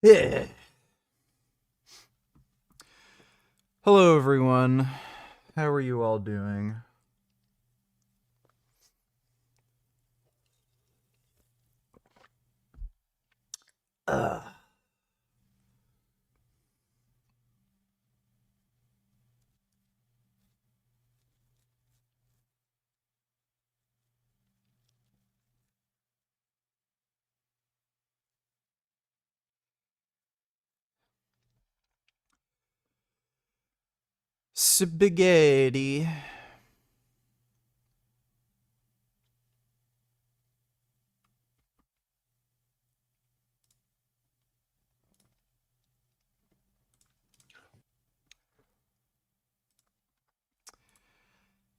Yeah. Hello, everyone. How are you all doing? Uh, Spaghetti.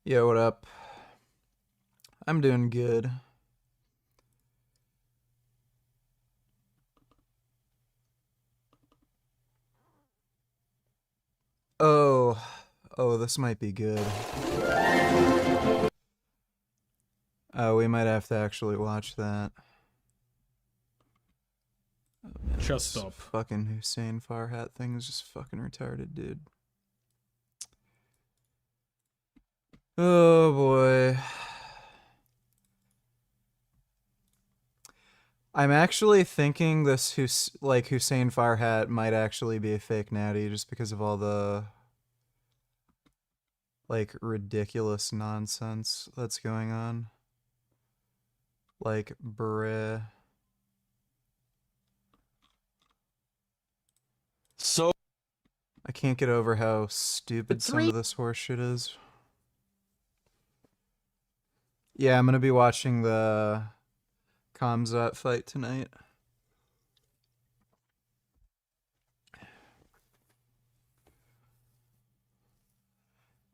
Yo, what up? I'm doing good. Oh, this might be good. Oh, we might have to actually watch that. Oh, man, Just this stop. fucking Hussein Farhat thing is just fucking retarded, dude. Oh boy. I'm actually thinking this Hussein Farhat might actually be a fake Natty just because of all the like ridiculous nonsense that's going on. Like, bruh. So I can't get over how stupid some three. of this horse shit is. Yeah, I'm gonna be watching the Kamzat fight tonight.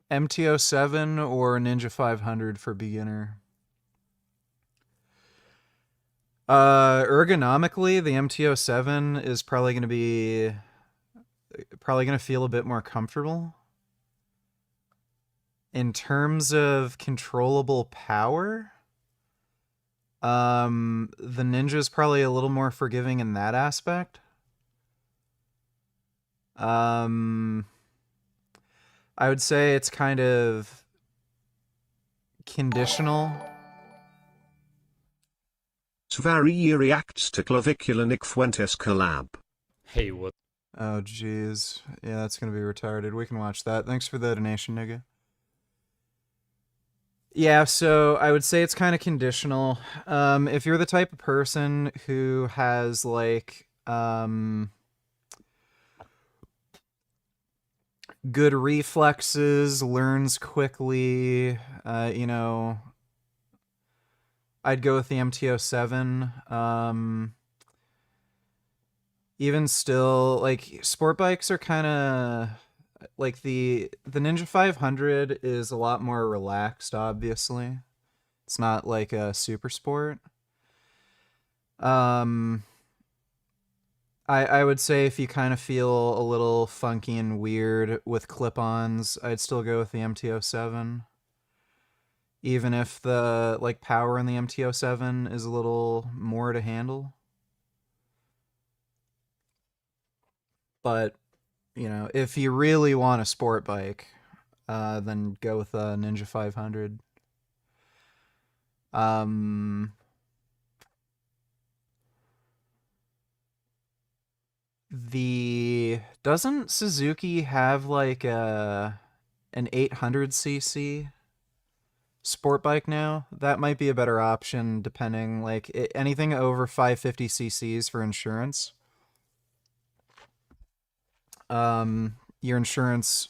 MTO7 or Ninja 500 for beginner. Ergonomically, the MTO7 is probably gonna feel a bit more comfortable. In terms of controllable power, the Ninja's probably a little more forgiving in that aspect. I would say it's kind of conditional. Sv3rige reacts to Clavicular Nick Fuentes collab. Hey, what? Oh, jeez. Yeah, that's gonna be retarded. We can watch that. Thanks for the donation, nigga. Yeah, so I would say it's kind of conditional. If you're the type of person who has like good reflexes, learns quickly, I'd go with the MTO7. Even still, like sport bikes are kind of like the Ninja 500 is a lot more relaxed, obviously. It's not like a super sport. Um I would say if you kind of feel a little funky and weird with clip-ons, I'd still go with the MTO7. Even if the like power in the MTO7 is a little more to handle. But, if you really want a sport bike, then go with a Ninja 500. Um, doesn't Suzuki have like an 800cc sport bike now? That might be a better option depending like anything over 550 cc's for insurance. Your insurance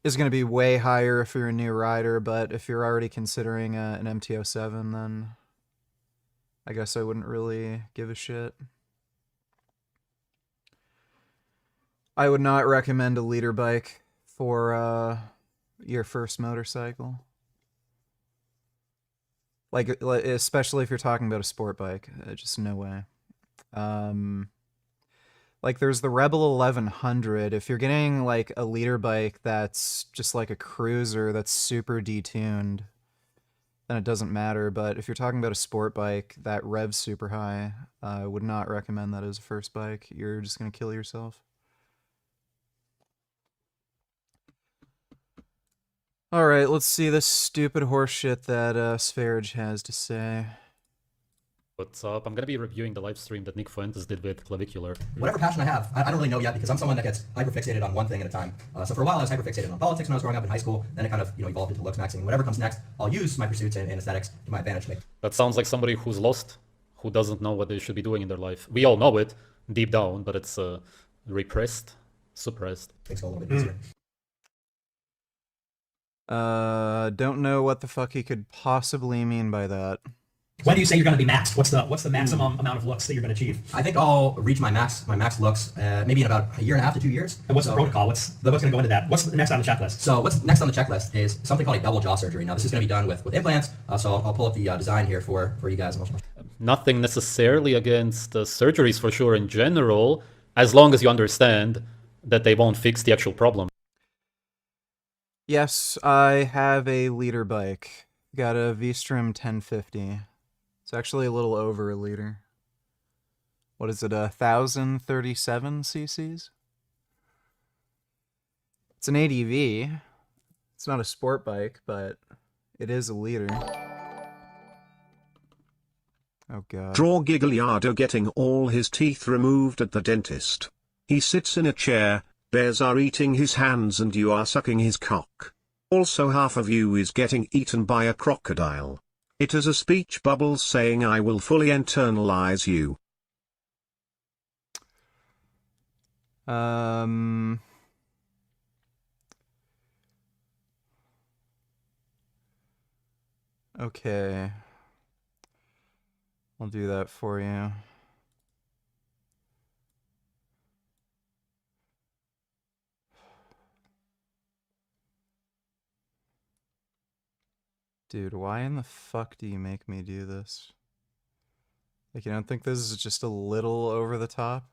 is going to be way higher if you're a new rider, but if you're already considering an MTO7, then I guess I wouldn't really give a shit. I would not recommend a leader bike for your first motorcycle. Like, especially if you're talking about a sport bike, just no way. Like there's the Rebel 1100. If you're getting like a leader bike that's just like a cruiser that's super detuned, then it doesn't matter. But if you're talking about a sport bike that revs super high, I would not recommend that as a first bike. You're just gonna kill yourself. All right, let's see this stupid horseshit that Sv3rige has to say. What's up? I'm gonna be reviewing the live stream that Nick Fuentes did with Clavicular. Whatever passion I have, I don't really know yet because I'm someone that gets hyperfixated on one thing at a time. So for a while I was hyperfixated on politics when I was growing up in high school. Then it kind of evolved into looks maxing. Whatever comes next, I'll use my pursuits and aesthetics to my advantage. That sounds like somebody who's lost, who doesn't know what they should be doing in their life. We all know it deep down, but it's repressed, suppressed. Things go a little bit easier. Don't know what the fuck he could possibly mean by that. When do you say you're going to be maxed? What's the maximum amount of looks that you're going to achieve? I think I'll reach my max looks maybe in about a year and a half to 2 years. And what's the protocol? What's going to go into that? What's the next on the checklist? So what's next on the checklist is something called a double jaw surgery. Now this is going to be done with implants. So I'll pull up the design here for you guys. Nothing necessarily against surgeries for sure in general, as long as you understand that they won't fix the actual problem. Yes, I have a liter bike. Got a V-Strom 1050. It's actually a little over a liter. What is it, 1,037 cc's? It's an ADV. It's not a sport bike, but it is a liter. Oh god. Draw Gigliardo getting all his teeth removed at the dentist. He sits in a chair, bears are eating his hands and you are sucking his cock. Also half of you is getting eaten by a crocodile. It is a speech bubble saying I will fully internalize you. Okay. I'll do that for you. Dude, why in the fuck do you make me do this? Like, you don't think this is just a little over the top?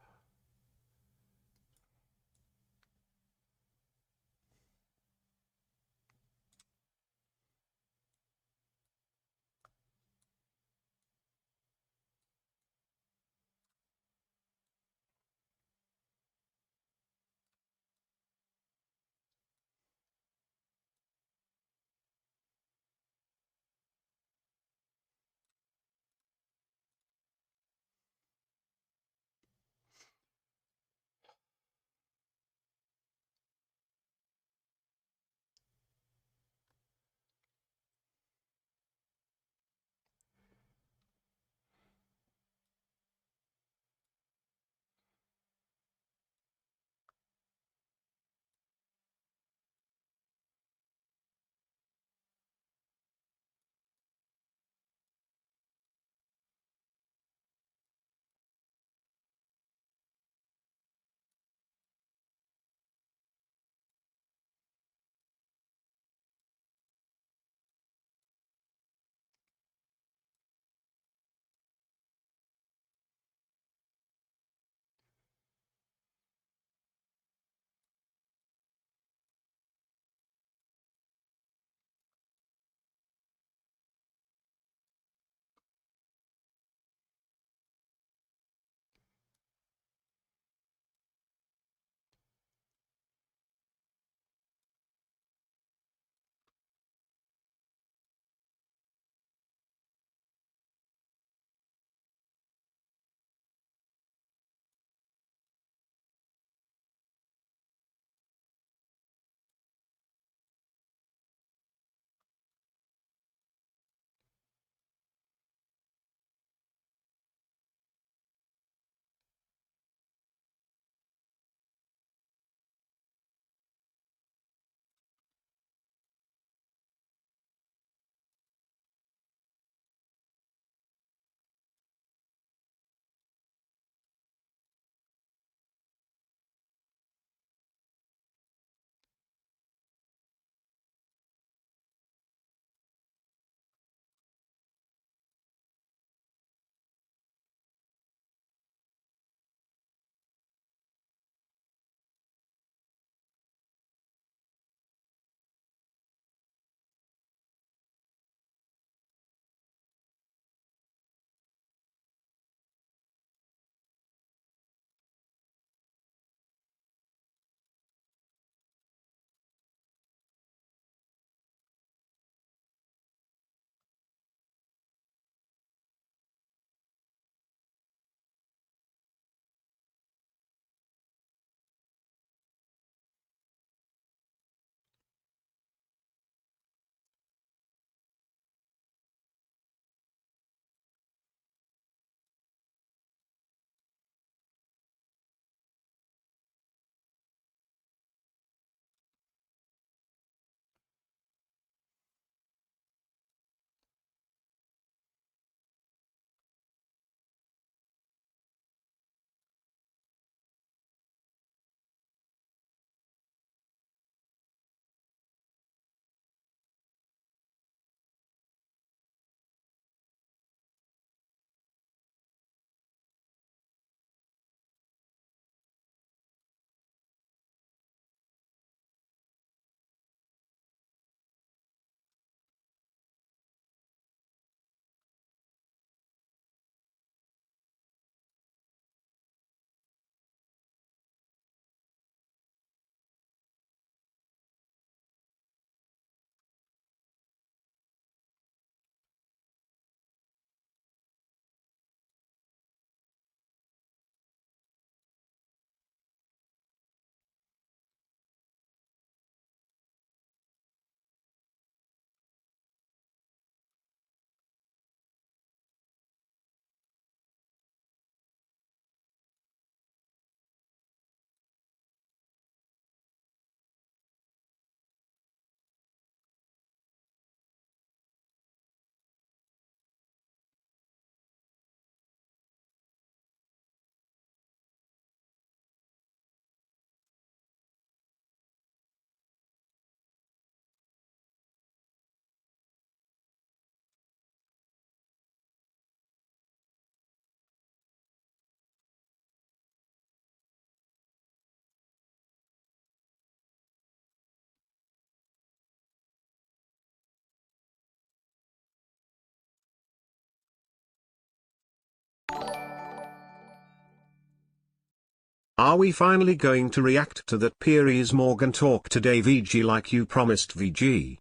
Are we finally going to react to that Piers Morgan talk today, VG, like you promised, VG?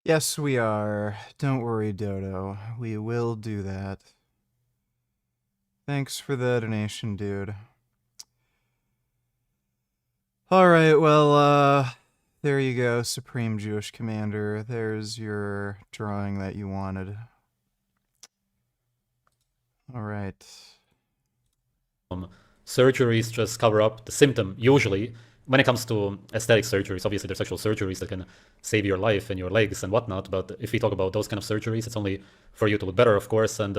Yes, we are. Don't worry, Dodo. We will do that. Thanks for the donation, dude. Alright, well, there you go, Supreme Jewish Commander. There's your drawing that you wanted. Alright. Surgeries just cover up the symptom, usually. When it comes to aesthetic surgeries, obviously there's actual surgeries that can save your life and your legs and whatnot, but if we talk about those kind of surgeries, it's only for you to look better, of course, and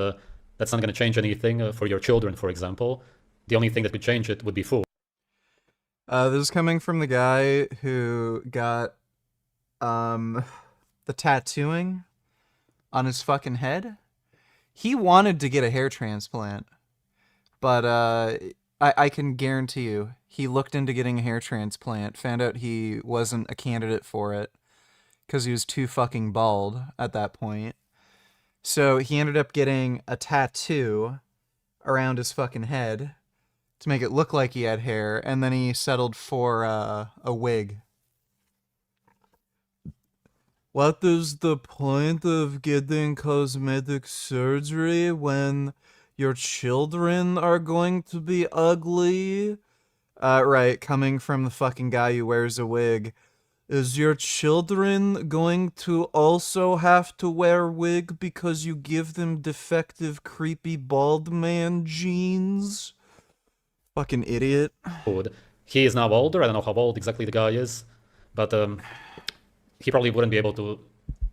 that's not going to change anything for your children, for example. The only thing that could change it would be food. This is coming from the guy who got, the tattooing on his fucking head. He wanted to get a hair transplant, but, I can guarantee you, he looked into getting a hair transplant, found out he wasn't a candidate for it, because he was too fucking bald at that point. So he ended up getting a tattoo around his fucking head to make it look like he had hair, and then he settled for a wig. What is the point of getting cosmetic surgery when your children are going to be ugly? Right, coming from the fucking guy who wears a wig. Is your children going to also have to wear a wig because you give them defective, creepy, bald man genes? Fucking idiot. Food. He is now older, I don't know how old exactly the guy is, but he probably wouldn't be able to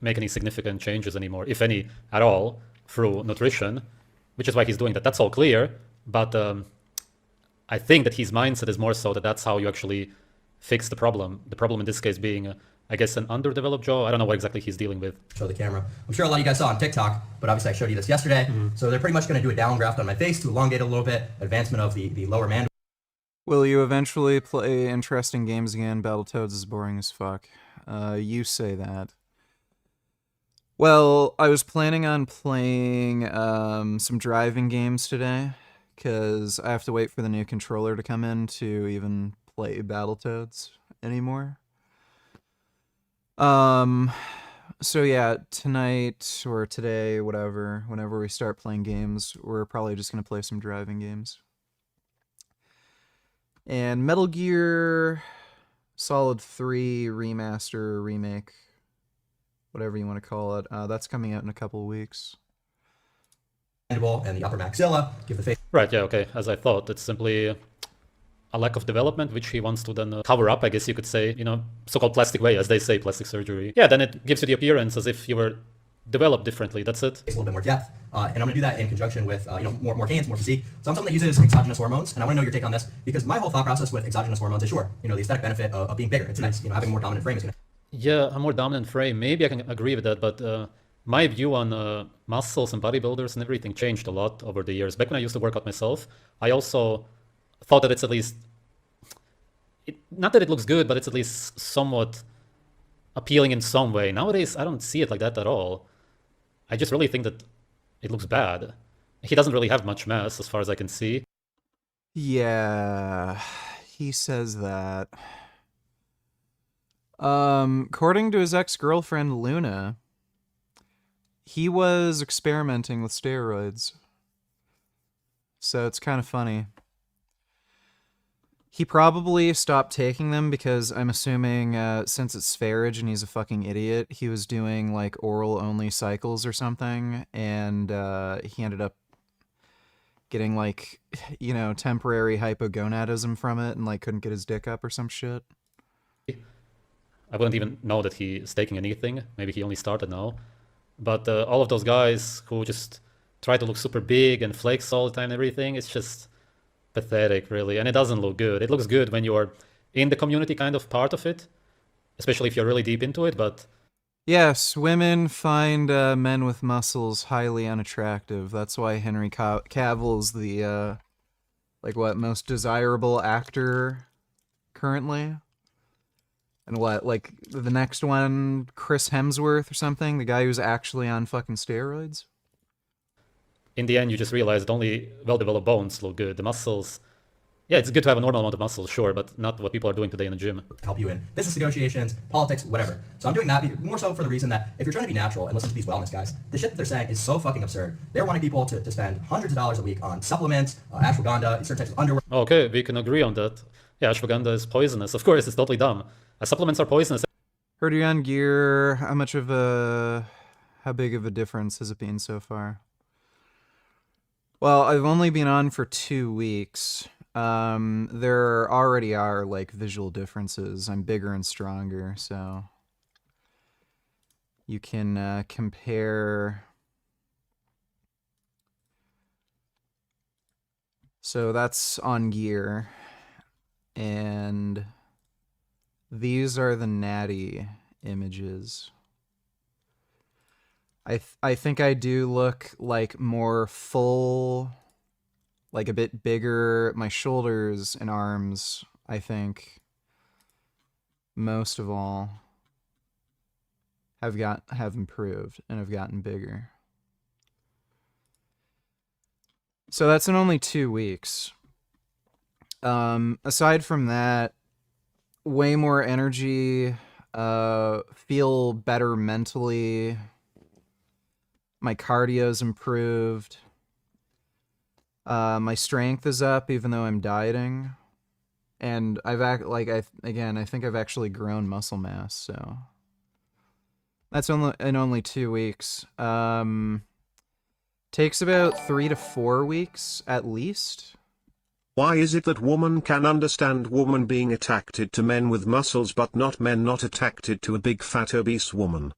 make any significant changes anymore, if any at all, through nutrition, which is why he's doing that. That's all clear, but I think that his mindset is more so that that's how you actually fix the problem. The problem in this case being, I guess, an underdeveloped jaw. I don't know what exactly he's dealing with. Show the camera. I'm sure a lot of you guys saw on TikTok, but obviously I showed you this yesterday. So they're pretty much going to do a downgraft on my face to elongate it a little bit, advancement of the lower mandible. Will you eventually play interesting games again? Battletoads is boring as fuck. You say that. Well, I was planning on playing some driving games today, because I have to wait for the new controller to come in to even play Battletoads anymore. So yeah, tonight or today, whatever, whenever we start playing games, we're probably just gonna play some driving games. And Metal Gear Solid 3 Remaster, Remake, whatever you want to call it, that's coming out in a couple of weeks. And the upper maxilla, give the face Right, yeah, okay. As I thought, it's simply a lack of development, which he wants to then cover up, I guess you could say, you know, so-called plastic way, as they say, plastic surgery. Yeah, then it gives you the appearance as if you were developed differently, that's it. a little bit more depth, and I'm going to do that in conjunction with more gains, more physique. So I'm someone that uses exogenous hormones, and I want to know your take on this, because my whole thought process with exogenous hormones is sure, the aesthetic benefit of being bigger. It's nice, having a more dominant frame is going to. Yeah, a more dominant frame, maybe I can agree with that, but my view on muscles and bodybuilders and everything changed a lot over the years. Back when I used to work out myself, I also thought that it's at least, not that it looks good, but it's at least somewhat appealing in some way. Nowadays, I don't see it like that at all. I just really think that it looks bad. He doesn't really have much mass, as far as I can see. Yeah, he says that. According to his ex-girlfriend Luna, he was experimenting with steroids. So it's kind of funny. He probably stopped taking them because I'm assuming since it's Sv3rige and he's a fucking idiot, he was doing like oral-only cycles or something, and he ended up getting like, temporary hypogonadism from it and like couldn't get his dick up or some shit. I wouldn't even know that he is taking anything. Maybe he only started now. But all of those guys who just try to look super big and flex all the time and everything, it's just pathetic, really. And it doesn't look good. It looks good when you're in the community kind of part of it, especially if you're really deep into it, but... Yes, women find men with muscles highly unattractive. That's why Henry Cavill's the, most desirable actor currently. And the next one, Chris Hemsworth or something? The guy who's actually on fucking steroids? In the end, you just realize that only well-developed bones look good. The muscles, Yeah, it's good to have a normal amount of muscle, sure, but not what people are doing today in the gym. help you in business negotiations, politics, whatever. So I'm doing that more so for the reason that if you're trying to be natural and listen to these wellness guys, the shit that they're saying is so fucking absurd. They're wanting people to spend hundreds of dollars a week on supplements, ashwagandha, certain types of underwear. Okay, we can agree on that. Yeah, ashwagandha is poisonous. Of course, it's totally dumb. Supplements are poisonous. Heard you on gear. How big of a difference has it been so far? Well, I've only been on for 2 weeks. There already are like visual differences. I'm bigger and stronger, so you can compare. So that's on gear, and these are the Natty images. I think I do look like more full, like a bit bigger. My shoulders and arms, I think, most of all, have improved and have gotten bigger. So that's in only 2 weeks. Aside from that, way more energy, feel better mentally. My cardio's improved. My strength is up even though I'm dieting. And I think I've actually grown muscle mass, so that's in only 2 weeks. Takes about 3 to 4 weeks at least. Why is it that woman can understand woman being attracted to men with muscles but not men not attracted to a big fat obese woman?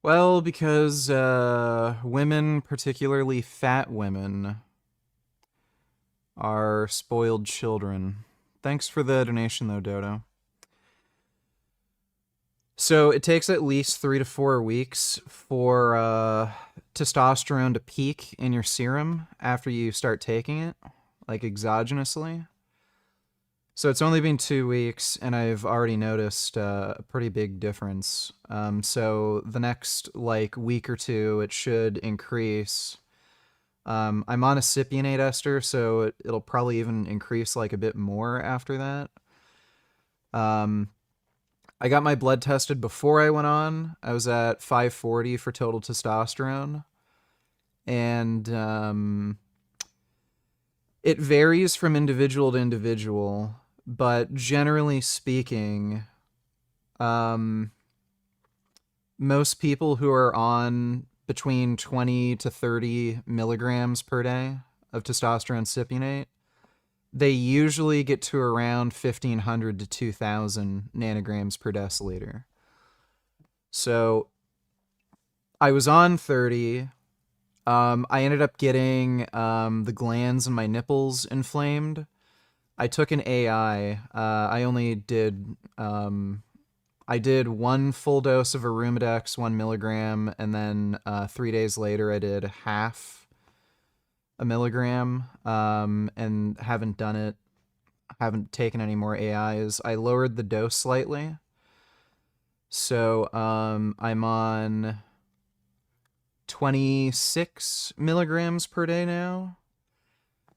Well, because women, particularly fat women, are spoiled children. Thanks for the donation though, Dodo. So it takes at least 3 to 4 weeks for testosterone to peak in your serum after you start taking it, like exogenously. So it's only been 2 weeks, and I've already noticed a pretty big difference. So the next week or two, it should increase. I'm on a cypionate ester, so it'll probably even increase a bit more after that. I got my blood tested before I went on. I was at 540 for total testosterone. And it varies from individual to individual, but generally speaking, most people who are on between 20 to 30 milligrams per day of testosterone cypionate, they usually get to around 1,500 to 2,000 nanograms per deciliter. So I was on 30. I ended up getting the glands in my nipples inflamed. I took an AI. I did 1 full dose of Arumadex, 1 milligram, and then 3 days later I did half a milligram, and haven't taken any more AIs. I lowered the dose slightly. So I'm on 26 milligrams per day now.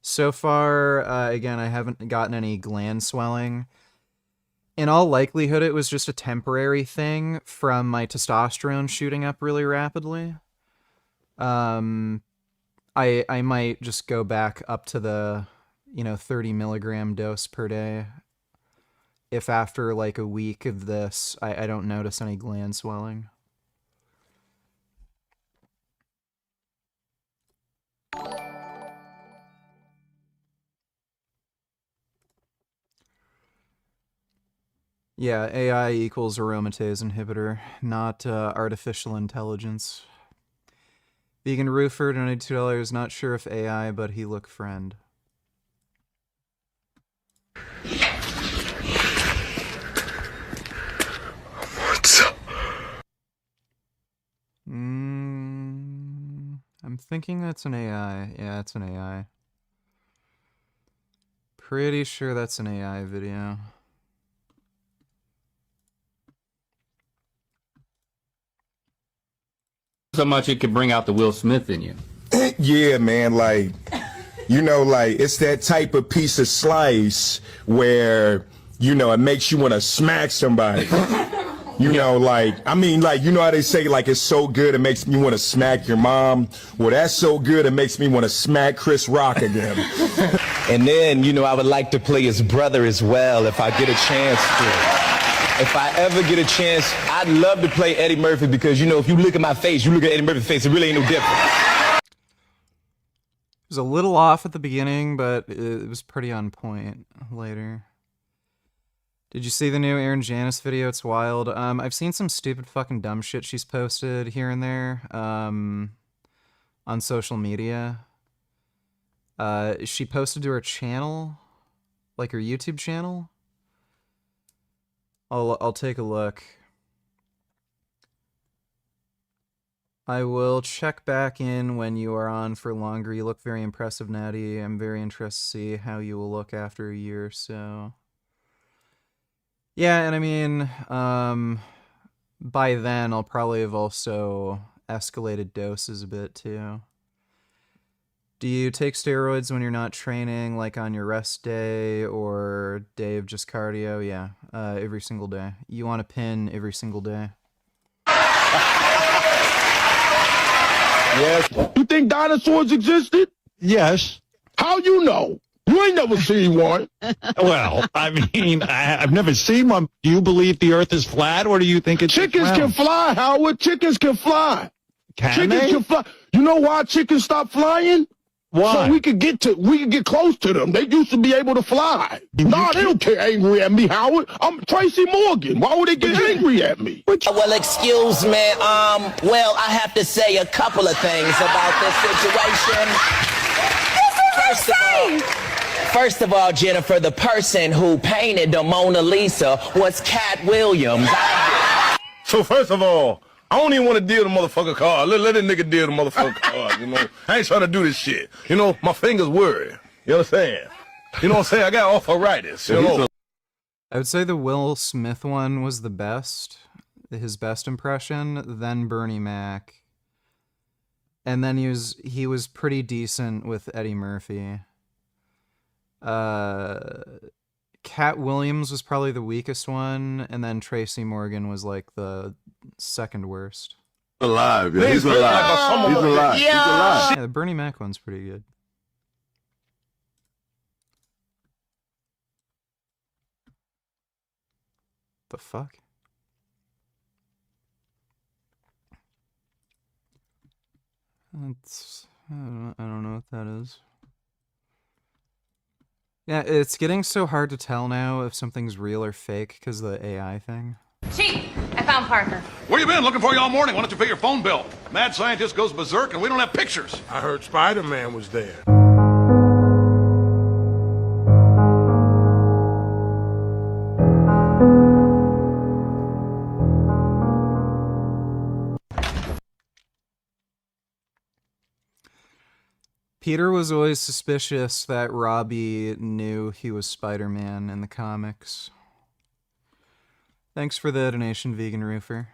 So far, again, I haven't gotten any gland swelling. In all likelihood, it was just a temporary thing from my testosterone shooting up really rapidly. I might just go back up to the 30 milligram dose per day if after a week of this I don't notice any gland swelling. Yeah, AI equals aromatase inhibitor, not artificial intelligence. Vegan Roofer donated $2. Not sure if AI, but he look friend. What's up? I'm thinking that's an AI. Yeah, it's an AI. Pretty sure that's an AI video. So much it could bring out the Will Smith in you. Yeah, man, You know, like, it's that type of piece of slice where, you know, it makes you want to smack somebody. You know, like, I mean, like, you know how they say, like, it's so good it makes me want to smack your mom? Well, that's so good it makes me want to smack Chris Rock again. And then, you know, I would like to play his brother as well if I get a chance to. If I ever get a chance, I'd love to play Eddie Murphy because, you know, if you look at my face, you look at Eddie Murphy's face, it really ain't no different. It was a little off at the beginning, but it was pretty on point later. Did you see the new Aaron Janis video? It's wild. I've seen some stupid fucking dumb shit she's posted here and there on social media. She posted to her channel, like her YouTube channel. I'll take a look. I will check back in when you are on for longer. You look very impressive, Natty. I'm very interested to see how you will look after a year or so. Yeah, and I mean, by then I'll probably have also escalated doses a bit too. Do you take steroids when you're not training, like on your rest day or day of just cardio? Yeah, every single day. You want a pin every single day. Yes. You think dinosaurs existed? Yes. How you know? You ain't never seen one. Well, I mean, I've never seen one. Do you believe the Earth is flat, or do you think it's Chickens round? can fly, Howard. Chickens can fly. Can Chickens they? can fly. You know why chickens stopped flying? Why? So we could get close to them. They used to be able to fly. Nah, they don't get angry at me, Howard. I'm Tracy Morgan. Why would they get angry at me? Well, excuse me. Well, I have to say a couple of things about this situation. First of all, Jennifer, the person who painted the Mona Lisa was Cat Williams. So first of all, I don't even want to deal the motherfucker card. Let that nigga deal the motherfucker card, you know. I ain't trying to do this shit. You know, my fingers worry. You understand? You know what I'm saying? I got arthritis, you know. I would say the Will Smith one was the best, his best impression, then Bernie Mac. And then he was pretty decent with Eddie Murphy. Cat Williams was probably the weakest one, and then Tracy Morgan was like the second worst. Alive, yeah. He's alive. He's alive. He's alive. Yeah, the Bernie Mac one's pretty good. The fuck? I don't know what that is. Yeah, it's getting so hard to tell now if something's real or fake because of the AI thing. Chief, I found Parker. Where you been? Looking for you all morning. Why don't you pay your phone bill? Mad scientist goes berserk and we don't have pictures. I heard Spider-Man was there. Peter was always suspicious that Robbie knew he was Spider-Man in the comics. Thanks for the donation, Vegan Roofer.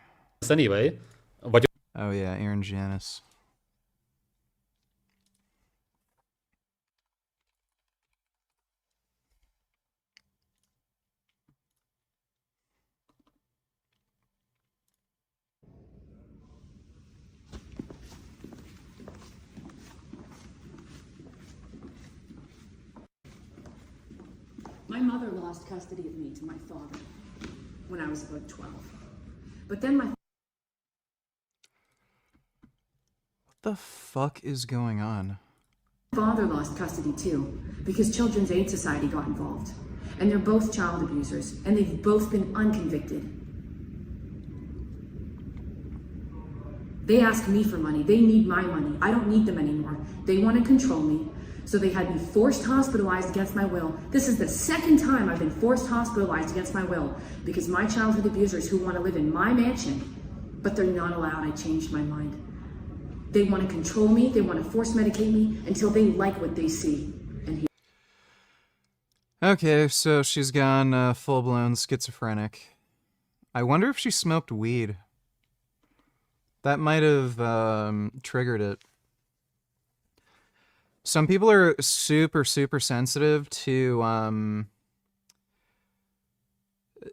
Anyway, what Oh yeah, Aaron Janis. My mother lost custody of me to my father when I was about 12. But then my What the fuck is going on? father lost custody too, because Children's Aid Society got involved. And they're both child abusers, and they've both been unconvicted. They ask me for money. They need my money. I don't need them anymore. They want to control me. So they had me forced hospitalized against my will. This is the second time I've been forced hospitalized against my will because my childhood abusers who want to live in my mansion, but they're not allowed. I changed my mind. They want to control me. They want to force medicate me until they like what they see. And Okay, so she's gone full-blown schizophrenic. I wonder if she smoked weed. That might have triggered it. Some people are super sensitive to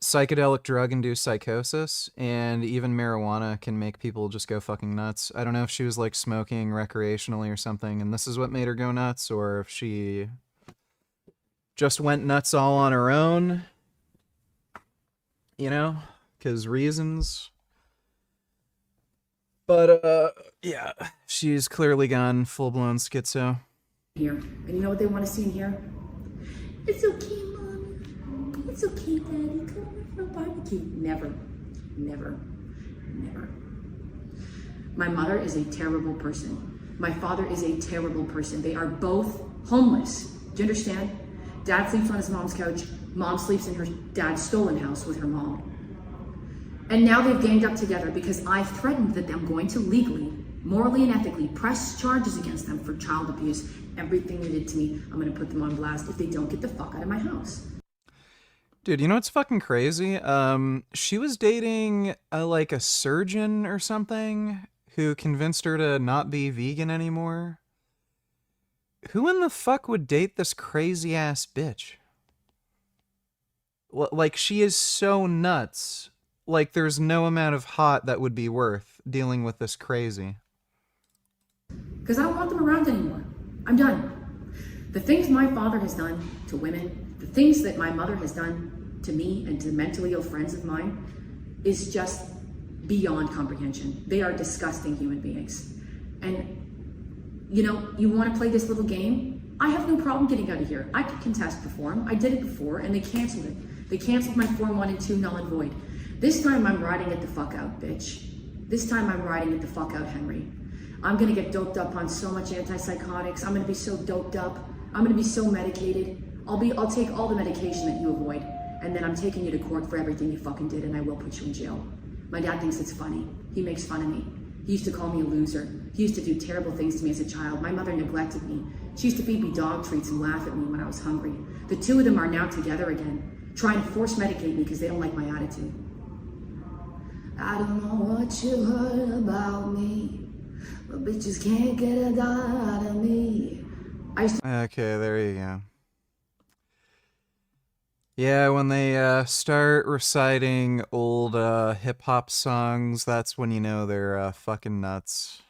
psychedelic drug-induced psychosis, and even marijuana can make people just go fucking nuts. I don't know if she was like smoking recreationally or something, and this is what made her go nuts, or if she just went nuts all on her own, you know, because reasons. But, yeah, she's clearly gone full-blown schizo. Here. And you know what they want to see in here? It's okay, Mom. It's okay, Daddy. Come over for a barbecue. Never. My mother is a terrible person. My father is a terrible person. They are both homeless. Do you understand? Dad sleeps on his mom's couch. Mom sleeps in her dad's stolen house with her mom. And now they've ganged up together because I threatened that I'm going to legally, morally and ethically press charges against them for child abuse. Everything they did to me, I'm going to put them on blast if they don't get the fuck out of my house. Dude, you know what's fucking crazy? She was dating like a surgeon or something who convinced her to not be vegan anymore. Who in the fuck would date this crazy ass bitch? Like, she is so nuts. Like, there's no amount of hot that would be worth dealing with this crazy. Because I don't want them around anymore. I'm done. The things my father has done to women, the things that my mother has done to me and to mentally ill friends of mine is just beyond comprehension. They are disgusting human beings. And, you know, you want to play this little game? I have no problem getting out of here. I could contest perform. I did it before, and they canceled it. They canceled my Form 1 and 2 null and void. This time I'm riding it the fuck out, bitch. This time I'm riding it the fuck out, Henry. I'm gonna get doped up on so much antipsychotics. I'm gonna be so doped up. I'm gonna be so medicated. I'll take all the medication that you avoid, and then I'm taking you to court for everything you fucking did, and I will put you in jail. My dad thinks it's funny. He makes fun of me. He used to call me a loser. He used to do terrible things to me as a child. My mother neglected me. She used to feed me dog treats and laugh at me when I was hungry. The two of them are now together again, trying to force medicate me because they don't like my attitude. I don't know what you heard about me, but bitches can't get a dollar out of me. Okay, there you go. Yeah, when they start reciting old hip-hop songs, that's when you know they're fucking nuts.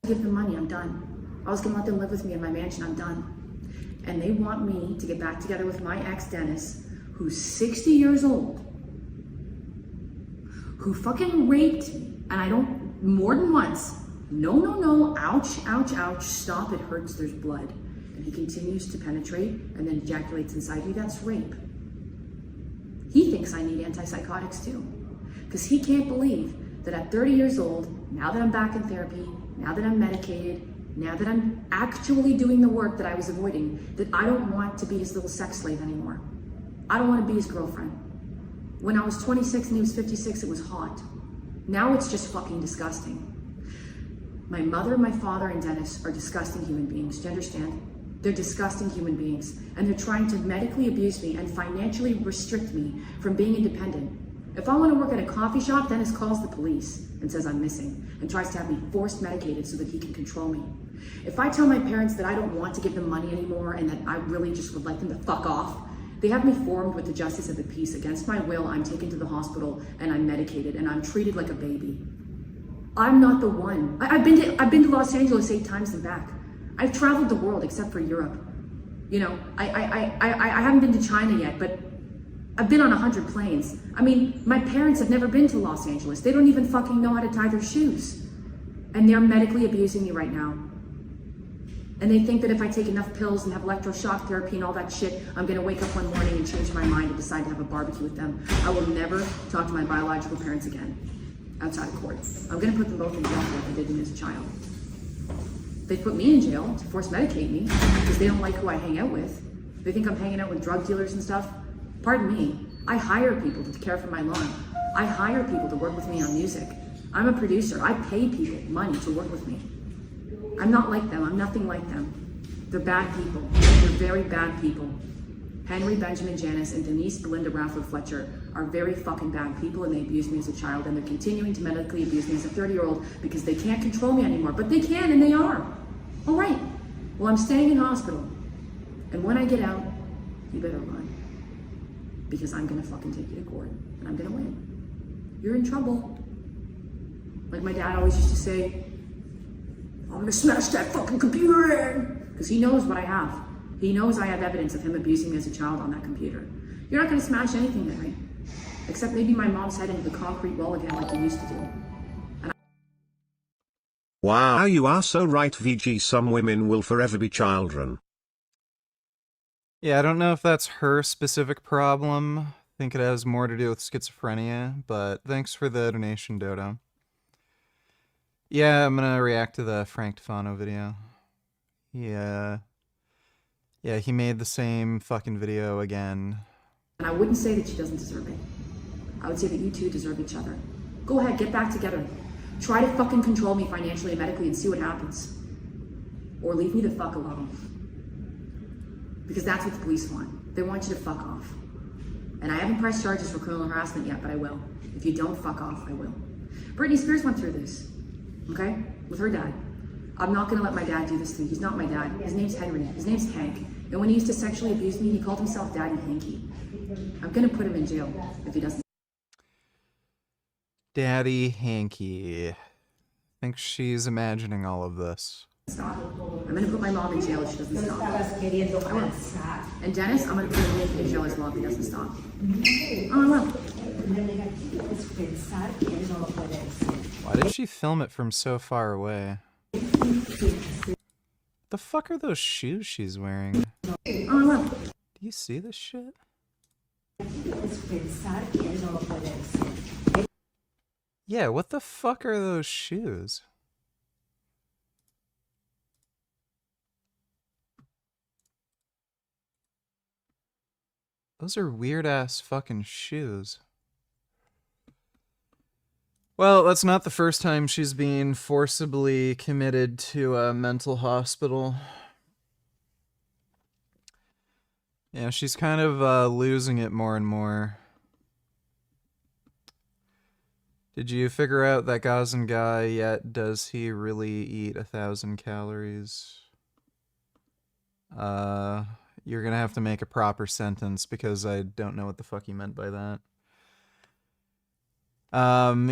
Give them money, I'm done. I was gonna let them live with me in my mansion, I'm done. And they want me to get back together with my ex, Dennis, who's 60 years old, who fucking raped me, and I don't, more than once. No, ouch, ouch, ouch, stop, it hurts, there's blood. And he continues to penetrate and then ejaculates inside you, that's rape. He thinks I need antipsychotics too, because he can't believe that at 30 years old, now that I'm back in therapy, now that I'm medicated, now that I'm actually doing the work that I was avoiding, that I don't want to be his little sex slave anymore. I don't want to be his girlfriend. When I was 26 and he was 56, it was hot. Now it's just fucking disgusting. My mother, my father, and Dennis are disgusting human beings. Do you understand? They're disgusting human beings, and they're trying to medically abuse me and financially restrict me from being independent. If I want to work at a coffee shop, Dennis calls the police and says I'm missing and tries to have me forced medicated so that he can control me. If I tell my parents that I don't want to give them money anymore and that I really just would like them to fuck off, they have me formed with the justice of the peace. Against my will, I'm taken to the hospital and I'm medicated and I'm treated like a baby. I'm not the one. I've been to Los Angeles 8 times and back. I've traveled the world except for Europe. You know, I haven't been to China yet, but I've been on 100 planes. I mean, my parents have never been to Los Angeles. They don't even fucking know how to tie their shoes. And they're medically abusing me right now. And they think that if I take enough pills and have electroshock therapy and all that shit, I'm gonna wake up one morning and change my mind and decide to have a barbecue with them. I will never talk to my biological parents again, outside of court. I'm gonna put them both in jail for what they did to me as a child. They put me in jail to force medicate me because they don't like who I hang out with. They think I'm hanging out with drug dealers and stuff. Pardon me, I hire people to care for my lawn. I hire people to work with me on music. I'm a producer, I pay people money to work with me. I'm not like them, I'm nothing like them. They're bad people, they're very bad people. Henry, Benjamin, Janice, and Denise, Belinda, Raffler, Fletcher are very fucking bad people, and they abused me as a child, and they're continuing to medically abuse me as a 30-year-old because they can't control me anymore, but they can, and they are. All right, Well, I'm staying in hospital. And when I get out, you better run. Because I'm gonna fucking take you to court. And I'm gonna win. You're in trouble. Like my dad always used to say, I'm gonna smash that fucking computer in! Because he knows what I have. He knows I have evidence of him abusing me as a child on that computer. You're not gonna smash anything tonight. Except maybe my mom's head into the concrete wall again like you used to do. Wow, you are so right, VG. Some women will forever be children. Yeah, I don't know if that's her specific problem. I think it has more to do with schizophrenia, but thanks for the donation, Dodo. Yeah, I'm gonna react to the Frank Tufano video. Yeah, he made the same fucking video again. And I wouldn't say that she doesn't deserve it. I would say that you two deserve each other. Go ahead, get back together. Try to fucking control me financially and medically and see what happens. Or leave me the fuck alone. Because that's what the police want. They want you to fuck off. And I haven't pressed charges for criminal harassment yet, but I will. If you don't fuck off, I will. Britney Spears went through this, okay? With her dad. I'm not gonna let my dad do this to me. He's not my dad. His name's Henry. His name's Hank. And when he used to sexually abuse me, he called himself Daddy Hanky. I'm gonna put him in jail if he doesn't. Daddy Hanky. I think she's imagining all of this. Stop. I'm gonna put my mom in jail if she doesn't stop. I will. And Dennis, I'm gonna put him in jail as well if he doesn't stop. Oh, I will. Why did she film it from so far away? The fuck are those shoes she's wearing? Oh, I will. Do you see this shit? Yeah, what the fuck are those shoes? Those are weird-ass fucking shoes. Well, that's not the first time she's been forcibly committed to a mental hospital. Yeah, she's kind of losing it more and more. Did you figure out that Gazan guy yet? Does he really eat 1,000 calories? You're gonna have to make a proper sentence because I don't know what the fuck you meant by that.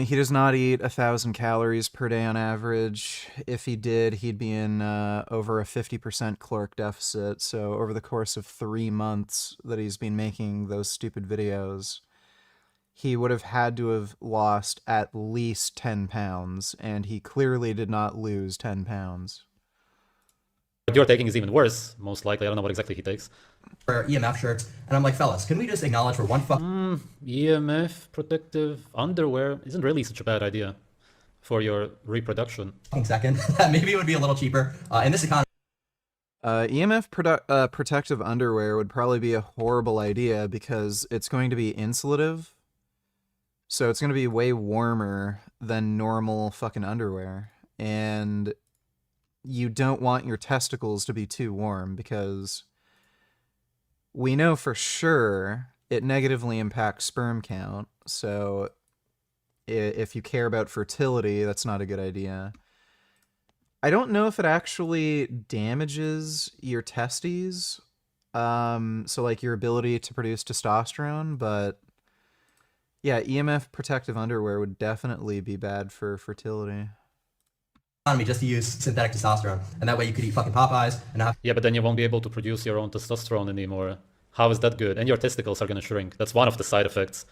He does not eat 1,000 calories per day on average. If he did, he'd be in over a 50% caloric deficit. So over the course of 3 months that he's been making those stupid videos, he would have had to have lost at least 10 pounds, and he clearly did not lose 10 pounds. What you're taking is even worse, most likely. I don't know what exactly he takes. For EMF shirts, and I'm like, fellas, can we just acknowledge for one fuck? EMF protective underwear isn't really such a bad idea for your reproduction. Second, maybe it would be a little cheaper in this economy. EMF protective underwear would probably be a horrible idea because it's going to be insulative. So it's going to be way warmer than normal fucking underwear. And you don't want your testicles to be too warm because we know for sure it negatively impacts sperm count. So if you care about fertility, that's not a good idea. I don't know if it actually damages your testes, so like your ability to produce testosterone, but yeah, EMF protective underwear would definitely be bad for fertility. Just to use synthetic testosterone, and that way you could eat fucking Popeyes and have. Yeah, but then you won't be able to produce your own testosterone anymore. How is that good? And your testicles are gonna shrink. That's one of the side effects.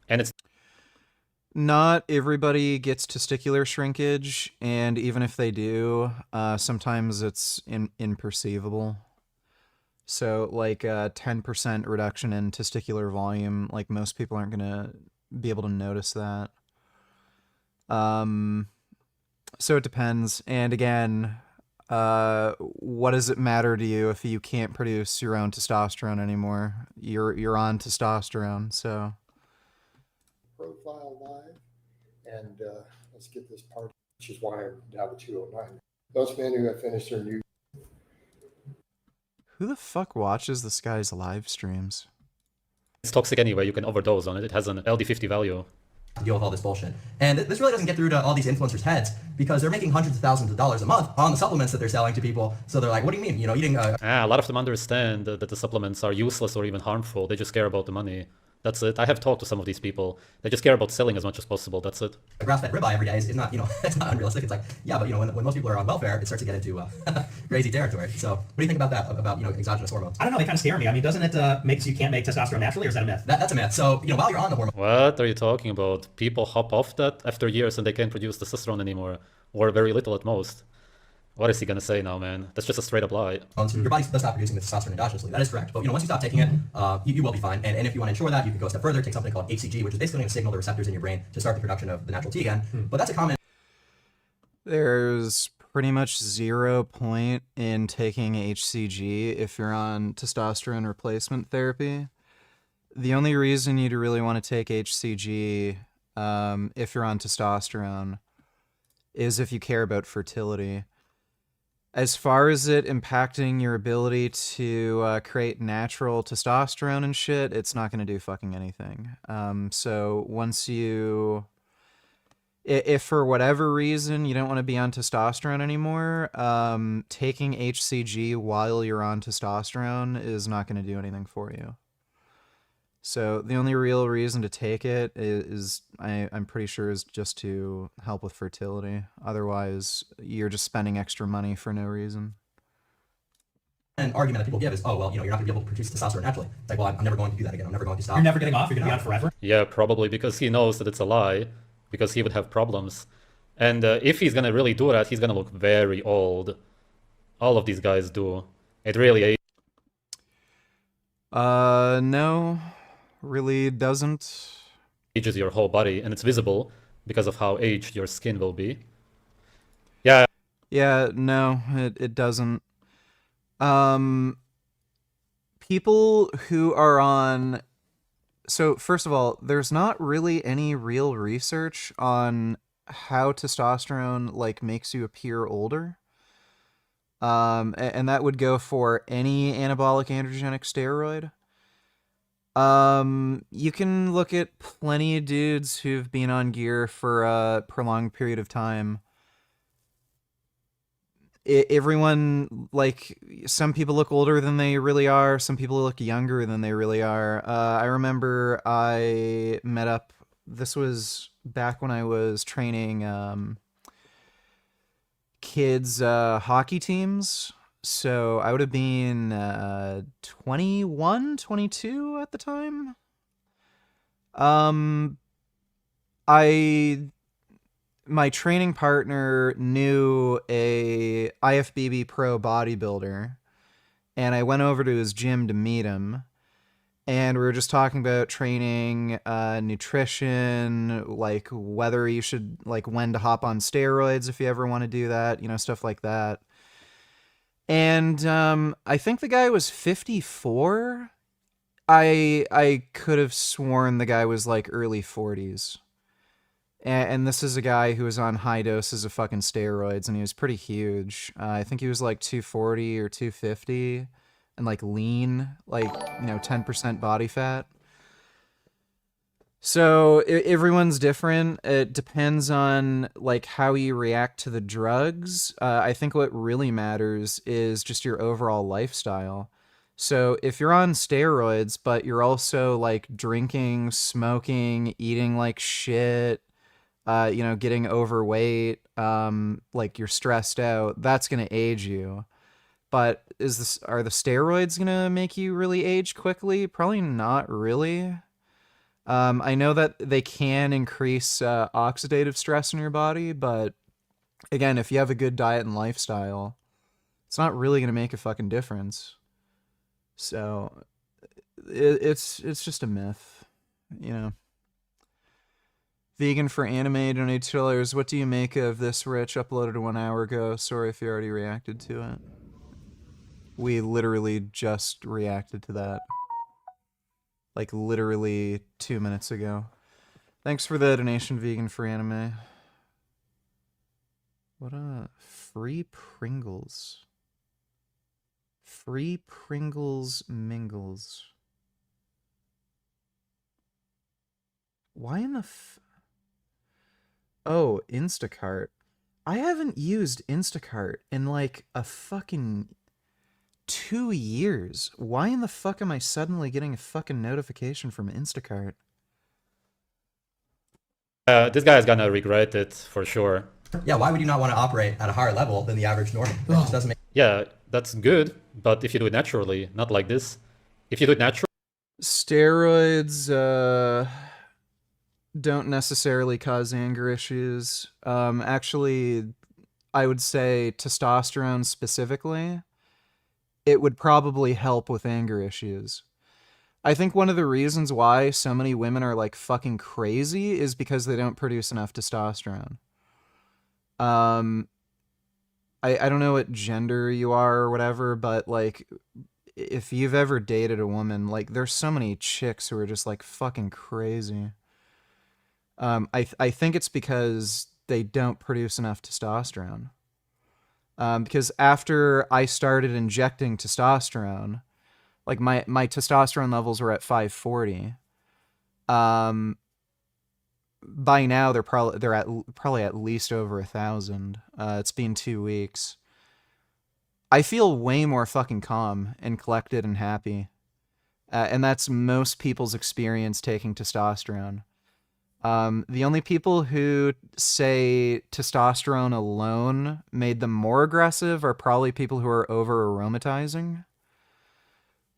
And it's not everybody gets testicular shrinkage, and even if they do, sometimes it's imperceivable. So like a 10% reduction in testicular volume, like most people aren't gonna be able to notice that. So it depends. And again, what does it matter to you if you can't produce your own testosterone anymore? You're on testosterone, so. Profile live, and let's get this part, which is why I'm down to 209. Those men who have finished their new. Who the fuck watches this guy's live streams? toxic anyway. You can overdose on it. It has an LD50 value. to deal with all this bullshit. And this really doesn't get through to all these influencers' heads because they're making hundreds of thousands of dollars a month on the supplements that they're selling to people. So they're like, what do you mean? You know, eating a lot of them understand that the supplements are useless or even harmful. They just care about the money. That's it. I have talked to some of these people. They just care about selling as much as possible. That's it. a grass-fed ribeye every day is not, you know, it's not unrealistic. It's like, yeah, but you know, when most people are on welfare, it starts to get into crazy territory. So what do you think about that, about, you know, exogenous hormones? I don't know, they kind of scare me. I mean, doesn't it make so you can't make testosterone naturally, or is that a myth? That's a myth. So, you know, while you're on the hormone... What are you talking about? People hop off that after years and they can't produce testosterone anymore, or very little at most. What is he gonna say now, man? That's just a straight up lie. Your body does stop producing the testosterone endogenously. That is correct. But you know, once you stop taking it, you will be fine. And if you want to ensure that, you can go a step further, take something called HCG, which is basically going to signal the receptors in your brain to start the production of the natural T again. But that's a common... There's pretty much 0 point in taking HCG if you're on testosterone replacement therapy. The only reason you'd really want to take HCG if you're on testosterone is if you care about fertility. As far as it impacting your ability to create natural testosterone and shit, it's not going to do fucking anything. So once you... If for whatever reason you don't want to be on testosterone anymore, taking HCG while you're on testosterone is not going to do anything for you. So the only real reason to take it is I'm pretty sure is just to help with fertility. Otherwise, you're just spending extra money for no reason. An argument that people give is, oh, well, you know, you're not going to be able to produce testosterone naturally. It's like, well, I'm never going to do that again. I'm never going to stop. You're never getting off? You're going to be on forever? Yeah, probably, because he knows that it's a lie, because he would have problems. And if he's gonna really do that, he's gonna look very old. All of these guys do. It really... No, really doesn't. Ages your whole body, and it's visible because of how aged your skin will be. Yeah. Yeah, no, it doesn't. People who are on... So, first of all, there's not really any real research on how testosterone, like, makes you appear older. And that would go for any anabolic androgenic steroid. You can look at plenty of dudes who've been on gear for a prolonged period of time. Everyone, like, some people look older than they really are. Some people look younger than they really are. I remember I met up, this was back when I was training kids' hockey teams. So I would have been 21, 22 at the time. My training partner knew a IFBB pro bodybuilder, and I went over to his gym to meet him, and we were just talking about training, nutrition, like whether you should, like, when to hop on steroids if you ever want to do that, you know, stuff like that. And I think the guy was 54. I could have sworn the guy was like early 40s. And this is a guy who was on high doses of fucking steroids, and he was pretty huge. I think he was like 240 or 250, and like lean, like, you know, 10% body fat. So everyone's different. It depends on, like, how you react to the drugs. I think what really matters is just your overall lifestyle. So if you're on steroids, but you're also, like, drinking, smoking, eating like shit, you know, getting overweight, like you're stressed out, that's going to age you. But are the steroids going to make you really age quickly? Probably not really. I know that they can increase oxidative stress in your body, but again, if you have a good diet and lifestyle, it's not really going to make a fucking difference. So it's just a myth, you know. Vegan for anime donated $2. What do you make of this, Rich? Uploaded 1 hour ago. Sorry if you already reacted to it. We literally just reacted to that. Like, literally 2 minutes ago. Thanks for the donation, Vegan for anime. What free Pringles. Free Pringles mingles. Why in the Oh, Instacart. I haven't used Instacart in like a fucking 2 years. Why in the fuck am I suddenly getting a fucking notification from Instacart? This guy is gonna regret it for sure. Yeah, why would you not want to operate at a higher level than the average normie? It just doesn't make. Yeah, that's good, but if you do it naturally, not like this. If you do it naturally. Steroids don't necessarily cause anger issues. Actually, I would say testosterone specifically, it would probably help with anger issues. I think one of the reasons why so many women are like fucking crazy is because they don't produce enough testosterone. I don't know what gender you are or whatever, but like if you've ever dated a woman, like there's so many chicks who are just like fucking crazy. I think it's because they don't produce enough testosterone. Because after I started injecting testosterone, like my testosterone levels were at 540. By now they're probably at least over 1,000. It's been 2 weeks. I feel way more fucking calm and collected and happy. And that's most people's experience taking testosterone. The only people who say testosterone alone made them more aggressive are probably people who are over aromatizing.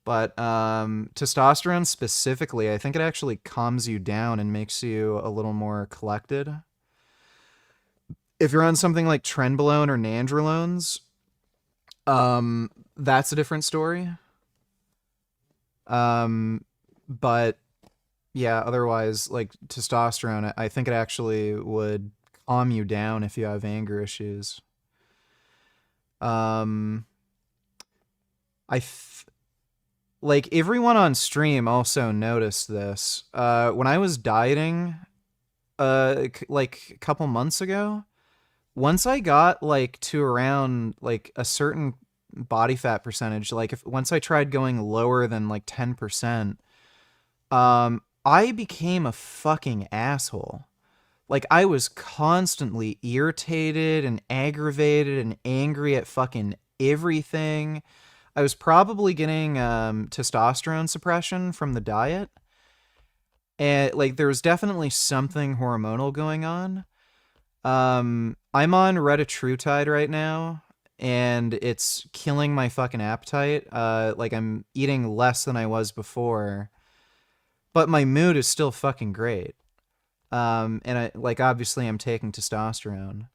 But testosterone specifically, I think it actually calms you down and makes you a little more collected. If you're on something like trenbolone or nandrolones, that's a different story. But yeah, otherwise, like testosterone, I think it actually would calm you down if you have anger issues. Like everyone on stream also noticed this. When I was dieting, like a couple months ago, once I got like to around like a certain body fat percentage, like once I tried going lower than like 10%, I became a fucking asshole. Like I was constantly irritated and aggravated and angry at fucking everything. I was probably getting testosterone suppression from the diet. And like there was definitely something hormonal going on. I'm on retatrutide right now, and it's killing my fucking appetite. Like I'm eating less than I was before, but my mood is still fucking great. And I like obviously I'm taking testosterone.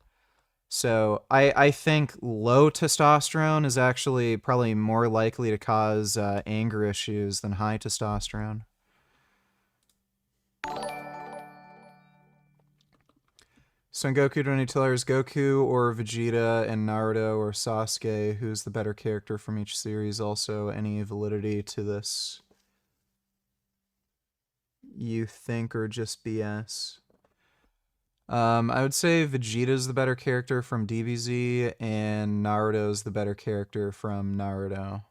So I think low testosterone is actually probably more likely to cause anger issues than high testosterone. Son Goku, do any tellers Goku or Vegeta and Naruto or Sasuke? Who's the better character from each series? Also, any validity to this? You think or just BS? I would say Vegeta's the better character from DBZ, and Naruto's the better character from Naruto.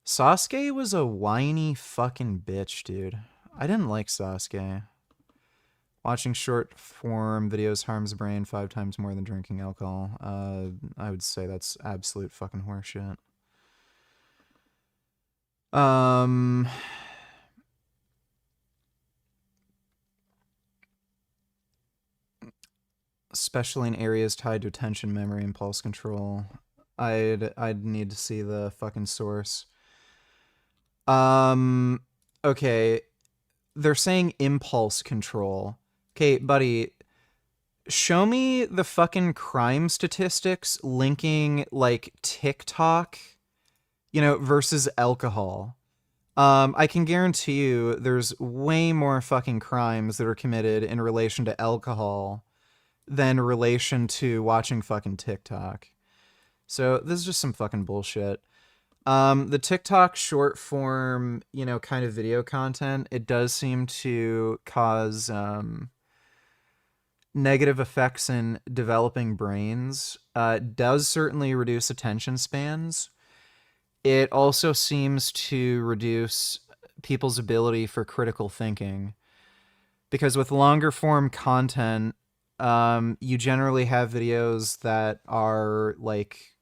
Sasuke was a whiny fucking bitch, dude. I didn't like Sasuke. Watching short form videos harms the brain 5 times more than drinking alcohol. I would say that's absolute fucking horseshit. Especially in areas tied to attention, memory, impulse control. I'd need to see the fucking source. Okay. They're saying impulse control. Okay, buddy, show me the fucking crime statistics linking like TikTok, versus alcohol. I can guarantee you there's way more fucking crimes that are committed in relation to alcohol than relation to watching fucking TikTok. So this is just some fucking bullshit. The TikTok short form, kind of video content, it does seem to cause negative effects in developing brains. It does certainly reduce attention spans. It also seems to reduce people's ability for critical thinking. Because with longer form content, you generally have videos that are like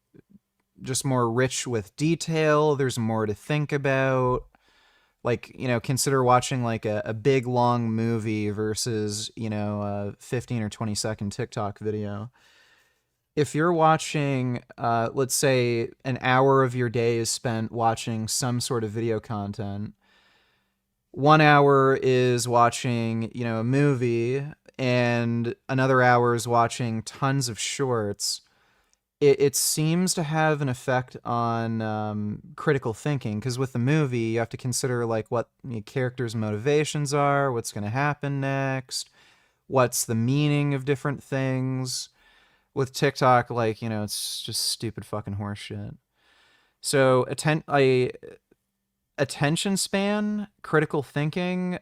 just more rich with detail. There's more to think about. Like, you know, consider watching like a big long movie versus, you know, a 15 or 20-second TikTok video. If you're watching, let's say an hour of your day is spent watching some sort of video content, 1 hour is watching, you know, a movie, and another hour is watching tons of shorts, it seems to have an effect on critical thinking, because with the movie, you have to consider like what the characters' motivations are, what's going to happen next, what's the meaning of different things. With TikTok, like, you know, it's just stupid fucking horse shit. So attention span, critical thinking,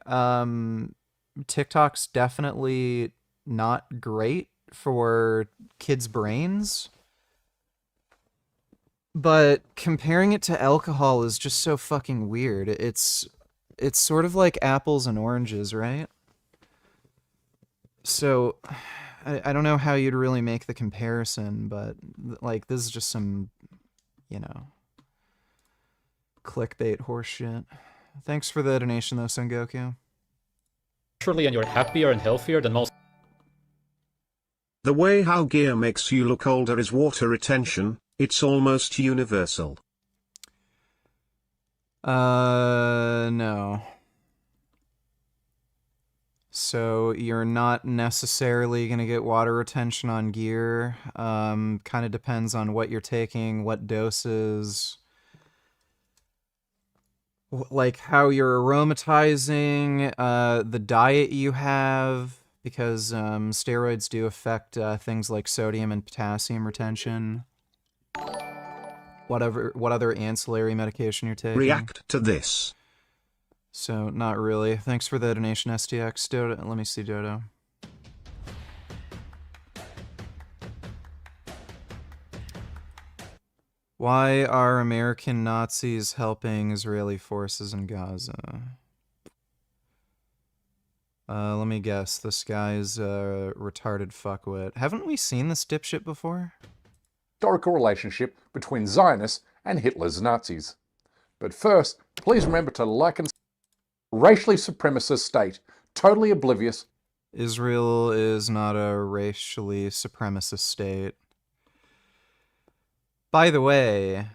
TikTok's definitely not great for kids' brains. But comparing it to alcohol is just so fucking weird. It's sort of like apples and oranges, right? So I don't know how you'd really make the comparison, but like this is just some, you know, clickbait horseshit. Thanks for the donation, though, Son Goku. Naturally, and you're happier and healthier than most. The way how gear makes you look older is water retention. It's almost universal. No. So you're not necessarily going to get water retention on gear. Kind of depends on what you're taking, what doses, like how you're aromatizing, the diet you have, because steroids do affect things like sodium and potassium retention. What other ancillary medication you're taking. React to this. So, not really. Thanks for the donation, STX. Dodo, let me see, Dodo. Why are American Nazis helping Israeli forces in Gaza? Let me guess. This guy's a retarded fuckwit. Haven't we seen this dipshit before? Historical relationship between Zionists and Hitler's Nazis. But first, please remember to like and racially supremacist state, totally oblivious. Israel is not a racially supremacist state. By the way,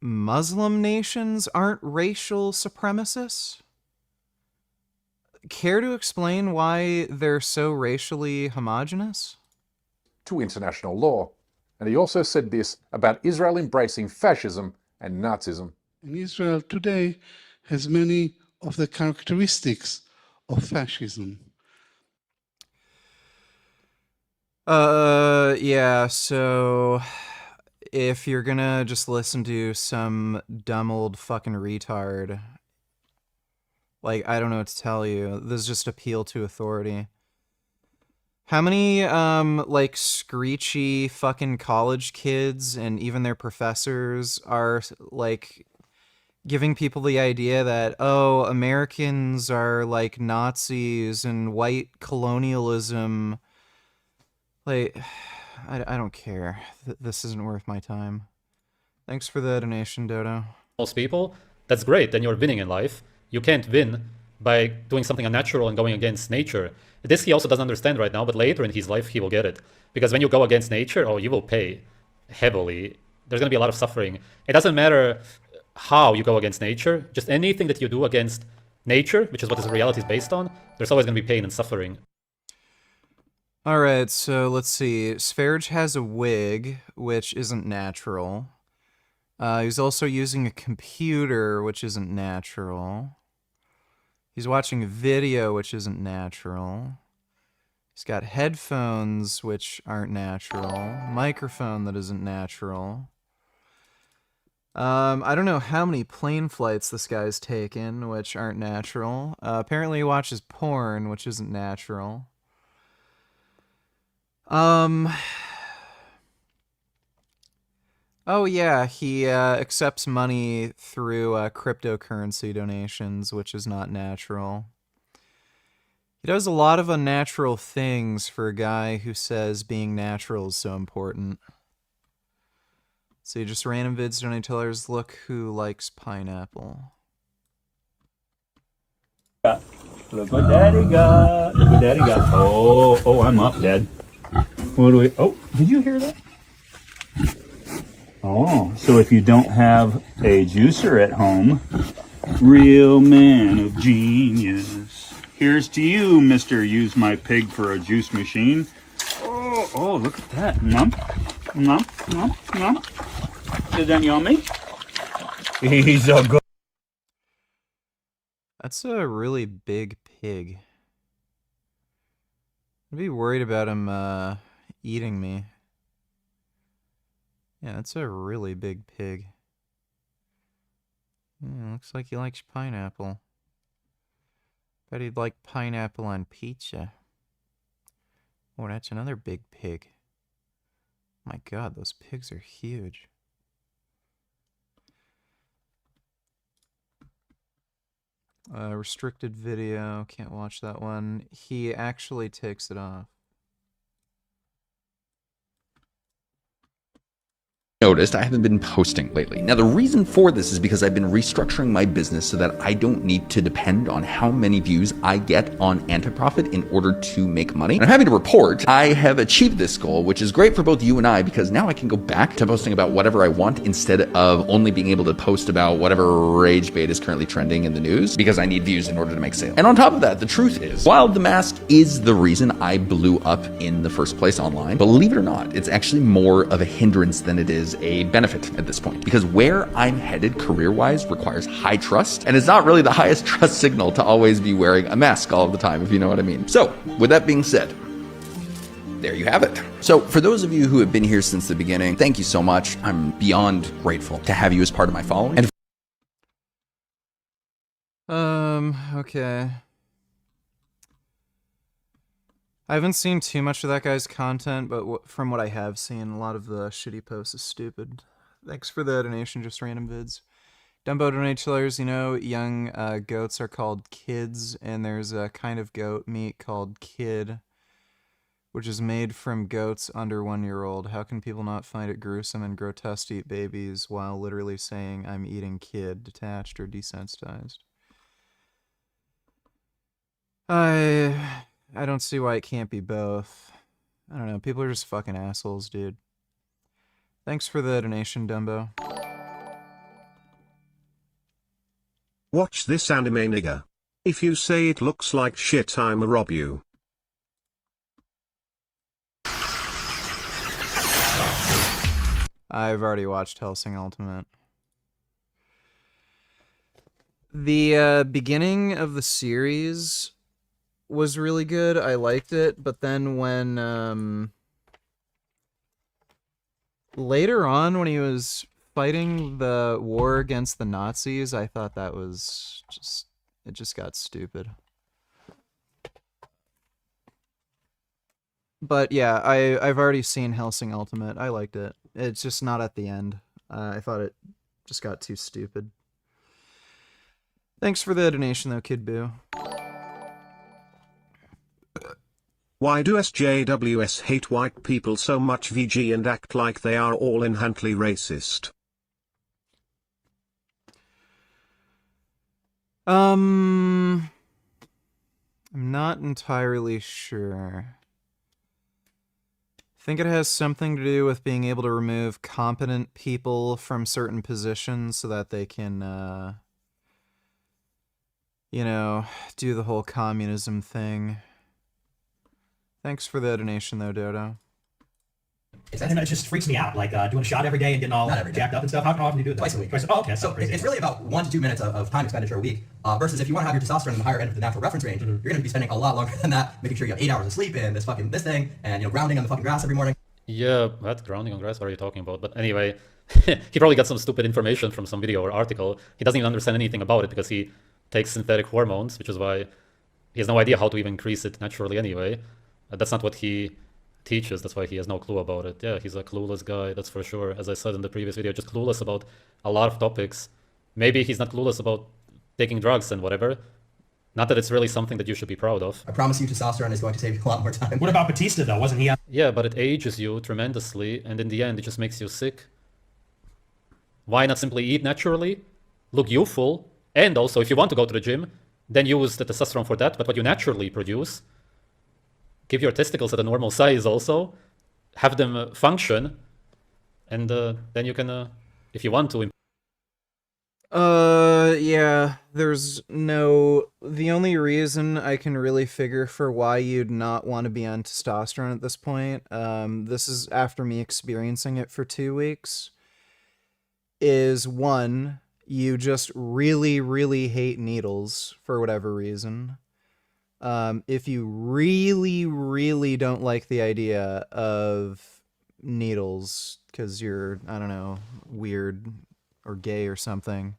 Muslim nations aren't racial supremacists? Care to explain why they're so racially homogenous? To international law. And he also said this about Israel embracing fascism and Nazism. And Israel today has many of the characteristics of fascism. Yeah, so if you're gonna just listen to some dumb old fucking retard, like, I don't know what to tell you. This is just appeal to authority. How many, like, screechy fucking college kids and even their professors are, like, giving people the idea that, oh, Americans are, like, Nazis and white colonialism. Like, I don't care. This isn't worth my time. Thanks for the donation, Dodo. Most people, that's great, then you're winning in life. You can't win by doing something unnatural and going against nature. This he also doesn't understand right now, but later in his life he will get it. Because when you go against nature, oh, you will pay heavily. There's going to be a lot of suffering. It doesn't matter how you go against nature, just anything that you do against nature, which is what this reality is based on, there's always going to be pain and suffering. Alright, so let's see. Sv3rige has a wig, which isn't natural. He's also using a computer, which isn't natural. He's watching a video, which isn't natural. He's got headphones, which aren't natural. Microphone that isn't natural. I don't know how many plane flights this guy's taken, which aren't natural. Apparently he watches porn, which isn't natural. Oh yeah, he accepts money through cryptocurrency donations, which is not natural. He does a lot of unnatural things for a guy who says being natural is so important. So just random vids, don't tell us, look who likes pineapple. Look what Daddy got. Look what Daddy got. Oh, I'm up, Dad. What do we... Oh, did you hear that? Oh, so if you don't have a juicer at home, real man of genius. Here's to you, Mr. Use My Pig for a Juice Machine. Oh, look at that. Nump, nump, nump, nump. Is that yummy? He's a good... That's a really big pig. I'd be worried about him eating me. Yeah, that's a really big pig. Yeah, looks like he likes pineapple. Bet he'd like pineapple on pizza. Oh, that's another big pig. My God, those pigs are huge. Restricted video, can't watch that one. He actually takes it off. Noticed I haven't been posting lately. Now the reason for this is because I've been restructuring my business so that I don't need to depend on how many views I get on anti-profit in order to make money. And I'm happy to report I have achieved this goal, which is great for both you and I because now I can go back to posting about whatever I want instead of only being able to post about whatever rage bait is currently trending in the news because I need views in order to make sales. And on top of that, the truth is, while the mask is the reason I blew up in the first place online, believe it or not, it's actually more of a hindrance than it is a benefit at this point because where I'm headed career-wise requires high trust and it's not really the highest trust signal to always be wearing a mask all the time, if you know what I mean. So with that being said, there you have it. So for those of you who have been here since the beginning, thank you so much. I'm beyond grateful to have you as part of my following. And okay. I haven't seen too much of that guy's content, but from what I have seen, a lot of the shitty posts is stupid. Thanks for the donation, just random vids. Dumbo donators, you know, young goats are called kids, and there's a kind of goat meat called kid, which is made from goats under 1 year old. How can people not find it gruesome and grotesque to eat babies while literally saying I'm eating kid, detached or desensitized? I don't see why it can't be both. I don't know, people are just fucking assholes, dude. Thanks for the donation, Dumbo. Watch this anime, nigga. If you say it looks like shit, I'ma rob you. I've already watched Hellsing Ultimate. The beginning of the series was really good. I liked it, but then when later on when he was fighting the war against the Nazis, I thought that was it just got stupid. But yeah, I've already seen Hellsing Ultimate. I liked it. It's just not at the end. I thought it just got too stupid. Thanks for the donation though, Kid Boo. Why do SJWs hate white people so much, VG, and act like they are all inherently racist? I'm not entirely sure. I think it has something to do with being able to remove competent people from certain positions so that they can, you know, do the whole communism thing. Thanks for the donation, though, Dodo. And it just freaks me out, like doing a shot every day and getting all jacked up and stuff. How often do you do it? Twice a week. Oh, okay. So it's really about 1 to 2 minutes of time expenditure a week. Versus if you want to have your testosterone in the higher end of the natural reference range, you're going to be spending a lot longer than that, making sure you have 8 hours of sleep in this thing, and grounding on the fucking grass every morning. Yeah, what? Grounding on grass? What are you talking about? But anyway, he probably got some stupid information from some video or article. He doesn't even understand anything about it because he takes synthetic hormones, which is why he has no idea how to even increase it naturally anyway. That's not what he teaches. That's why he has no clue about it. Yeah, he's a clueless guy, that's for sure. As I said in the previous video, just clueless about a lot of topics. Maybe he's not clueless about taking drugs and whatever. Not that it's really something that you should be proud of. I promise you testosterone is going to save you a lot more time. What about Batista, though? Wasn't he on? Yeah, but it ages you tremendously, and in the end, it just makes you sick. Why not simply eat naturally, look youthful, and also, if you want to go to the gym, then use the testosterone for that, but what you naturally produce, give your testicles at a normal size also, have them function, and then you can, if you want to. Yeah, the only reason I can really figure for why you'd not want to be on testosterone at this point, this is after me experiencing it for 2 weeks, is one, you just really, really hate needles for whatever reason. If you really, really don't like the idea of needles because you're, I don't know, weird or gay or something,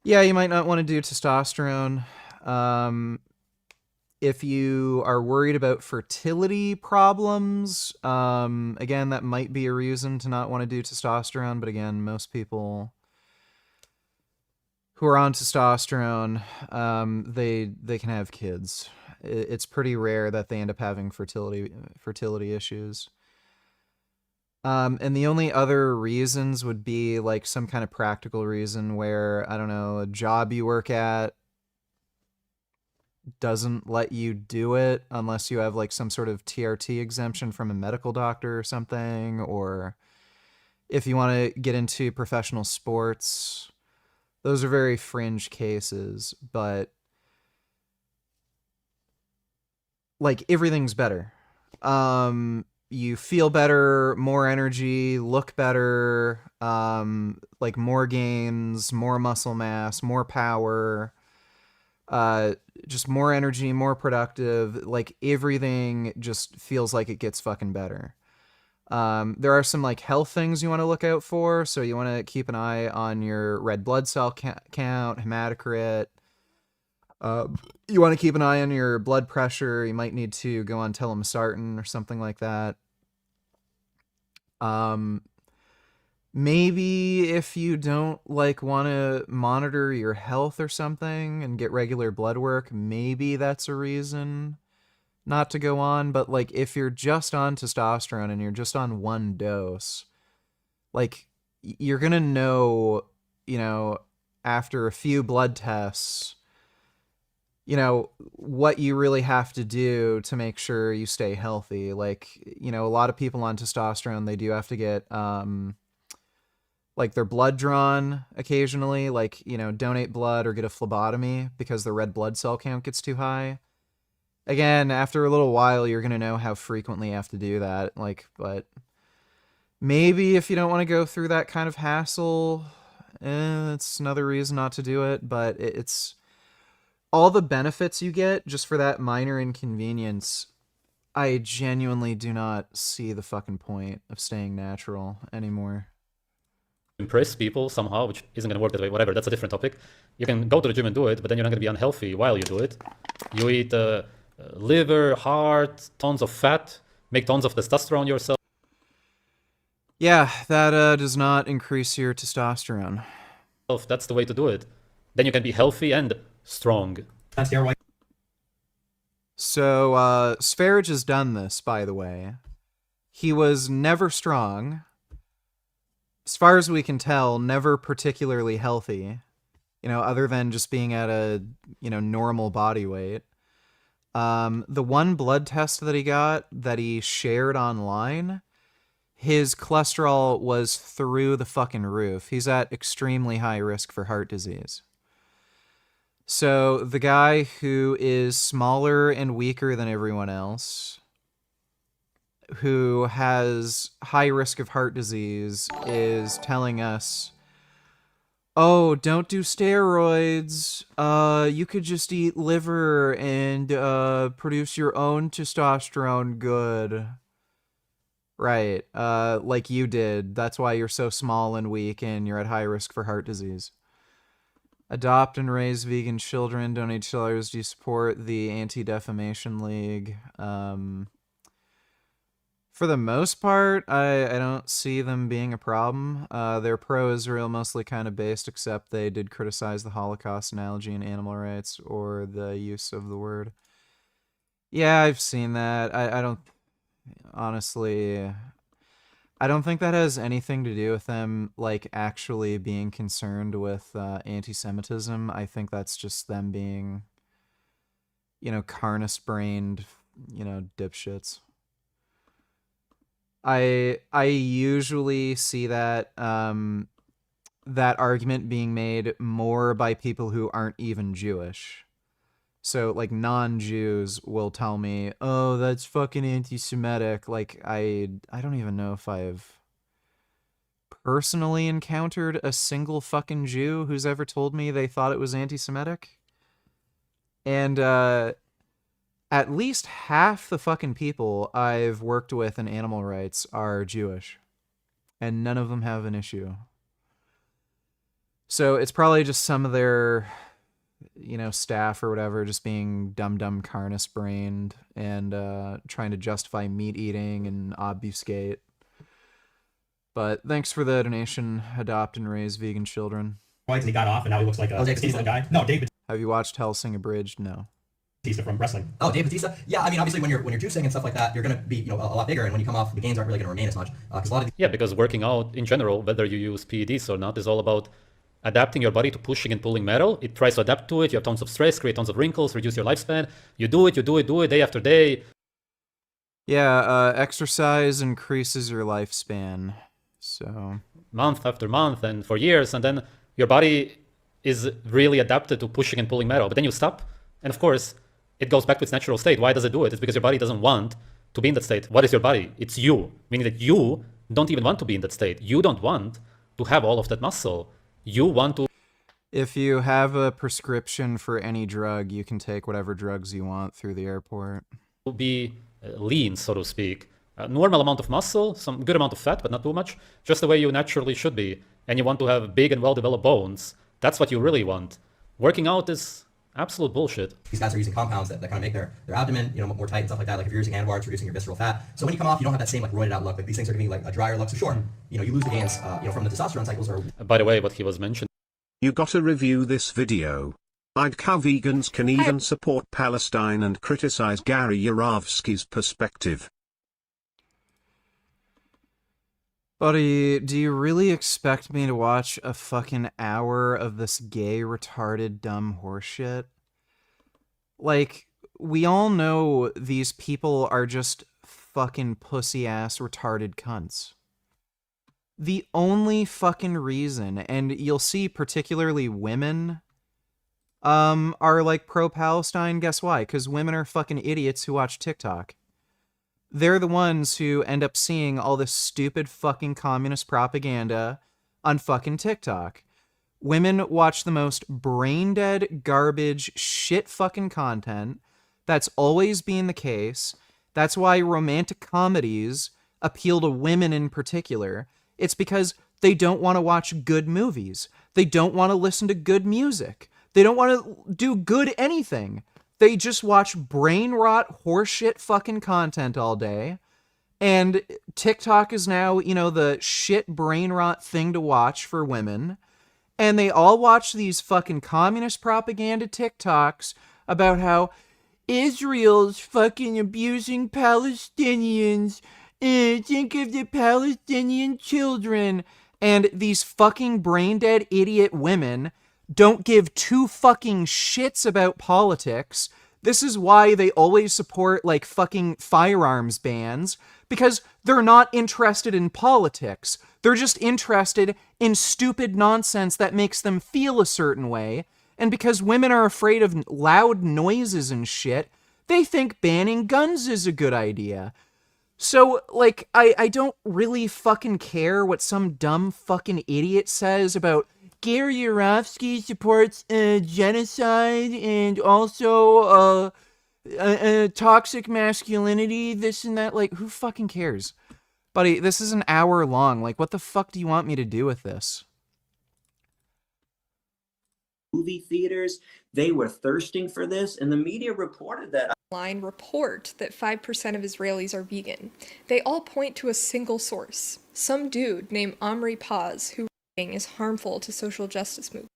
yeah, you might not want to do testosterone. If you are worried about fertility problems, again, that might be a reason to not want to do testosterone, but again, most people who are on testosterone, they can have kids. It's pretty rare that they end up having fertility issues. And the only other reasons would be like some kind of practical reason where, I don't know, a job you work at doesn't let you do it unless you have like some sort of TRT exemption from a medical doctor or something, or if you want to get into professional sports. Those are very fringe cases, but like everything's better. You feel better, more energy, look better, like more gains, more muscle mass, more power, just more energy, more productive. Like everything just feels like it gets fucking better. There are some like health things you want to look out for. So you want to keep an eye on your red blood cell count, hematocrit. You want to keep an eye on your blood pressure. You might need to go on telmisartan or something like that. Maybe if you don't like want to monitor your health or something and get regular blood work, maybe that's a reason not to go on. But like if you're just on testosterone and you're just on one dose, like you're gonna know, after a few blood tests, what you really have to do to make sure you stay healthy. Like, a lot of people on testosterone, they do have to get like their blood drawn occasionally, like, donate blood or get a phlebotomy because the red blood cell count gets too high. Again, after a little while, you're going to know how frequently you have to do that. Like, but maybe if you don't want to go through that kind of hassle, it's another reason not to do it. But it's all the benefits you get just for that minor inconvenience. I genuinely do not see the fucking point of staying natural anymore. Impress people somehow, which isn't going to work that way, whatever, that's a different topic. You can go to the gym and do it, but then you're not going to be unhealthy while you do it. You eat liver, heart, tons of fat, make tons of testosterone yourself. Yeah, that does not increase your testosterone. That's the way to do it. Then you can be healthy and strong. So, Sv3rige has done this, by the way. He was never strong. As far as we can tell, never particularly healthy. Other than just being at a, normal body weight. The one blood test that he got, that he shared online, his cholesterol was through the fucking roof. He's at extremely high risk for heart disease. So the guy who is smaller and weaker than everyone else, who has high risk of heart disease, is telling us, oh, don't do steroids. You could just eat liver and produce your own testosterone good. Right, like you did. That's why you're so small and weak and you're at high risk for heart disease. Adopt and raise vegan children. Donate dollars. Do you support the Anti-Defamation League? For the most part, I don't see them being a problem. They're pro-Israel, mostly kind of based, except they did criticize the Holocaust analogy in animal rights or the use of the word. Yeah, I've seen that. I don't... Honestly... I don't think that has anything to do with them, like, actually being concerned with anti-Semitism. I think that's just them being, you know, carnus-brained, you know, dipshits. I usually see that that argument being made more by people who aren't even Jewish. So, like, non-Jews will tell me, oh, that's fucking anti-Semitic. Like, I don't even know if I've personally encountered a single fucking Jew who's ever told me they thought it was anti-Semitic. And, at least half the fucking people I've worked with in animal rights are Jewish. And none of them have an issue. So it's probably just some of their, you know, staff or whatever just being dumb carnus-brained and trying to justify meat eating and obfuscate. But thanks for the donation. Adopt and raise vegan children. And he got off, and now he looks like a Batista guy. No, David. Have you watched Hellsing Abridged? No. Batista from wrestling. Oh, Dave Batista? Yeah, I mean, obviously, when you're juicing and stuff like that, you're going to be, you know, a lot bigger, and when you come off, the gains aren't really going to remain as much. Because a lot of Yeah, because working out in general, whether you use PEDs or not, is all about adapting your body to pushing and pulling metal. It tries to adapt to it. You have tons of stress, create tons of wrinkles, reduce your lifespan. You do it day after day. Yeah, exercise increases your lifespan. So month after month and for years, and then your body is really adapted to pushing and pulling metal. But then you stop, and of course, it goes back to its natural state. Why does it do it? It's because your body doesn't want to be in that state. What is your body? It's you, meaning that you don't even want to be in that state. You don't want to have all of that muscle. You want to... If you have a prescription for any drug, you can take whatever drugs you want through the airport. Be lean, so to speak. A normal amount of muscle, some good amount of fat, but not too much, just the way you naturally should be. And you want to have big and well-developed bones. That's what you really want. Working out is absolute bullshit. These guys are using compounds that kind of make their abdomen, you know, more tight and stuff like that. Like if you're using handlebars, reducing your visceral fat. So when you come off, you don't have that same like roided out look. Like these things are giving you like a drier look. So sure, you know, you lose the gains, you know, from the testosterone cycles. Or by the way, what he was mentioning. You gotta review this video. I'd how vegans can even support Palestine and criticize Gary Yarovsky's perspective. Buddy, do you really expect me to watch a fucking hour of this gay, retarded, dumb horseshit? Like, we all know these people are just fucking pussy-ass, retarded cunts. The only fucking reason, and you'll see particularly women, are like pro-Palestine, guess why? Because women are fucking idiots who watch TikTok. They're the ones who end up seeing all this stupid fucking communist propaganda on fucking TikTok. Women watch the most brain-dead, garbage, shit fucking content. That's always been the case. That's why romantic comedies appeal to women in particular. It's because they don't want to watch good movies. They don't want to listen to good music. They don't want to do good anything. They just watch brain rot horseshit fucking content all day. And TikTok is now, you know, the shit brain rot thing to watch for women. And they all watch these fucking communist propaganda TikToks about how Israel's fucking abusing Palestinians. Think of the Palestinian children. And these fucking brain dead idiot women don't give two fucking shits about politics. This is why they always support, like, fucking firearms bans, because they're not interested in politics. They're just interested in stupid nonsense that makes them feel a certain way, and because women are afraid of loud noises and shit, they think banning guns is a good idea. So, like, I don't really fucking care what some dumb fucking idiot says about Gary Yarovsky supports genocide and also toxic masculinity, this and that. Like, who fucking cares? Buddy, this is an hour long. Like, what the fuck do you want me to do with this? movie theaters. They were thirsting for this, and the media reported that. Line report that 5% of Israelis are vegan. They all point to a single source, some dude named Omri Paz, who is harmful to social justice movement.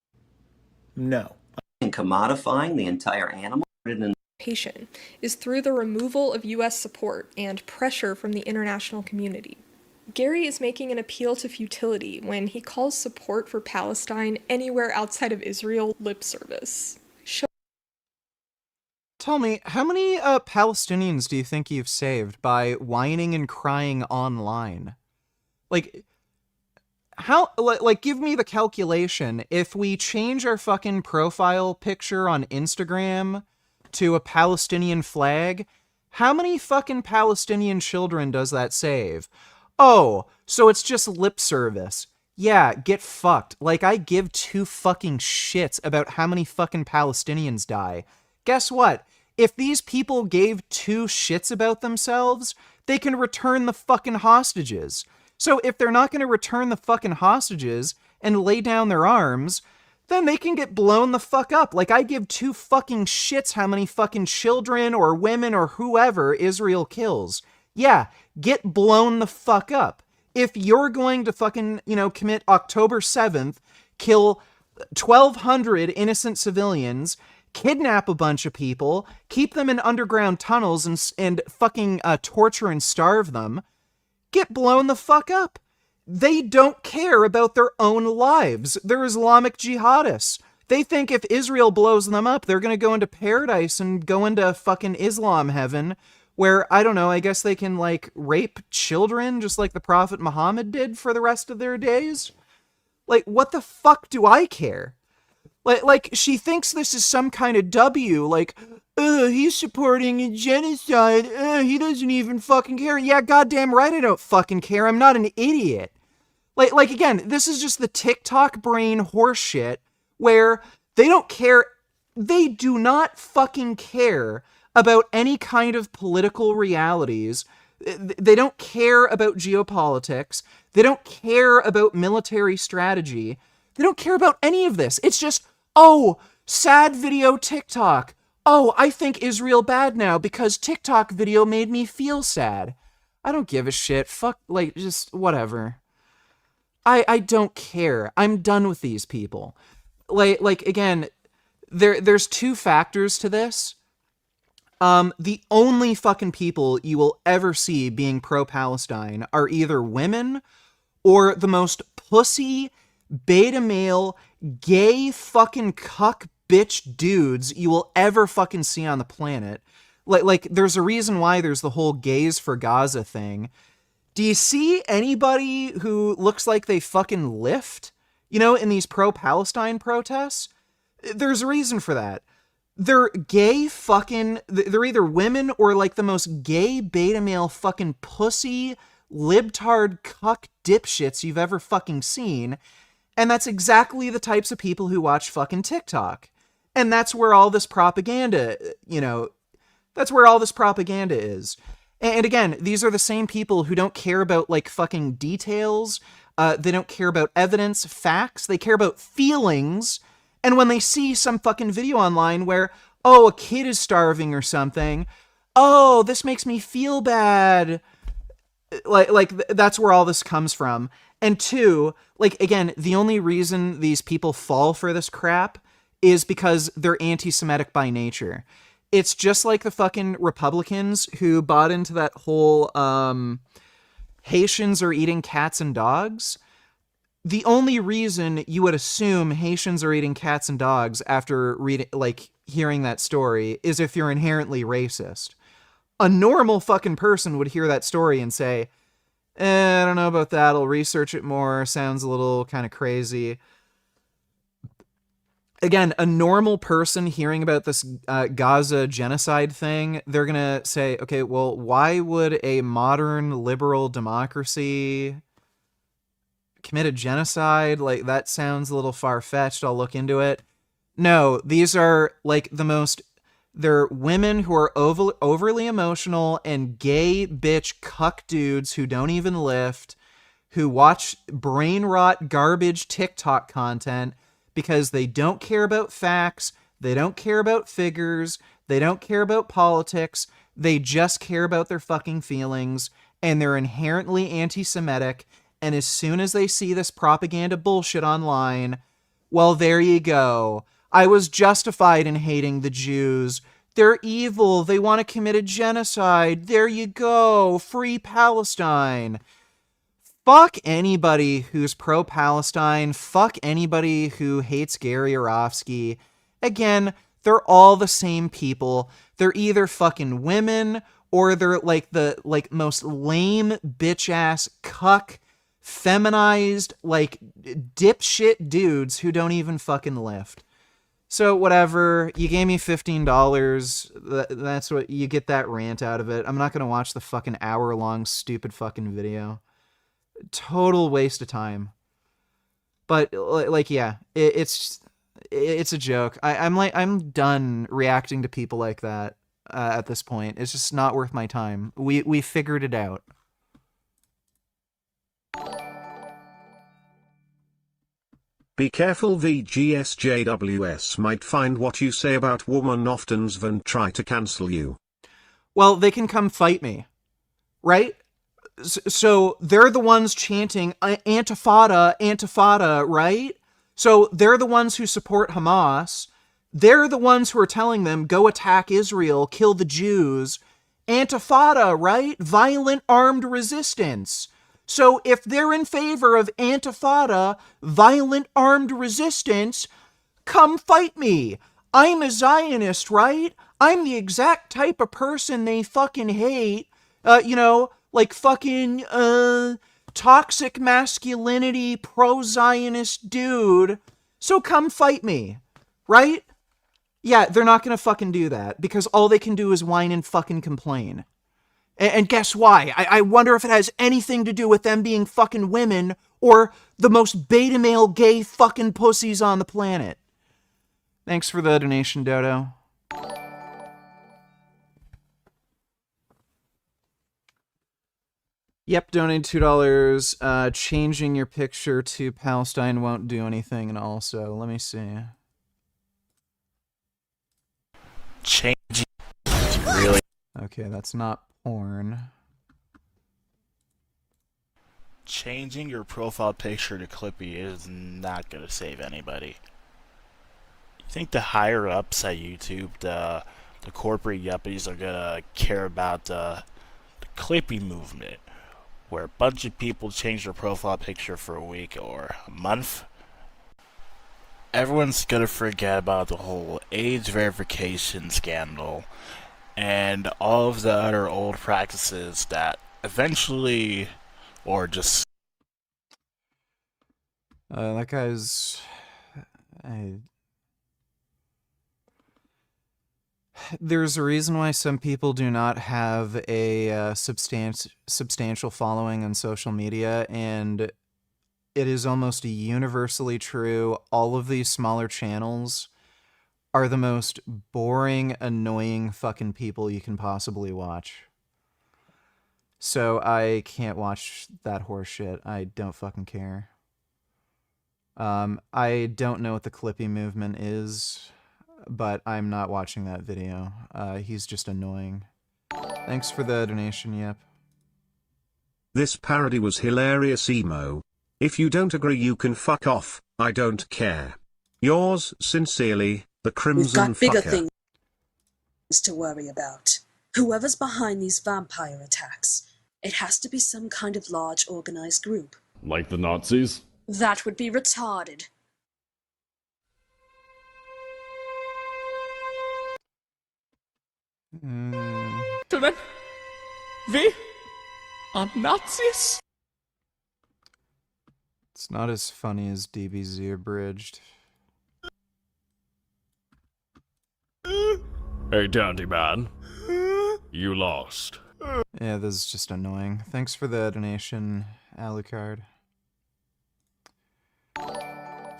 No. And commodifying the entire animal is through the removal of U.S. support and pressure from the international community. Gary is making an appeal to futility when he calls support for Palestine anywhere outside of Israel lip service. Tell me, how many Palestinians do you think you've saved by whining and crying online? Like, how, like, give me the calculation. If we change our fucking profile picture on Instagram to a Palestinian flag, how many fucking Palestinian children does that save? Oh, so it's just lip service. Yeah, get fucked. Like, I give two fucking shits about how many fucking Palestinians die. Guess what? If these people gave two shits about themselves, they can return the fucking hostages. So if they're not going to return the fucking hostages and lay down their arms, then they can get blown the fuck up. Like, I give two fucking shits how many fucking children or women or whoever Israel kills. Yeah, get blown the fuck up. If you're going to fucking, commit October 7th, kill 1,200 innocent civilians, kidnap a bunch of people, keep them in underground tunnels and fucking torture and starve them, get blown the fuck up. They don't care about their own lives. They're Islamic jihadists. They think if Israel blows them up, they're going to go into paradise and go into fucking Islam heaven, where, I don't know, I guess they can, like, rape children just like the Prophet Muhammad did for the rest of their days. Like, what the fuck do I care? Like, she thinks this is some kind of W, like, he's supporting a genocide, he doesn't even fucking care. Yeah, goddamn right I don't fucking care, I'm not an idiot. Like again, this is just the TikTok brain horseshit, where they don't care, they do not fucking care about any kind of political realities. They don't care about geopolitics, they don't care about military strategy, they don't care about any of this. It's just, oh, sad video TikTok. Oh, I think Israel bad now because TikTok video made me feel sad. I don't give a shit. Fuck, like, just whatever. I don't care. I'm done with these people. Like again, there's two factors to this. The only fucking people you will ever see being pro-Palestine are either women or the most pussy, beta male, gay fucking cuck bitch dudes you will ever fucking see on the planet. Like there's a reason why there's the whole gays for Gaza thing. Do you see anybody who looks like they fucking lift, in these pro-Palestine protests? There's a reason for that. They're gay fucking, they're either women or like the most gay beta male fucking pussy, libtard cuck dipshits you've ever fucking seen. And that's exactly the types of people who watch fucking TikTok. And that's where all this propaganda, that's where all this propaganda is. And again, these are the same people who don't care about, like, fucking details. They don't care about evidence, facts. They care about feelings. And when they see some fucking video online where, oh, a kid is starving or something, oh, this makes me feel bad. Like that's where all this comes from. And two, like, again, the only reason these people fall for this crap is because they're anti-Semitic by nature. It's just like the fucking Republicans who bought into that whole Haitians are eating cats and dogs. The only reason you would assume Haitians are eating cats and dogs after hearing that story is if you're inherently racist. A normal fucking person would hear that story and say, I don't know about that, I'll research it more, sounds a little kind of crazy. Again, a normal person hearing about this Gaza genocide thing, they're gonna say, okay, well, why would a modern liberal democracy commit a genocide? Like, that sounds a little far-fetched, I'll look into it. No, these are, like, they're women who are overly emotional and gay bitch cuck dudes who don't even lift, who watch brain rot garbage TikTok content, because they don't care about facts, they don't care about figures, they don't care about politics, they just care about their fucking feelings, and they're inherently anti-Semitic, and as soon as they see this propaganda bullshit online, well, there you go. I was justified in hating the Jews. They're evil. They want to commit a genocide. There you go. Free Palestine. Fuck anybody who's pro-Palestine. Fuck anybody who hates Gary Yourofsky. Again, they're all the same people. They're either fucking women or they're like the most lame bitch-ass cuck feminized dipshit dudes who don't even fucking lift. So whatever, you gave me $15, that's what, you get that rant out of it. I'm not gonna watch the fucking hour-long stupid fucking video. Total waste of time. But, yeah, it's a joke. I'm done reacting to people like that at this point. It's just not worth my time. We figured it out. Be careful, VGSJWS might find what you say about woman often and try to cancel you. Well, they can come fight me, right? So they're the ones chanting Antifada, Antifada, right? So they're the ones who support Hamas. They're the ones who are telling them, go attack Israel, kill the Jews. Antifada, right? Violent armed resistance. So if they're in favor of Antifada, violent armed resistance, come fight me. I'm a Zionist, right? I'm the exact type of person they fucking hate. Fucking toxic masculinity, pro-Zionist dude. So come fight me, right? Yeah, they're not gonna fucking do that because all they can do is whine and fucking complain. And guess why? I wonder if it has anything to do with them being fucking women or the most beta male gay fucking pussies on the planet. Thanks for the donation, Dodo. Yep, donated $2. Changing your picture to Palestine won't do anything, and also, let me see. Changing really. Okay, that's not porn. Changing your profile picture to Clippy is not gonna save anybody. You think the higher ups at YouTube, the corporate yuppies, are gonna care about the Clippy movement, where a bunch of people change their profile picture for a week or a month? Everyone's gonna forget about the whole age verification scandal and all of the other old practices that eventually, or just... That guy's... There's a reason why some people do not have a substantial following on social media, and it is almost universally true. All of these smaller channels are the most boring, annoying fucking people you can possibly watch. So I can't watch that horse shit. I don't fucking care. I don't know what the Clippy movement is, but I'm not watching that video. He's just annoying. Thanks for the donation, Yep. This parody was hilarious, emo. If you don't agree, you can fuck off. I don't care. Yours sincerely, the Crimson We've got bigger Fucker. things to worry about. Whoever's behind these vampire attacks, it has to be some kind of large organized group. Like the Nazis? That would be retarded. Gentlemen, we are Nazis? It's not as funny as DBZ Abridged. Hey, Dandy Man. You lost. Yeah, this is just annoying. Thanks for the donation, Alucard.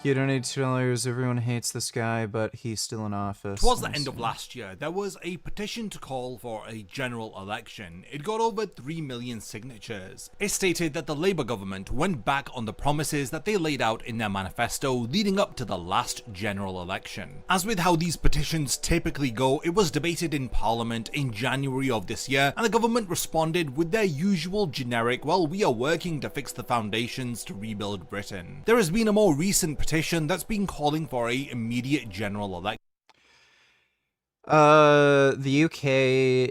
You don't need $2. Everyone hates this guy, but he's still in office. Towards the end of last year, there was a petition to call for a general election. It got over 3 million signatures. It stated that the Labour government went back on the promises that they laid out in their manifesto leading up to the last general election. As with how these petitions typically go, it was debated in Parliament in January of this year, and the government responded with their usual generic, well, we are working to fix the foundations to rebuild Britain. There has been a more recent petition that's been calling for a immediate general election. The UK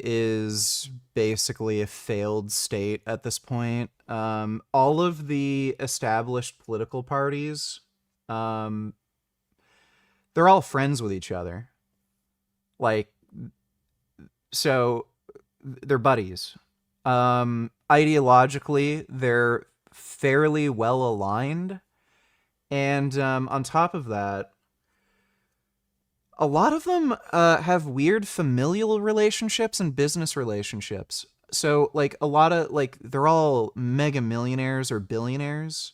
is basically a failed state at this point. All of the established political parties, they're all friends with each other. Like, so they're buddies. Ideologically, they're fairly well aligned. And on top of that, a lot of them have weird familial relationships and business relationships. So, like, a lot of, like, they're all mega millionaires or billionaires.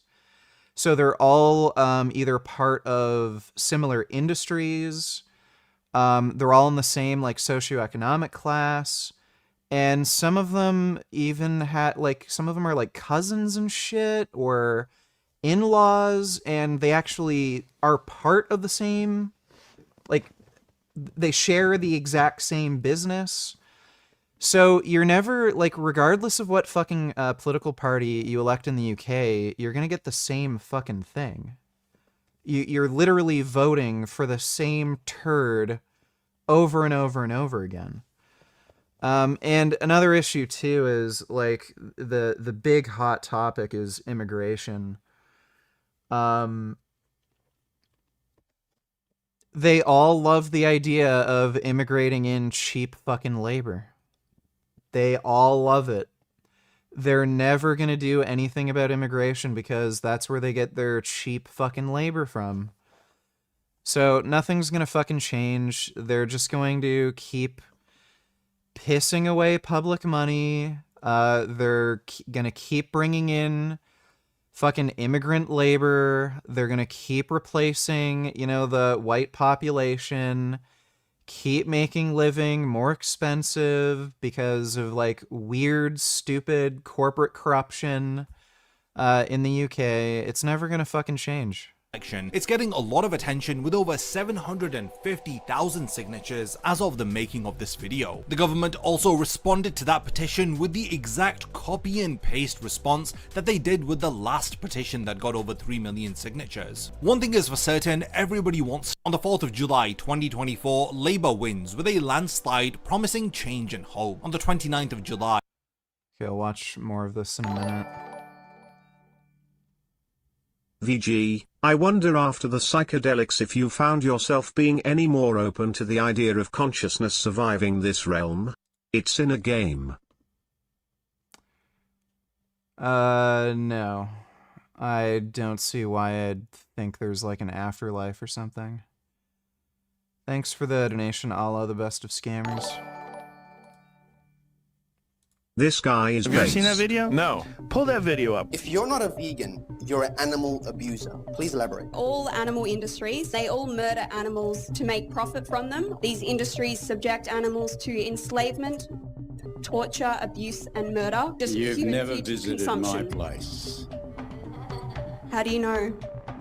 So they're all either part of similar industries. They're all in the same, like, socioeconomic class. And some of them even some of them are, like, cousins and shit, or in-laws, and they actually are part of the same, like, they share the exact same business. So you're never, like, regardless of what fucking political party you elect in the UK, you're gonna get the same fucking thing. You're literally voting for the same turd over and over and over again. And another issue too is, like, the big hot topic is immigration. They all love the idea of immigrating in cheap fucking labor. They all love it. They're never gonna do anything about immigration because that's where they get their cheap fucking labor from. So nothing's gonna fucking change. They're just going to keep pissing away public money. They're gonna keep bringing in fucking immigrant labor. They're gonna keep replacing, the white population, keep making living more expensive because of, like, weird, stupid corporate corruption in the UK. It's never gonna fucking change. It's getting a lot of attention with over 750,000 signatures as of the making of this video. The government also responded to that petition with the exact copy and paste response that they did with the last petition that got over 3 million signatures. One thing is for certain, everybody wants. On the 4th of July 2024, Labour wins with a landslide promising change and hope. On the 29th of July. Okay, I'll watch more of this in a minute. VG, I wonder after the psychedelics if you found yourself being any more open to the idea of consciousness surviving this realm. It's in a game. No. I don't see why I'd think there's, like, an afterlife or something. Thanks for the donation, Allah, the best of scammers. This guy is Have you ever seen that video? No. Pull that video up. If you're not a vegan, you're an animal abuser. Please elaborate. All animal industries, they all murder animals to make profit from them. These industries subject animals to enslavement, torture, abuse, and murder. You've never visited my place. How do you know?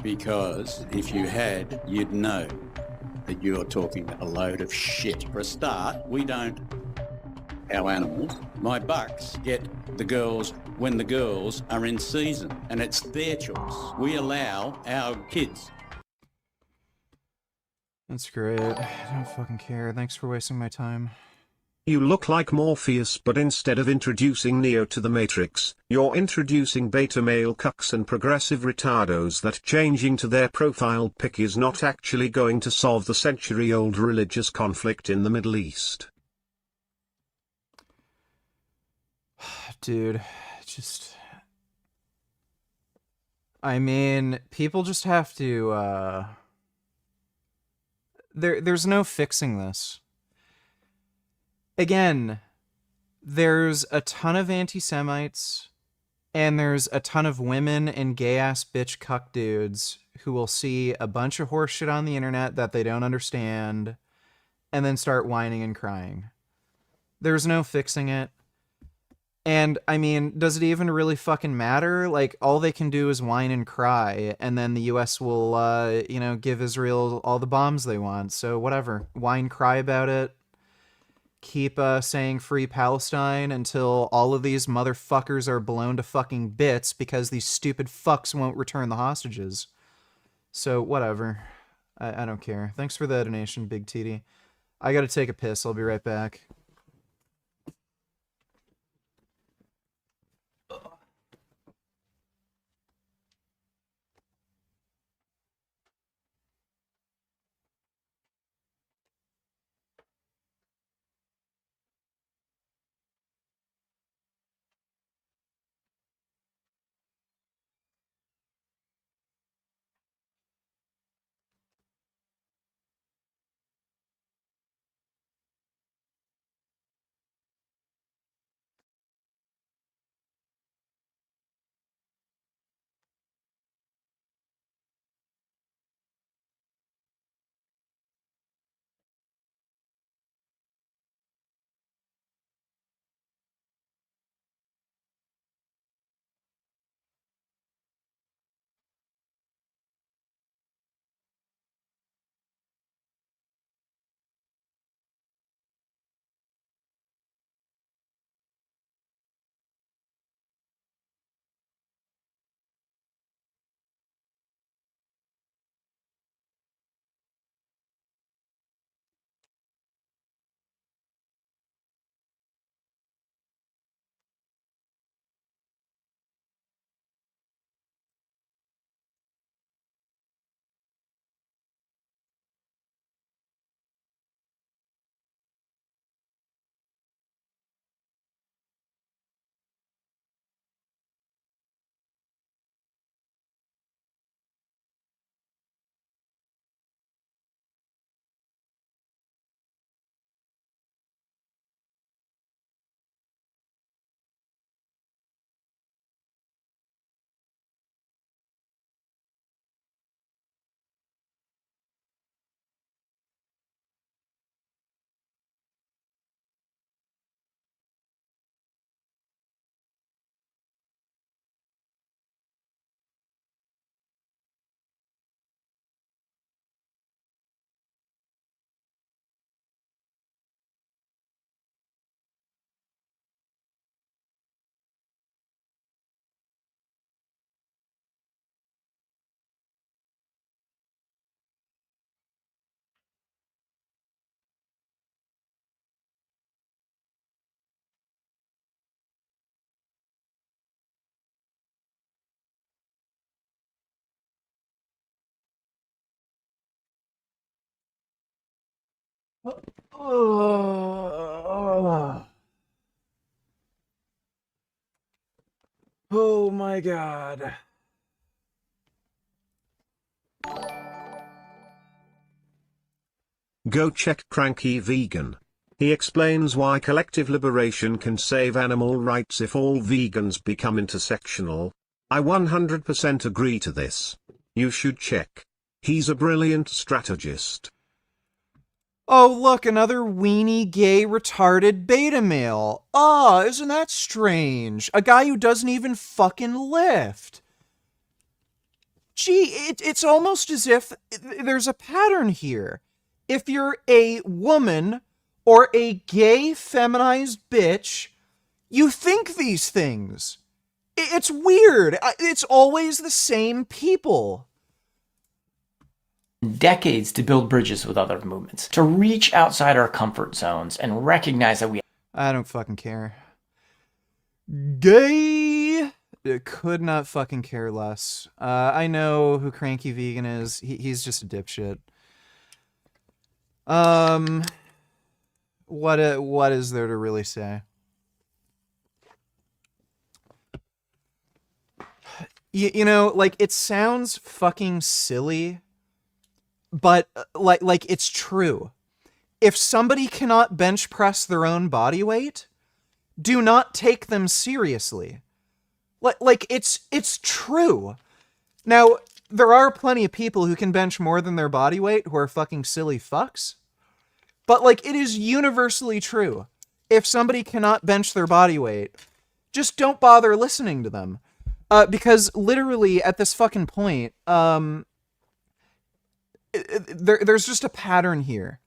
Because if you had, you'd know that you're talking a load of shit. For a start, we don't. Our animals, my bucks, get the girls when the girls are in season, and it's their choice. We allow our kids. That's great. I don't fucking care. Thanks for wasting my time. You look like Morpheus, but instead of introducing Neo to the Matrix, you're introducing beta male cucks and progressive retardos that changing to their profile pic is not actually going to solve the century-old religious conflict in the Middle East. Dude, I mean, people just have to, there's no fixing this. Again, there's a ton of anti-Semites, and there's a ton of women and gay-ass bitch cuck dudes who will see a bunch of horse shit on the internet that they don't understand and then start whining and crying. There's no fixing it. And, I mean, does it even really fucking matter? Like, all they can do is whine and cry, and then the US will, give Israel all the bombs they want. So, whatever. Whine, cry about it. Keep saying free Palestine until all of these motherfuckers are blown to fucking bits because these stupid fucks won't return the hostages. So, whatever. I don't care. Thanks for the donation, Big TD. I gotta take a piss. I'll be right back. Oh my god. Go check Cranky Vegan. He explains why collective liberation can save animal rights if all vegans become intersectional. I 100% agree to this. You should check. He's a brilliant strategist. Oh, look, another weenie, gay, retarded beta male. Ah, isn't that strange? A guy who doesn't even fucking lift. Gee, it's almost as if there's a pattern here. If you're a woman or a gay, feminized bitch, you think these things. It's weird. It's always the same people. Decades to build bridges with other movements, to reach outside our comfort zones and recognize that we... I don't fucking care. Gay! Could not fucking care less. I know who Cranky Vegan is. He's just a dipshit. What is there to really say? You know, like, it sounds fucking silly, but like it's true. If somebody cannot bench press their own body weight, do not take them seriously. Like it's true. Now, there are plenty of people who can bench more than their body weight who are fucking silly fucks. But, like, it is universally true. If somebody cannot bench their body weight, just don't bother listening to them. Because literally at this fucking point, there's just a pattern here.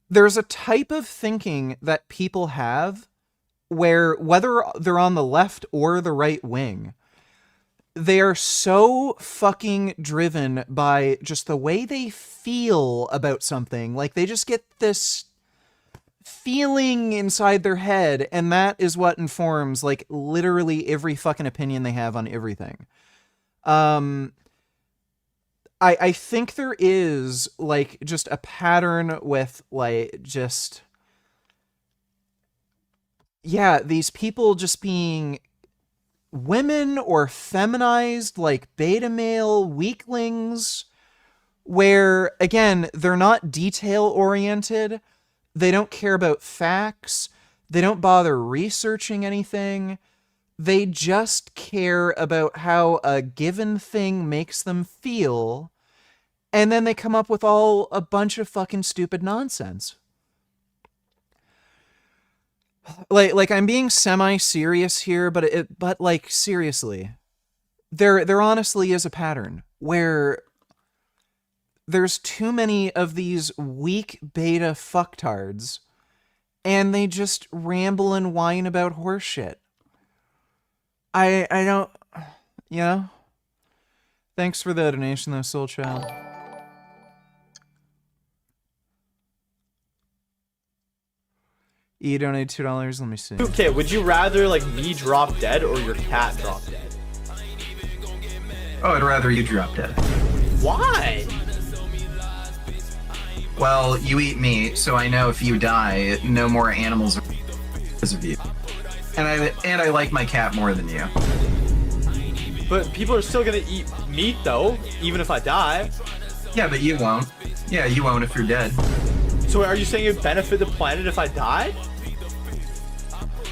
There's a type of thinking that people have where, whether they're on the left or the right wing, they are so fucking driven by just the way they feel about something. Like, they just get this feeling inside their head, and that is what informs, like, literally every fucking opinion they have on everything. I think there is, like, just a pattern with, like, just... yeah, these people just being women or feminized, like beta male weaklings, where, again, they're not detail-oriented, they don't care about facts, they don't bother researching anything, they just care about how a given thing makes them feel, and then they come up with a bunch of fucking stupid nonsense. Like I'm being semi-serious here, but like, seriously, there honestly is a pattern where there's too many of these weak beta fucktards, and they just ramble and whine about horse shit. I don't, you know? Thanks for the donation though, Soul Child. E donated $2, let me see. Okay, would you rather, like, me drop dead or your cat drop dead? Oh, I'd rather you drop dead. Why? Well, you eat meat, so I know if you die, no more animals are because of you. And I like my cat more than you. But people are still gonna eat meat, though, even if I die. Yeah, but you won't. Yeah, you won't if you're dead. So are you saying it would benefit the planet if I died?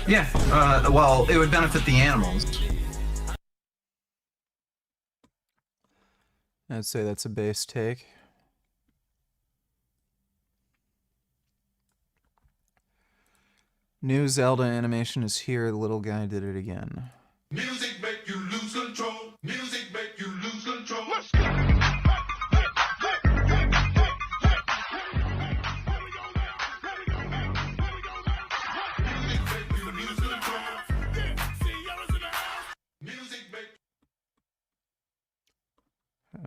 Yeah, well, it would benefit the animals. I'd say that's a base take. New Zelda animation is here. The little guy did it again. Music make you lose control. Music make you lose control.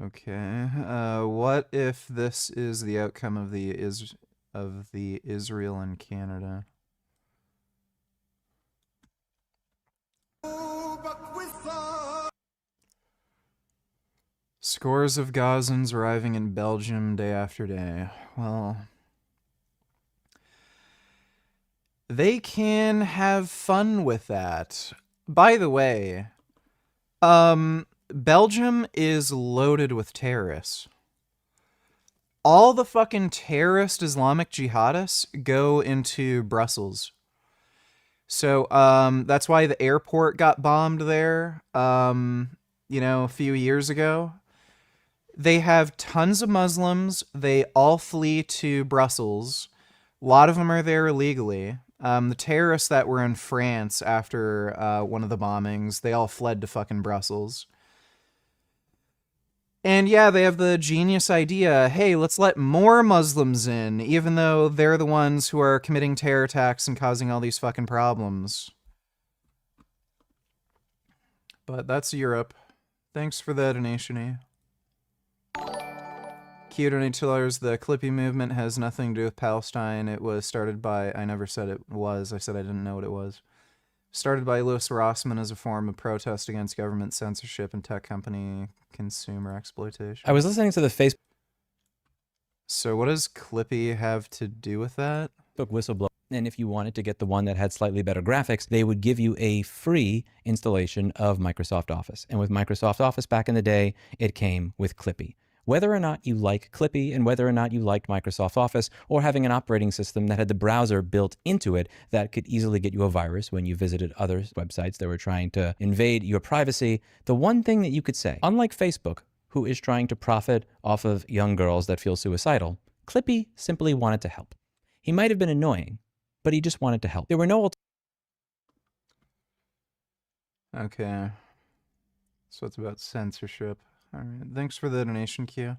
Okay. What if this is the outcome of the Israel and Canada? Scores of Gazans arriving in Belgium day after day. Well, they can have fun with that. By the way, Belgium is loaded with terrorists. All the fucking terrorist Islamic jihadists go into Brussels. So, that's why the airport got bombed there, you know, a few years ago. They have tons of Muslims. They all flee to Brussels. A lot of them are there illegally. The terrorists that were in France after one of the bombings, they all fled to fucking Brussels. And yeah, they have the genius idea, hey, let's let more Muslims in, even though they're the ones who are committing terror attacks and causing all these fucking problems. But that's Europe. Thanks for the donation, E. Q donated $2. The Clippy movement has nothing to do with Palestine. It was started by, I never said it was, I said I didn't know what it was. Started by Louis Rossmann as a form of protest against government censorship and tech company consumer exploitation. I was listening to the Facebook So what does Clippy have to do with that? whistleblower. And if you wanted to get the one that had slightly better graphics, they would give you a free installation of Microsoft Office. And with Microsoft Office back in the day, it came with Clippy. Whether or not you like Clippy and whether or not you liked Microsoft Office or having an operating system that had the browser built into it that could easily get you a virus when you visited other websites that were trying to invade your privacy, the one thing that you could say, unlike Facebook, who is trying to profit off of young girls that feel suicidal. Clippy simply wanted to help. He might have been annoying, but he just wanted to help. There were no Okay. So it's about censorship. Alright, thanks for the donation, Q.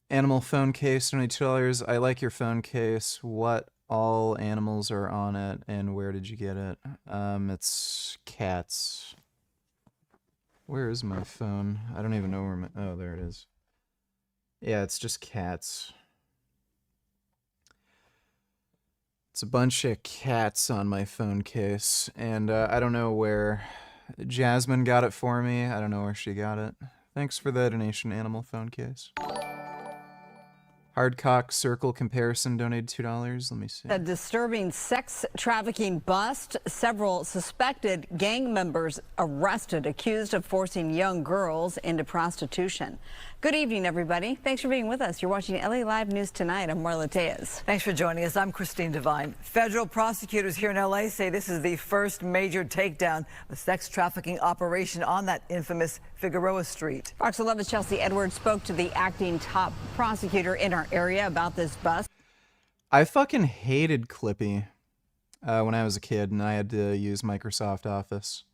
Animal phone case, $22. I like your phone case. What all animals are on it, and where did you get it? It's cats. Where is my phone? I don't even know where my... Oh, there it is. Yeah, it's just cats. It's a bunch of cats on my phone case, and I don't know where Jasmine got it for me. I don't know where she got it. Thanks for the donation, animal phone case. Hardcock Circle Comparison donated $2. Let me see. A disturbing sex trafficking bust. Several suspected gang members arrested, accused of forcing young girls into prostitution. Good evening, everybody. Thanks for being with us. You're watching LA Live News Tonight. I'm Marla Tejas. Thanks for joining us. I'm Christine Devine. Federal prosecutors here in LA say this is the first major takedown of a sex trafficking operation on that infamous Figueroa Street. Fox 11's Chelsea Edwards spoke to the acting top prosecutor in our area about this bust. I fucking hated Clippy when I was a kid and I had to use Microsoft Office.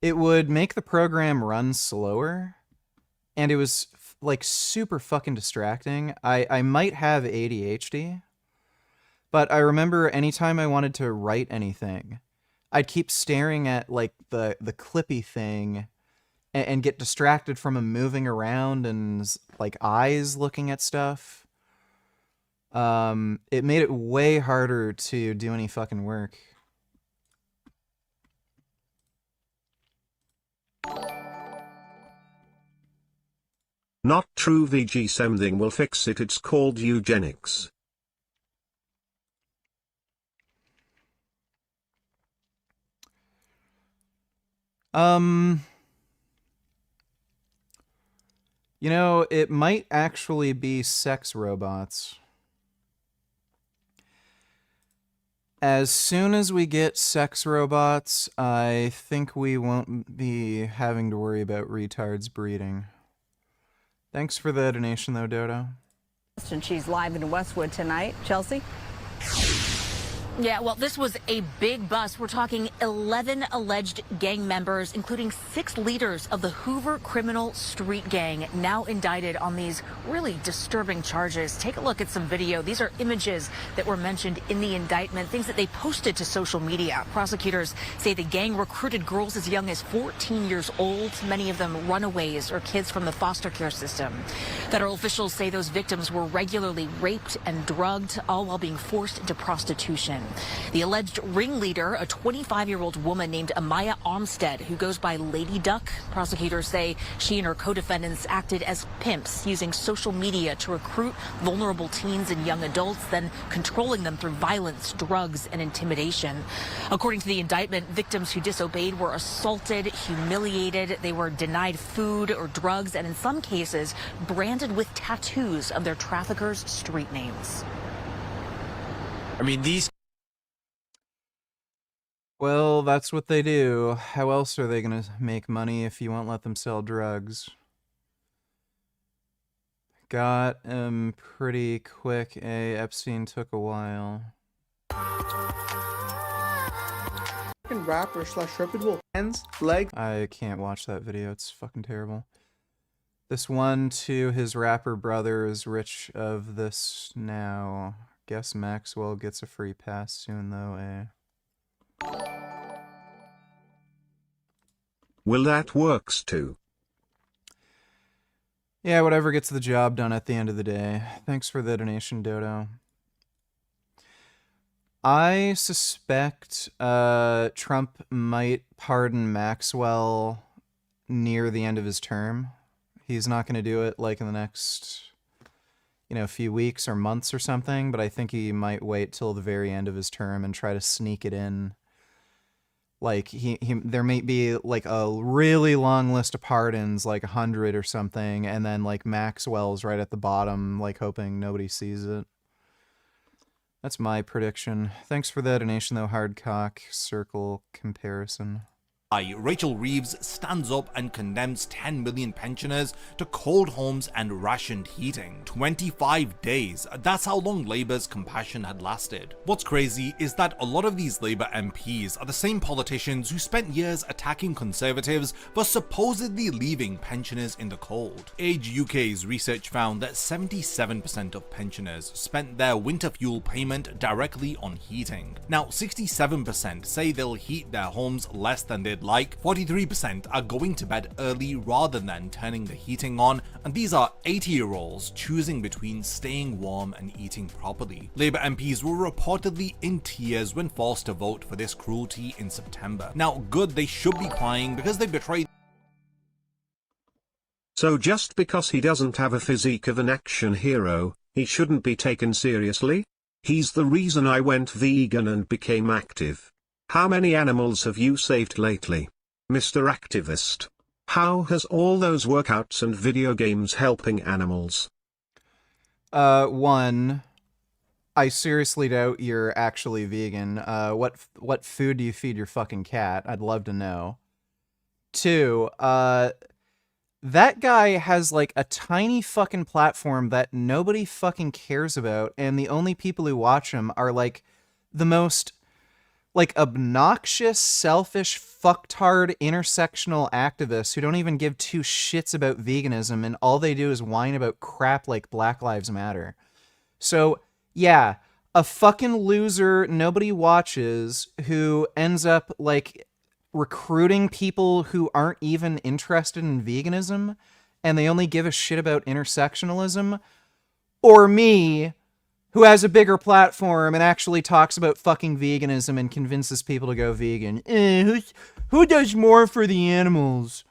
It would make the program run slower, and it was like super fucking distracting. I might have ADHD, but I remember anytime I wanted to write anything, I'd keep staring at like the Clippy thing and get distracted from him moving around and like eyes looking at stuff. It made it way harder to do any fucking work. Not true, VG something will fix it, it's called eugenics. You know, it might actually be sex robots. As soon as we get sex robots, I think we won't be having to worry about retards breeding. Thanks for the donation, though, Dodo. And she's live in Westwood tonight. Chelsea? Yeah, well, this was a big bust. We're talking 11 alleged gang members, including 6 leaders of the Hoover criminal street gang, now indicted on these really disturbing charges. Take a look at some video. These are images that were mentioned in the indictment, things that they posted to social media. Prosecutors say the gang recruited girls as young as 14 years old, many of them runaways or kids from the foster care system. Federal officials say those victims were regularly raped and drugged, all while being forced into prostitution. The alleged ringleader, a 25-year-old woman named Amaya Armstead, who goes by Lady Duck. Prosecutors say she and her co-defendants acted as pimps, using social media to recruit vulnerable teens and young adults, then controlling them through violence, drugs, and intimidation. According to the indictment, victims who disobeyed were assaulted, humiliated, they were denied food or drugs, and in some cases, branded with tattoos of their traffickers' street names. I mean, these... Well, that's what they do. How else are they gonna make money if you won't let them sell drugs? Got him pretty quick. Epstein took a while. Rapper slash reputable hands, leg. I can't watch that video. It's fucking terrible. This one to his rapper brother is rich of this now. Guess Maxwell gets a free pass soon though, Will that works too? Yeah, whatever gets the job done at the end of the day. Thanks for the donation, Dodo. I suspect Trump might pardon Maxwell near the end of his term. He's not going to do it like in the next, few weeks or months or something, but I think he might wait till the very end of his term and try to sneak it in. Like, there may be, like, a really long list of pardons, like 100 or something, and then, like, Maxwell's right at the bottom, like, hoping nobody sees it. That's my prediction. Thanks for the donation, though, Hardcock Circle comparison. Rachel Reeves stands up and condemns 10 million pensioners to cold homes and rationed heating. 25 days, that's how long Labour's compassion had lasted. What's crazy is that a lot of these Labour MPs are the same politicians who spent years attacking Conservatives for supposedly leaving pensioners in the cold. Age UK's research found that 77% of pensioners spent their winter fuel payment directly on heating. Now, 67% say they'll heat their homes less than they'd like, 43% are going to bed early rather than turning the heating on, and these are 80-year-olds choosing between staying warm and eating properly. Labour MPs were reportedly in tears when forced to vote for this cruelty in September. Now, good, they should be crying because they betrayed. So just because he doesn't have a physique of an action hero, he shouldn't be taken seriously? He's the reason I went vegan and became active. How many animals have you saved lately, Mr. Activist? How has all those workouts and video games helping animals? One, I seriously doubt you're actually vegan. What food do you feed your fucking cat? I'd love to know. Two, that guy has like a tiny fucking platform that nobody fucking cares about, and the only people who watch him are like the most like obnoxious, selfish, fucktard, intersectional activists who don't even give two shits about veganism, and all they do is whine about crap like Black Lives Matter. So, yeah, a fucking loser nobody watches who ends up like recruiting people who aren't even interested in veganism, and they only give a shit about intersectionalism, or me, who has a bigger platform and actually talks about fucking veganism and convinces people to go vegan. Who does more for the animals?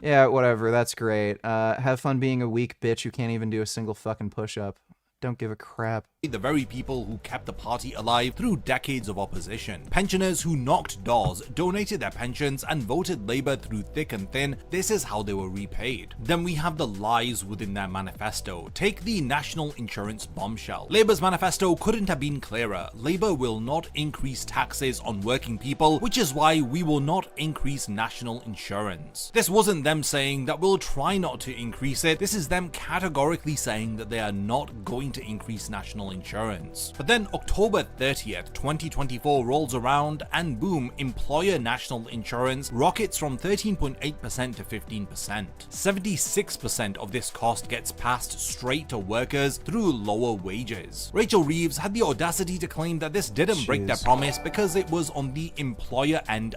Yeah, whatever, that's great. Have fun being a weak bitch who can't even do a single fucking push-up. Don't give a crap. The very people who kept the party alive through decades of opposition. Pensioners who knocked doors, donated their pensions, and voted Labour through thick and thin. This is how they were repaid. Then we have the lies within their manifesto. Take the national insurance bombshell. Labour's manifesto couldn't have been clearer. Labour will not increase taxes on working people, which is why we will not increase national insurance. This wasn't them saying that we'll try not to increase it. This is them categorically saying that they are not going to increase national insurance. But then October 30th, 2024 rolls around and boom, employer national insurance rockets from 13.8% to 15%. 76% of this cost gets passed straight to workers through lower wages. Rachel Reeves had the audacity to claim that this didn't break their promise because it was on the employer end.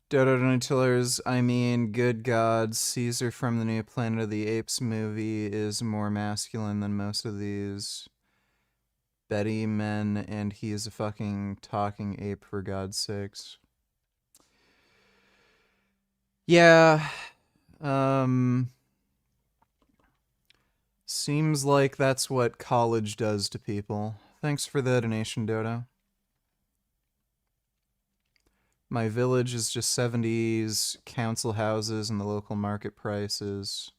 Dodo Donatillers, I mean, good God, Caesar from the new Planet of the Apes movie is more masculine than most of these Betty men, and he is a fucking talking ape, for God's sakes. Yeah, seems like that's what college does to people. Thanks for the donation, Dodo. My village is just 70s council houses, and the local market price is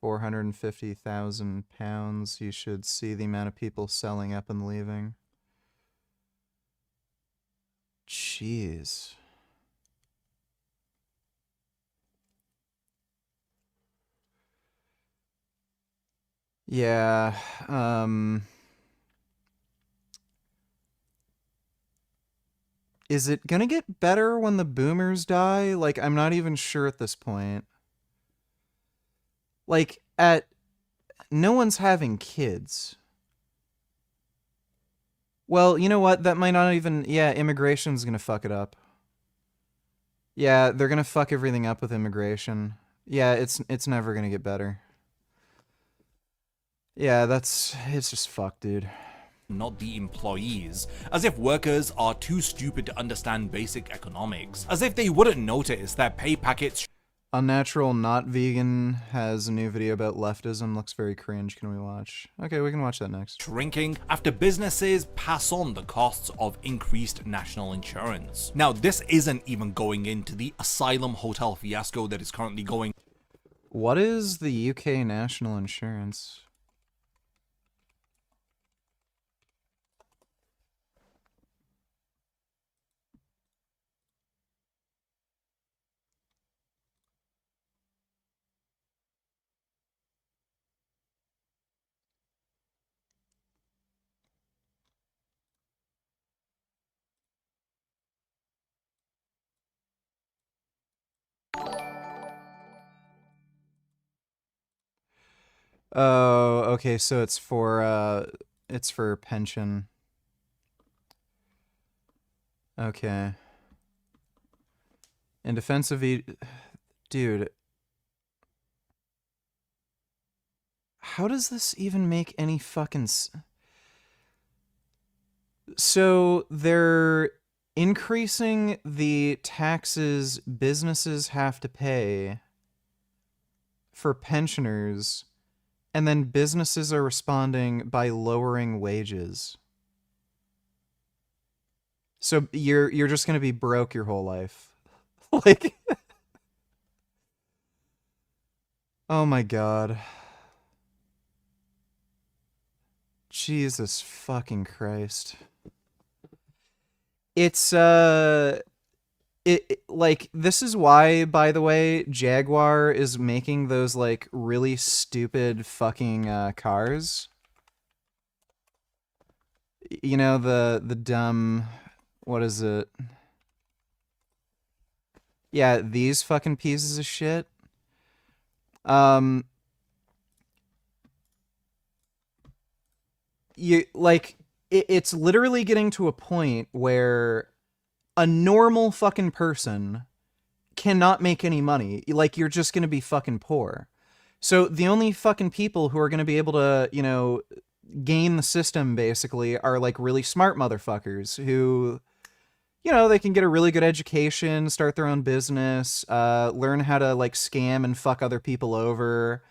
£450,000. You should see the amount of people selling up and leaving. Jeez. Yeah, is it gonna get better when the boomers die? Like, I'm not even sure at this point. Like, no one's having kids. Well, you know what? That might not even... Yeah, immigration's gonna fuck it up. Yeah, they're gonna fuck everything up with immigration. Yeah, it's never gonna get better. Yeah, it's just fucked, dude. Not the employees, as if workers are too stupid to understand basic economics, as if they wouldn't notice their pay packets. Unnatural Not Vegan has a new video about leftism, looks very cringe. Can we watch? Okay, we can watch that next. Shrinking after businesses pass on the costs of increased national insurance. Now, this isn't even going into the asylum hotel fiasco that is currently going. What is the UK national insurance? Oh, okay, so it's for pension. Okay. In defense of dude, how does this even make any fucking So they're increasing the taxes businesses have to pay for pensioners, and then businesses are responding by lowering wages. So you're just going to be broke your whole life. Like oh my god. Jesus fucking Christ. It's like, this is why, by the way, Jaguar is making those like really stupid fucking cars. You know, the dumb, what is it? Yeah, these fucking pieces of shit. You like it's literally getting to a point where a normal fucking person cannot make any money. Like, you're just going to be fucking poor. So the only fucking people who are going to be able to, you know, game the system basically are like really smart motherfuckers who, you know, they can get a really good education, start their own business, learn how to like scam and fuck other people over,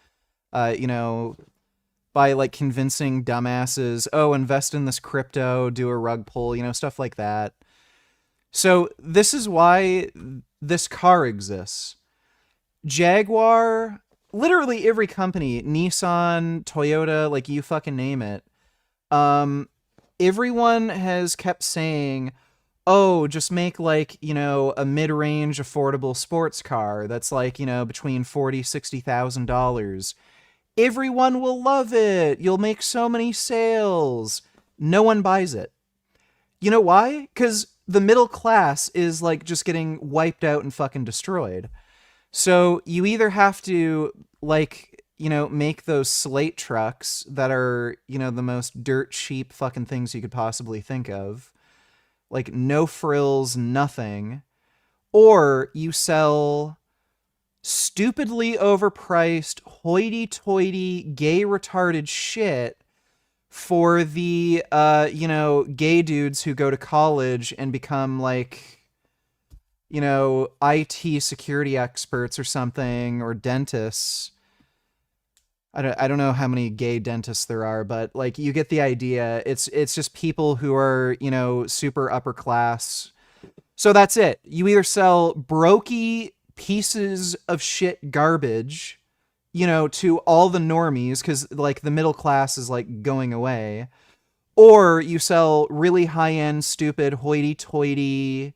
you know, by like convincing dumbasses, oh, invest in this crypto, do a rug pull, you know, stuff like that. So this is why this car exists. Jaguar, literally every company, Nissan, Toyota, like you fucking name it. Everyone has kept saying, oh, just make like, you know, a mid-range affordable sports car that's like, you know, between $40,000, $60,000. Everyone will love it. You'll make so many sales. No one buys it. You know why? Because the middle class is like just getting wiped out and fucking destroyed. So you either have to like, you know, make those slate trucks that are, you know, the most dirt cheap fucking things you could possibly think of. Like no frills, nothing. Or you sell stupidly overpriced, hoity-toity, gay retarded shit for the, you know, gay dudes who go to college and become like, you know, IT security experts or something, or dentists. I don't know how many gay dentists there are, but like you get the idea. It's just people who are, you know, super upper class. So that's it. You either sell brokey pieces of shit garbage, you know, to all the normies, because like the middle class is like going away, or you sell really high-end, stupid, hoity-toity,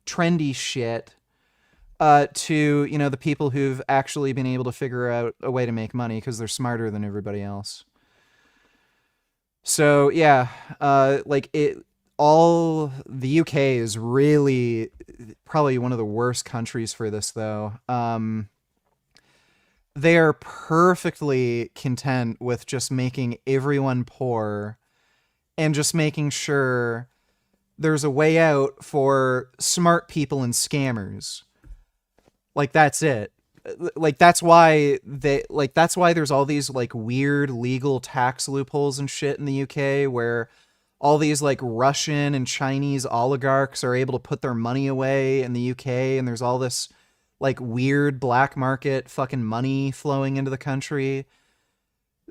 trendy shit to, you know, the people who've actually been able to figure out a way to make money because they're smarter than everybody else. So yeah, like all the UK is really probably one of the worst countries for this, though. They are perfectly content with just making everyone poor and just making sure there's a way out for smart people and scammers. Like, that's it. Like, that's why there's all these like weird legal tax loopholes and shit in the UK where all these like Russian and Chinese oligarchs are able to put their money away in the UK, and there's all this like weird black market fucking money flowing into the country.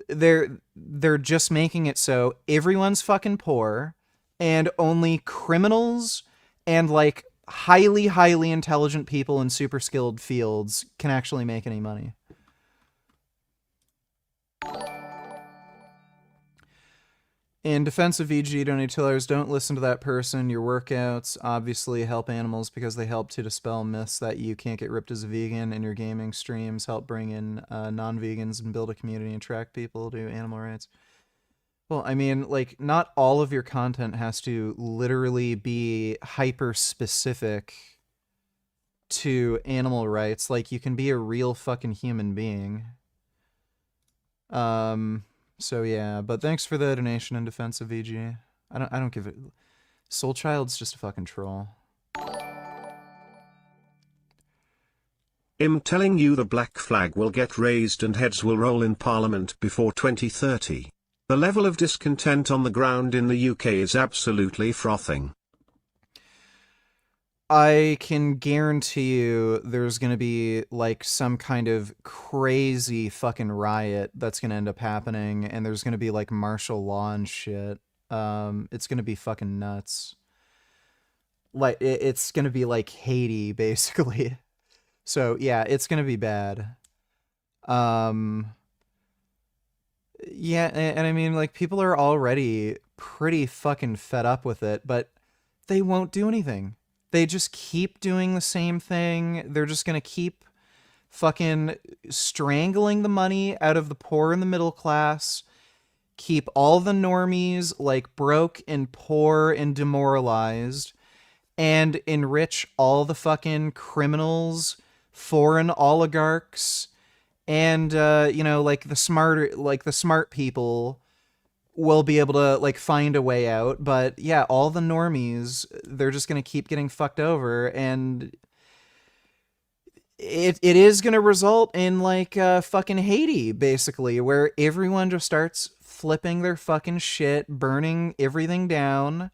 They're just making it so everyone's fucking poor, and only criminals and like highly intelligent people in super skilled fields can actually make any money. In defense of VG donators, don't listen to that person. Your workouts obviously help animals because they help to dispel myths that you can't get ripped as a vegan, and your gaming streams help bring in non-vegans and build a community and attract people to animal rights. Well, I mean, like, not all of your content has to literally be hyper-specific to animal rights. Like, you can be a real fucking human being. So yeah, but thanks for the donation in defense of VG. I don't give it. Soul Child's just a fucking troll. I'm telling you the black flag will get raised and heads will roll in Parliament before 2030. The level of discontent on the ground in the UK is absolutely frothing. I can guarantee you there's going to be like some kind of crazy fucking riot that's going to end up happening, and there's going to be like martial law and shit. It's going to be fucking nuts. Like it's going to be like Haiti basically. So yeah, it's going to be bad. Yeah, and I mean like people are already pretty fucking fed up with it, but they won't do anything. They just keep doing the same thing. They're just going to keep fucking strangling the money out of the poor and the middle class, keep all the normies like broke and poor and demoralized, and enrich all the fucking criminals, foreign oligarchs, and, you know, like the smart people will be able to like find a way out. But yeah, all the normies, they're just going to keep getting fucked over, and it is going to result in like fucking Haiti basically, where everyone just starts flipping their fucking shit, burning everything down.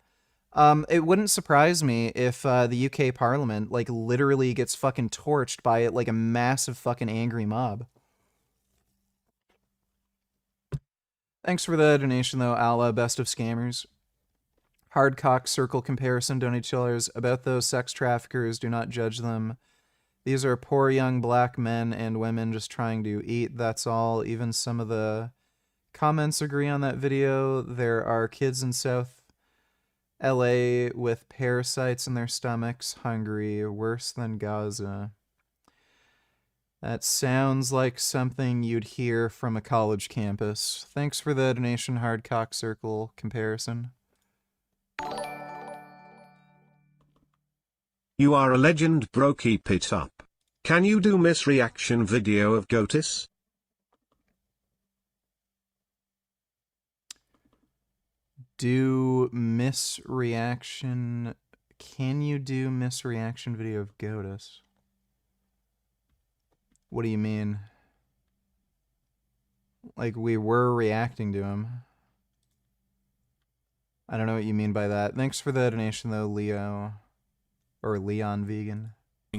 It wouldn't surprise me if the UK Parliament like literally gets fucking torched by like a massive fucking angry mob. Thanks for the donation, though, Allah, best of scammers. Hardcock circle comparison, $20. About those sex traffickers, do not judge them. These are poor young black men and women just trying to eat, that's all. Even some of the comments agree on that video. There are kids in South LA with parasites in their stomachs, hungry, worse than Gaza. That sounds like something you'd hear from a college campus. Thanks for the donation, Hardcock Circle comparison. You are a legend, bro, keep it up. Can you do misreaction video of Goatis? Do misreaction... Can you do misreaction video of Goatis? What do you mean? Like, we were reacting to him. I don't know what you mean by that. Thanks for the donation, though, Leo. Or Leon Vegan.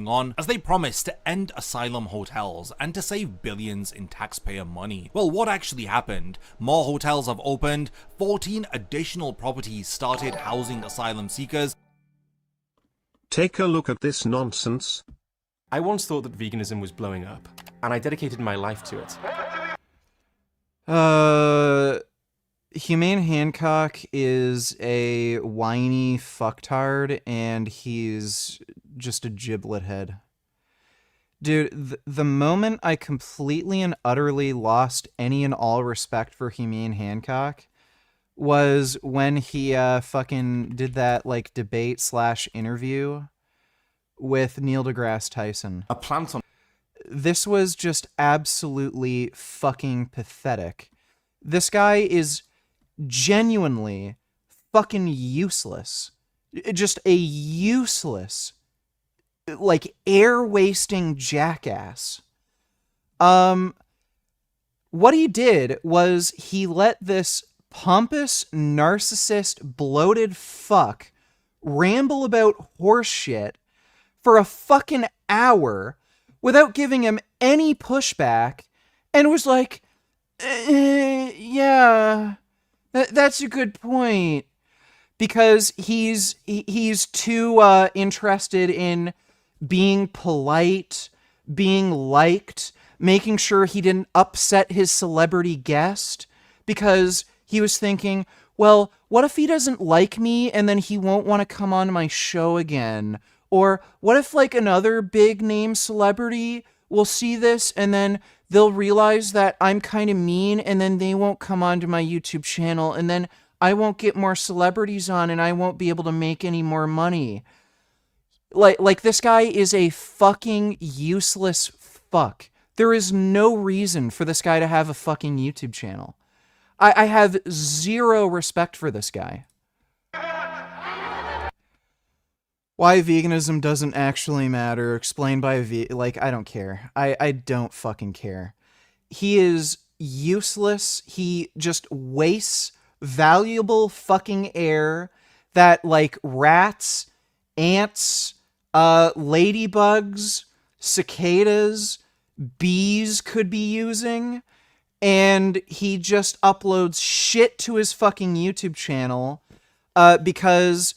On as they promised to end asylum hotels and to save billions in taxpayer money. Well, what actually happened? More hotels have opened, 14 additional properties started housing asylum seekers. Take a look at this nonsense. I once thought that veganism was blowing up, and I dedicated my life to it. Humane Hancock is a whiny fucktard, and he's just a giblet head. Dude, the moment I completely and utterly lost any and all respect for Humane Hancock was when he fucking did that like debate / interview with Neil deGrasse Tyson. A plant on... This was just absolutely fucking pathetic. This guy is genuinely fucking useless. Just a useless, like, air-wasting jackass. What he did was he let this pompous, narcissist, bloated fuck ramble about horse shit for a fucking hour without giving him any pushback, and was like, yeah, that's a good point. Because he's too interested in being polite, being liked, making sure he didn't upset his celebrity guest, because he was thinking, well, what if he doesn't like me and then he won't want to come on my show again? Or what if like another big name celebrity will see this and then they'll realize that I'm kind of mean and then they won't come onto my YouTube channel and then I won't get more celebrities on and I won't be able to make any more money. Like this guy is a fucking useless fuck. There is no reason for this guy to have a fucking YouTube channel. I have zero respect for this guy. Why veganism doesn't actually matter, explained by like, I don't care. I don't fucking care. He is useless. He just wastes valuable fucking air that, like, rats, ants, ladybugs, cicadas, bees could be using, and he just uploads shit to his fucking YouTube channel because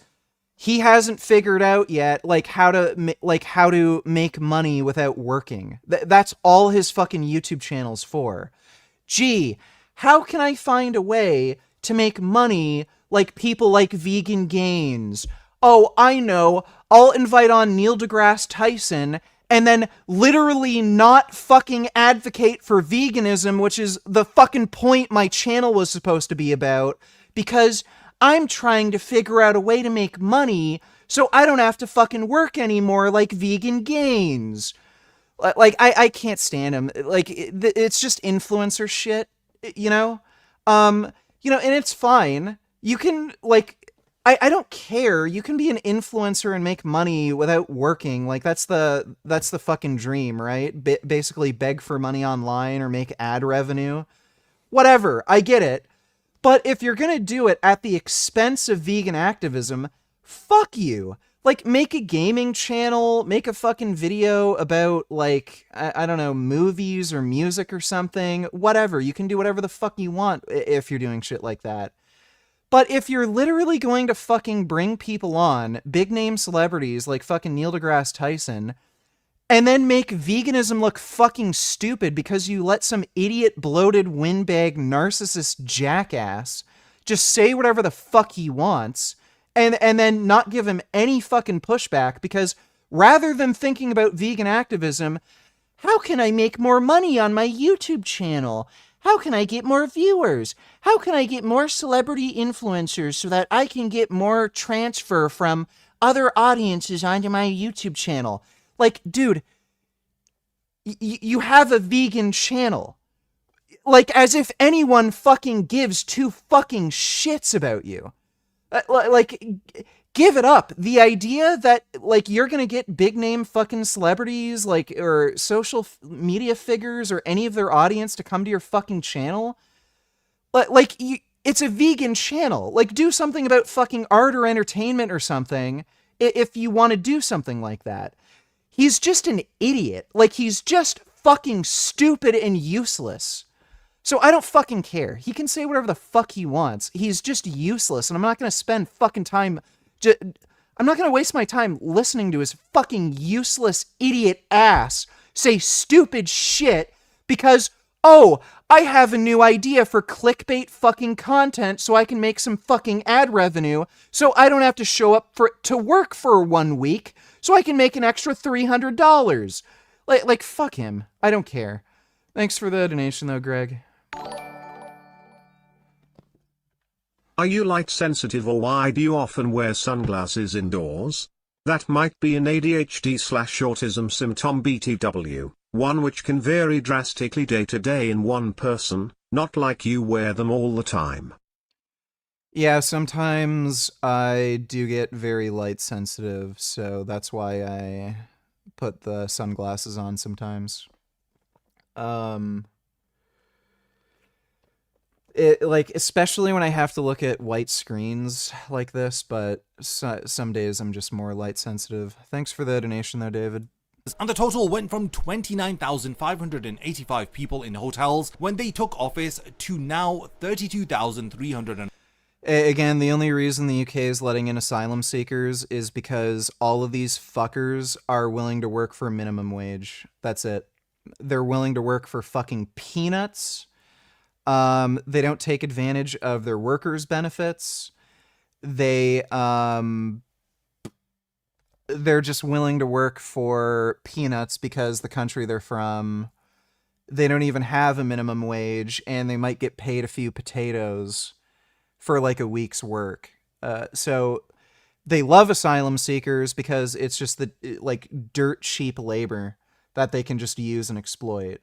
he hasn't figured out yet, like, how to make money without working. That's all his fucking YouTube channel's for. Gee, how can I find a way to make money like people like Vegan Gains? Oh, I know. I'll invite on Neil deGrasse Tyson and then literally not fucking advocate for veganism, which is the fucking point my channel was supposed to be about, because I'm trying to figure out a way to make money so I don't have to fucking work anymore like Vegan Gains. Like, I can't stand him. Like, it's just influencer shit, you know? And it's fine. You can, like, I don't care. You can be an influencer and make money without working. Like, that's the fucking dream, right? Basically beg for money online or make ad revenue. Whatever, I get it. But if you're gonna do it at the expense of vegan activism, fuck you. Like, make a gaming channel, make a fucking video about, like, I don't know, movies or music or something. Whatever, you can do whatever the fuck you want if you're doing shit like that. But if you're literally going to fucking bring people on, big name celebrities like fucking Neil deGrasse Tyson, and then make veganism look fucking stupid because you let some idiot, bloated, windbag, narcissist jackass just say whatever the fuck he wants, and then not give him any fucking pushback, because rather than thinking about vegan activism, how can I make more money on my YouTube channel? How can I get more viewers? How can I get more celebrity influencers so that I can get more transfer from other audiences onto my YouTube channel? Like, dude, you have a vegan channel. Like, as if anyone fucking gives two fucking shits about you. Like, give it up. The idea that, like, you're gonna get big name fucking celebrities, like, or social media figures or any of their audience to come to your fucking channel, like, it's a vegan channel. Like, do something about fucking art or entertainment or something if you want to do something like that. He's just an idiot. Like, he's just fucking stupid and useless. So I don't fucking care. He can say whatever the fuck he wants. He's just useless, and I'm not gonna spend fucking time... I'm not gonna waste my time listening to his fucking useless idiot ass say stupid shit because, oh, I have a new idea for clickbait fucking content so I can make some fucking ad revenue so I don't have to show up to work for 1 week so I can make an extra $300. Like, fuck him. I don't care. Thanks for the donation though, Greg. Are you light sensitive, or why do you often wear sunglasses indoors? That might be an ADHD/autism symptom BTW, one which can vary drastically day to day in one person, not like you wear them all the time. Yeah, sometimes I do get very light sensitive, so that's why I put the sunglasses on sometimes. Like, especially when I have to look at white screens like this, but some days I'm just more light sensitive. Thanks for the donation though, David. And the total went from 29,585 people in hotels when they took office to now 32,300. Again, the only reason the UK is letting in asylum seekers is because all of these fuckers are willing to work for minimum wage. That's it. They're willing to work for fucking peanuts. They don't take advantage of their workers' benefits. They're just willing to work for peanuts because the country they're from, they don't even have a minimum wage, and they might get paid a few potatoes for like a week's work. So they love asylum seekers because it's just the like dirt cheap labor that they can just use and exploit.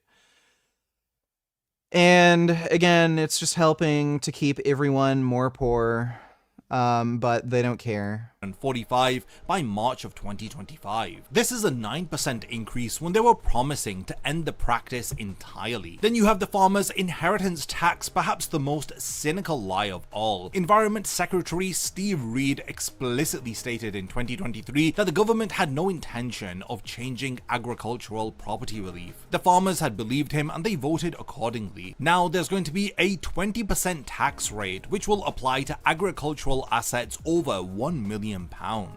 And again, it's just helping to keep everyone more poor, but they don't care. And 45 by March of 2025. This is a 9% increase when they were promising to end the practice entirely. Then you have the farmers' inheritance tax, perhaps the most cynical lie of all. Environment Secretary Sv3rige explicitly stated in 2023 that the government had no intention of changing agricultural property relief. The farmers had believed him and they voted accordingly. Now there's going to be a 20% tax rate which will apply to agricultural assets over £1 million.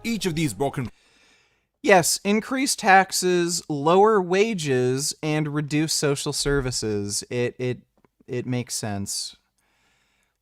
Each of these broken... Yes, increase taxes, lower wages, and reduce social services. It makes sense.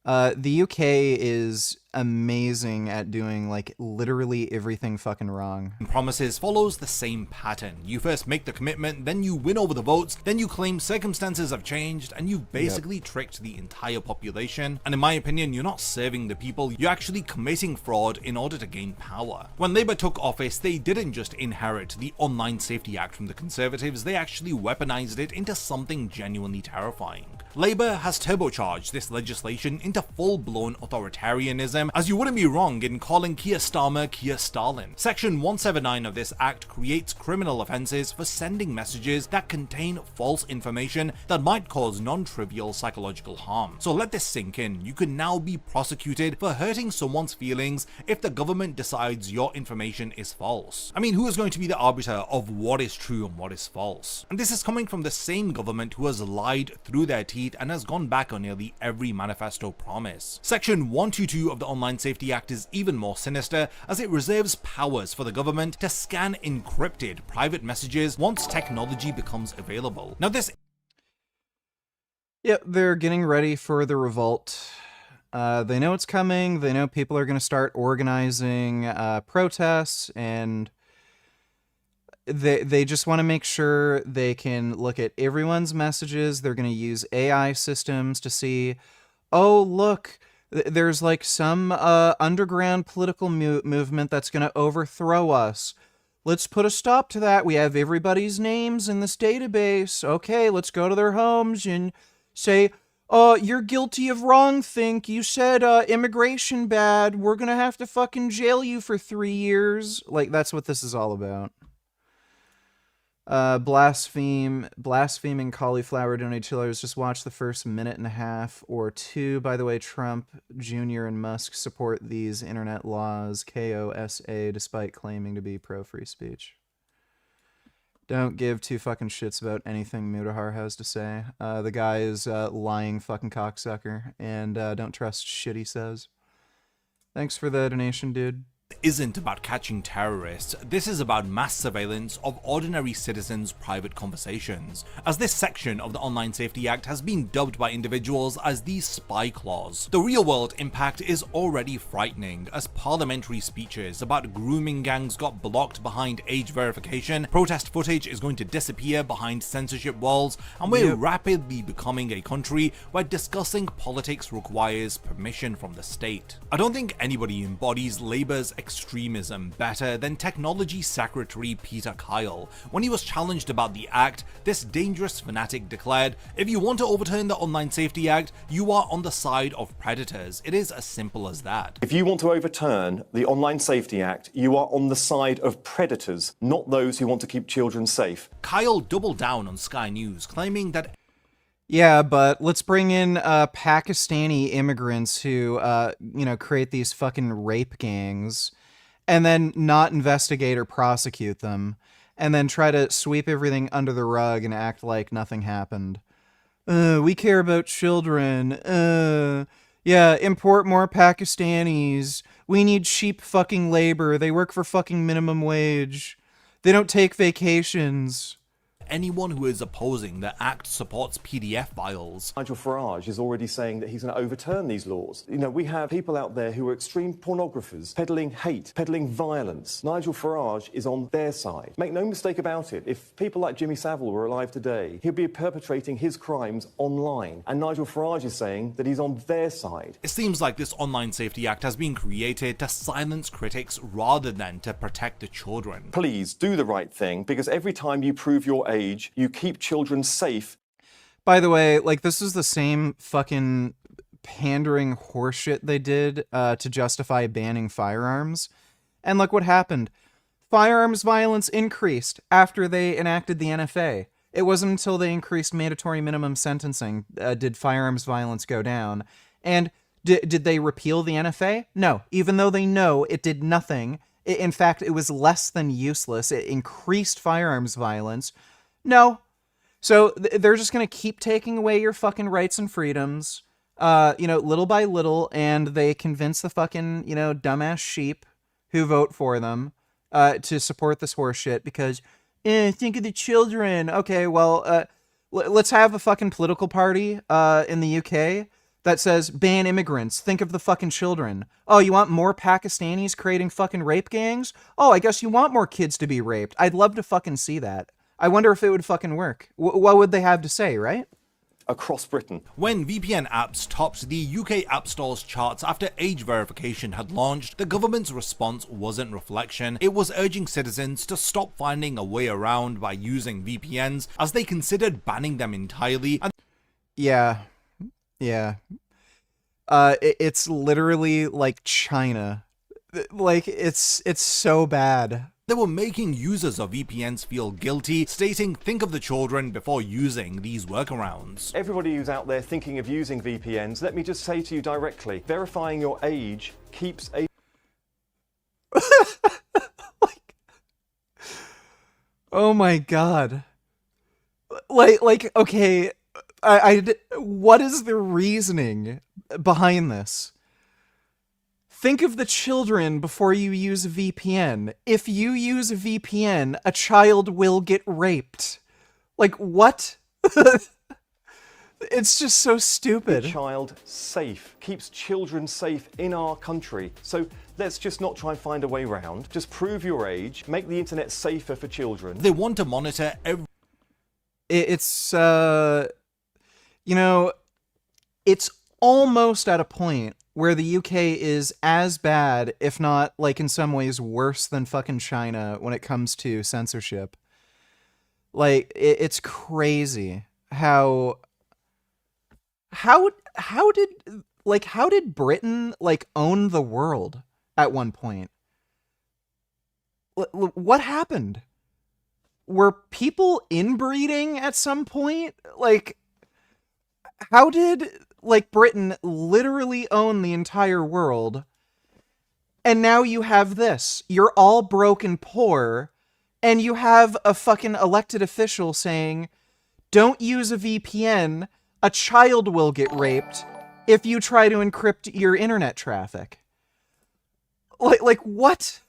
The UK is amazing at doing, like, literally everything fucking wrong. Promises follows the same pattern. You first make the commitment, then you win over the votes, then you claim circumstances have changed, and you've basically tricked the entire population. And in my opinion, you're not serving the people, you're actually committing fraud in order to gain power. When Labour took office, they didn't just inherit the Online Safety Act from the Conservatives, they actually weaponized it into something genuinely terrifying. Labour has turbocharged this legislation into full-blown authoritarianism, as you wouldn't be wrong in calling Keir Starmer Keir Stalin. Section 179 of this act creates criminal offences for sending messages that contain false information that might cause non-trivial psychological harm. So let this sink in. You can now be prosecuted for hurting someone's feelings if the government decides your information is false. I mean, who is going to be the arbiter of what is true and what is false? And this is coming from the same government who has lied through their teeth and has gone back on nearly every manifesto promise. Section 122 of the Online Safety Act is even more sinister, as it reserves powers for the government to scan encrypted private messages once technology becomes available. Now this... Yep, they're getting ready for the revolt. They know it's coming, they know people are going to start organizing protests, and they just want to make sure they can look at everyone's messages. They're going to use AI systems to see, oh, look, there's like some underground political movement that's going to overthrow us. Let's put a stop to that. We have everybody's names in this database. Okay, let's go to their homes and say, you're guilty of wrongthink. You said immigration bad. We're going to have to fucking jail you for 3 years. Like, that's what this is all about. Blaspheming cauliflower donated. Just watch the first minute and a half or two. By the way, Trump Jr. and Musk support these internet laws, KOSA, despite claiming to be pro-free speech. Don't give two fucking shits about anything Mudahar has to say. The guy is lying fucking cocksucker, and don't trust shit he says. Thanks for the donation, dude. Isn't about catching terrorists, this is about mass surveillance of ordinary citizens' private conversations, as this section of the Online Safety Act has been dubbed by individuals as the spy clause. The real-world impact is already frightening, as parliamentary speeches about grooming gangs got blocked behind age verification, protest footage is going to disappear behind censorship walls, and we're rapidly becoming a country where discussing politics requires permission from the state. I don't think anybody embodies Labour's extremism better than Technology Secretary Peter Kyle. When he was challenged about the act, this dangerous fanatic declared, "If you want to overturn the Online Safety Act, you are on the side of predators. It is as simple as that." If you want to overturn the Online Safety Act, you are on the side of predators, not those who want to keep children safe. Kyle doubled down on Sky News, claiming that yeah, but let's bring in Pakistani immigrants who, create these fucking rape gangs, and then not investigate or prosecute them, and then try to sweep everything under the rug and act like nothing happened. We care about children. Yeah, import more Pakistanis. We need cheap fucking labor. They work for fucking minimum wage. They don't take vacations. Anyone who is opposing the act supports PDF files. Nigel Farage is already saying that he's going to overturn these laws. You know, we have people out there who are extreme pornographers, peddling hate, peddling violence. Nigel Farage is on their side. Make no mistake about it, if people like Jimmy Savile were alive today, he'd be perpetrating his crimes online. And Nigel Farage is saying that he's on their side. It seems like this Online Safety Act has been created to silence critics rather than to protect the children. Please do the right thing, because every time you prove your age, you keep children safe. By the way, like, this is the same fucking pandering horseshit they did to justify banning firearms. And look what happened. Firearms violence increased after they enacted the NFA. It wasn't until they increased mandatory minimum sentencing did firearms violence go down. And did they repeal the NFA? No. Even though they know it did nothing. In fact, it was less than useless. It increased firearms violence. No. So they're just going to keep taking away your fucking rights and freedoms, little by little, and they convince the fucking, dumbass sheep who vote for them to support this horse shit because, think of the children. Okay, well, let's have a fucking political party in the UK that says ban immigrants, think of the fucking children. Oh, you want more Pakistanis creating fucking rape gangs? Oh, I guess you want more kids to be raped. I'd love to fucking see that. I wonder if it would fucking work. What would they have to say, right? Across Britain. When VPN apps topped the UK App Store's charts after age verification had launched, the government's response wasn't reflection. It was urging citizens to stop finding a way around by using VPNs, as they considered banning them entirely. And yeah. It's literally like China. Like, it's so bad. They were making users of VPNs feel guilty, stating, think of the children before using these workarounds. Everybody who's out there thinking of using VPNs, let me just say to you directly, verifying your age keeps a... Oh my god. Okay, what is the reasoning behind this? Think of the children before you use a VPN. If you use a VPN, a child will get raped. Like, what? It's just so stupid. A child safe, keeps children safe in our country. So let's just not try and find a way around. Just prove your age, make the internet safer for children. They want to monitor every... It's, it's almost at a point where the UK is as bad, if not, like, in some ways worse than fucking China when it comes to censorship. Like, it's crazy how did Britain, like, own the world at one point? What happened? Were people inbreeding at some point? Like, how did, like, Britain literally own the entire world? And now you have this. You're all broke and poor, and you have a fucking elected official saying, don't use a VPN, a child will get raped if you try to encrypt your internet traffic. Like what?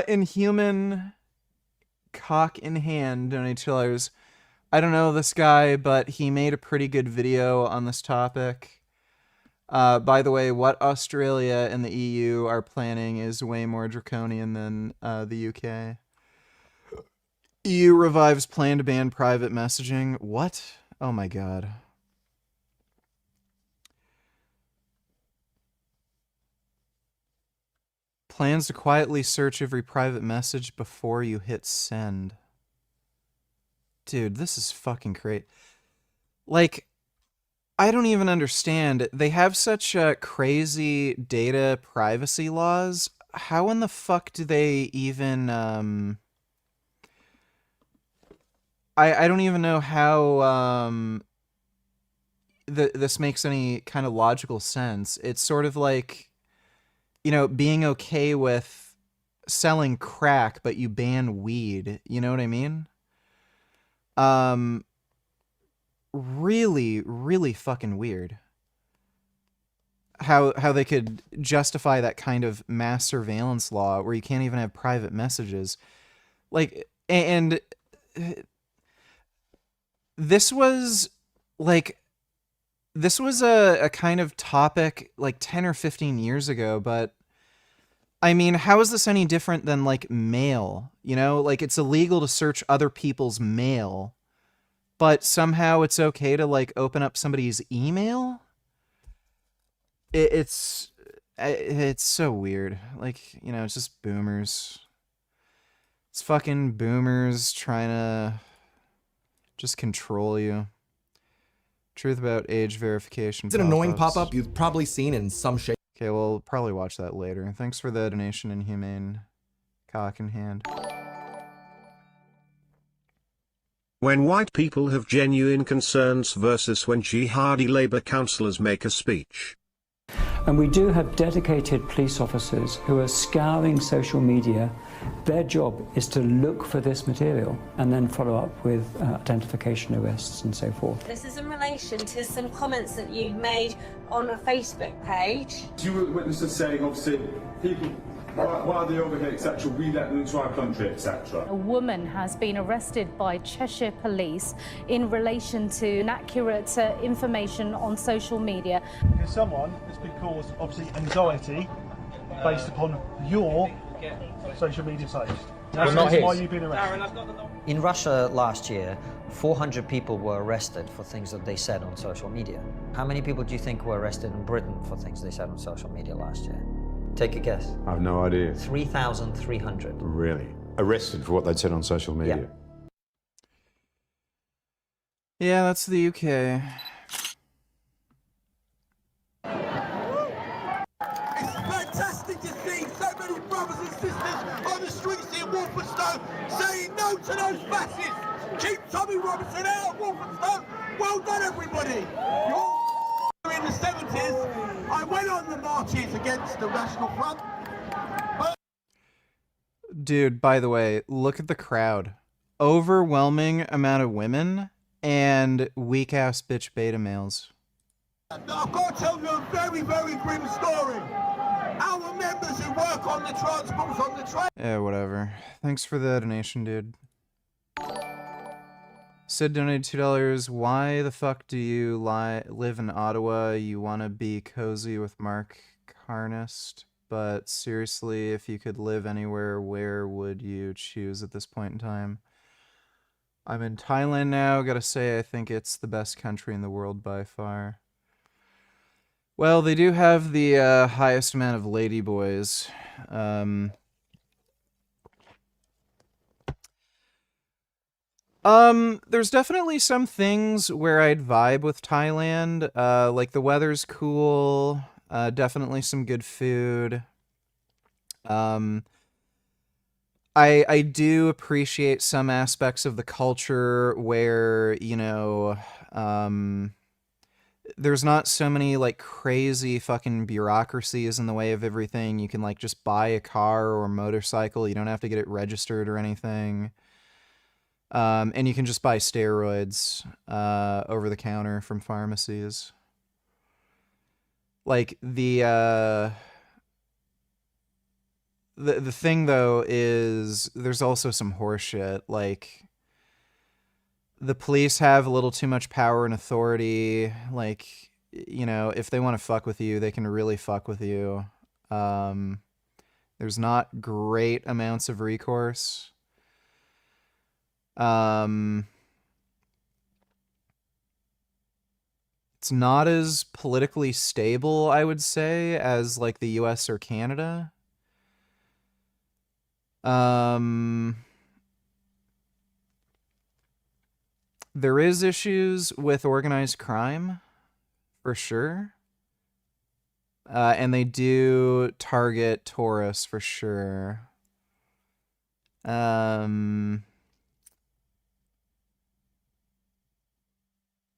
Inhuman cock in hand $2. I don't know this guy, but he made a pretty good video on this topic. By the way, what Australia and the EU are planning is way more draconian than the UK. EU revives plan to ban private messaging. What? Oh my god. Plans to quietly search every private message before you hit send. Dude, this is fucking great. Like, I don't even understand. They have such crazy data privacy laws. How in the fuck do they even... I don't even know how this makes any kind of logical sense. It's sort of like, being okay with selling crack, but you ban weed. You know what I mean? Really, really fucking weird. How they could justify that kind of mass surveillance law where you can't even have private messages. Like, and this was a kind of topic like 10 or 15 years ago, but I mean, how is this any different than, like, mail? Like, it's illegal to search other people's mail, but somehow it's okay to, like, open up somebody's email? It's so weird. Like, it's just boomers. It's fucking boomers trying to just control you. Truth about age verification. It's an annoying pop-ups. pop-up you've probably seen in some shape. Okay, we'll probably watch that later. Thanks for the donation, Inhumane Cock in Hand. When white people have genuine concerns versus when jihadi Labour councillors make a speech. And we do have dedicated police officers who are scouring social media. Their job is to look for this material and then follow up with identification arrests and so forth. This is in relation to some comments that you've made on a Facebook page. You were witnesses saying, obviously, people, while they're over here, etc., we let them into our country, etc. A woman has been arrested by Cheshire Police in relation to inaccurate information on social media. Because someone has been caused, obviously, anxiety based upon your social media post. That's the reason why you've been arrested. In Russia last year, 400 people were arrested for things that they said on social media. How many people do you think were arrested in Britain for things they said on social media last year? Take a guess. I have no idea. 3,300. Really? Arrested for what they'd said on social media? Yeah, that's the UK. It's fantastic to see so many brothers and sisters on the streets in Walthamstow saying no to those fascists. Keep Tommy Robinson out of Walthamstow. Well done, everybody. You're in the 70s. I went on the marches against the National Front. Dude, by the way, look at the crowd. Overwhelming amount of women and weak-ass bitch beta males. I've got to tell you a very, very grim story. Our members who work on the transports on the train. Yeah, whatever. Thanks for the donation, dude. Sid donated $2. Why the fuck do you live in Ottawa? You want to be cozy with Mark Carnist? But seriously, if you could live anywhere, where would you choose at this point in time? I'm in Thailand now. Gotta say, I think it's the best country in the world by far. Well, they do have the highest amount of ladyboys. There's definitely some things where I'd vibe with Thailand. Like the weather's cool. Definitely some good food. I do appreciate some aspects of the culture where, you know, there's not so many like crazy fucking bureaucracies in the way of everything. You can like just buy a car or a motorcycle. You don't have to get it registered or anything. And you can just buy steroids over the counter from pharmacies. Like the thing though is there's also some horseshit. Like the police have a little too much power and authority. Like, you know, if they want to fuck with you, they can really fuck with you. There's not great amounts of recourse. It's not as politically stable, I would say, as like the US or Canada. There is issues with organized crime, for sure. And they do target tourists, for sure.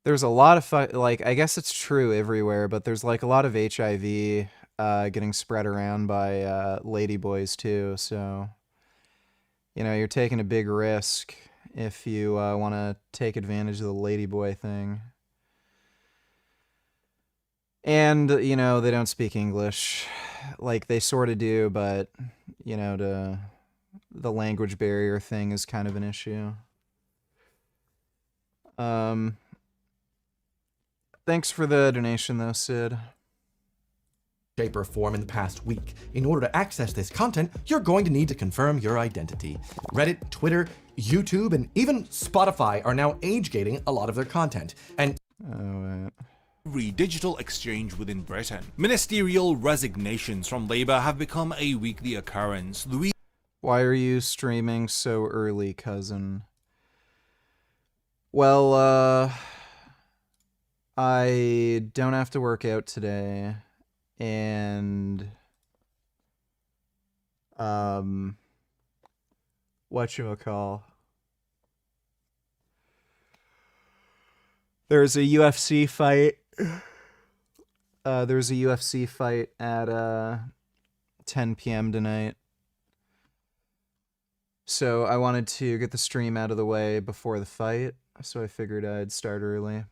There's a lot of like, I guess it's true everywhere, but there's like a lot of HIV getting spread around by ladyboys too. So, you know, you're taking a big risk if you want to take advantage of the ladyboy thing. And, you know, they don't speak English. Like, they sort of do, but, you know, the language barrier thing is kind of an issue. Thanks for the donation, though, Sid. Shape or form in the past week. In order to access this content, you're going to need to confirm your identity. Reddit, Twitter, YouTube, and even Spotify are now age-gating a lot of their content. And digital exchange within Britain. Ministerial resignations from Labour have become a weekly occurrence. Why are you streaming so early, cousin? Well, I don't have to work out today, and whatchamacall. There's a UFC fight. There's a UFC fight at 10 p.m. tonight. So I wanted to get the stream out of the way before the fight, so I figured I'd start early.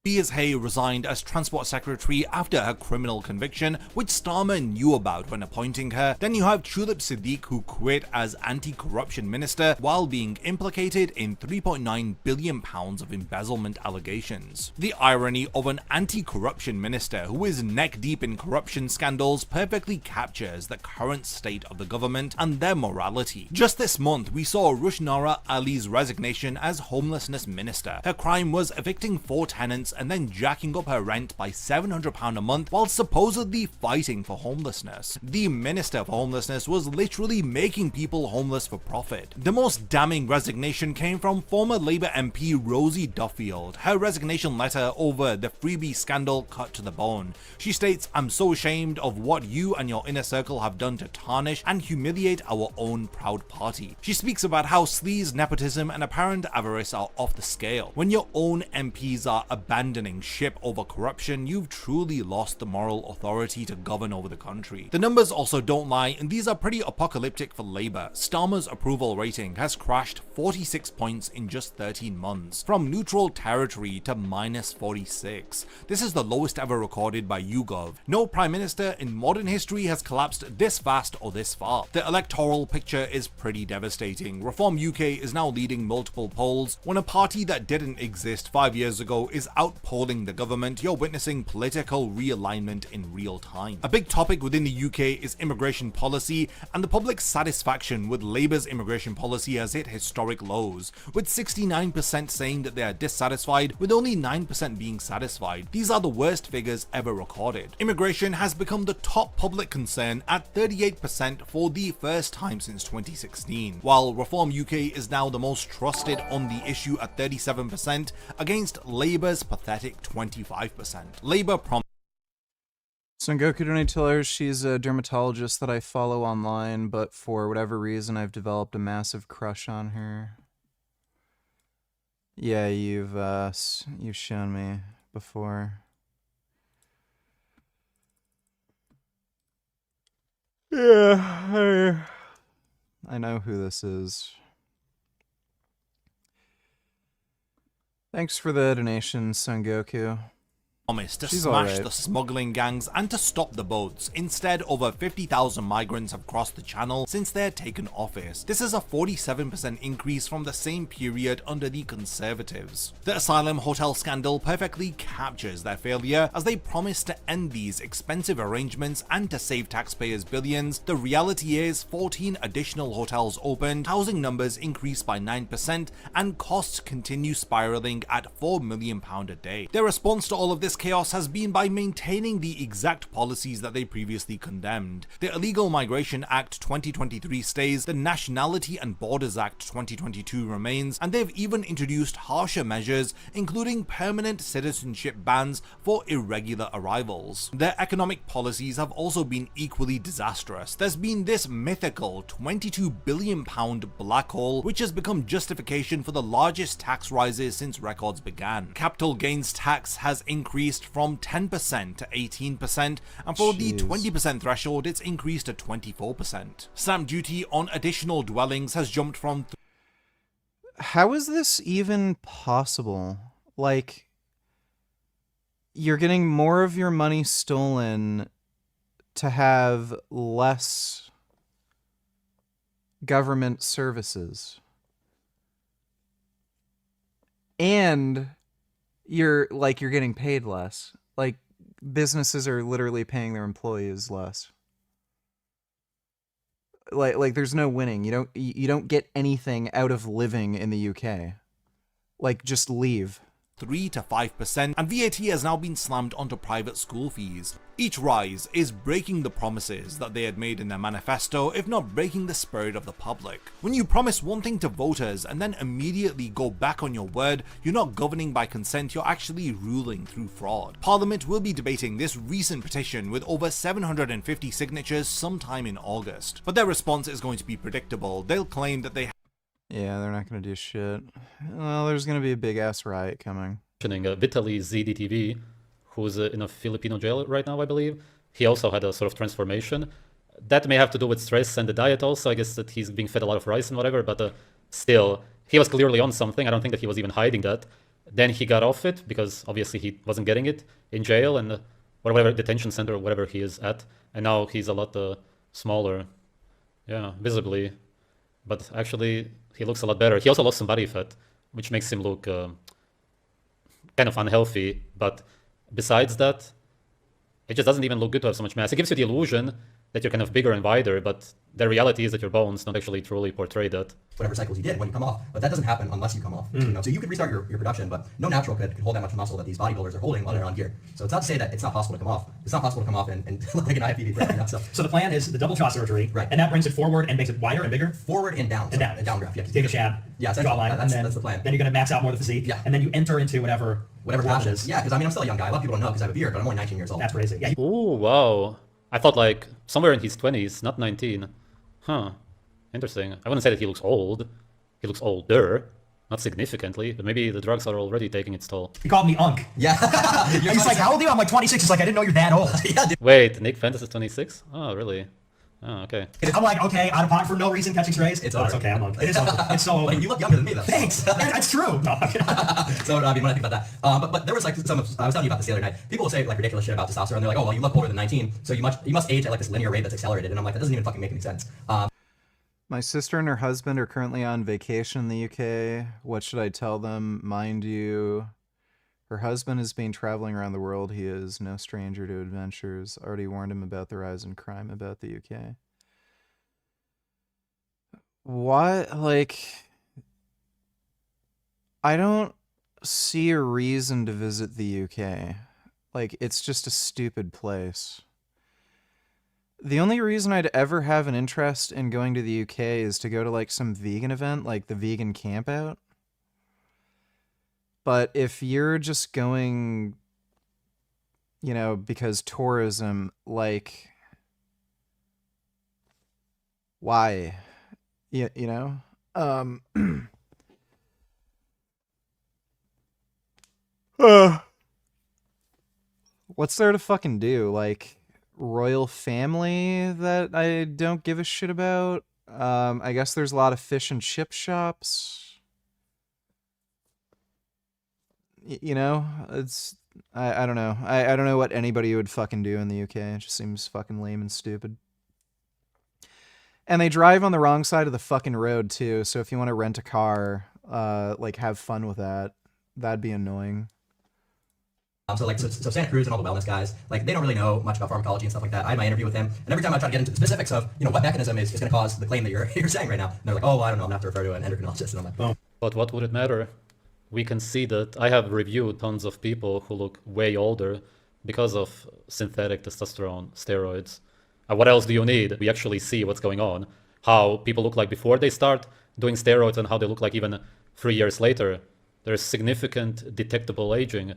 Hay resigned as Transport Secretary after her criminal conviction, which Starmer knew about when appointing her. Then you have Sv3rige, who quit as Anti-Corruption Minister while being implicated in £3.9 billion of embezzlement allegations. The irony of an anti-corruption minister who is neck-deep in corruption scandals perfectly captures the current state of the government and their morality. Just this month, we saw Rushnara Ali's resignation as Homelessness Minister. Her crime was evicting 4 tenants and then jacking up her rent by £700 a month while supposedly fighting for homelessness. The Minister for Homelessness was literally making people homeless for profit. The most damning resignation came from former Labour MP Rosie Duffield. Her resignation letter over the freebie scandal cut to the bone. She states, "I'm so ashamed of what you and your inner circle have done to tarnish and humiliate our own proud party." She speaks about how sleaze, nepotism and apparent avarice are off the scale. When your own MPs are abandoning ship over corruption, you've truly lost the moral authority to govern over the country. The numbers also don't lie, and these are pretty apocalyptic for Labour. Starmer's approval rating has crashed 46 points in just 13 months, from neutral territory to -46. This is the lowest ever recorded by YouGov. No Prime Minister in modern history has collapsed this fast or this far. The electoral picture is pretty devastating. Reform UK is now leading multiple polls. When a party that didn't exist 5 years ago is outpolling the government, you're witnessing political realignment in real time. A big topic within the UK is immigration policy, and the public's satisfaction with Labour's immigration policy has hit historic lows, with 69% saying that they are dissatisfied, with only 9% being satisfied. These are the worst figures ever recorded. Immigration has become the top public concern at 38% for the first time since 2016, while Reform UK is now the most trusted on the issue at 37% against Labour's pathetic 25%. Labour Son Goku, don't I tell her she's a dermatologist that I follow online, but for whatever reason I've developed a massive crush on her. Yeah, you've shown me before. Yeah, I know who this is. Thanks for the donation, Son Goku. promised to She's smash alright. the smuggling gangs and to stop the boats. Instead, over 50,000 migrants have crossed the channel since they had taken office. This is a 47% increase from the same period under the Conservatives. The asylum hotel scandal perfectly captures their failure, as they promised to end these expensive arrangements and to save taxpayers billions. The reality is 14 additional hotels opened, housing numbers increased by 9%, and costs continue spiraling at £4 million a day. Their response to all of this chaos has been by maintaining the exact policies that they previously condemned. The Illegal Migration Act 2023 stays, the Nationality and Borders Act 2022 remains, and they've even introduced harsher measures, including permanent citizenship bans for irregular arrivals. Their economic policies have also been equally disastrous. There's been this mythical £22 billion black hole, which has become justification for the largest tax rises since records began. Capital gains tax has increased from 10% to 18%, and for the 20% threshold, it's increased to 24%. Stamp duty on additional dwellings has jumped from How is this even possible? Like, you're getting more of your money stolen to have less government services. And you're getting paid less. Like, businesses are literally paying their employees less. Like there's no winning. You don't get anything out of living in the UK. Like, just leave. 3 to 5%, and VAT has now been slammed onto private school fees. Each rise is breaking the promises that they had made in their manifesto, if not breaking the spirit of the public. When you promise one thing to voters and then immediately go back on your word, you're not governing by consent, you're actually ruling through fraud. Parliament will be debating this recent petition with over 750 signatures sometime in August. But their response is going to be predictable. They'll claim that they Yeah, they're not going to do shit. Well, there's going to be a big-ass riot coming. Vitaly ZDTV, who's in a Filipino jail right now, I believe. He also had a sort of transformation. That may have to do with stress and the diet also. I guess that he's being fed a lot of rice and whatever, but still, he was clearly on something. I don't think that he was even hiding that. Then he got off it because obviously he wasn't getting it in jail and whatever detention center or whatever he is at. And now he's a lot smaller, yeah, visibly. But actually, he looks a lot better. He also lost some body fat, which makes him look kind of unhealthy. But besides that, it just doesn't even look good to have so much mass. It gives you the illusion that you're kind of bigger and wider, but the reality is that your bones don't actually truly portray that. Whatever cycles you did when you come off, but that doesn't happen unless you come off. You know? So you could restart your production, but no natural could hold that much muscle that these bodybuilders are holding while they're on gear. So it's not to say that it's not possible to come off. It's not possible to come off and look like an IFBB. You know? So the plan is the double jaw surgery, right? And that brings it forward and makes it wider and bigger. Forward and down. And down. And downdraft. Yeah. Take a shab. Yeah, jawline. That's the plan. Then you're gonna max out more of the physique. Yeah. And then you enter into whatever passes. Yeah, because I mean I'm still a young guy. A lot of people don't know because I have a beard, but I'm only 19 years old. That's crazy. Yeah. Ooh, wow. I thought like somewhere in his 20s, not 19. Huh. Interesting. I wouldn't say that he looks old. He looks older. Not significantly, but maybe the drugs are already taking its toll. He called me Unk. Yeah. He's like, how old are you? I'm like 26. He's like, I didn't know you're that old. Yeah, dude. Wait, Nick Fentis is 26? Oh, really? Oh, okay. I'm like, okay, out of pocket for no reason, catching strays. It's over. It's okay, I'm Unk. It is over. It's so over. You look younger than me though. Thanks. That's true. No. So I mean, when I think about that, but there was like I was telling you about this the other night. People will say like ridiculous shit about testosterone. They're like, oh well, you look older than 19, so you must age at like this linear rate that's accelerated. And I'm like, that doesn't even fucking make any sense. My sister and her husband are currently on vacation in the UK. What should I tell them? Mind you, her husband has been traveling around the world. He is no stranger to adventures. Already warned him about the rise in crime about the UK. What? Like, I don't see a reason to visit the UK. Like, it's just a stupid place. The only reason I'd ever have an interest in going to the UK is to go to like some vegan event, like the vegan camp out. But if you're just going, you know, because tourism, like, why? You know? What's there to fucking do? Like, royal family that I don't give a shit about. I guess there's a lot of fish and chip shops. You know, it's I don't know. I don't know what anybody would fucking do in the UK. It just seems fucking lame and stupid. And they drive on the wrong side of the fucking road too. So if you want to rent a car, like have fun with that. That'd be annoying. So Santa Cruz and all the wellness guys, like they don't really know much about pharmacology and stuff like that. I had my interview with them, and every time I try to get into the specifics of, you know, what mechanism is going to cause the claim that you're saying right now, and they're like, oh, well, I don't know, I'm going to have to refer to an endocrinologist, and I'm like, oh. But what would it matter? We can see that I have reviewed tons of people who look way older because of synthetic testosterone steroids. What else do you need? We actually see what's going on, how people look like before they start doing steroids and how they look like even 3 years later. There's significant detectable aging.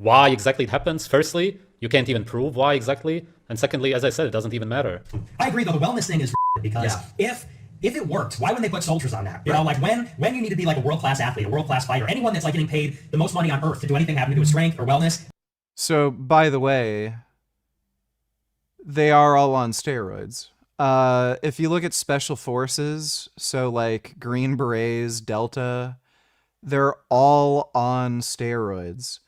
Why exactly it happens? Firstly, you can't even prove why exactly. And secondly, as I said, it doesn't even matter. I agree, though, the wellness thing is because if it worked, why wouldn't they put soldiers on that? You know, like when you need to be like a world-class athlete, a world-class fighter, anyone that's like getting paid the most money on earth to do anything having to do with strength or wellness. So, by the way, they are all on steroids. If you look at special forces, so like Green Berets, Delta, they're all on steroids.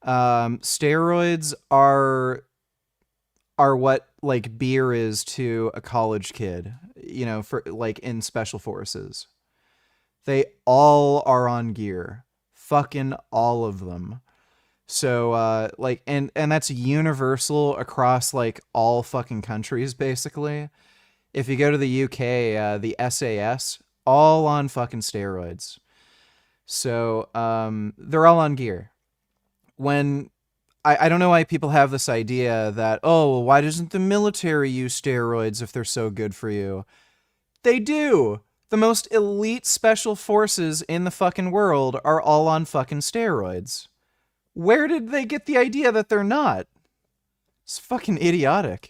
Steroids are what like beer is to a college kid, you know, for like in special forces. They all are on gear. Fucking all of them. So, like, and that's universal across like all fucking countries, basically. If you go to the UK, the SAS, all on fucking steroids. So they're all on gear. When I don't know why people have this idea that, oh, well, why doesn't the military use steroids if they're so good for you? They do. The most elite special forces in the fucking world are all on fucking steroids. Where did they get the idea that they're not? It's fucking idiotic.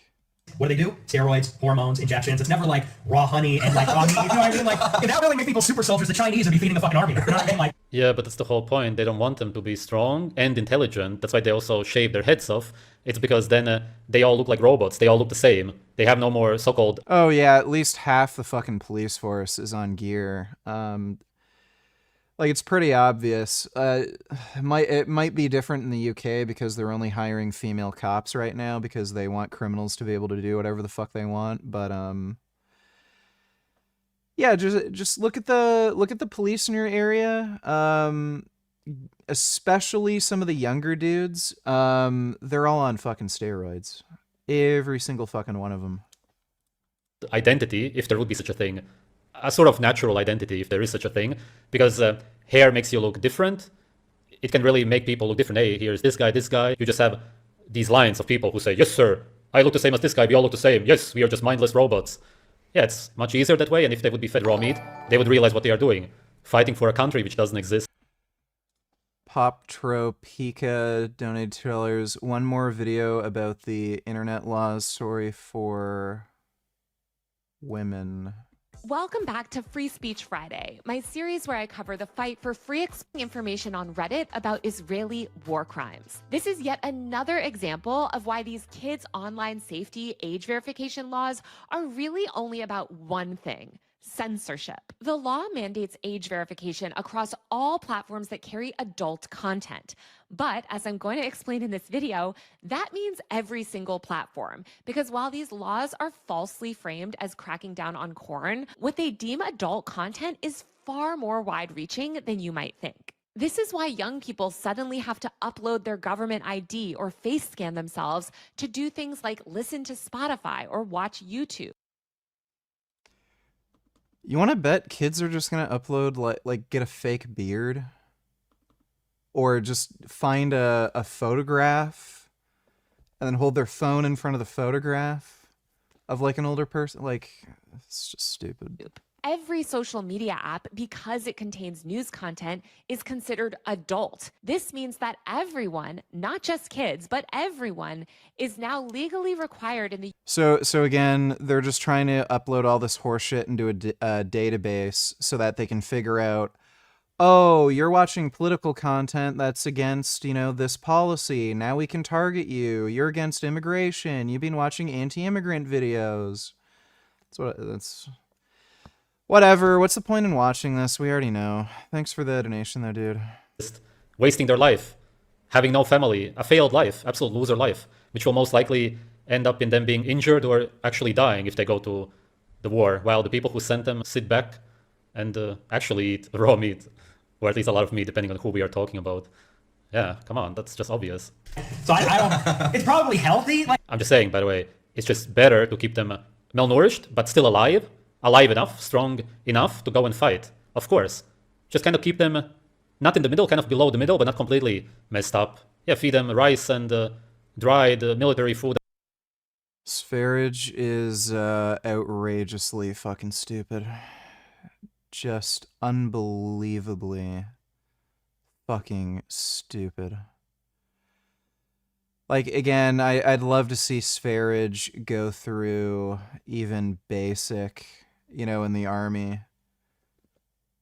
What do? Steroids, hormones, injections. It's never like raw honey and like raw meat. You know what I mean? Like, if that really made people super soldiers, the Chinese would be feeding the fucking army. You know what I mean? Like, Yeah, but that's the whole point. They don't want them to be strong and intelligent. That's why they also shave their heads off. It's because then they all look like robots. They all look the same. They have no more so-called... Oh yeah, at least half the fucking police force is on gear. Like, it's pretty obvious. It might be different in the UK because they're only hiring female cops right now because they want criminals to be able to do whatever the fuck they want. But yeah, just look at the police in your area. Especially some of the younger dudes. They're all on fucking steroids. Every single fucking one of them. Identity, if there would be such a thing. A sort of natural identity, if there is such a thing, because hair makes you look different. It can really make people look different. Hey, here's this guy. You just have these lines of people who say, yes, sir, I look the same as this guy. We all look the same. Yes, we are just mindless robots. Yeah, it's much easier that way. And if they would be fed raw meat, they would realize what they are doing. Fighting for a country which doesn't exist. Poptropika donated $2. One more video about the internet laws. Sorry for women. Welcome back to Free Speech Friday, my series where I cover the fight for free information on Reddit about Israeli war crimes. This is yet another example of why these kids' online safety age verification laws are really only about one thing: censorship. The law mandates age verification across all platforms that carry adult content. But as I'm going to explain in this video, that means every single platform. Because while these laws are falsely framed as cracking down on porn, what they deem adult content is far more wide-reaching than you might think. This is why young people suddenly have to upload their government ID or face scan themselves to do things like listen to Spotify or watch YouTube. You want to bet kids are just going to upload, like get a fake beard? Or just find a photograph and then hold their phone in front of the photograph of like an older person? Like, it's just stupid. Every social media app, because it contains news content, is considered adult. This means that everyone, not just kids, but everyone, is now legally required in the... So again, they're just trying to upload all this horseshit into a database so that they can figure out, oh, you're watching political content that's against, this policy. Now we can target you. You're against immigration. You've been watching anti-immigrant videos. That's... Whatever. What's the point in watching this? We already know. Thanks for the donation, though, dude. Wasting their life, having no family, a failed life, absolute loser life, which will most likely end up in them being injured or actually dying if they go to the war, while the people who sent them sit back and actually eat raw meat, or at least a lot of meat, depending on who we are talking about. Yeah, come on, that's just obvious. So I don't... It's probably healthy. I'm just saying, by the way, it's just better to keep them malnourished, but still alive enough, strong enough to go and fight. Of course. Just kind of keep them not in the middle, kind of below the middle, but not completely messed up. Yeah, feed them rice and dried military food. Sv3rige is outrageously fucking stupid. Just unbelievably fucking stupid. Like, again, I'd love to see Sv3rige go through even basic, in the army.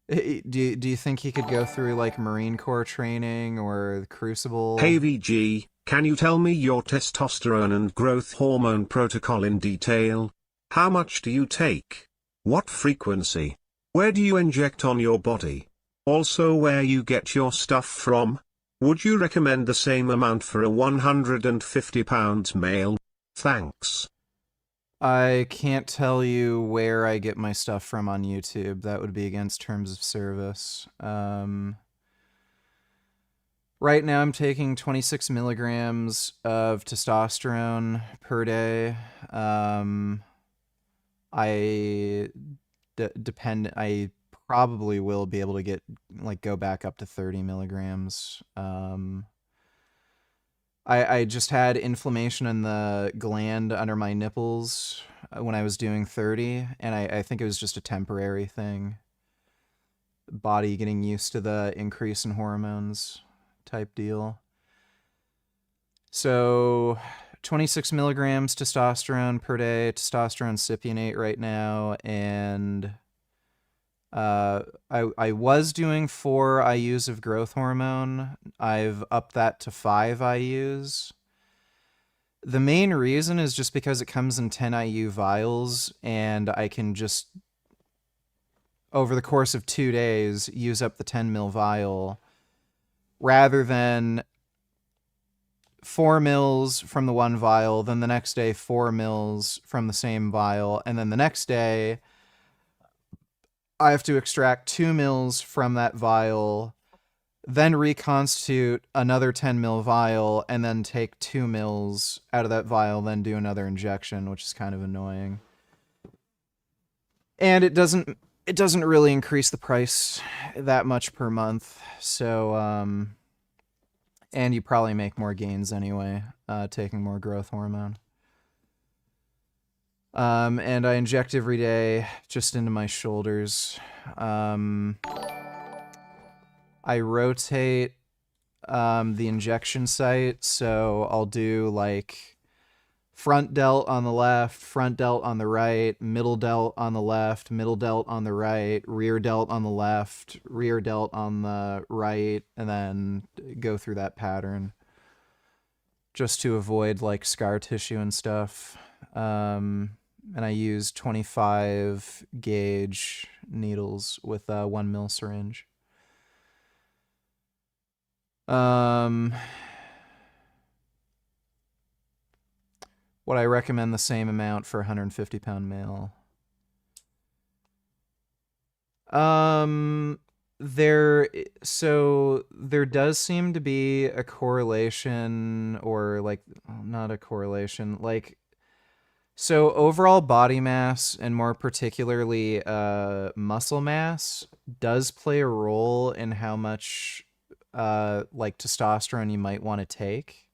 Do you think he could go through, like, Marine Corps training or the Crucible? Hey VG, can you tell me your testosterone and growth hormone protocol in detail? How much do you take? What frequency? Where do you inject on your body? Also, where you get your stuff from? Would you recommend the same amount for a 150 pounds male? Thanks. I can't tell you where I get my stuff from on YouTube. That would be against terms of service. Right now I'm taking 26 milligrams of testosterone per day. I probably will be able to get go back up to 30 milligrams. I just had inflammation in the gland under my nipples when I was doing 30, and I think it was just a temporary thing. Body getting used to the increase in hormones type deal. So 26 milligrams testosterone per day, testosterone cypionate right now, and I was doing 4 IUs of growth hormone. I've upped that to 5 IUs. The main reason is just because it comes in 10 IU vials, and I can just, over the course of 2 days, use up the 10 mil vial, rather than 4 mils from the one vial, then the next day 4 mils from the same vial, and then the next day I have to extract 2 mils from that vial, then reconstitute another 10 mil vial, and then take 2 mils out of that vial, then do another injection, which is kind of annoying. And it doesn't really increase the price that much per month. So, and you probably make more gains anyway, taking more growth hormone. And I inject every day just into my shoulders. I rotate the injection site, so I'll do like front delt on the left, front delt on the right, middle delt on the left, middle delt on the right, rear delt on the left, rear delt on the right, and then go through that pattern just to avoid like scar tissue and stuff. And I use 25 gauge needles with a 1 mil syringe. Would I recommend the same amount for a 150-pound male? There does seem to be a correlation, or like, not a correlation, like, so overall body mass, and more particularly muscle mass, does play a role in how much like testosterone you might want to take.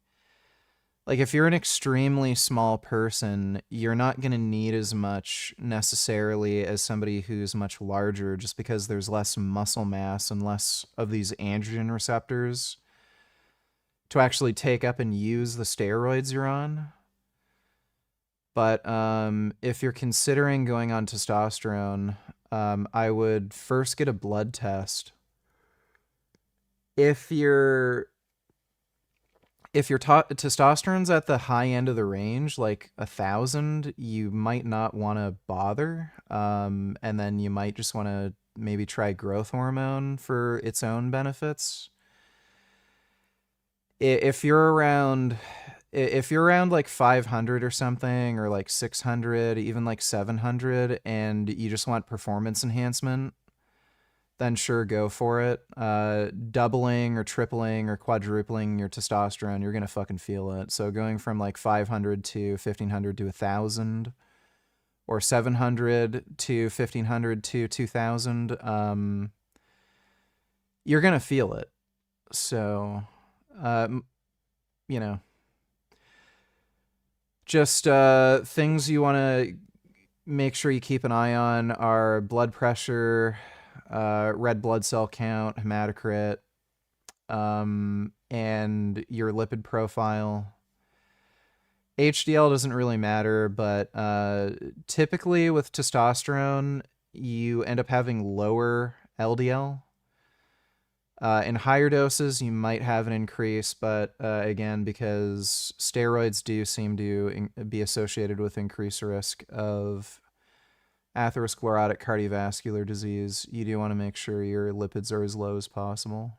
Like if you're an extremely small person, you're not going to need as much necessarily as somebody who's much larger, just because there's less muscle mass and less of these androgen receptors to actually take up and use the steroids you're on. But if you're considering going on testosterone, I would first get a blood test. If your testosterone's at the high end of the range, like 1,000, you might not want to bother. And then you might just want to maybe try growth hormone for its own benefits. If you're around like 500 or something, or like 600, even like 700, and you just want performance enhancement, then sure, go for it. Doubling or tripling or quadrupling your testosterone, you're gonna fucking feel it. So going from like 500 to 1,500 to 1,000, or 700 to 1,500 to 2,000, you're gonna feel it. So, you know, just things you want to make sure you keep an eye on are blood pressure, red blood cell count, hematocrit, and your lipid profile. HDL doesn't really matter, but typically with testosterone, you end up having lower LDL. In higher doses, you might have an increase, but again, because steroids do seem to be associated with increased risk of atherosclerotic cardiovascular disease, you do want to make sure your lipids are as low as possible.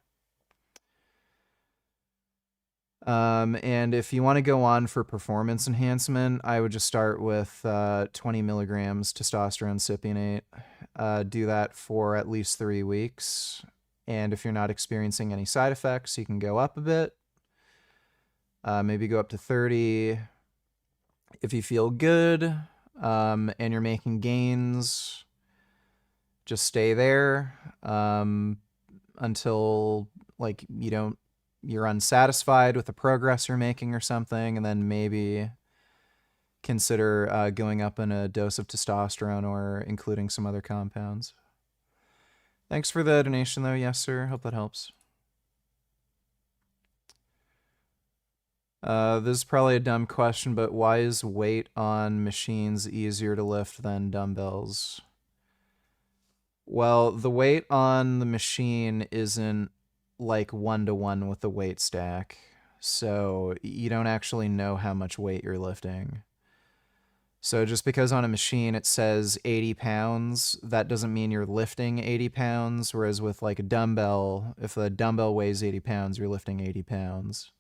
And if you want to go on for performance enhancement, I would just start with 20 milligrams testosterone cypionate. Do that for at least 3 weeks. And if you're not experiencing any side effects, you can go up a bit. Maybe go up to 30. If you feel good and you're making gains, just stay there until like you're unsatisfied with the progress you're making or something, and then maybe consider going up in a dose of testosterone or including some other compounds. Thanks for the donation though. Yes, sir. Hope that helps. This is probably a dumb question, but why is weight on machines easier to lift than dumbbells? Well, the weight on the machine isn't like 1-to-1 with the weight stack, so you don't actually know how much weight you're lifting. So just because on a machine it says 80 pounds, that doesn't mean you're lifting 80 pounds, whereas with like a dumbbell, if the dumbbell weighs 80 pounds, you're lifting 80 pounds.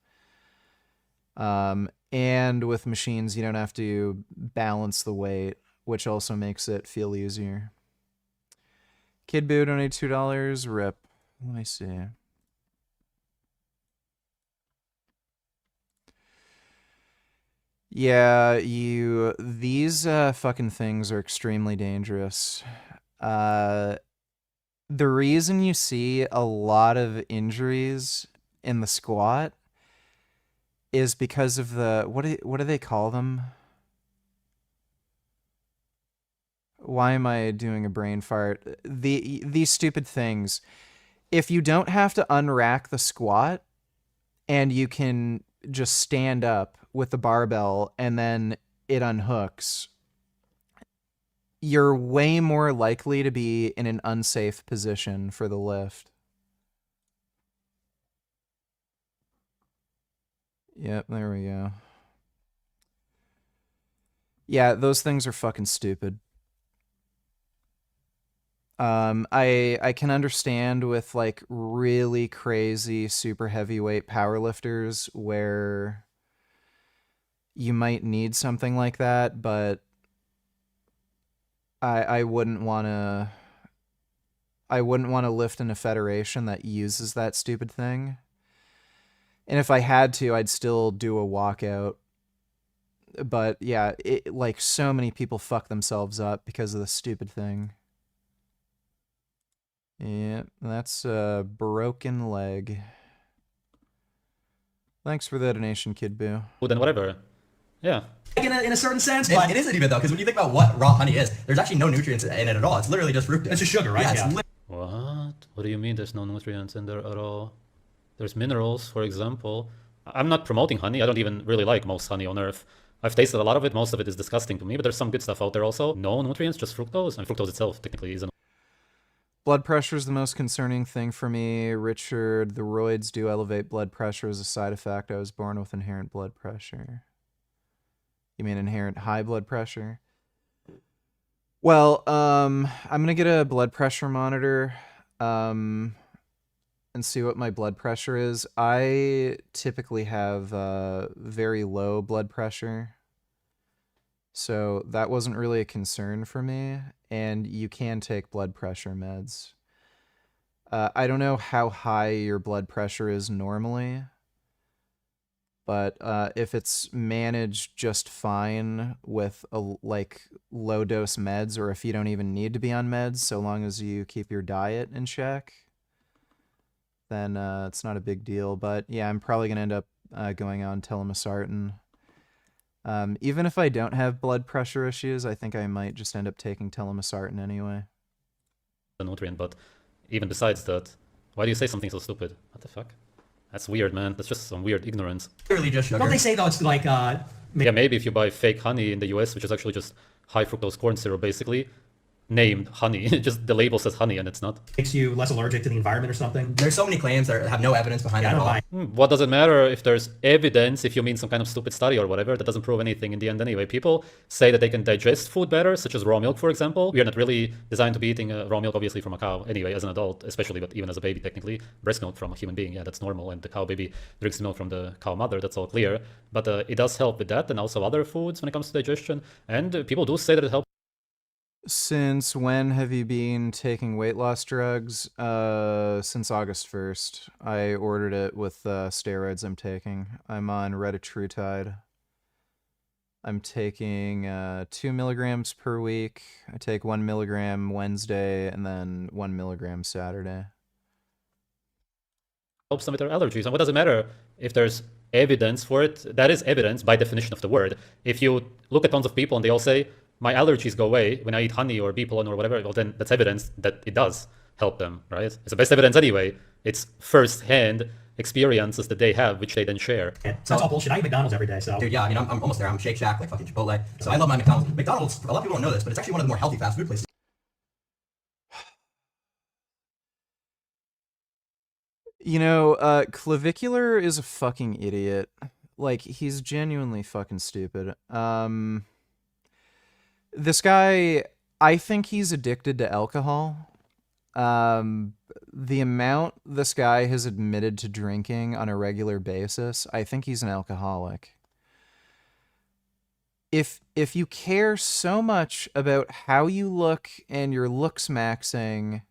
And with machines, you don't have to balance the weight, which also makes it feel easier. Kid Boo donated $2. Rip. Let me see. Yeah, these fucking things are extremely dangerous. The reason you see a lot of injuries in the squat is because of the what do they call them? Why am I doing a brain fart? These stupid things. If you don't have to unrack the squat and you can just stand up with the barbell and then it unhooks, you're way more likely to be in an unsafe position for the lift. Yep, there we go. Yeah, those things are fucking stupid. I can understand with like really crazy super heavyweight powerlifters where you might need something like that, but I wouldn't want to lift in a federation that uses that stupid thing. And if I had to, I'd still do a walkout. But yeah, like so many people fuck themselves up because of the stupid thing. Yeah, that's a broken leg. Thanks for the donation, Kid Boo. Well, then whatever. Yeah. In a certain sense, but it isn't even though, because when you think about what raw honey is, there's actually no nutrients in it at all. It's literally just fructose. It's just sugar, right? Yeah. What? What do you mean there's no nutrients in there at all? There's minerals, for example. I'm not promoting honey. I don't even really like most honey on earth. I've tasted a lot of it. Most of it is disgusting to me, but there's some good stuff out there also. No nutrients, just fructose. And fructose itself technically isn't. Blood pressure is the most concerning thing for me. Richard, the roids do elevate blood pressure as a side effect. I was born with inherent blood pressure. You mean inherent high blood pressure? Well, I'm gonna get a blood pressure monitor, and see what my blood pressure is. I typically have very low blood pressure, so that wasn't really a concern for me. And you can take blood pressure meds. I don't know how high your blood pressure is normally, but if it's managed just fine with like low dose meds, or if you don't even need to be on meds, so long as you keep your diet in check, then it's not a big deal. But yeah, I'm probably gonna end up going on telmisartan. Even if I don't have blood pressure issues, I think I might just end up taking telmisartan anyway. The nutrient, but even besides that, why do you say something so stupid? What the fuck? That's weird, man. That's just some weird ignorance. Literally just sugar. Don't they say though it's like yeah, maybe if you buy fake honey in the US, which is actually just high fructose corn syrup, basically named honey. Just the label says honey and it's not. Makes you less allergic to the environment or something. There's so many claims that have no evidence behind it at all. What does it matter if there's evidence, if you mean some kind of stupid study or whatever? That doesn't prove anything in the end anyway. People say that they can digest food better, such as raw milk, for example. We are not really designed to be eating raw milk, obviously, from a cow anyway, as an adult, especially, but even as a baby, technically. Breast milk from a human being, yeah, that's normal. And the cow baby drinks the milk from the cow mother, that's all clear. But it does help with that and also other foods when it comes to digestion. And people do say that it helps. Since when have you been taking weight loss drugs? Since August 1st. I ordered it with steroids I'm taking. I'm on retatrutide. I'm taking 2 milligrams per week. I take 1 milligram Wednesday and then 1 milligram Saturday. Helps them with their allergies. And what does it matter if there's evidence for it? That is evidence by definition of the word. If you look at tons of people and they all say, my allergies go away when I eat honey or bee pollen or whatever, well, then that's evidence that it does help them, right? It's the best evidence anyway. It's first-hand experiences that they have, which they then share. So that's all bullshit. I eat McDonald's every day, so. Dude, yeah, I mean, I'm almost there. I'm Shake Shack, like fucking Chipotle. So I love my McDonald's. McDonald's, a lot of people don't know this, but it's actually one of the more healthy fast food places. You know, Clavicular is a fucking idiot. Like, he's genuinely fucking stupid. This guy, I think he's addicted to alcohol. The amount this guy has admitted to drinking on a regular basis, I think he's an alcoholic. If you care so much about how you look and your looks maxing,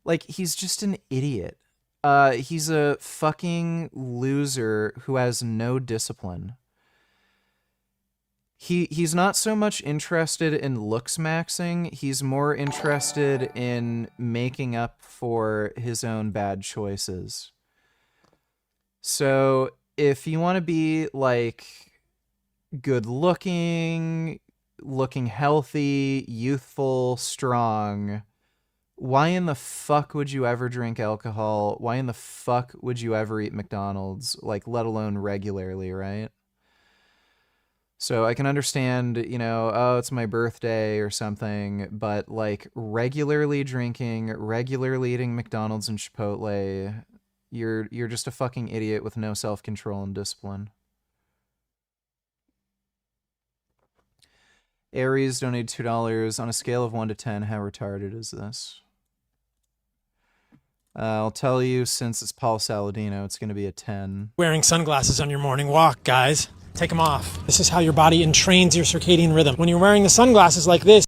like, he's just an idiot. He's a fucking loser who has no discipline. He's not so much interested in looks maxing, he's more interested in making up for his own bad choices. So, if you want to be, like, good looking healthy, youthful, strong, why in the fuck would you ever drink alcohol? Why in the fuck would you ever eat McDonald's? Like, let alone regularly, right? So I can understand, you know, oh, it's my birthday or something, but, like, regularly drinking, regularly eating McDonald's and Chipotle, you're just a fucking idiot with no self-control and discipline. Aries donated $2. On a scale of 1 to 10, how retarded is this? I'll tell you, since it's Paul Saladino, it's going to be a 10. Wearing sunglasses on your morning walk, guys. Take them off. This is how your body entrains your circadian rhythm. When you're wearing the sunglasses like this.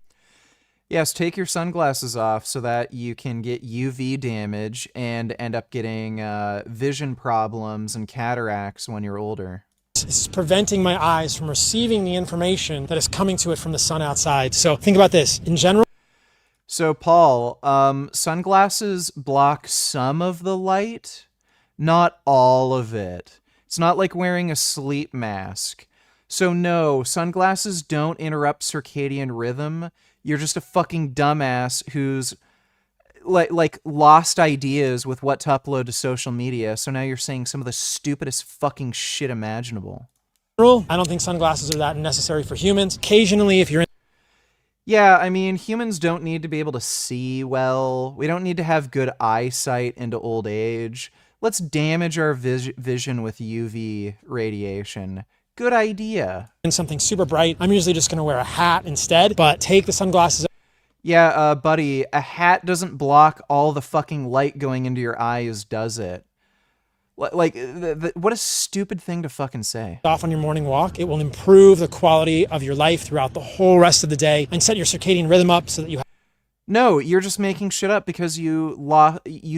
Yes, take your sunglasses off so that you can get UV damage and end up getting vision problems and cataracts when you're older. It's preventing my eyes from receiving the information that is coming to it from the sun outside. So think about this. In general. So, Paul, sunglasses block some of the light, not all of it. It's not like wearing a sleep mask. So no, sunglasses don't interrupt circadian rhythm. You're just a fucking dumbass who's like lost ideas with what to upload to social media. So now you're saying some of the stupidest fucking shit imaginable. I don't think sunglasses are that necessary for humans. Occasionally, if you're in. Yeah, I mean, humans don't need to be able to see well. We don't need to have good eyesight into old age. Let's damage our vision with UV radiation. Good idea. In something super bright, I'm usually just going to wear a hat instead, but take the sunglasses. Yeah, buddy, a hat doesn't block all the fucking light going into your eyes, does it? Like, what a stupid thing to fucking say. Off on your morning walk, it will improve the quality of your life throughout the whole rest of the day and set your circadian rhythm up so that you. No, you're just making shit up because you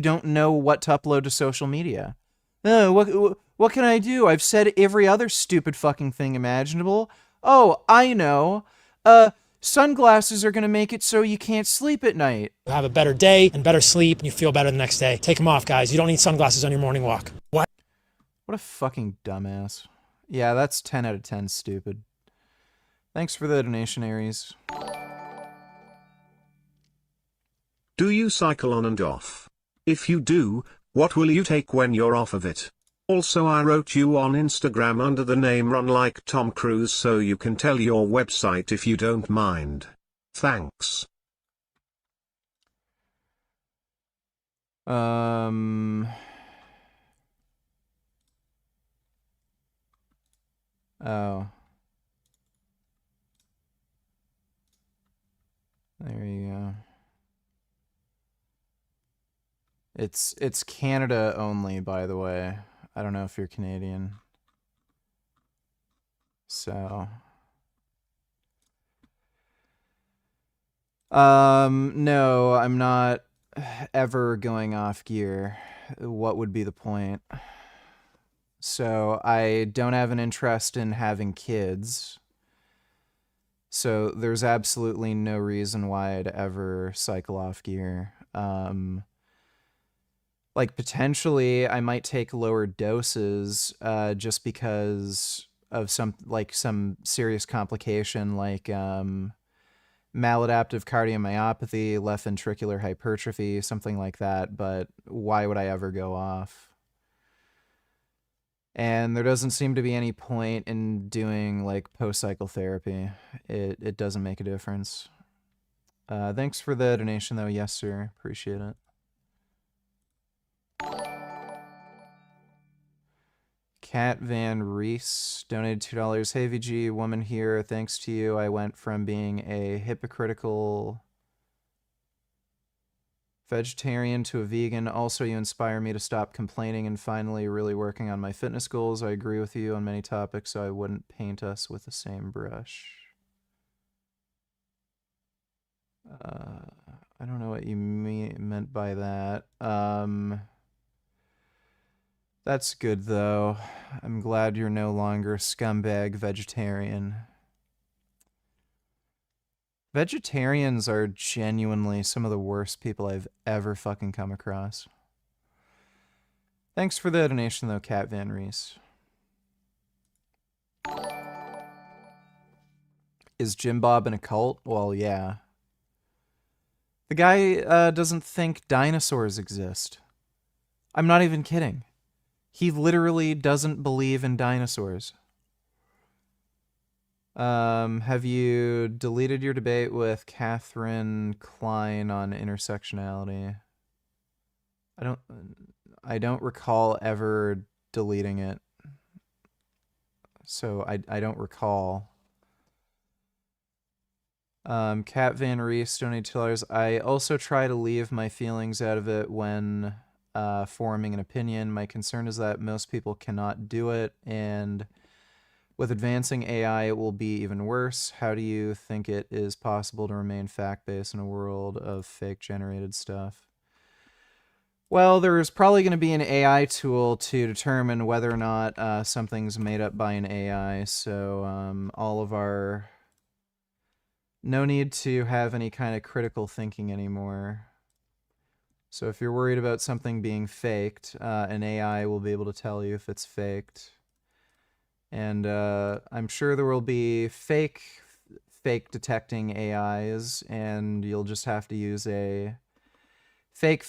don't know what to upload to social media. What can I do? I've said every other stupid fucking thing imaginable. Oh, I know. Sunglasses are going to make it so you can't sleep at night. You have a better day and better sleep, and you feel better the next day. Take them off, guys. You don't need sunglasses on your morning walk. What? What a fucking dumbass. Yeah, that's 10 out of 10 stupid. Thanks for the donation, Aries. Do you cycle on and off? If you do, what will you take when you're off of it? Also, I wrote you on Instagram under the name Run Like Tom Cruise, so you can tell your website if you don't mind. Thanks. Oh. There you go. It's Canada only, by the way. I don't know if you're Canadian. So. No, I'm not ever going off gear. What would be the point? So I don't have an interest in having kids. So there's absolutely no reason why I'd ever cycle off gear. Like, potentially I might take lower doses just because of some serious complication like maladaptive cardiomyopathy, left ventricular hypertrophy, something like that, but why would I ever go off? And there doesn't seem to be any point in doing like post-cycle therapy. It doesn't make a difference. Thanks for the donation though. Yes, sir. Appreciate it. Cat Van Reese donated $2. Hey VG, woman here. Thanks to you, I went from being a hypocritical vegetarian to a vegan. Also, you inspire me to stop complaining and finally really working on my fitness goals. I agree with you on many topics, so I wouldn't paint us with the same brush. I don't know what you meant by that. That's good, though. I'm glad you're no longer scumbag vegetarian. Vegetarians are genuinely some of the worst people I've ever fucking come across. Thanks for the donation, though, Cat Van Reese. Is Jim Bob in a cult? Well, yeah. The guy doesn't think dinosaurs exist. I'm not even kidding. He literally doesn't believe in dinosaurs. Have you deleted your debate with Catherine Klein on intersectionality? I don't recall ever deleting it. So I don't recall. Cat Van Reese donated $2. I also try to leave my feelings out of it when forming an opinion. My concern is that most people cannot do it, and with advancing AI, it will be even worse. How do you think it is possible to remain fact-based in a world of fake-generated stuff? Well, there's probably going to be an AI tool to determine whether or not something's made up by an AI, so all of our... No need to have any kind of critical thinking anymore. So if you're worried about something being faked, an AI will be able to tell you if it's faked. And I'm sure there will be fake detecting AIs, and you'll just have to use a fake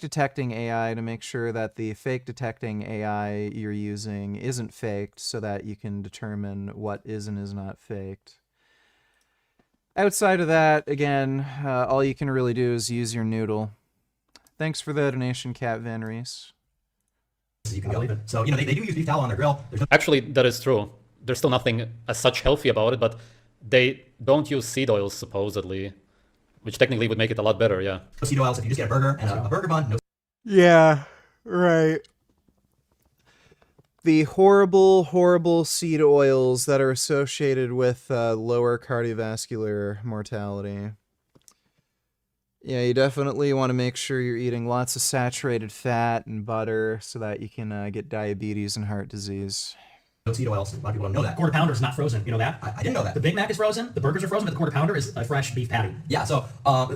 detecting AI to make sure that the fake detecting AI you're using isn't faked, so that you can determine what is and is not faked. Outside of that, again, all you can really do is use your noodle. Thanks for the donation, Cat Van Reese. You can go leave it. So, they do use beef tallow on their grill. Actually, that is true. There's still nothing as such healthy about it, but they don't use seed oils, supposedly, which technically would make it a lot better, yeah. No seed oils, if you just get a burger and a burger bun, no. Yeah, right. The horrible seed oils that are associated with lower cardiovascular mortality. Yeah, you definitely want to make sure you're eating lots of saturated fat and butter so that you can get diabetes and heart disease. No seed oils. A lot of people don't know that. Quarter pounder is not frozen. You know that? I didn't know that. The Big Mac is frozen, the burgers are frozen, but the quarter pounder is a fresh beef patty. Yeah, so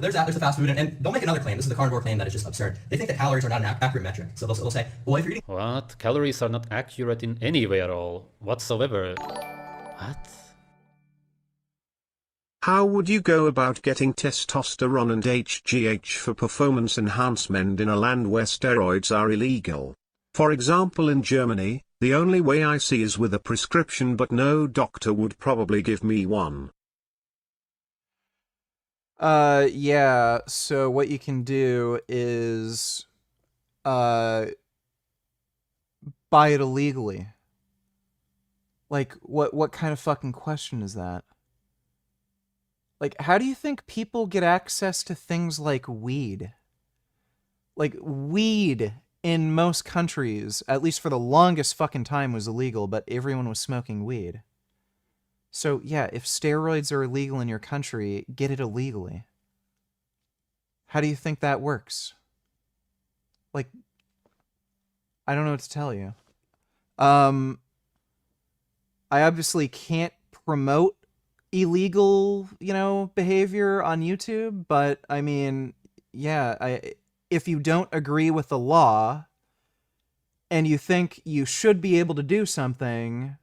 there's that. There's the fast food. And they'll make another claim. This is the carnivore claim that is just absurd. They think that calories are not an accurate metric. So they'll say, well, if you're eating... What? Calories are not accurate in any way at all, whatsoever. What? How would you go about getting testosterone and HGH for performance enhancement in a land where steroids are illegal? For example, in Germany, the only way I see is with a prescription, but no doctor would probably give me one. Yeah, so what you can do is buy it illegally. Like, what kind of fucking question is that? Like, how do you think people get access to things like weed? Like, weed in most countries, at least for the longest fucking time, was illegal, but everyone was smoking weed. So, yeah, if steroids are illegal in your country, get it illegally. How do you think that works? Like, I don't know what to tell you. I obviously can't promote illegal, behavior on YouTube, but I mean, yeah, if you don't agree with the law and you think you should be able to do something,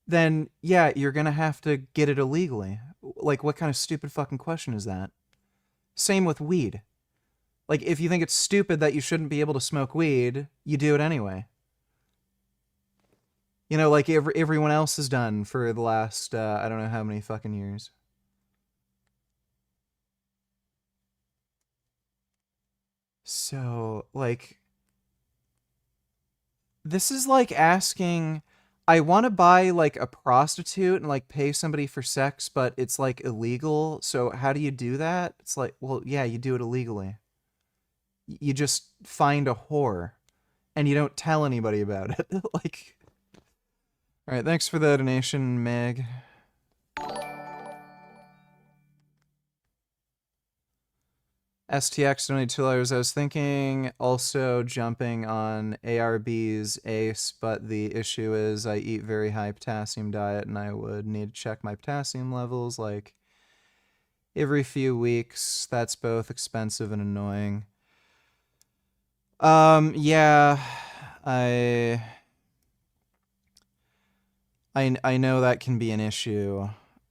then yeah, you're gonna have to get it illegally. Like, what kind of stupid fucking question is that? Same with weed. Like, if you think it's stupid that you shouldn't be able to smoke weed, you do it anyway. Like everyone else has done for the last, I don't know how many fucking years. So, like, this is like asking, I want to buy, like, a prostitute and, like, pay somebody for sex, but it's, like, illegal. So how do you do that? It's like, well, yeah, you do it illegally. You just find a whore and you don't tell anybody about it. Like, all right, thanks for the donation, Meg. STX donated $2. I was thinking also jumping on ARB's ACE, but the issue is I eat very high potassium diet and I would need to check my potassium levels like every few weeks. That's both expensive and annoying. Yeah, I know that can be an issue.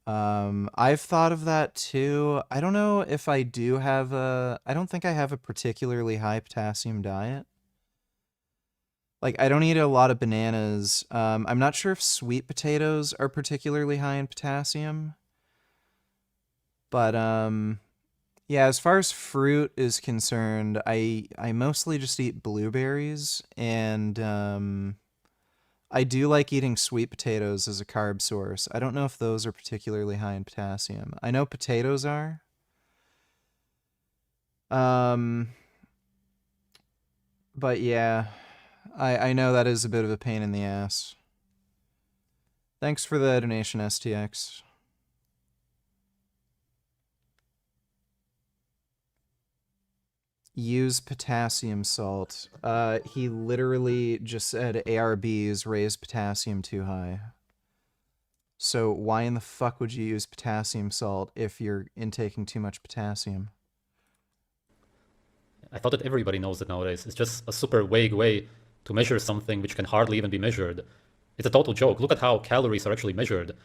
I've thought of that too. I don't know if I do have I don't think I have a particularly high potassium diet. Like, I don't eat a lot of bananas. I'm not sure if sweet potatoes are particularly high in potassium. But, yeah, as far as fruit is concerned, I mostly just eat blueberries, and, I do like eating sweet potatoes as a carb source. I don't know if those are particularly high in potassium. I know potatoes are. But yeah, I know that is a bit of a pain in the ass. Thanks for the donation, STX. Use potassium salt. He literally just said ARBs raise potassium too high. So why in the fuck would you use potassium salt if you're intaking too much potassium? I thought that everybody knows it nowadays. It's just a super vague way to measure something which can hardly even be measured. It's a total joke. Look at how calories are actually measured.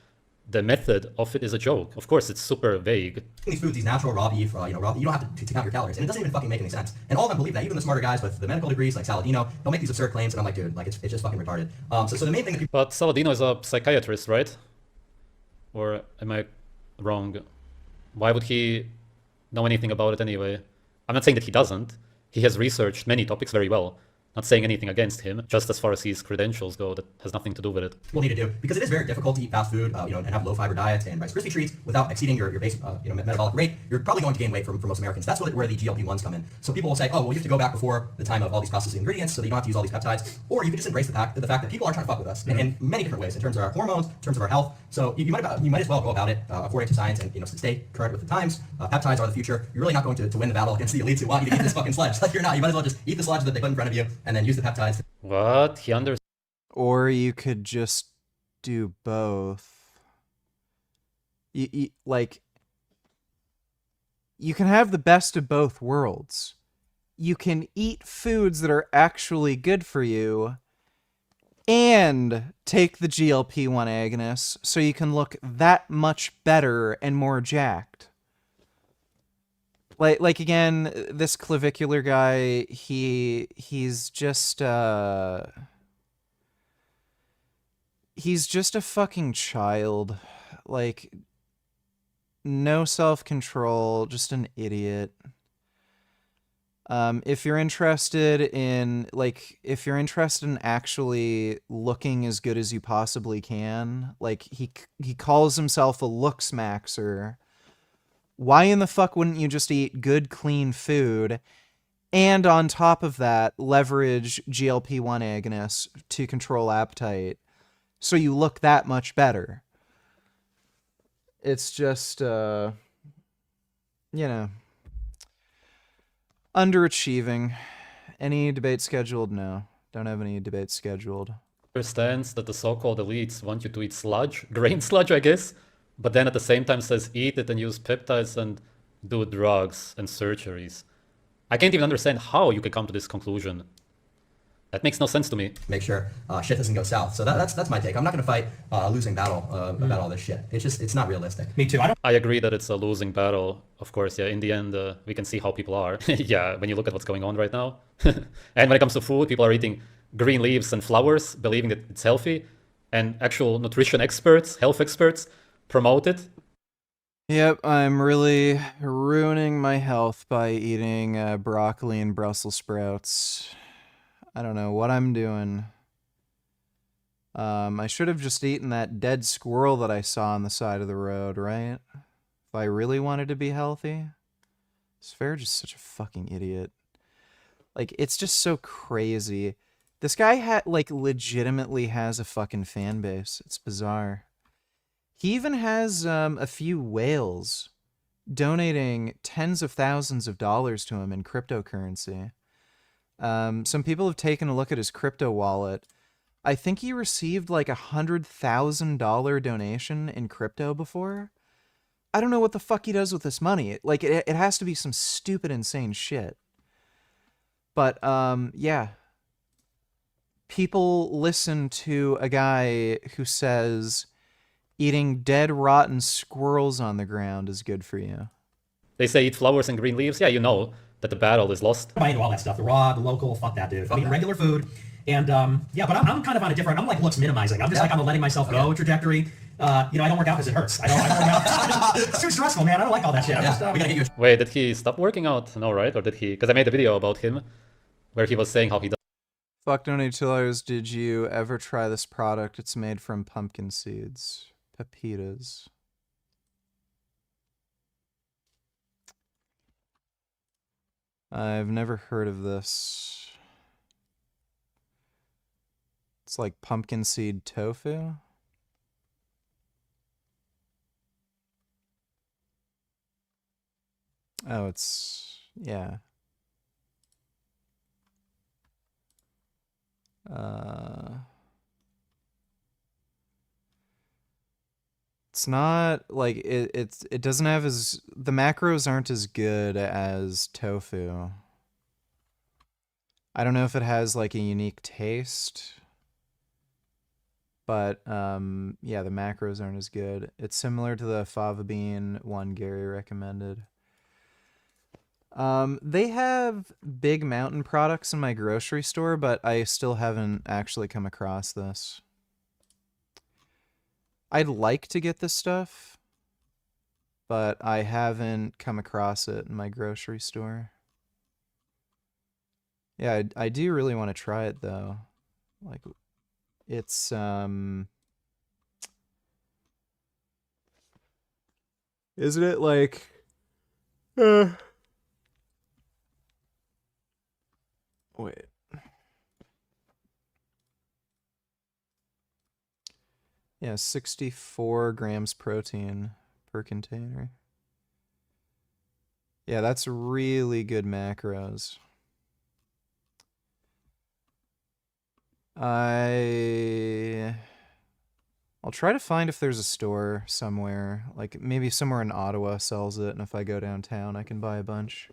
The method of it is a joke. Of course, it's super vague. These foods, these natural raw beef, raw, you don't have to count your calories, and it doesn't even fucking make any sense. And all of them believe that. Even the smarter guys with the medical degrees, like Saladino, they'll make these absurd claims, and I'm like, dude, like it's just fucking retarded. So the main thing that people. But Saladino is a psychiatrist, right? Or am I wrong? Why would he know anything about it anyway? I'm not saying that he doesn't. He has researched many topics very well. Not saying anything against him, just as far as his credentials go, that has nothing to do with it. We'll need to do, because it is very difficult to eat fast food, and have low fiber diets and Rice Krispie treats without exceeding your base, metabolic rate. You're probably going to gain weight for most Americans. That's where the GLP-1s come in. So people will say, oh, well, you have to go back before the time of all these processed ingredients, so that you don't have to use all these peptides, or you can just embrace the fact that people are trying to fuck with us in many different ways, in terms of our hormones, in terms of our health. So you might as well go about it according to science and stay current with the times. Peptides are the future. You're really not going to win the battle against the elites who want you to eat this fucking sludge. Like, you're not. You might as well just eat the sludge that they put in front of you and then use the peptides. What? He understands. Or you could just do both. You can have the best of both worlds. You can eat foods that are actually good for you and take the GLP-1 agonists so you can look that much better and more jacked. Like again, this clavicular guy, he's just a fucking child. Like, no self-control, just an idiot. If you're interested in actually looking as good as you possibly can, like, he calls himself a looks maxer. Why in the fuck wouldn't you just eat good, clean food and on top of that, leverage GLP-1 agonists to control appetite so you look that much better? It's just, underachieving. Any debate scheduled? No. Don't have any debates scheduled. understands that the so-called elites want you to eat sludge, grain sludge, I guess, but then at the same time says eat it and use peptides and do drugs and surgeries. I can't even understand how you can come to this conclusion. That makes no sense to me. Make sure shit doesn't go south. So that's my take. I'm not going to fight a losing battle about all this shit. It's not realistic. Me too. I agree that it's a losing battle. Of course, yeah, in the end, we can see how people are. Yeah, when you look at what's going on right now. And when it comes to food, people are eating green leaves and flowers, believing that it's healthy. And actual nutrition experts, health experts, promote it. Yep, I'm really ruining my health by eating broccoli and Brussels sprouts. I don't know what I'm doing. I should have just eaten that dead squirrel that I saw on the side of the road, right? If I really wanted to be healthy. Sv3rige is such a fucking idiot. Like, it's just so crazy. This guy legitimately has a fucking fan base. It's bizarre. He even has a few whales donating tens of thousands of dollars to him in cryptocurrency. Some people have taken a look at his crypto wallet. I think he received like $100,000 donation in crypto before. I don't know what the fuck he does with this money. Like, it has to be some stupid, insane shit. But, yeah. People listen to a guy who says eating dead, rotten squirrels on the ground is good for you. They say eat flowers and green leaves. Yeah, you know that the battle is lost. I'm into all that stuff. The raw, the local, fuck that, dude. I mean, regular food. And, yeah, but I'm kind of on a different, I'm like looks minimizing. I'm just like, I'm a letting myself go trajectory. You know, I don't work out because it hurts. I don't work out. It's too stressful, man. I don't like all that shit. We gotta get you Wait, did he stop working out? No, right? Or did he? Because I made a video about him where he was saying how he does. Fuck $2, did you ever try this product? It's made from pumpkin seeds. Pepitas. I've never heard of this. It's like pumpkin seed tofu. Oh, yeah. It's not like it doesn't have the macros aren't as good as tofu. I don't know if it has like a unique taste, but yeah, the macros aren't as good. It's similar to the fava bean one Gary recommended. They have Big Mountain products in my grocery store, but I still haven't actually come across this. I'd like to get this stuff, but I haven't come across it in my grocery store. Yeah, I do really want to try it, though. Like, it's, isn't it like, wait. Yeah, 64 grams protein per container. Yeah, that's really good macros. I'll try to find if there's a store somewhere, like maybe somewhere in Ottawa sells it, and if I go downtown, I can buy a bunch.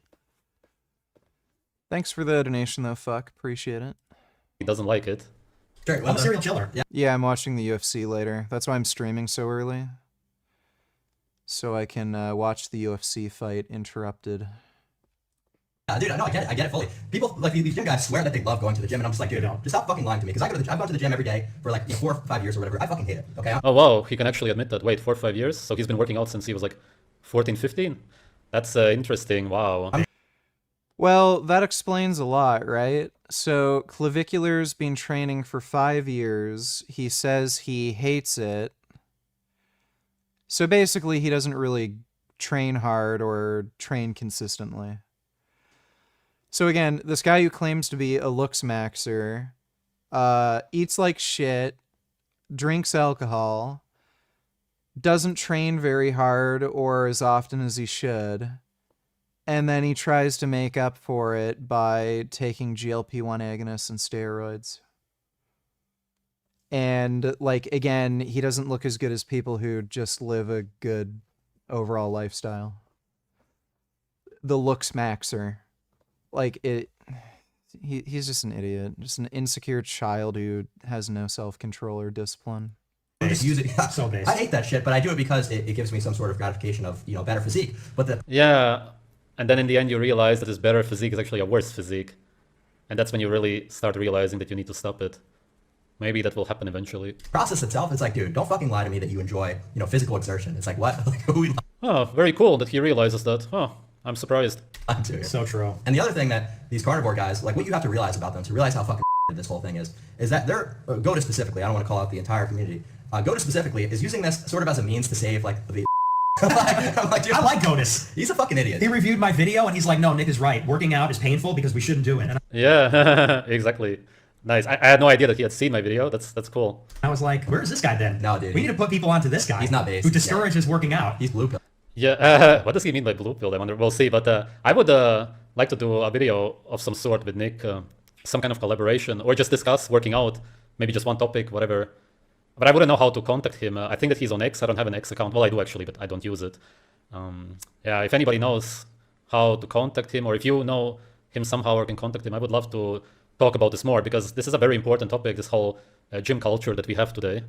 Thanks for the donation, though, fuck. Appreciate it. He doesn't like it. Sure, well, I'm a serial killer. Yeah, I'm watching the UFC later. That's why I'm streaming so early. So I can watch the UFC fight interrupted. Dude, I know, I get it fully. People, like these gym guys swear that they love going to the gym, and I'm just like, dude, just stop fucking lying to me, because I've gone to the gym every day for like 4 or 5 years or whatever. I fucking hate it, okay? Oh, wow, he can actually admit that. Wait, 4 or 5 years? So he's been working out since he was like 14, 15? That's interesting, wow. Well, that explains a lot, right? So Clavicular's been training for 5 years. He says he hates it. So basically, he doesn't really train hard or train consistently. So again, this guy who claims to be a looks maxer, eats like shit, drinks alcohol, doesn't train very hard or as often as he should, and then he tries to make up for it by taking GLP-1 agonists and steroids. And like, again, he doesn't look as good as people who just live a good overall lifestyle. The looks maxer. Like he's just an idiot, just an insecure child who has no self-control or discipline. Just use it. So base. I hate that shit, but I do it because it gives me some sort of gratification of, you know, better physique. But the Yeah, and then in the end you realize that his better physique is actually a worse physique. And that's when you really start realizing that you need to stop it. Maybe that will happen eventually. process itself, it's like, dude, don't fucking lie to me that you enjoy, you know, physical exertion. It's like, what? Like, who Oh, very cool that he realizes that. Oh, I'm surprised. So true. And the other thing that these carnivore guys, like, what you have to realize about them, to realize how fucking this whole thing is that they're, Goatis specifically, I don't want to call out the entire community, Goatis specifically is using this sort of as a means to save, like, the I'm like, dude, I like Goatis. He's a fucking idiot. He reviewed my video and he's like, no, Nick is right. Working out is painful because we shouldn't do it. And Yeah, exactly. Nice. I had no idea that he had seen my video. That's cool. I was like, where is this guy then? No, dude. We need to put people onto this guy. He's not based. Who discourages working out. He's blue pill. Yeah, what does he mean by blue pill? I wonder. We'll see. But I would like to do a video of some sort with Nick, some kind of collaboration, or just discuss working out, maybe just one topic, whatever. But I wouldn't know how to contact him. I think that he's on X. I don't have an X account. Well, I do actually, but I don't use it. Yeah, if anybody knows how to contact him, or if you know him somehow or can contact him, I would love to talk about this more, because this is a very important topic, this whole gym culture that we have today.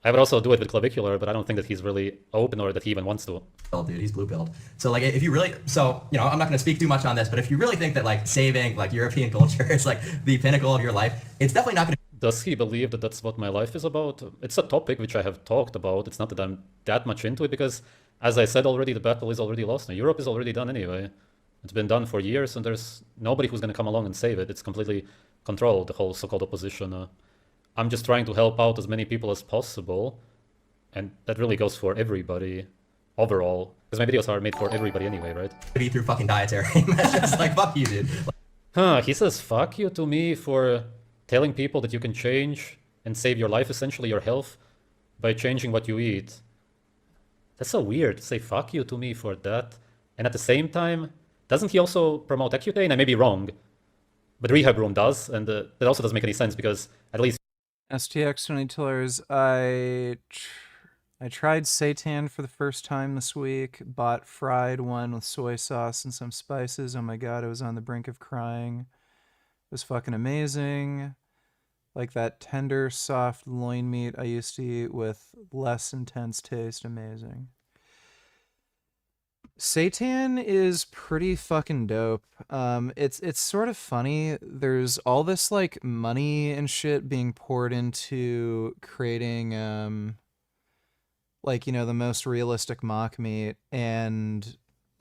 I would also do it with Clavicular, but I don't think that he's really open or that he even wants to. Oh, dude, he's blue-pilled. So, like, if you really, so, you know, I'm not going to speak too much on this, but if you really think that, like, saving, like, European culture is, like, the pinnacle of your life, it's definitely not going to. Does he believe that that's what my life is about? It's a topic which I have talked about. It's not that I'm that much into it, because, as I said already, the battle is already lost. Now, Europe is already done anyway. It's been done for years, and there's nobody who's going to come along and save it. It's completely controlled, the whole so-called opposition. I'm just trying to help out as many people as possible, and that really goes for everybody overall, because my videos are made for everybody anyway, right? Be through fucking dietary measures. Like, fuck you, dude. Huh, he says fuck you to me for telling people that you can change and save your life, essentially your health, by changing what you eat. That's so weird to say fuck you to me for that. And at the same time, doesn't he also promote Accutane? I may be wrong, but Rehab Room does, and that also doesn't make any sense, because at least STX 22 I tried seitan for the first time this week, bought fried one with soy sauce and some spices. Oh my god, I was on the brink of crying. It was fucking amazing. Like that tender, soft loin meat I used to eat with less intense taste. Amazing. Seitan is pretty fucking dope. It's sort of funny. There's all this like money and shit being poured into creating like, you know, the most realistic mock meat, and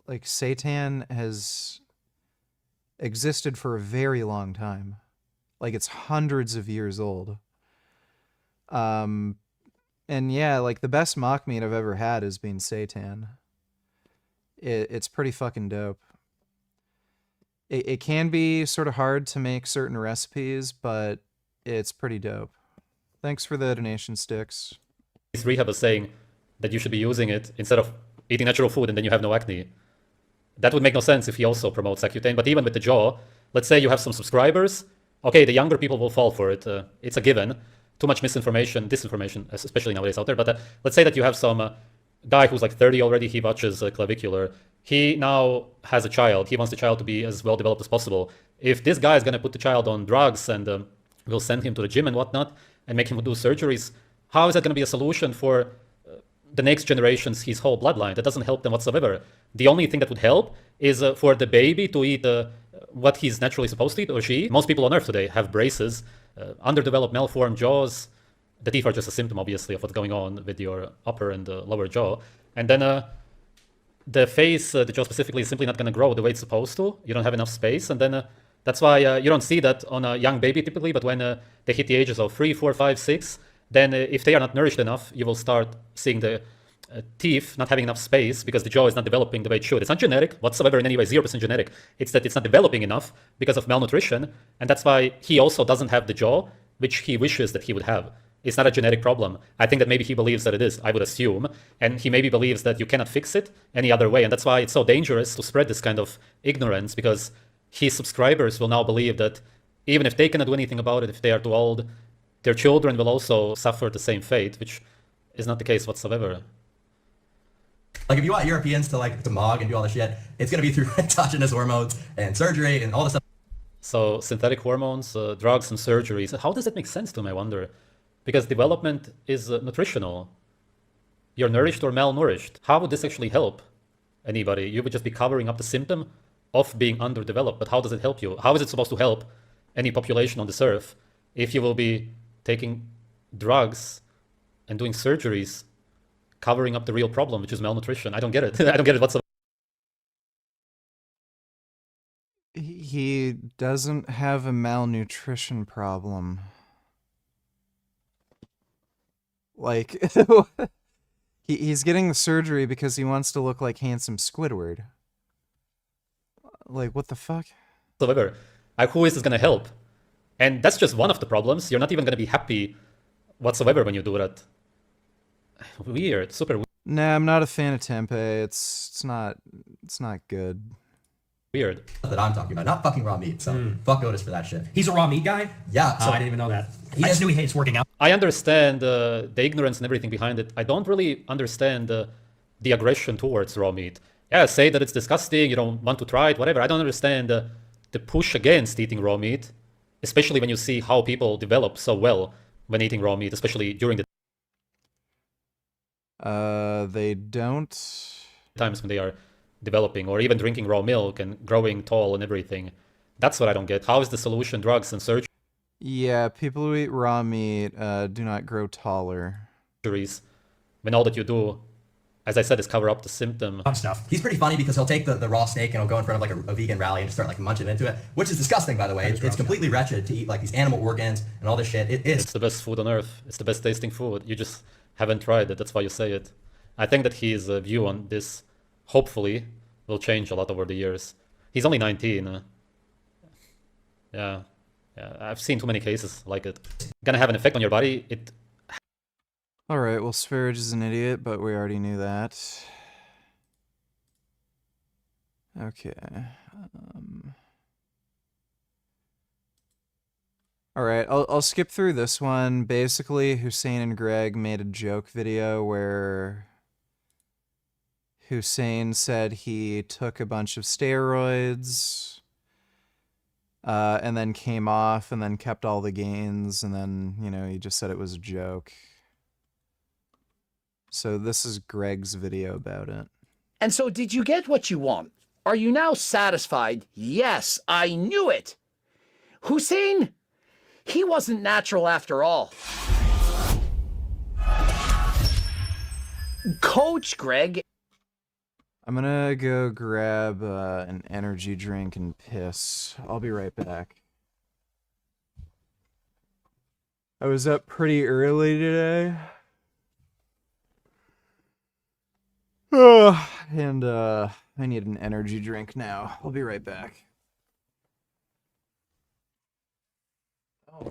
like seitan has existed for a very long time. Like it's hundreds of years old. And yeah, like the best mock meat I've ever had has been seitan. It's pretty fucking dope. It can be sort of hard to make certain recipes, but it's pretty dope. Thanks for the donation, Sticks. Rehab is saying that you should be using it instead of eating natural food and then you have no acne. That would make no sense if he also promotes Accutane. But even with the jaw, let's say you have some subscribers. Okay, the younger people will fall for it. It's a given. Too much misinformation, disinformation, especially nowadays out there. But let's say that you have some guy who's like 30 already, he watches Clavicular. He now has a child. He wants the child to be as well developed as possible. If this guy is going to put the child on drugs and will send him to the gym and whatnot and make him do surgeries, how is that going to be a solution for the next generations, his whole bloodline? That doesn't help them whatsoever. The only thing that would help is for the baby to eat what he's naturally supposed to eat, or she. Most people on Earth today have braces, underdeveloped, malformed jaws. The teeth are just a symptom, obviously, of what's going on with your upper and lower jaw. And then the face, the jaw specifically, is simply not going to grow the way it's supposed to. You don't have enough space. And then that's why you don't see that on a young baby typically, but when they hit the ages of 3, 4, 5, 6, then if they are not nourished enough, you will start seeing the teeth not having enough space because the jaw is not developing the way it should. It's not genetic whatsoever in any way, 0% genetic. It's that it's not developing enough because of malnutrition. And that's why he also doesn't have the jaw, which he wishes that he would have. It's not a genetic problem. I think that maybe he believes that it is, I would assume. And he maybe believes that you cannot fix it any other way. And that's why it's so dangerous to spread this kind of ignorance, because his subscribers will now believe that even if they cannot do anything about it, if they are too old, their children will also suffer the same fate, which is not the case whatsoever. Like if you want Europeans to mog and do all this shit, it's gonna be through endogenous hormones and surgery and all this stuff. So synthetic hormones, drugs and surgeries, how does that make sense to them, I wonder? Because development is nutritional. You're nourished or malnourished. How would this actually help anybody? You would just be covering up the symptom of being underdeveloped, but how does it help you? How is it supposed to help any population on this earth if you will be taking drugs and doing surgeries, covering up the real problem, which is malnutrition? I don't get it. I don't get it whatsoever. He doesn't have a malnutrition problem. Like, he's getting the surgery because he wants to look like handsome Squidward. Like, what the fuck? Whatsoever. Like, who is this gonna help? And that's just one of the problems. You're not even gonna be happy whatsoever when you do that. Weird, super weird. Nah, I'm not a fan of tempeh. It's not good. Weird. That I'm talking about, not fucking raw meat. So fuck Goatis for that shit. He's a raw meat guy? Yeah. So I didn't even know that. I just knew he hates working out. I understand the ignorance and everything behind it. I don't really understand the aggression towards raw meat. Yeah, say that it's disgusting, you don't want to try it, whatever. I don't understand the push against eating raw meat, especially when you see how people develop so well when eating raw meat, especially during the they don't. times when they are developing, or even drinking raw milk and growing tall and everything. That's what I don't get. How is the solution drugs and surgeries? Yeah, people who eat raw meat do not grow taller. When all that you do, as I said, is cover up the symptom. Stuff. He's pretty funny because he'll take the raw steak and he'll go in front of like a vegan rally and just start like munching into it, which is disgusting, by the way. It's completely wretched to eat like these animal organs and all this shit. It is. It's the best food on earth. It's the best tasting food. You just haven't tried it. That's why you say it. I think that his view on this, hopefully, will change a lot over the years. He's only 19. Yeah, I've seen too many cases like it. Gonna have an effect on your body. Alright, well, Sv3rige is an idiot, but we already knew that. Okay. Alright, I'll skip through this one. Basically, Hussein and Greg made a joke video where Hussein said he took a bunch of steroids, and then came off, and then kept all the gains, and then, you know, he just said it was a joke. So this is Greg's video about it. And so did you get what you want? Are you now satisfied? Yes, I knew it. Hussein, he wasn't natural after all. Coach Greg. I'm gonna go grab an energy drink and piss. I'll be right back. I was up pretty early today. And I need an energy drink now. I'll be right back. Oh. No,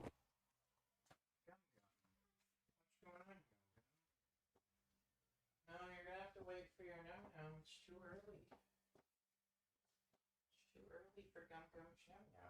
you're gonna have to wait for your no-no. It's too early. It's too early for gum-gum chow-chow.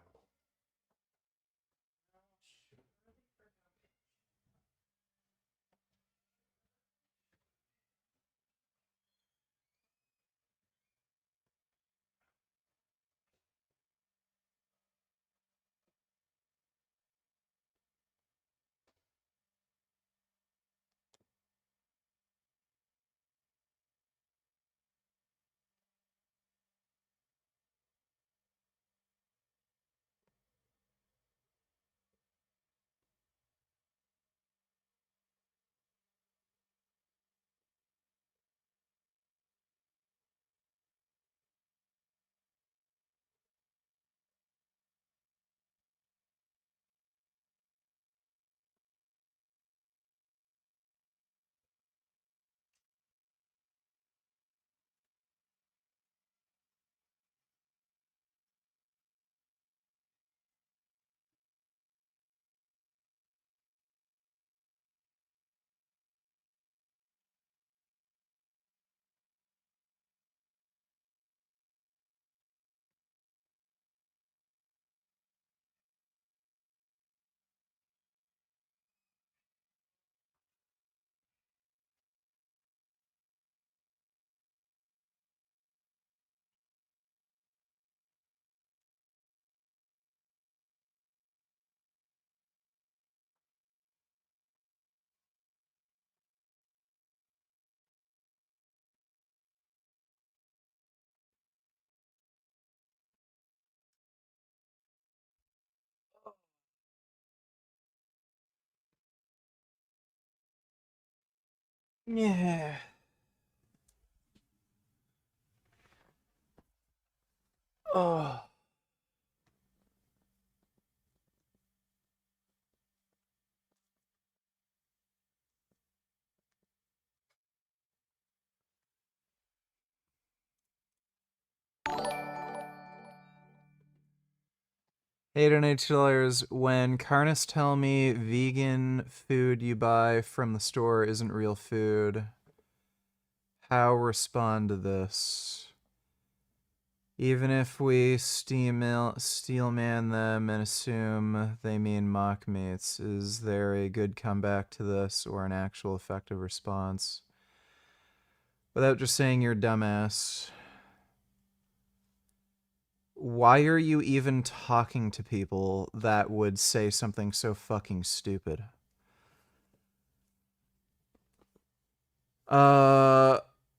Yeah. Oh. $8 when carnists tell me vegan food you buy from the store isn't real food, how respond to this? Even if we steelman them and assume they mean mock meats, is there a good comeback to this or an actual effective response? Without just saying you're a dumbass, why are you even talking to people that would say something so fucking stupid?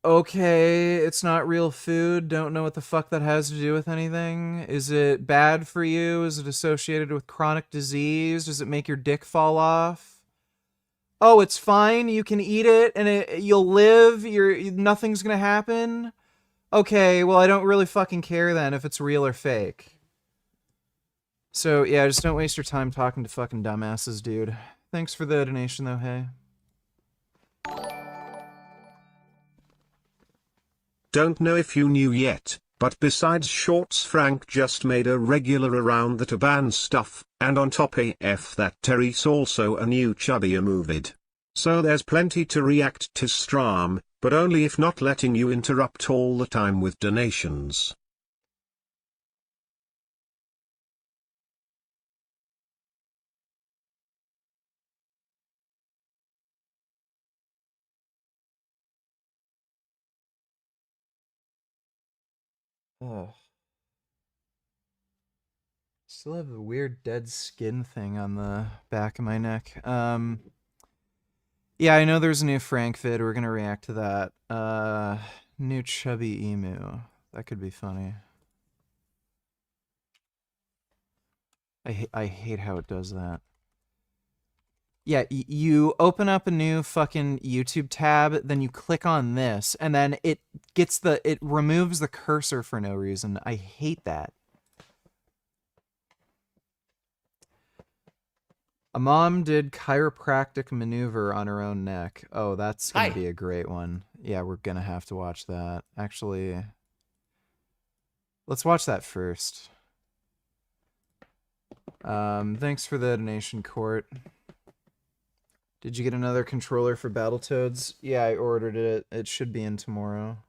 Okay, it's not real food. Don't know what the fuck that has to do with anything. Is it bad for you? Is it associated with chronic disease? Does it make your dick fall off? Oh, it's fine. You can eat it and you'll live. Nothing's gonna happen. Okay, well, I don't really fucking care then if it's real or fake. So, yeah, just don't waste your time talking to fucking dumbasses, dude. Thanks for the donation, though, hey. Don't know if you knew yet, but besides shorts Frank just made a regular around the to ban stuff, and on top AF that Terry's also a new chubbier movid. So there's plenty to react to Stram, but only if not letting you interrupt all the time with donations. Ugh. Still have a weird dead skin thing on the back of my neck. Yeah, I know there's a new Frank vid. We're gonna react to that. New chubby emu. That could be funny. I hate how it does that. Yeah, you open up a new fucking YouTube tab, then you click on this, and then it removes the cursor for no reason. I hate that. A mom did chiropractic maneuver on her own neck. Oh, that's gonna be a great one. Yeah, we're gonna have to watch that. Actually, let's watch that first. Thanks for the donation, Court. Did you get another controller for Battletoads? Yeah, I ordered it. It should be in tomorrow.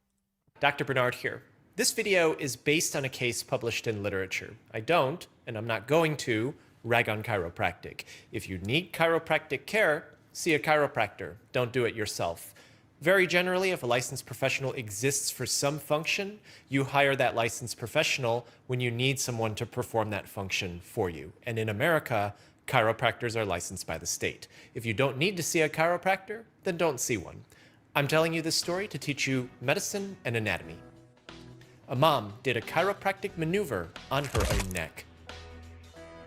Dr. Bernard here. This video is based on a case published in literature. I don't, and I'm not going to, rag on chiropractic. If you need chiropractic care, see a chiropractor. Don't do it yourself. Very generally, if a licensed professional exists for some function, you hire that licensed professional when you need someone to perform that function for you. And in America, chiropractors are licensed by the state. If you don't need to see a chiropractor, then don't see one. I'm telling you this story to teach you medicine and anatomy. A mom did a chiropractic maneuver on her own neck.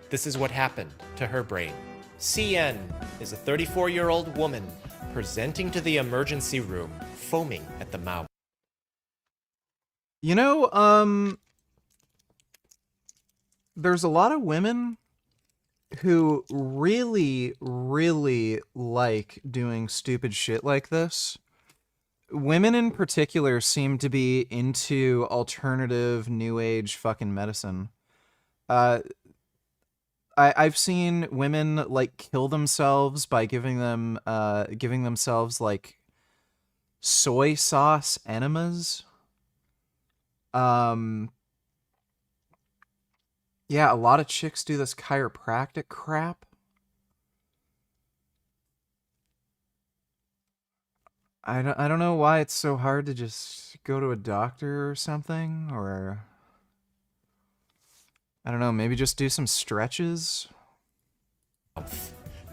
This is what happened to her brain. CN is a 34-year-old woman presenting to the emergency room, foaming at the mouth. You know, there's a lot of women who really, really like doing stupid shit like this. Women in particular seem to be into alternative new age fucking medicine. I've seen women like kill themselves by giving themselves like soy sauce enemas. Yeah, a lot of chicks do this chiropractic crap. I don't know why it's so hard to just go to a doctor or something, or I don't know, maybe just do some stretches.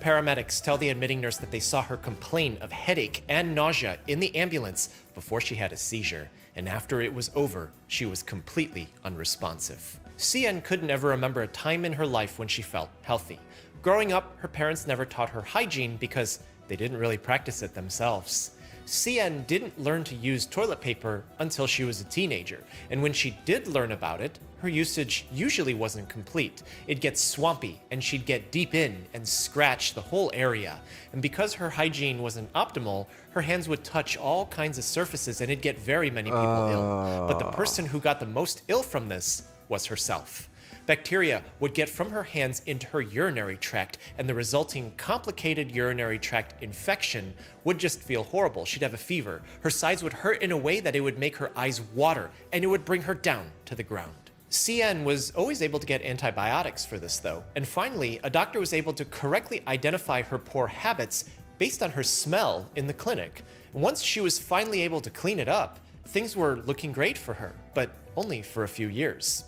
Paramedics tell the admitting nurse that they saw her complain of headache and nausea in the ambulance before she had a seizure, and after it was over, she was completely unresponsive. CN couldn't ever remember a time in her life when she felt healthy. Growing up, her parents never taught her hygiene because they didn't really practice it themselves. CN didn't learn to use toilet paper until she was a teenager, and when she did learn about it, her usage usually wasn't complete. It'd get swampy, and she'd get deep in and scratch the whole area. And because her hygiene wasn't optimal, her hands would touch all kinds of surfaces and it'd get very many people ill. But the person who got the most ill from this was herself. Bacteria would get from her hands into her urinary tract, and the resulting complicated urinary tract infection would just feel horrible. She'd have a fever. Her sides would hurt in a way that it would make her eyes water, and it would bring her down to the ground. CN was always able to get antibiotics for this though, and finally, a doctor was able to correctly identify her poor habits based on her smell in the clinic. Once she was finally able to clean it up, things were looking great for her, but only for a few years.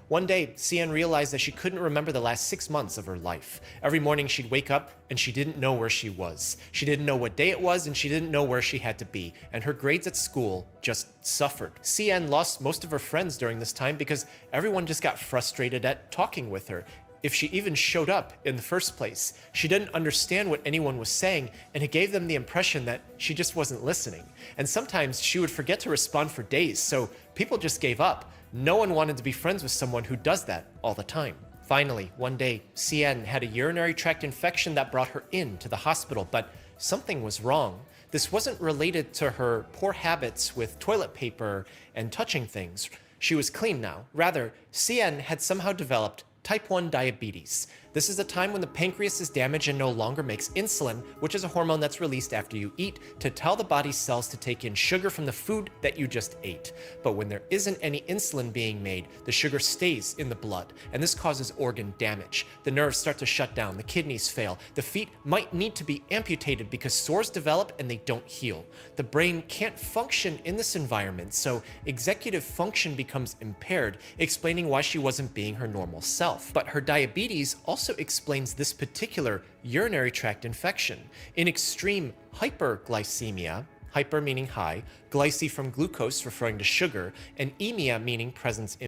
One day, CN realized that she couldn't remember the last 6 months of her life. Every morning she'd wake up and she didn't know where she was. She didn't know what day it was and she didn't know where she had to be. And her grades at school just suffered. CN lost most of her friends during this time because everyone just got frustrated at talking with her. If she even showed up in the first place, she didn't understand what anyone was saying, and it gave them the impression that she just wasn't listening. And sometimes she would forget to respond for days, so people just gave up. No one wanted to be friends with someone who does that all the time. Finally, one day, CN had a urinary tract infection that brought her into the hospital, but something was wrong. This wasn't related to her poor habits with toilet paper and touching things. She was clean now. Rather, CN had somehow developed type 1 diabetes. This is a time when the pancreas is damaged and no longer makes insulin, which is a hormone that's released after you eat to tell the body's cells to take in sugar from the food that you just ate. But when there isn't any insulin being made, the sugar stays in the blood, and this causes organ damage. The nerves start to shut down, the kidneys fail, the feet might need to be amputated because sores develop and they don't heal. The brain can't function in this environment, so executive function becomes impaired, explaining why she wasn't being her normal self. But her diabetes also explains this particular urinary tract infection. In extreme hyperglycemia, hyper meaning high, glyce from glucose referring to sugar, and emia meaning presence in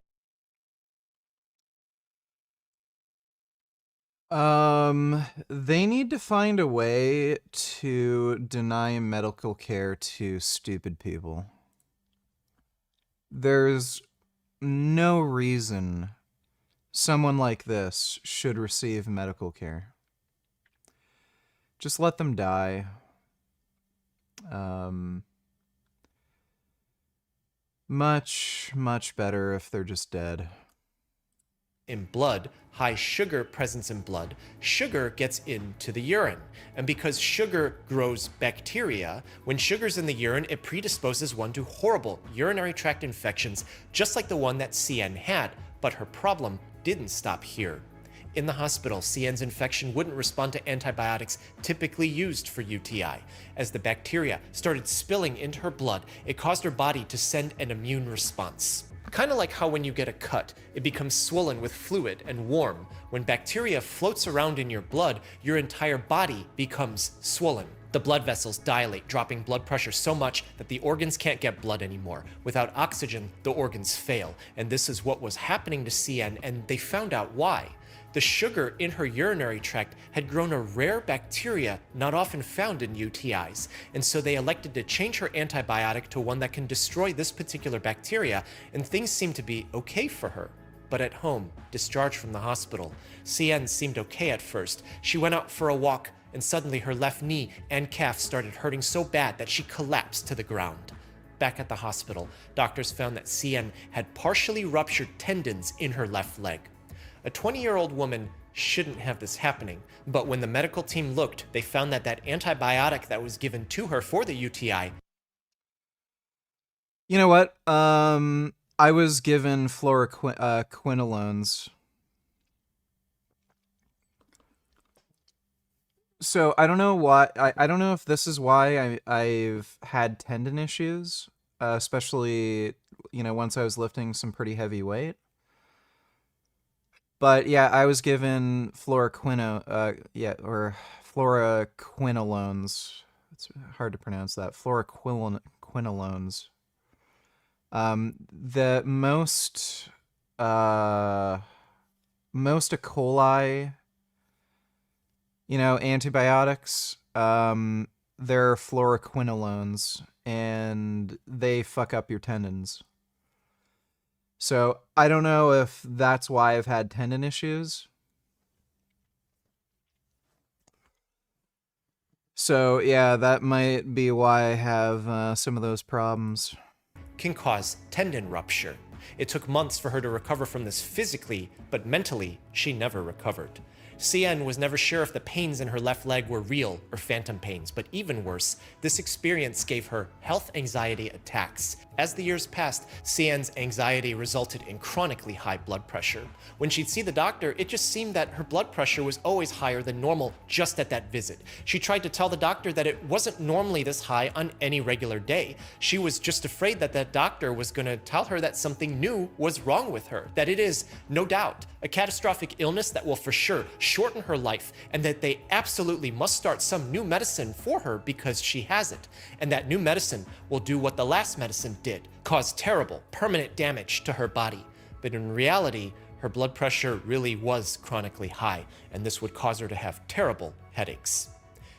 they need to find a way to deny medical care to stupid people. There's no reason someone like this should receive medical care. Just let them die. Much better if they're just dead. In blood, high sugar presence in blood, sugar gets into the urine. And because sugar grows bacteria, when sugar's in the urine, it predisposes one to horrible urinary tract infections, just like the one that CN had. But her problem didn't stop here. In the hospital, CN's infection wouldn't respond to antibiotics typically used for UTI. As the bacteria started spilling into her blood, it caused her body to send an immune response. Kind of like how when you get a cut, it becomes swollen with fluid and warm. When bacteria floats around in your blood, your entire body becomes swollen. The blood vessels dilate, dropping blood pressure so much that the organs can't get blood anymore. Without oxygen, the organs fail. And this is what was happening to CN, and they found out why. The sugar in her urinary tract had grown a rare bacteria not often found in UTIs, and so they elected to change her antibiotic to one that can destroy this particular bacteria, and things seemed to be okay for her. But at home, discharged from the hospital, CN seemed okay at first. She went out for a walk, and suddenly her left knee and calf started hurting so bad that she collapsed to the ground. Back at the hospital, doctors found that CN had partially ruptured tendons in her left leg. A 20-year-old woman shouldn't have this happening, but when the medical team looked, they found that that antibiotic that was given to her for the UTI. You know what? I was given fluoroquinolones. So I don't know why. I don't know if this is why I've had tendon issues, especially once I was lifting some pretty heavy weight. But yeah, I was given fluoroquinolones. It's hard to pronounce that. Fluoroquinolones. The most E. coli, antibiotics, they're fluoroquinolones, and they fuck up your tendons. So I don't know if that's why I've had tendon issues. So yeah, that might be why I have some of those problems. Can cause tendon rupture. It took months for her to recover from this physically, but mentally, she never recovered. CN was never sure if the pains in her left leg were real or phantom pains, but even worse, this experience gave her health anxiety attacks. As the years passed, CN's anxiety resulted in chronically high blood pressure. When she'd see the doctor, it just seemed that her blood pressure was always higher than normal just at that visit. She tried to tell the doctor that it wasn't normally this high on any regular day. She was just afraid that that doctor was going to tell her that something new was wrong with her, that it is, no doubt, a catastrophic illness that will for sure shorten her life, and that they absolutely must start some new medicine for her because she has it. And that new medicine will do what the last medicine did, cause terrible, permanent damage to her body. But in reality, her blood pressure really was chronically high, and this would cause her to have terrible headaches.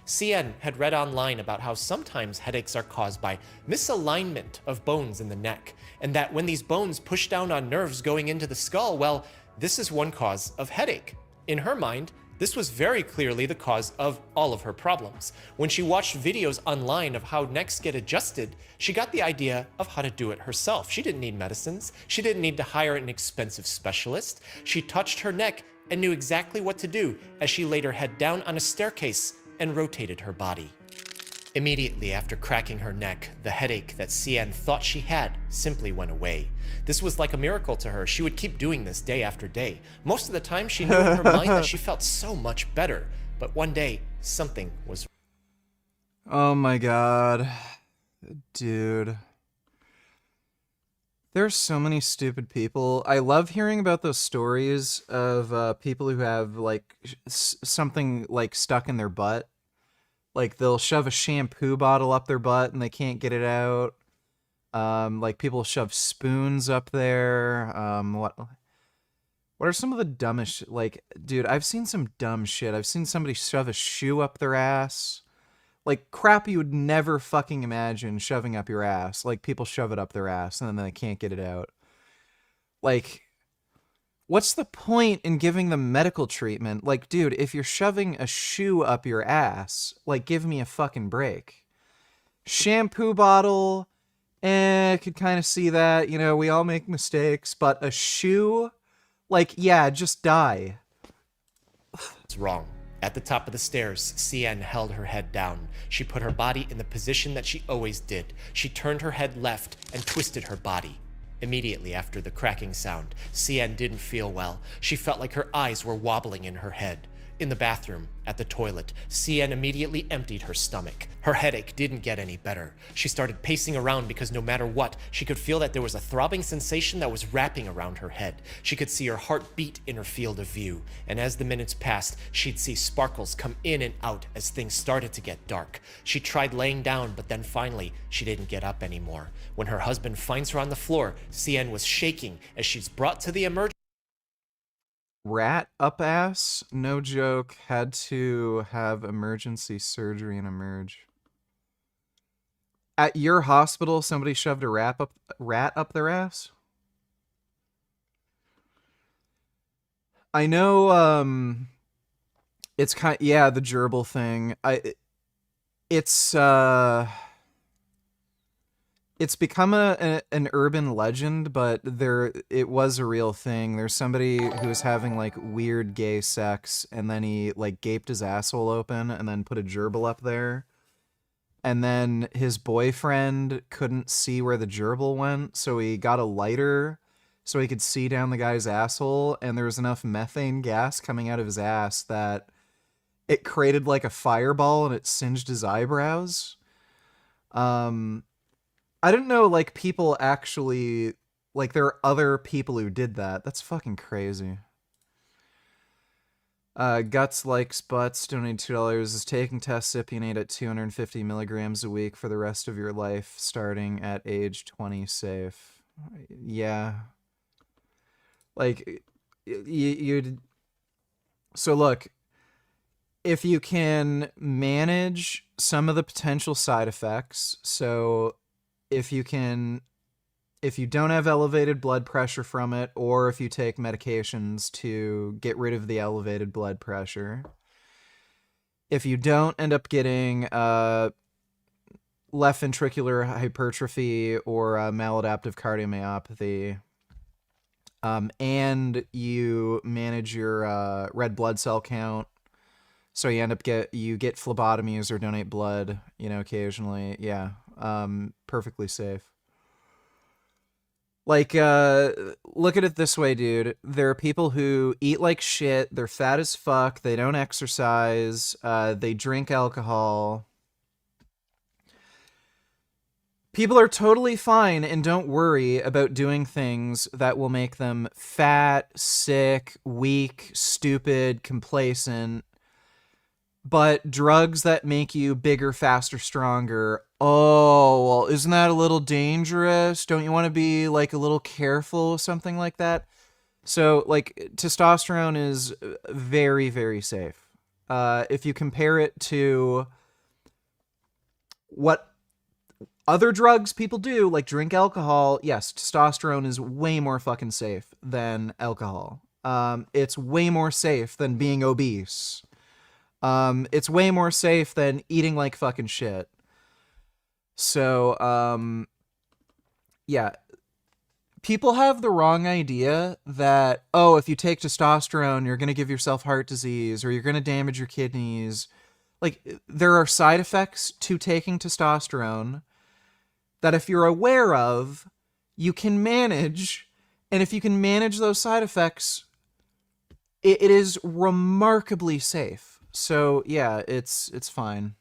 CN had read online about how sometimes headaches are caused by misalignment of bones in the neck, and that when these bones push down on nerves going into the skull, well, this is one cause of headache. In her mind, this was very clearly the cause of all of her problems. When she watched videos online of how necks get adjusted, she got the idea of how to do it herself. She didn't need medicines. She didn't need to hire an expensive specialist. She touched her neck and knew exactly what to do as she laid her head down on a staircase and rotated her body. Immediately after cracking her neck, the headache that CN thought she had simply went away. This was like a miracle to her. She would keep doing this day after day. Most of the time, she knew in her mind that she felt so much better. But one day, something was... Oh my god. Dude. There's so many stupid people. I love hearing about those stories of people who have, like, something, like, stuck in their butt. Like, they'll shove a shampoo bottle up their butt and they can't get it out. Like, people shove spoons up there. What are some of the dumbest like, dude, I've seen some dumb shit. I've seen somebody shove a shoe up their ass. Like, crap you would never fucking imagine shoving up your ass. Like, people shove it up their ass and then they can't get it out. Like, what's the point in giving them medical treatment? Like, dude, if you're shoving a shoe up your ass, like, give me a fucking break. Shampoo bottle, I could kind of see that. You know, we all make mistakes, but a shoe, like, yeah, just die. It's wrong. At the top of the stairs, CN held her head down. She put her body in the position that she always did. She turned her head left and twisted her body. Immediately after the cracking sound, CN didn't feel well. She felt like her eyes were wobbling in her head. In the bathroom, at the toilet, CN immediately emptied her stomach. Her headache didn't get any better. She started pacing around because no matter what, she could feel that there was a throbbing sensation that was wrapping around her head. She could see her heart beat in her field of view. And as the minutes passed, she'd see sparkles come in and out as things started to get dark. She tried laying down, but then finally, she didn't get up anymore. When her husband finds her on the floor, CN was shaking as she's brought to the emergency. Rat up ass, no joke, had to have emergency surgery and emerge. At your hospital, somebody shoved a rat up their ass? I know, it's kind, yeah, the gerbil thing. It's become an urban legend, but it was a real thing. There's somebody who was having, like, weird gay sex, and then he, like, gaped his asshole open and then put a gerbil up there. And then his boyfriend couldn't see where the gerbil went, so he got a lighter so he could see down the guy's asshole, and there was enough methane gas coming out of his ass that it created, like, a fireball and it singed his eyebrows. I didn't know, like, people actually, like, there are other people who did that. That's fucking crazy. Guts likes butts, donated $2, is taking Tessipianate at 250 milligrams a week for the rest of your life, starting at age 20 safe. Yeah. Like, you'd... So look, if you can manage some of the potential side effects, so if you don't have elevated blood pressure from it, or if you take medications to get rid of the elevated blood pressure, if you don't end up getting left ventricular hypertrophy or maladaptive cardiomyopathy, and you manage your red blood cell count, so you end up you get phlebotomies or donate blood, occasionally. Yeah, perfectly safe. Like, look at it this way, dude. There are people who eat like shit, they're fat as fuck, they don't exercise, they drink alcohol. People are totally fine and don't worry about doing things that will make them fat, sick, weak, stupid, complacent. But drugs that make you bigger, faster, stronger, oh, well, isn't that a little dangerous? Don't you want to be, like, a little careful with something like that? So, like, testosterone is very, very safe. If you compare it to what other drugs people do, like drink alcohol, yes, testosterone is way more fucking safe than alcohol. It's way more safe than being obese. It's way more safe than eating like fucking shit. So, yeah. People have the wrong idea that, oh, if you take testosterone, you're going to give yourself heart disease or you're going to damage your kidneys. Like, there are side effects to taking testosterone that if you're aware of, you can manage. And if you can manage those side effects, it is remarkably safe. So, yeah, it's fine.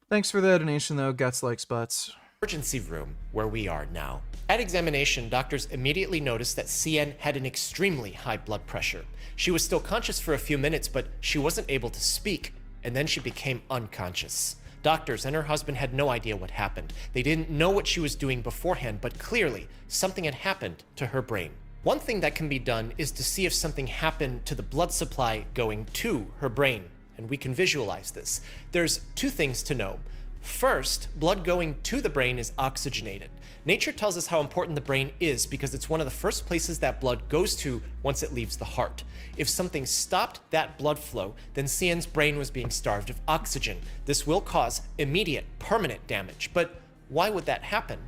Thanks for the donation, though. Guts likes butts. Emergency room where we are now. At examination, doctors immediately noticed that CN had an extremely high blood pressure. She was still conscious for a few minutes, but she wasn't able to speak, and then she became unconscious. Doctors and her husband had no idea what happened. They didn't know what she was doing beforehand, but clearly something had happened to her brain. One thing that can be done is to see if something happened to the blood supply going to her brain, and we can visualize this. There's two things to know. First, blood going to the brain is oxygenated. Nature tells us how important the brain is because it's one of the first places that blood goes to once it leaves the heart. If something stopped that blood flow, then CN's brain was being starved of oxygen. This will cause immediate, permanent damage. But why would that happen?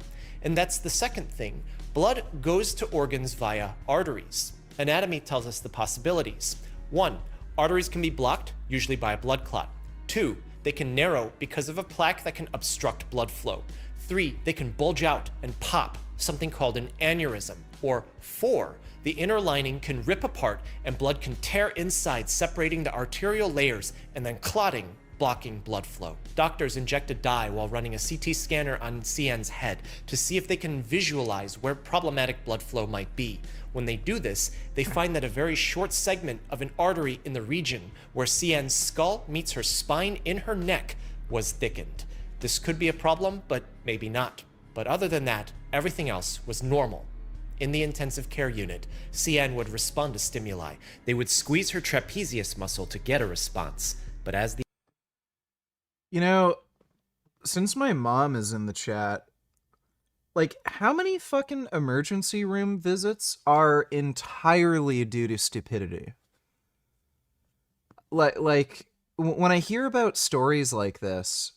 And that's the second thing. Blood goes to organs via arteries. Anatomy tells us the possibilities. 1, arteries can be blocked, usually by a blood clot. 2, they can narrow because of a plaque that can obstruct blood flow. 3, they can bulge out and pop, something called an aneurysm. Or 4, the inner lining can rip apart and blood can tear inside, separating the arterial layers and then clotting, blocking blood flow. Doctors inject a dye while running a CT scanner on CN's head to see if they can visualize where problematic blood flow might be. When they do this, they find that a very short segment of an artery in the region where CN's skull meets her spine in her neck was thickened. This could be a problem, but maybe not. But other than that, everything else was normal. In the intensive care unit, CN would respond to stimuli. They would squeeze her trapezius muscle to get a response. But as the since my mom is in the chat, like, how many fucking emergency room visits are entirely due to stupidity? Like, when I hear about stories like this,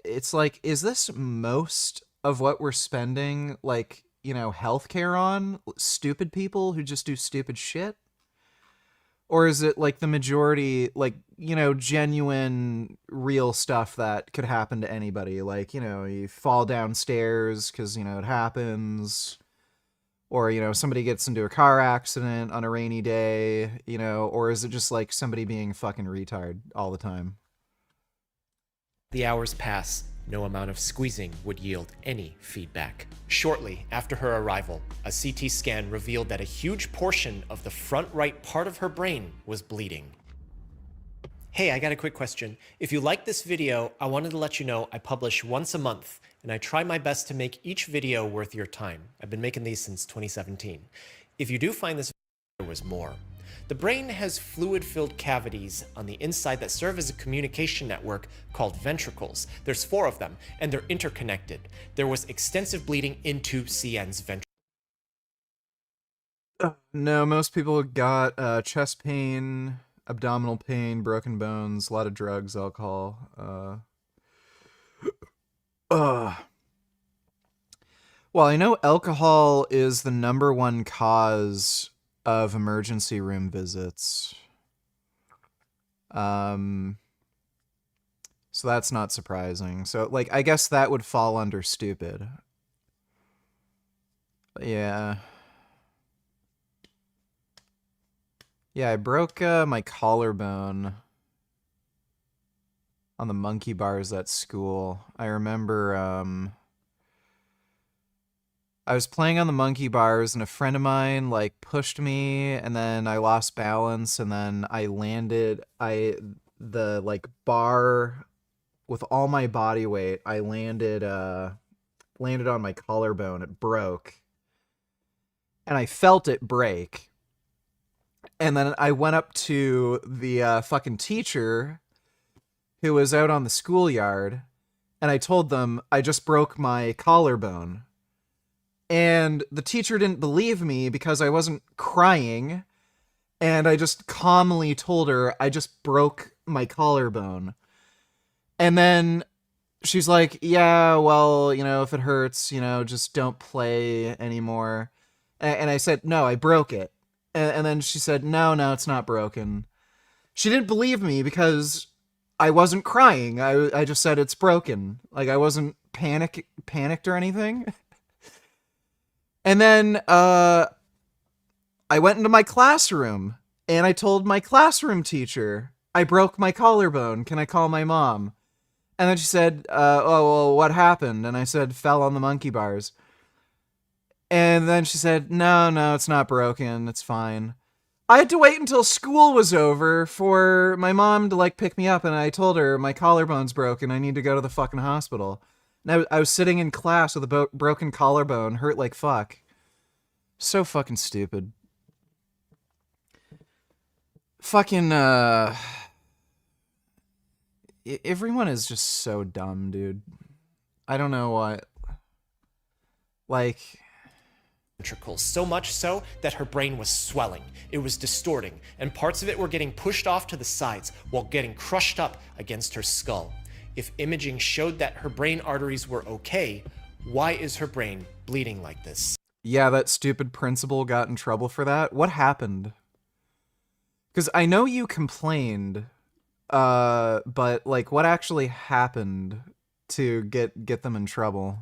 it's like, is this most of what we're spending, like, healthcare on? Stupid people who just do stupid shit? Or is it, like, the majority, like, genuine, real stuff that could happen to anybody? Like, you fall downstairs because, it happens. Or, somebody gets into a car accident on a rainy day, or is it just, like, somebody being fucking retard all the time? The hours pass. No amount of squeezing would yield any feedback. Shortly after her arrival, a CT scan revealed that a huge portion of the front right part of her brain was bleeding. Hey, I got a quick question. If you like this video, I wanted to let you know I publish once a month, and I try my best to make each video worth your time. I've been making these since 2017. If you do find this video, there was more. The brain has fluid-filled cavities on the inside that serve as a communication network called ventricles. There's 4 of them, and they're interconnected. There was extensive bleeding into CN's ventricles. No, most people got chest pain, abdominal pain, broken bones, a lot of drugs, alcohol. Well, I know alcohol is the #1 cause of emergency room visits. So that's not surprising. So, like, I guess that would fall under stupid. Yeah. Yeah, I broke my collarbone on the monkey bars at school. I remember I was playing on the monkey bars and a friend of mine like pushed me and then I lost balance and then I landed the like bar with all my body weight. I landed on my collarbone. It broke. And I felt it break. And then I went up to the fucking teacher who was out on the schoolyard, and I told them I just broke my collarbone. And the teacher didn't believe me because I wasn't crying, and I just calmly told her I just broke my collarbone. And then she's like, yeah, well, you know, if it hurts, you know, just don't play anymore. And I said, no, I broke it. And then she said, no, it's not broken. She didn't believe me because I wasn't crying. I just said it's broken. Like, I wasn't panicked or anything. And then I went into my classroom, and I told my classroom teacher, I broke my collarbone. Can I call my mom? And then she said, oh, well, what happened? And I said, fell on the monkey bars. And then she said, no, it's not broken. It's fine. I had to wait until school was over for my mom to, like, pick me up, and I told her my collarbone's broken. I need to go to the fucking hospital. And I was sitting in class with a broken collarbone, hurt like fuck. So fucking stupid. Fucking, everyone is just so dumb, dude. I don't know what. Like, ventricles, so much so that her brain was swelling. It was distorting, and parts of it were getting pushed off to the sides while getting crushed up against her skull. If imaging showed that her brain arteries were okay, why is her brain bleeding like this? Yeah, that stupid principal got in trouble for that. What happened? Because I know you complained, but, like, what actually happened to get them in trouble?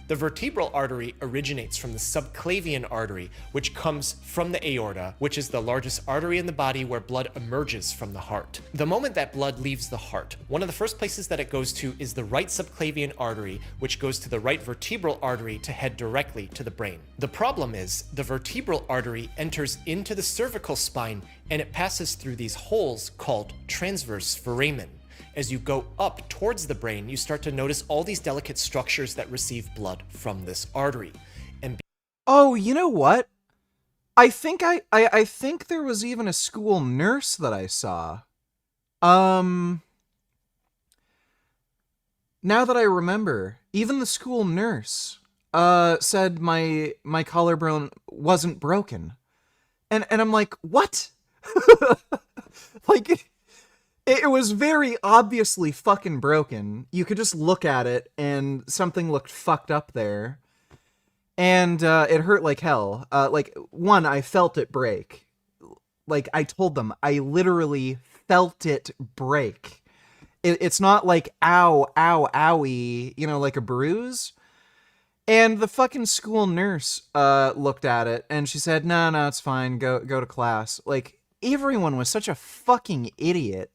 The vertebral artery originates from the subclavian artery, which comes from the aorta, which is the largest artery in the body where blood emerges from the heart. The moment that blood leaves the heart, one of the first places that it goes to is the right subclavian artery, which goes to the right vertebral artery to head directly to the brain. The problem is the vertebral artery enters into the cervical spine and it passes through these holes called transverse foramen. As you go up towards the brain, you start to notice all these delicate structures that receive blood from this artery. Oh, you know what? I think I think there was even a school nurse that I saw. Now that I remember, even the school nurse said my collarbone wasn't broken. And I'm like, what? Like, it was very obviously fucking broken. You could just look at it and something looked fucked up there. And it hurt like hell. Like, one, I felt it break. Like, I told them, I literally felt it break. It's not like, ow, owie, you know, like a bruise. And the fucking school nurse looked at it and she said, no, it's fine. Go to class. Like, everyone was such a fucking idiot.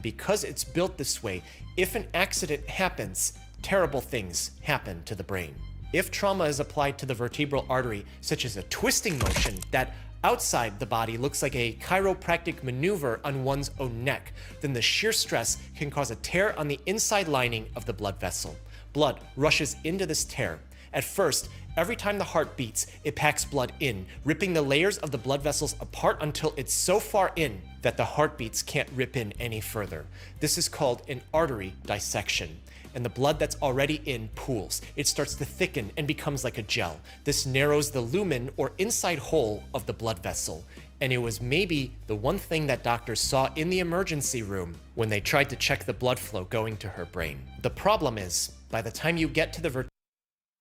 Because it's built this way, if an accident happens, terrible things happen to the brain. If trauma is applied to the vertebral artery, such as a twisting motion that outside the body looks like a chiropractic maneuver on one's own neck, then the shear stress can cause a tear on the inside lining of the blood vessel. Blood rushes into this tear. At first, Every time the heart beats, it packs blood in, ripping the layers of the blood vessels apart until it's so far in that the heartbeats can't rip in any further. This is called an artery dissection. And the blood that's already in pools. It starts to thicken and becomes like a gel. This narrows the lumen or inside hole of the blood vessel. And it was maybe the one thing that doctors saw in the emergency room when they tried to check the blood flow going to her brain. The problem is, by the time you get to the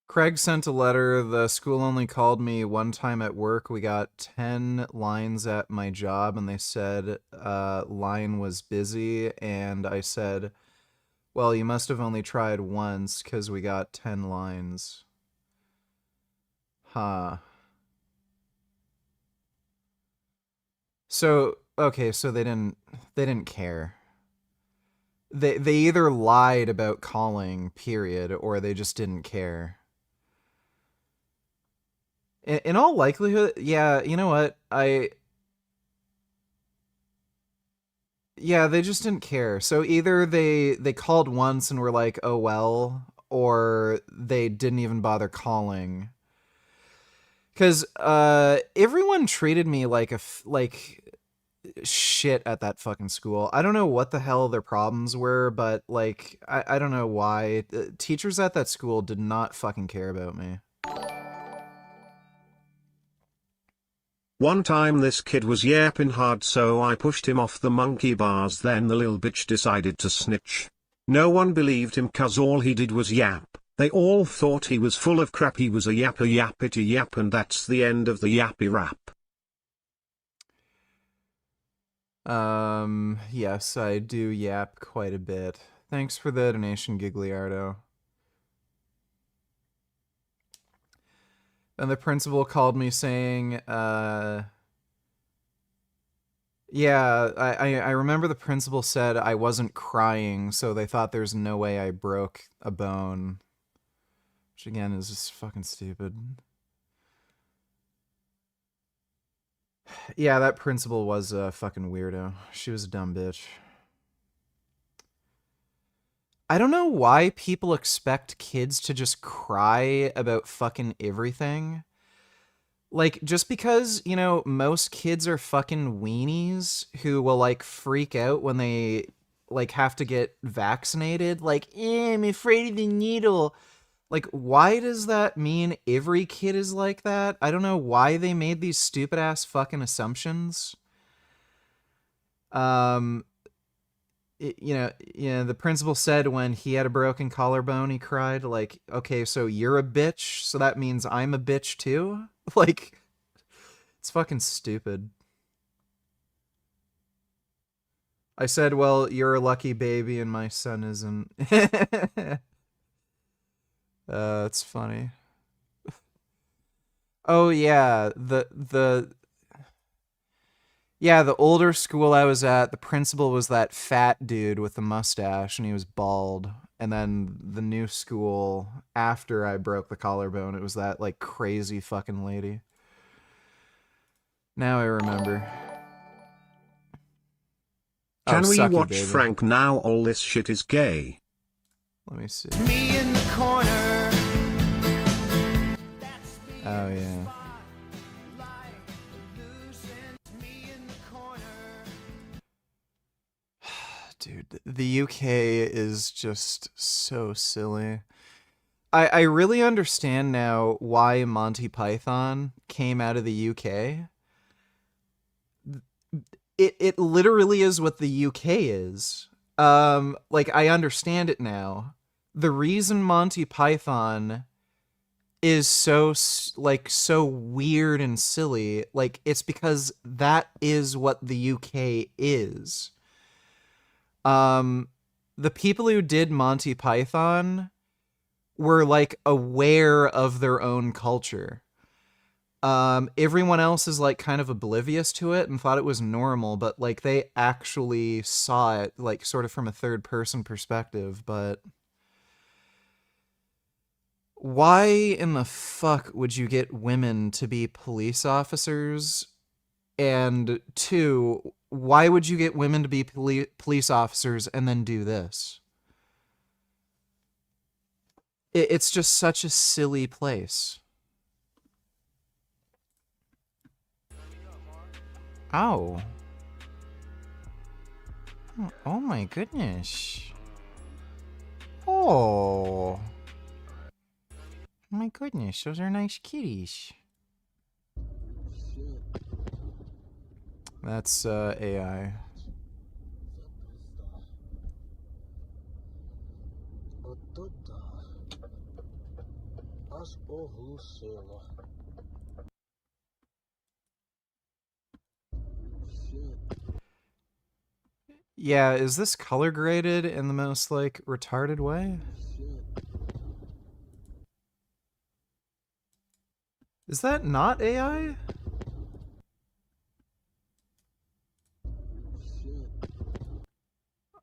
Craig sent a letter. The school only called me one time at work. We got 10 lines at my job, and they said line was busy, and I said, well, you must have only tried once, because we got 10 lines. Huh. So, okay, so they didn't care. They either lied about calling, period, or they just didn't care. In all likelihood, yeah, you know what? Yeah, they just didn't care. So either they called once and were like, oh well, or they didn't even bother calling. Because everyone treated me like shit at that fucking school. I don't know what the hell their problems were, but like, I don't know why. Teachers at that school did not fucking care about me. One time this kid was yapping hard, so I pushed him off the monkey bars. Then the lil bitch decided to snitch. No one believed him cause all he did was yap. They all thought he was full of crap. He was a yapper yappity yap, and that's the end of the yappy rap. Yes, I do yap quite a bit. Thanks for the donation, Gigliardo. And the principal called me saying, yeah, I remember the principal said I wasn't crying, so they thought there's no way I broke a bone. Which again is just fucking stupid. Yeah, that principal was a fucking weirdo. She was a dumb bitch. I don't know why people expect kids to just cry about fucking everything. Like, just because, you know, most kids are fucking weenies who will, like, freak out when they, like, have to get vaccinated. Like, I'm afraid of the needle. Like, why does that mean every kid is like that? I don't know why they made these stupid-ass fucking assumptions. The principal said when he had a broken collarbone, he cried, like, okay, so you're a bitch, so that means I'm a bitch too? Like, it's fucking stupid. I said, well, you're a lucky baby and my son isn't. It's funny. Oh yeah, the older school I was at, the principal was that fat dude with the mustache, and he was bald. And then the new school, after I broke the collarbone, it was that, like, crazy fucking lady. Now I remember. Can we sucky, watch baby. Frank Now All This Shit Is Gay? Let me see. Me in the corner. Oh, yeah. Dude, the UK is just so silly. I really understand now why Monty Python came out of the UK. It literally is what the UK is. Like, I understand it now. The reason Monty Python is so weird and silly, like, it's because that is what the UK is. The people who did Monty Python were, like, aware of their own culture. Everyone else is, like, kind of oblivious to it and thought it was normal, but, like, they actually saw it, like, sort of from a third-person perspective. But why in the fuck would you get women to be police officers? And two, why would you get women to be police officers and then do this? It's just such a silly place. Ow. Oh my goodness. Oh. My goodness, those are nice kitties. That's AI. Yeah, is this color graded in the most, like, retarded way? Is that not AI?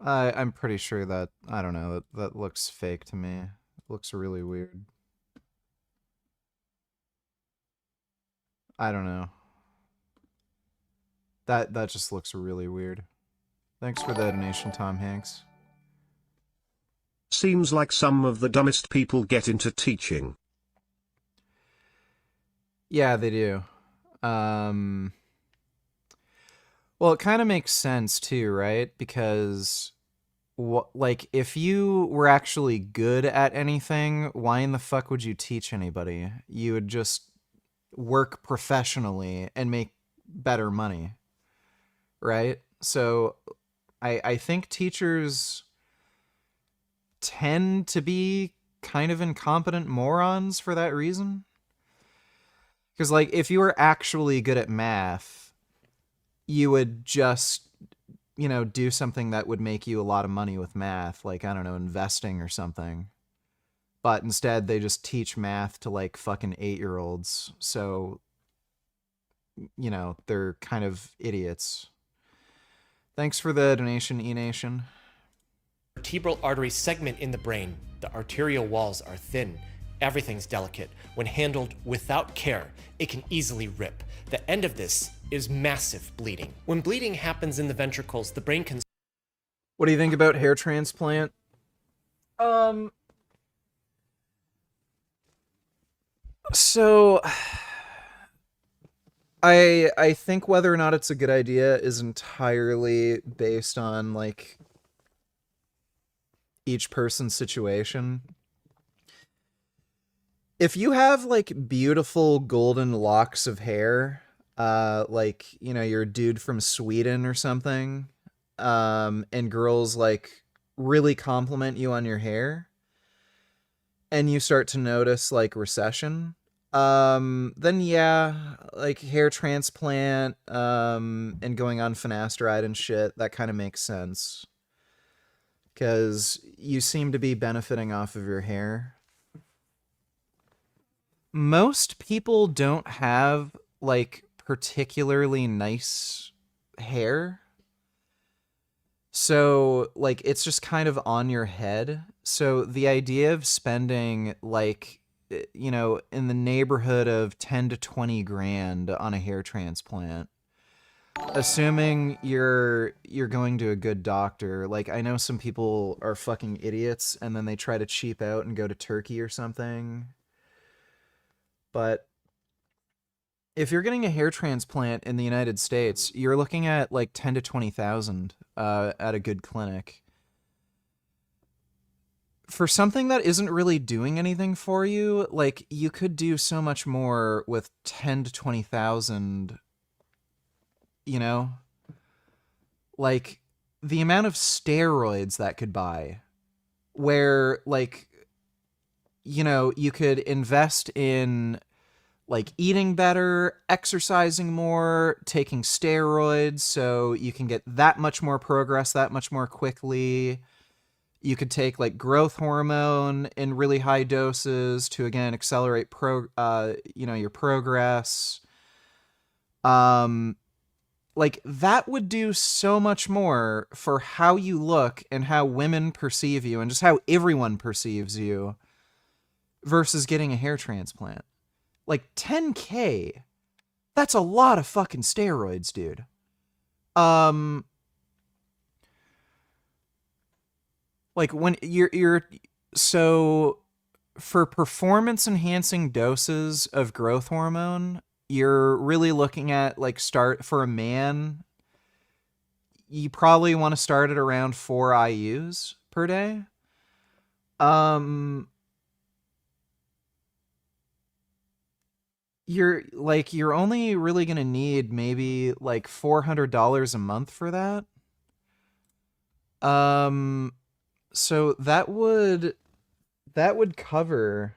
I'm pretty sure that, I don't know, that looks fake to me. It looks really weird. I don't know. That just looks really weird. Thanks for the donation, Tom Hanks. Seems like some of the dumbest people get into teaching. Yeah, they do. Well, it kind of makes sense too, right? Because like, if you were actually good at anything, why in the fuck would you teach anybody? You would just work professionally and make better money, right? So I think teachers tend to be kind of incompetent morons for that reason. Because, like, if you were actually good at math, you would just, you know, do something that would make you a lot of money with math, like, I don't know, investing or something. But instead, they just teach math to, like, fucking 8-year-olds. So, you know, they're kind of idiots. Thanks for the donation, E-Nation. Vertebral artery segment in the brain. The arterial walls are thin. Everything's delicate. When handled without care, it can easily rip. The end of this is massive bleeding. When bleeding happens in the ventricles, the brain can... What do you think about hair transplant? So I think whether or not it's a good idea is entirely based on, like, each person's situation. If you have, like, beautiful golden locks of hair, like, you know, you're a dude from Sweden or something, and girls, like, really compliment you on your hair, and you start to notice, like, recession, then yeah, like, hair transplant, and going on finasteride and shit, that kind of makes sense. Because you seem to be benefiting off of your hair. Most people don't have, like, particularly nice hair. So, like, it's just kind of on your head. So the idea of spending, like, you know, in the neighborhood of 10 to 20 grand on a hair transplant, assuming you're going to a good doctor, like, I know some people are fucking idiots and then they try to cheap out and go to Turkey or something. But if you're getting a hair transplant in the United States, you're looking at like 10 to 20,000 at a good clinic. For something that isn't really doing anything for you, like, you could do so much more with 10 to 20,000, you know? Like, the amount of steroids that could buy, where, like, you know, you could invest in, like, eating better, exercising more, taking steroids so you can get that much more progress that much more quickly. You could take, like, growth hormone in really high doses to, again, accelerate you know, your progress. Like, that would do so much more for how you look and how women perceive you and just how everyone perceives you versus getting a hair transplant. Like, 10K, that's a lot of fucking steroids, dude. Like, when so for performance enhancing doses of growth hormone, you're really looking at like start for a man, you probably want to start at around 4 IUs per day. You're only really gonna need maybe like $400 a month for that. So that would cover.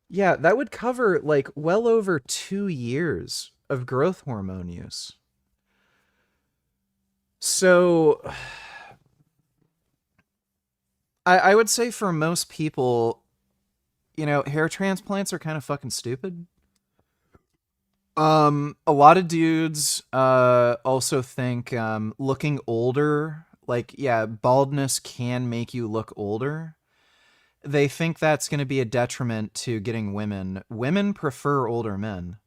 Yeah, that would cover like well over 2 years of growth hormone use. So I would say for most people, you know, hair transplants are kind of fucking stupid. A lot of dudes also think looking older, like, yeah, baldness can make you look older. They think that's going to be a detriment to getting women. Women prefer older men.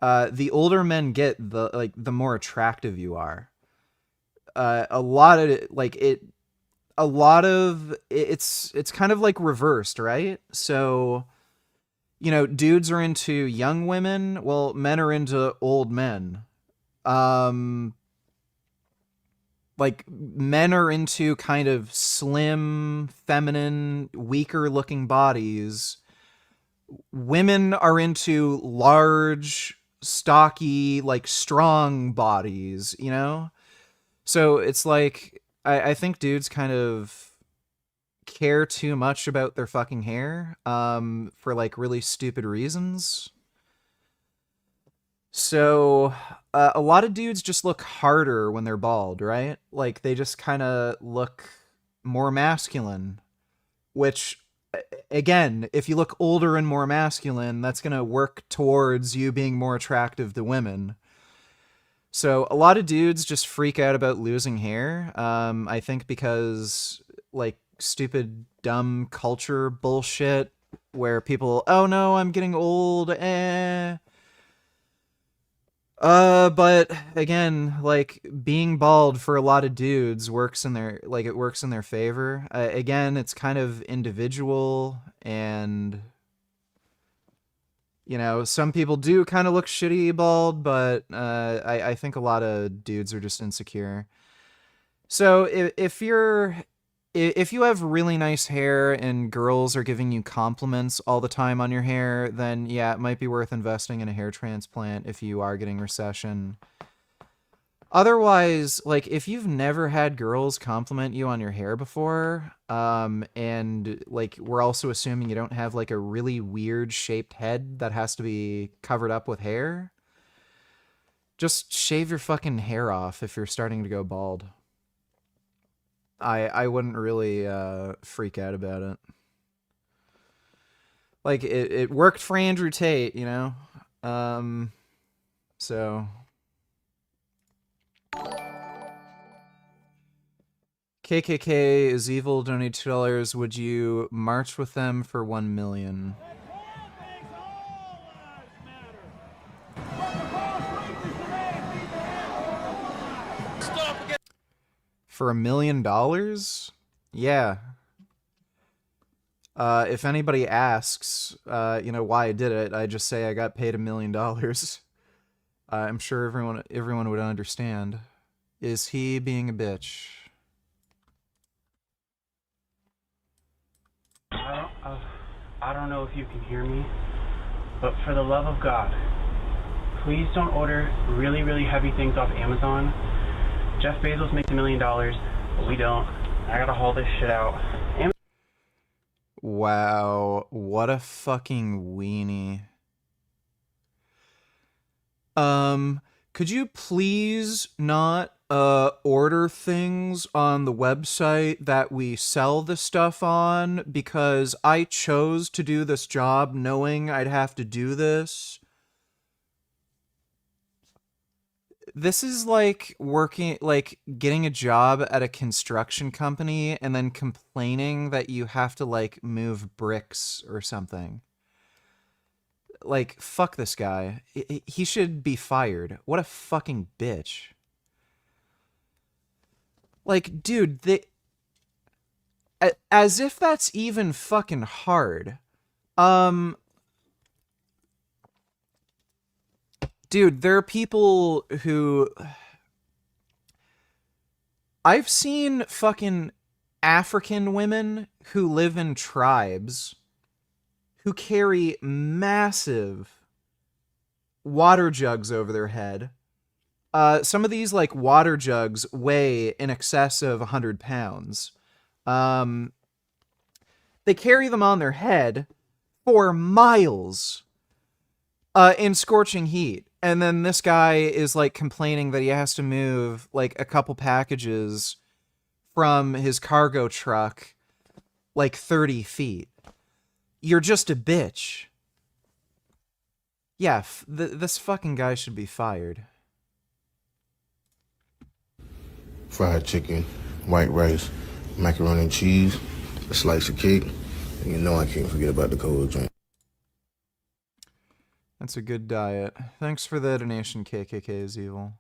The older men get, the more attractive you are. It's kind of like reversed, right? So, you know, dudes are into young women, well, men are into old men. Like, men are into kind of slim, feminine, weaker looking bodies. Women are into large, stocky, like strong bodies, you know? So it's like, I think dudes kind of care too much about their fucking hair, for like really stupid reasons. So, a lot of dudes just look harder when they're bald, right? Like, they just kind of look more masculine, which, again, if you look older and more masculine, that's going to work towards you being more attractive to women. So, a lot of dudes just freak out about losing hair, I think because, like, stupid, dumb culture bullshit, where people, oh no, I'm getting old, but again, like, being bald for a lot of dudes works in their favor. Again, it's kind of individual, and you know, some people do kind of look shitty bald, but I think a lot of dudes are just insecure. So if you have really nice hair and girls are giving you compliments all the time on your hair, then yeah, it might be worth investing in a hair transplant if you are getting recession. Otherwise, like, if you've never had girls compliment you on your hair before, and like, we're also assuming you don't have like a really weird shaped head that has to be covered up with hair, just shave your fucking hair off if you're starting to go bald. I wouldn't really freak out about it. Like, it worked for Andrew Tate, you know? So KKK is evil, donate $2. Would you march with them for 1 million? For $1 million? Yeah. If anybody asks, you know, why I did it, I just say I got paid $1 million. I'm sure everyone would understand. Is he being a bitch? I don't know if you can hear me, but for the love of God, please don't order really, really heavy things off Amazon. Jeff Bezos makes $1 million, but we don't. I gotta haul this shit out. Wow, what a fucking weenie. Could you please not order things on the website that we sell the stuff on, because I chose to do this job knowing I'd have to do this. This is like getting a job at a construction company and then complaining that you have to like move bricks or something. Like, fuck this guy. He should be fired. What a fucking bitch. Like, dude, as if that's even fucking hard. Dude, there are people who... I've seen fucking African women who live in tribes who carry massive water jugs over their head. Some of these, like, water jugs weigh in excess of 100 pounds. They carry them on their head for miles in scorching heat. And then this guy is, like, complaining that he has to move, like, a couple packages from his cargo truck, like, 30 feet. You're just a bitch. Yeah, this fucking guy should be fired. Fried chicken, white rice, macaroni and cheese, a slice of cake, and you know I can't forget about the cold drink. That's a good diet. Thanks for the donation, KKK is evil.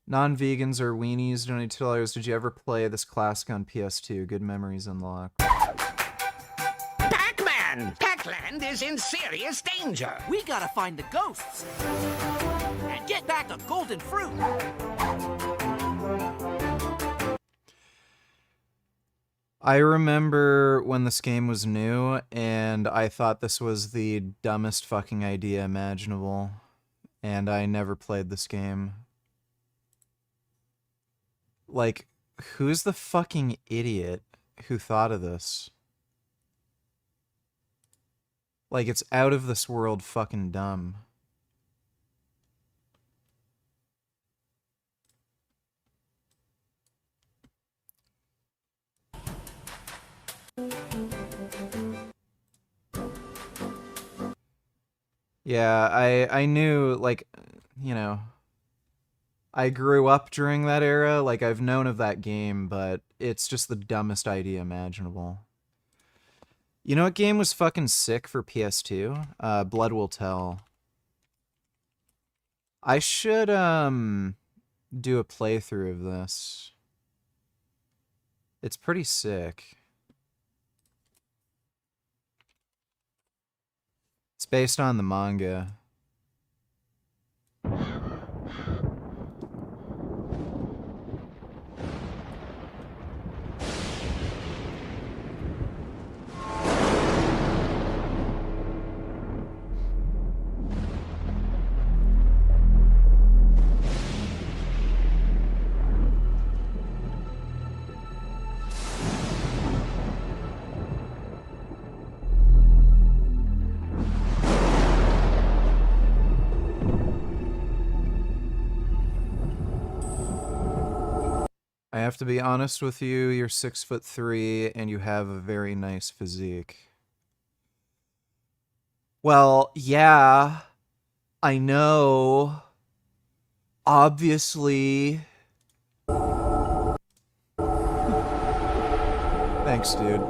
Non-vegans or weenies donate $2. Did you ever play this classic on PS2? Good memories unlocked. Pac-Man! Pac-Land is in serious danger. We gotta find the ghosts and get back a golden fruit. I remember when this game was new, and I thought this was the dumbest fucking idea imaginable, and I never played this game. Like, who's the fucking idiot who thought of this? Like, it's out of this world fucking dumb. Yeah, I knew, like, you know, I grew up during that era, like, I've known of that game, but it's just the dumbest idea imaginable. You know what game was fucking sick for PS2? Blood Will Tell. I should, do a playthrough of this. It's pretty sick. It's based on the manga. I have to be honest with you, you're 6'3" and you have a very nice physique. Well, yeah, I know. Obviously. Thanks, dude.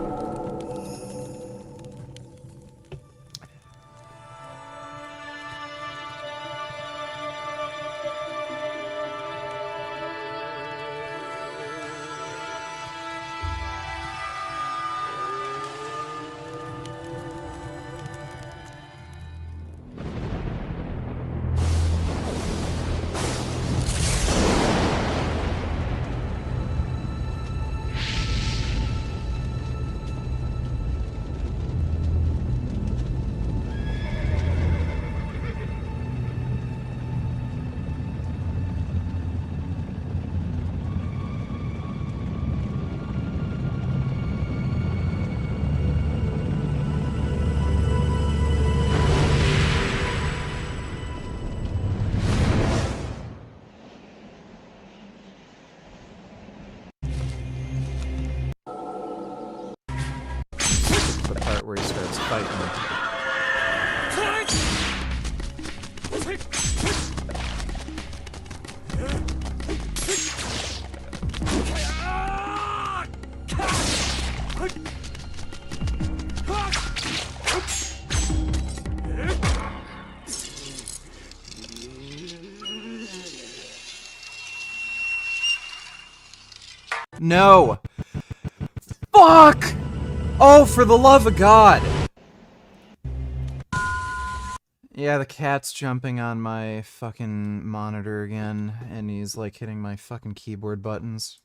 Where he starts fighting. No! Fuck! Oh, for the love of God! Yeah, the cat's jumping on my fucking monitor again, and he's like hitting my fucking keyboard buttons.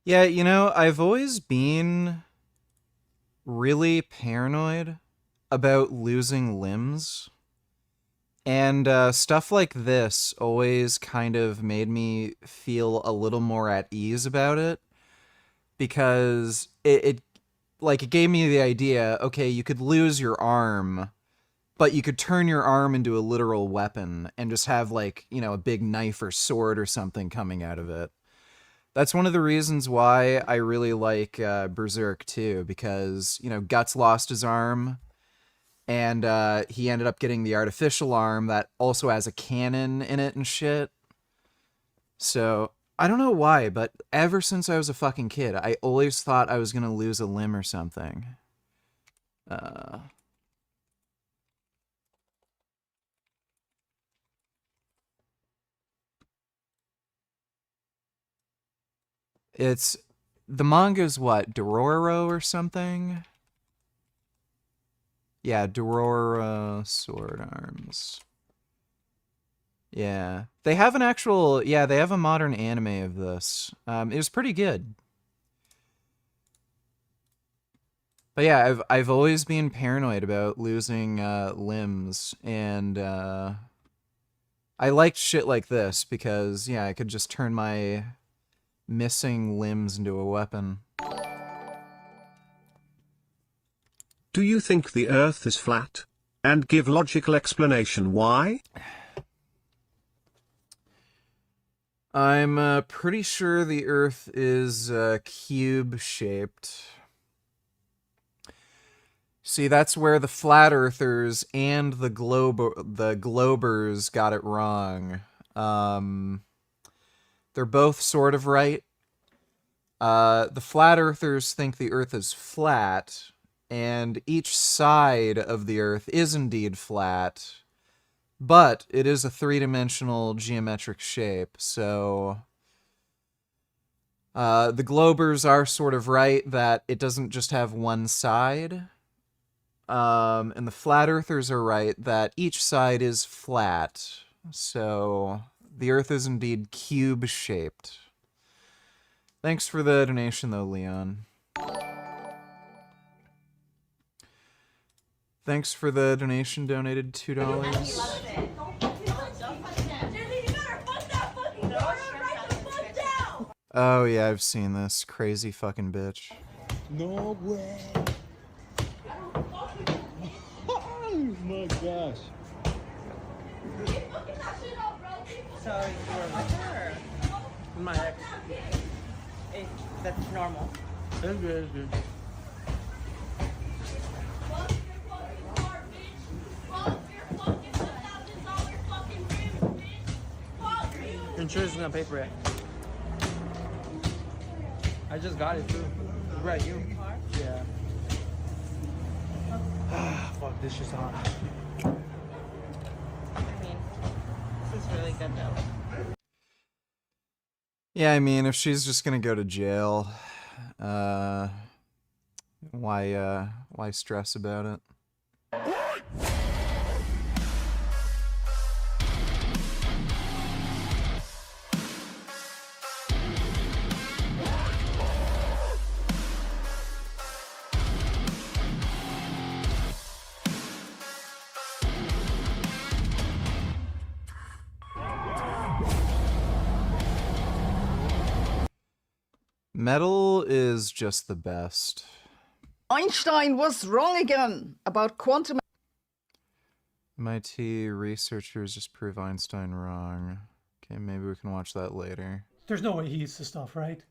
Yeah, you know, I've always been really paranoid about losing limbs. And stuff like this always kind of made me feel a little more at ease about it. Because it gave me the idea, okay, you could lose your arm, but you could turn your arm into a literal weapon and just have, like, you know, a big knife or sword or something coming out of it. That's one of the reasons why I really like Berserk too, because, you know, Guts lost his arm, and he ended up getting the artificial arm that also has a cannon in it and shit. So, I don't know why, but ever since I was a fucking kid, I always thought I was gonna lose a limb or something. It's... the manga's what? Dororo or something? Yeah, Dororo sword arms. Yeah. They have an actual... yeah, they have a modern anime of this. It was pretty good. But yeah, I've always been paranoid about losing limbs, and I liked shit like this because, yeah, I could just turn my missing limbs into a weapon. Do you think the Earth is flat? And give logical explanation why? I'm pretty sure the Earth is cube-shaped. See, that's where the flat earthers and the globers got it wrong. They're both sort of right. The flat earthers think the Earth is flat, and each side of the Earth is indeed flat, but it is a three-dimensional geometric shape, so... the globers are sort of right that it doesn't just have one side. And the flat earthers are right that each side is flat. So the Earth is indeed cube-shaped. Thanks for the donation, though, Leon. Thanks for the donation, donated $2. Oh yeah, I've seen this. Crazy fucking bitch. No way. Oh my gosh. So you're with her? My ex. That's normal. It's good, it's good. Insurance is gonna pay for it. I just got it too. Right, you? Yeah. Fuck, this shit's hot. I mean, this is really good though. Yeah, I mean, if she's just gonna go to jail, why stress about it? Metal is just the best. Einstein was wrong again about quantum. MIT researchers just prove Einstein wrong. Okay, maybe we can watch that later. There's no way he eats the stuff, right?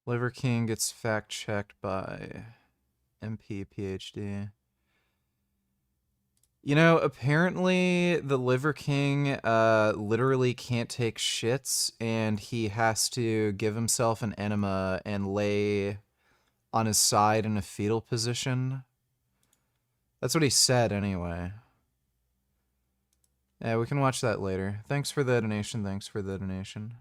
Liver King gets fact-checked by MP PhD. You know, apparently the Liver King literally can't take shits, and he has to give himself an enema and lay on his side in a fetal position. That's what he said, anyway. Yeah, we can watch that later. Thanks for the donation, thanks for the donation.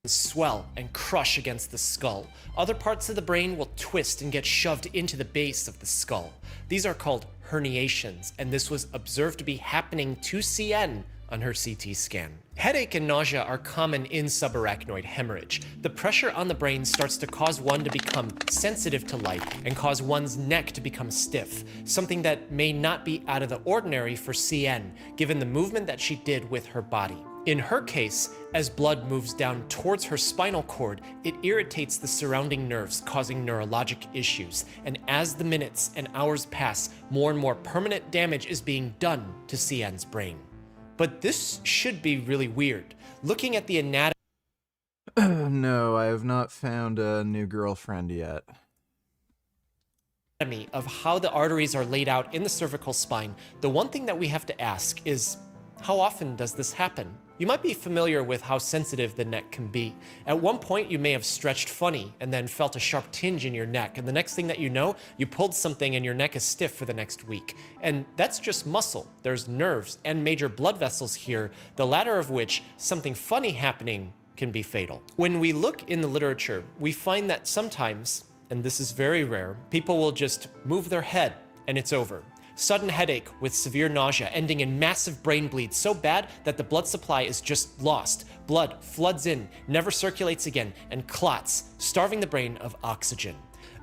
Swell and crush against the skull. Other parts of the brain will twist and get shoved into the base of the skull. These are called herniations, and this was observed to be happening to CN on her CT scan. Headache and nausea are common in subarachnoid hemorrhage. The pressure on the brain starts to cause one to become sensitive to light and cause one's neck to become stiff, something that may not be out of the ordinary for CN, given the movement that she did with her body. In her case, as blood moves down towards her spinal cord, it irritates the surrounding nerves, causing neurologic issues. And as the minutes and hours pass, more and more permanent damage is being done to CN's brain. But this should be really weird. Looking at the anatomy No, I have not found a new girlfriend yet. of how the arteries are laid out in the cervical spine, the one thing that we have to ask is, how often does this happen? You might be familiar with how sensitive the neck can be. At one point, you may have stretched funny and then felt a sharp tinge in your neck, and the next thing that you know, you pulled something and your neck is stiff for the next week. And that's just muscle. There's nerves and major blood vessels here, the latter of which, something funny happening can be fatal. When we look in the literature, we find that sometimes, and this is very rare, people will just move their head and it's over. Sudden headache with severe nausea ending in massive brain bleed so bad that the blood supply is just lost. Blood floods in, never circulates again, and clots, starving the brain of oxygen.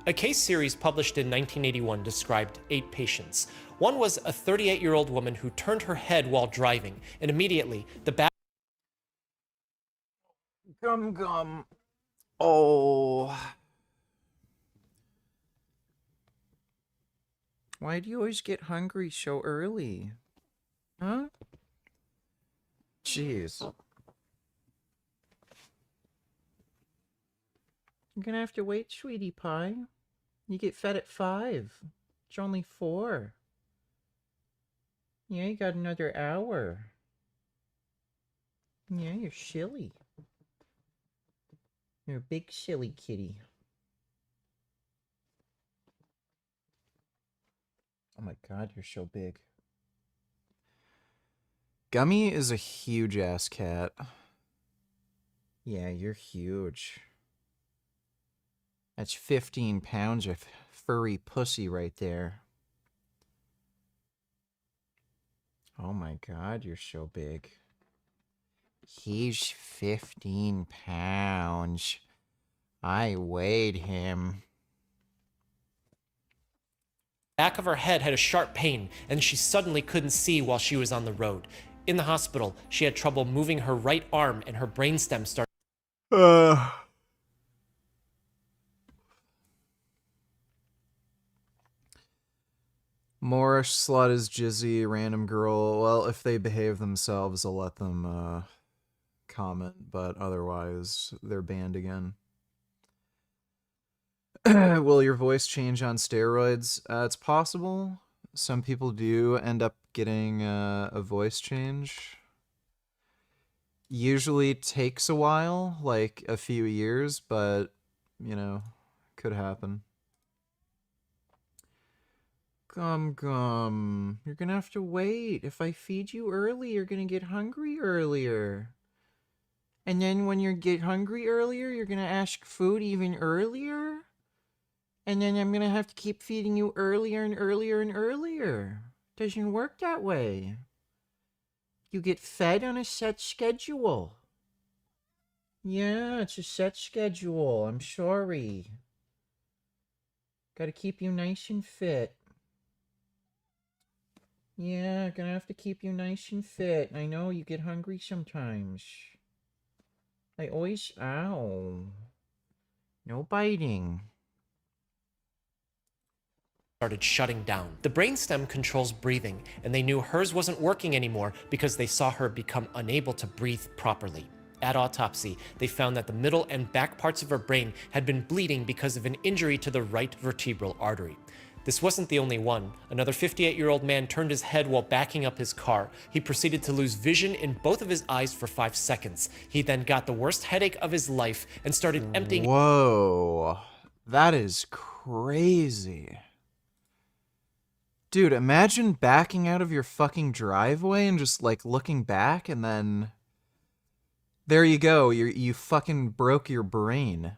A case series published in 1981 described 8 patients. One was a 38-year-old woman who turned her head while driving, and immediately the back Gum. Oh. Why do you always get hungry so early? Huh? Jeez. You're gonna have to wait, sweetie pie. You get fed at 5. It's only 4. Yeah, you got another hour. Yeah, you're silly. You're a big silly kitty. Oh my god, you're so big. Gummy is a huge ass cat. Yeah, you're huge. That's 15 pounds of furry pussy right there. Oh my god, you're so big. He's 15 pounds. I weighed him. back of her head had a sharp pain, and she suddenly couldn't see while she was on the road. In the hospital, she had trouble moving her right arm, and her brainstem started. Moorish slut is Jizzy, random girl. Well, if they behave themselves, I'll let them comment, but otherwise, they're banned again. Will your voice change on steroids? It's possible. Some people do end up getting a voice change. Usually takes a while, like a few years, but, you know, could happen. Gum. You're gonna have to wait. If I feed you early, you're gonna get hungry earlier. And then when you get hungry earlier, you're gonna ask food even earlier. And then I'm gonna have to keep feeding you earlier and earlier and earlier. Doesn't work that way. You get fed on a set schedule. Yeah, it's a set schedule. I'm sorry. Gotta keep you nice and fit. Yeah, gonna have to keep you nice and fit. I know you get hungry sometimes. I always... Ow. No biting. started shutting down. The brainstem controls breathing, and they knew hers wasn't working anymore because they saw her become unable to breathe properly. At autopsy, they found that the middle and back parts of her brain had been bleeding because of an injury to the right vertebral artery. This wasn't the only one. Another 58-year-old man turned his head while backing up his car. He proceeded to lose vision in both of his eyes for 5 seconds. He then got the worst headache of his life and started emptying. Whoa, that is crazy. Dude, imagine backing out of your fucking driveway and just like looking back and then there you go, you fucking broke your brain.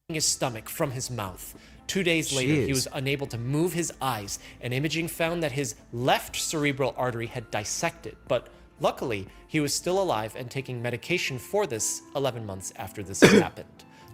His stomach from his mouth. 2 days later, he Jeez. was unable to move his eyes, and imaging found that his left cerebral artery had dissected. But luckily, he was still alive and taking medication for this 11 months after this happened.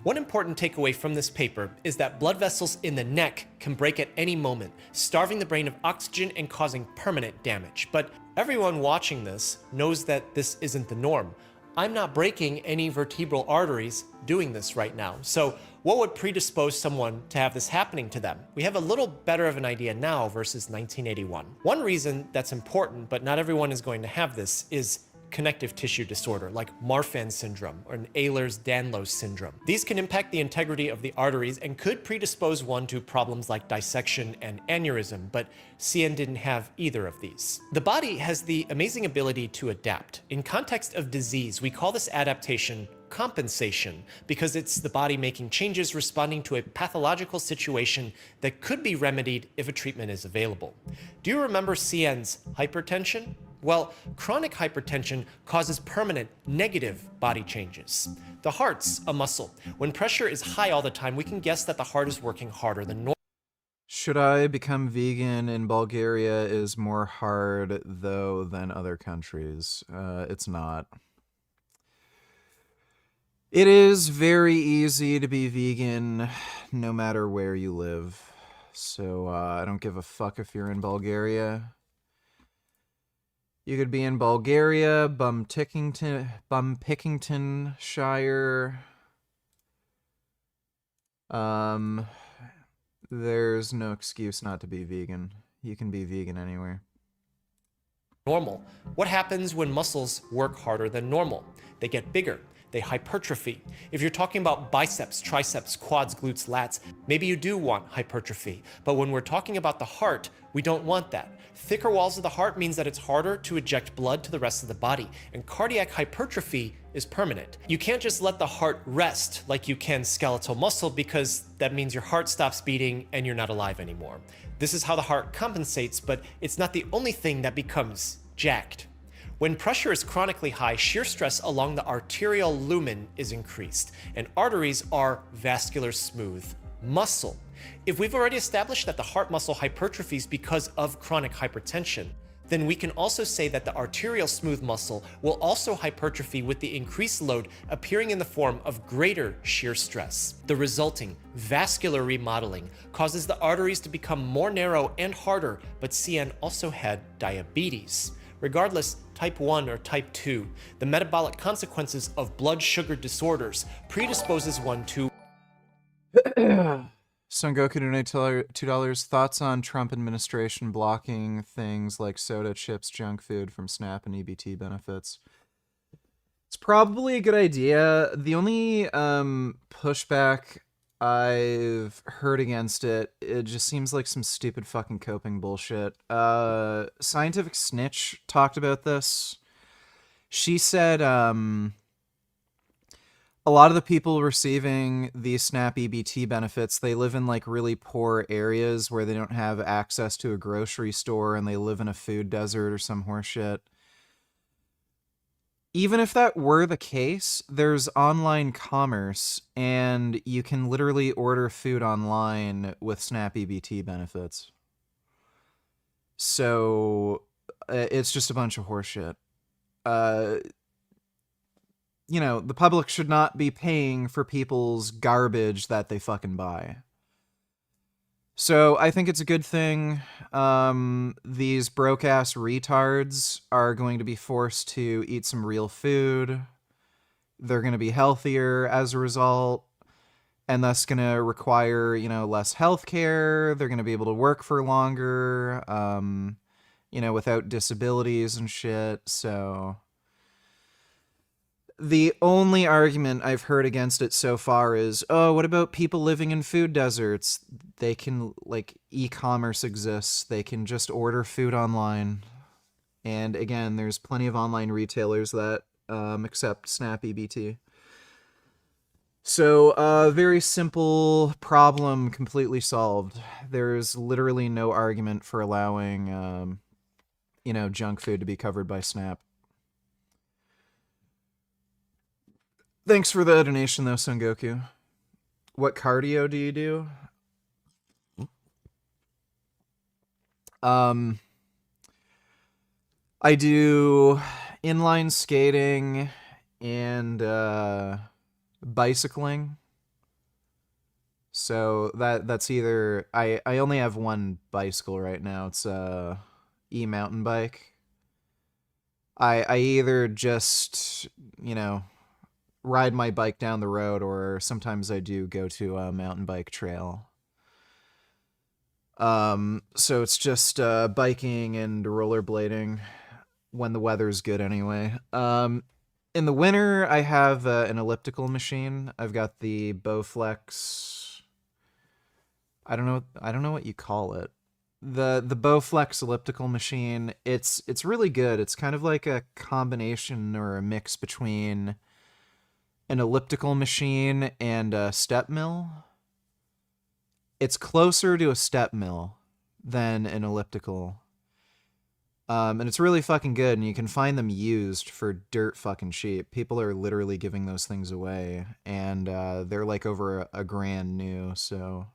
One important takeaway from this paper is that blood vessels in the neck can break at any moment, starving the brain of oxygen and causing permanent damage. But everyone watching this knows that this isn't the norm. I'm not breaking any vertebral arteries doing this right now. So what would predispose someone to have this happening to them? We have a little better of an idea now versus 1981. One reason that's important, but not everyone is going to have this, is connective tissue disorder like Marfan syndrome or an Ehlers-Danlos syndrome. These can impact the integrity of the arteries and could predispose one to problems like dissection and aneurysm, but CN didn't have either of these. The body has the amazing ability to adapt. In context of disease, we call this adaptation compensation because it's the body making changes responding to a pathological situation that could be remedied if a treatment is available. Do you remember CN's hypertension? Well, chronic hypertension causes permanent negative body changes. The heart's a muscle. When pressure is high all the time, we can guess that the heart is working harder than normal. Should I become vegan in Bulgaria is more hard, though, than other countries. It's not. It is very easy to be vegan no matter where you live. So I don't give a fuck if you're in Bulgaria. You could be in Bulgaria, Bumpickingtonshire. There's no excuse not to be vegan. You can be vegan anywhere. Normal. What happens when muscles work harder than normal? They get bigger. They hypertrophy. If you're talking about biceps, triceps, quads, glutes, lats, maybe you do want hypertrophy. But when we're talking about the heart, we don't want that. Thicker walls of the heart means that it's harder to eject blood to the rest of the body, and cardiac hypertrophy is permanent. You can't just let the heart rest like you can skeletal muscle because that means your heart stops beating and you're not alive anymore. This is how the heart compensates, but it's not the only thing that becomes jacked. When pressure is chronically high, shear stress along the arterial lumen is increased, and arteries are vascular smooth muscle. If we've already established that the heart muscle hypertrophies because of chronic hypertension, then we can also say that the arterial smooth muscle will also hypertrophy with the increased load appearing in the form of greater shear stress. The resulting vascular remodeling causes the arteries to become more narrow and harder, but CN also had diabetes. Regardless, type 1 or type 2, the metabolic consequences of blood sugar disorders predisposes one to... Son Goku donate $2. Thoughts on Trump administration blocking things like soda, chips, junk food from SNAP and EBT benefits? It's probably a good idea. The only pushback I've heard against it, it just seems like some stupid fucking coping bullshit. Scientific Snitch talked about this. She said a lot of the people receiving the SNAP EBT benefits, they live in like really poor areas where they don't have access to a grocery store and they live in a food desert or some horseshit. Even if that were the case, there's online commerce, and you can literally order food online with SNAP EBT benefits. So, it's just a bunch of horseshit. You know, the public should not be paying for people's garbage that they fucking buy. So I think it's a good thing. These broke-ass retards are going to be forced to eat some real food. They're going to be healthier as a result. and that's going to require, you know, less healthcare. They're going to be able to work for longer, you know, without disabilities and shit. So the only argument I've heard against it so far is, oh, what about people living in food deserts? They can, like, e-commerce exists. They can just order food online. And again, there's plenty of online retailers that accept Snap EBT. So, very simple problem, completely solved. There's literally no argument for allowing, you know, junk food to be covered by Snap. Thanks for the donation, though, Son Goku. What cardio do you do? I do inline skating and bicycling. So that's either I only have one bicycle right now. It's a e-mountain bike. I either just, you know, ride my bike down the road, or sometimes I do go to a mountain bike trail. So it's just biking and rollerblading when the weather's good anyway. In the winter, I have an elliptical machine. I've got the Bowflex. I don't know what you call it. The Bowflex elliptical machine. It's really good. It's kind of like a combination or a mix between an elliptical machine and a step mill. It's closer to a step mill than an elliptical. And it's really fucking good, and you can find them used for dirt fucking cheap. People are literally giving those things away, and they're like over a grand new, so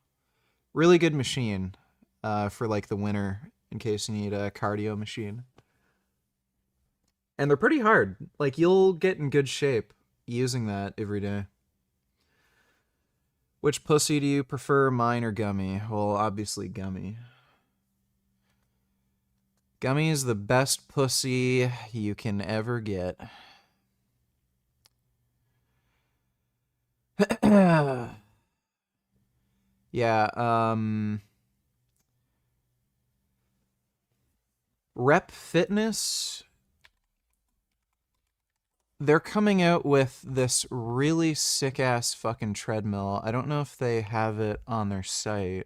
really good machine for like the winter in case you need a cardio machine. And they're pretty hard. Like, you'll get in good shape using that every day. Which pussy do you prefer, mine or Gummy? Well, obviously Gummy. Gummy is the best pussy you can ever get. Yeah, Rep Fitness, they're coming out with this really sick-ass fucking treadmill. I don't know if they have it on their site.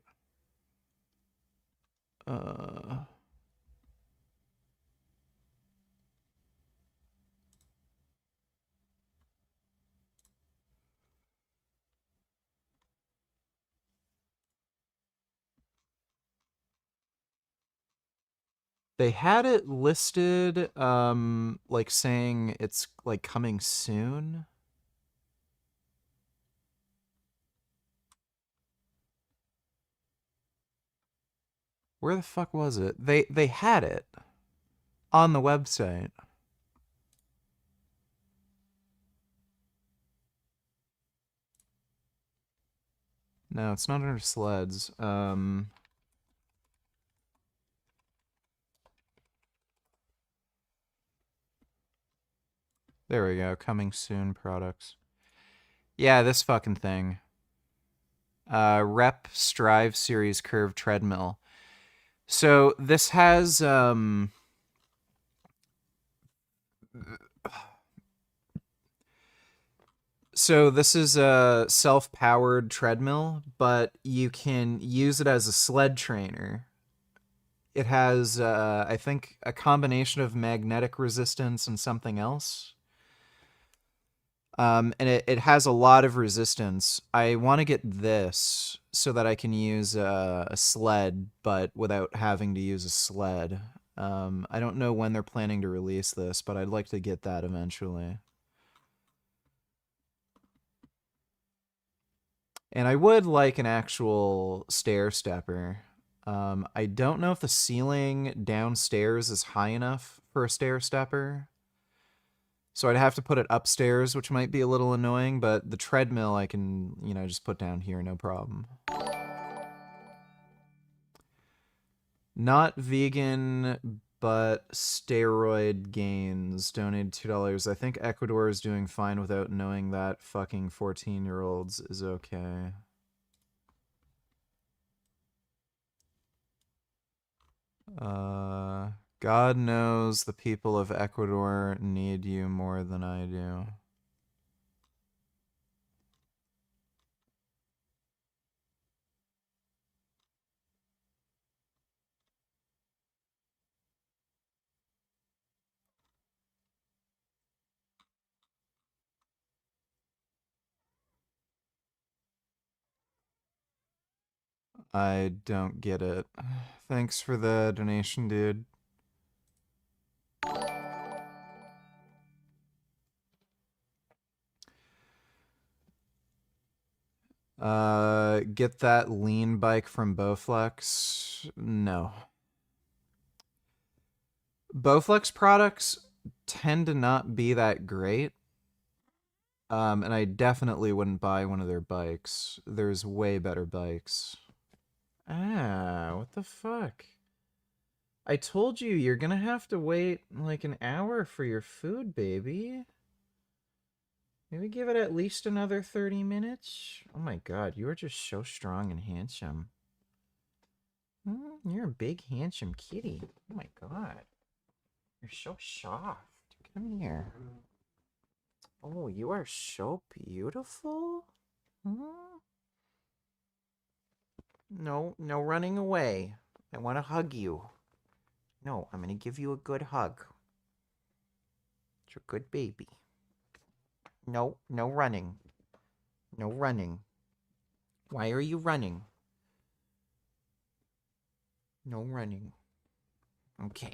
They had it listed, like saying it's like coming soon. Where the fuck was it? They had it on the website. No, it's not under sleds. There we go. Coming soon products. Yeah, this fucking thing. Rep Strive Series Curved Treadmill. So this has so this is a self-powered treadmill, but you can use it as a sled trainer. It has I think a combination of magnetic resistance and something else. And it has a lot of resistance. I want to get this so that I can use a sled, but without having to use a sled. I don't know when they're planning to release this, but I'd like to get that eventually. And I would like an actual stair stepper. I don't know if the ceiling downstairs is high enough for a stair stepper. So I'd have to put it upstairs, which might be a little annoying, but the treadmill I can, you know, just put down here, no problem. Not vegan but steroid gains donated $2. I think Ecuador is doing fine without knowing that fucking 14-year-olds is okay. God knows the people of Ecuador need you more than I do. I don't get it. Thanks for the donation, dude. Get that lean bike from Bowflex? No. Bowflex products tend to not be that great. And I definitely wouldn't buy one of their bikes. There's way better bikes. Ah, what the fuck? I told you you're gonna have to wait like an hour for your food, baby. Maybe give it at least another 30 minutes. Oh my god, you are just so strong and handsome. You're a big, handsome kitty. Oh my god. You're so soft. Come here. Oh, you are so beautiful. No, no running away. I want to hug you. No, I'm going to give you a good hug. You're a good baby. No, no running. No running. Why are you running? No running. Okay.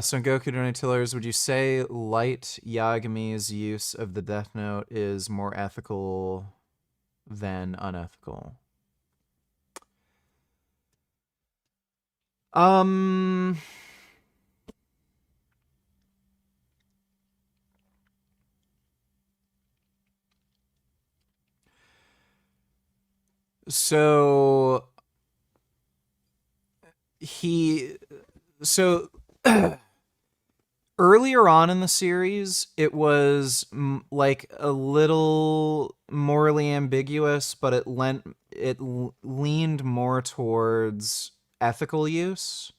Son Goku Donatillers, would you say Light Yagami's use of the Death Note is more ethical than unethical? So earlier on in the series, it was like a little morally ambiguous, but it leaned more towards ethical use.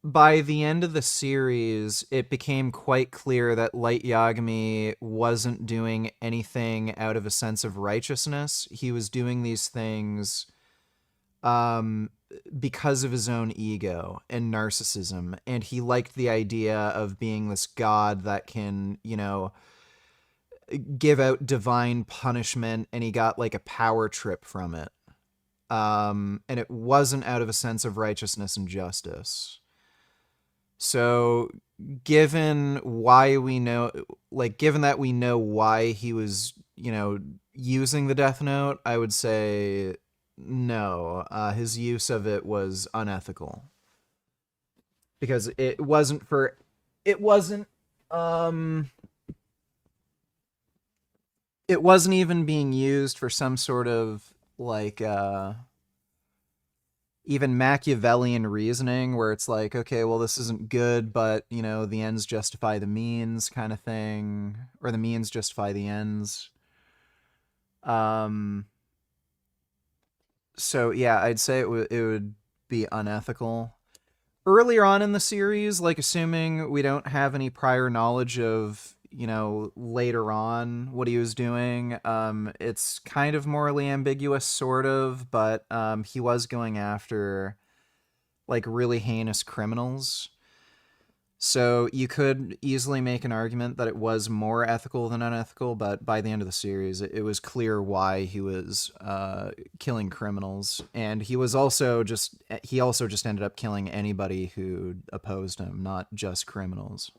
By the end of the series, it became quite clear that Light Yagami wasn't doing anything out of a sense of righteousness. He was doing these things because of his own ego and narcissism, and he liked the idea of being this god that can, you know, give out divine punishment, and he got like a power trip from it. And it wasn't out of a sense of righteousness and justice. So given that we know why he was, you know, using the Death Note, I would say no, his use of it was unethical. Because it wasn't even being used for some sort of like even Machiavellian reasoning where it's like, okay, well, this isn't good, but, you know, the ends justify the means kind of thing, or the means justify the ends. So yeah, I'd say it would be unethical. Earlier on in the series, like assuming we don't have any prior knowledge of, you know, later on what he was doing, it's kind of morally ambiguous, sort of, but he was going after like really heinous criminals. So you could easily make an argument that it was more ethical than unethical, but by the end of the series, it was clear why he was killing criminals, and he also just ended up killing anybody who opposed him, not just criminals.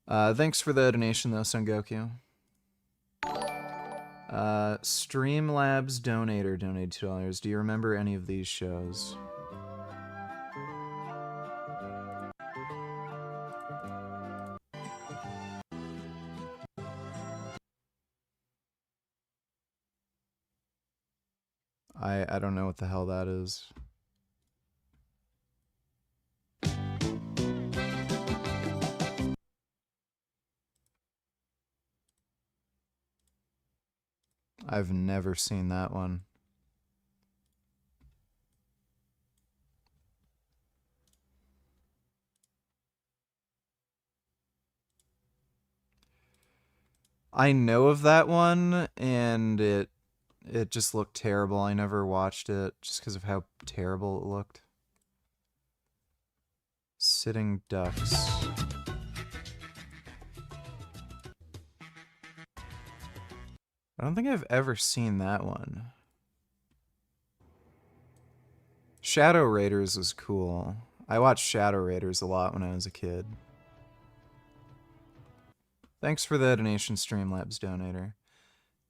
Thanks for the donation, though, Son Goku. Streamlabs Donator donated $2. Do you remember any of these shows? I don't know what the hell that is. I've never seen that one. I know of that one, and it just looked terrible. I never watched it just because of how terrible it looked. Sitting ducks. I don't think I've ever seen that one. Shadow Raiders was cool. I watched Shadow Raiders a lot when I was a kid. Thanks for the donation, Streamlabs donator.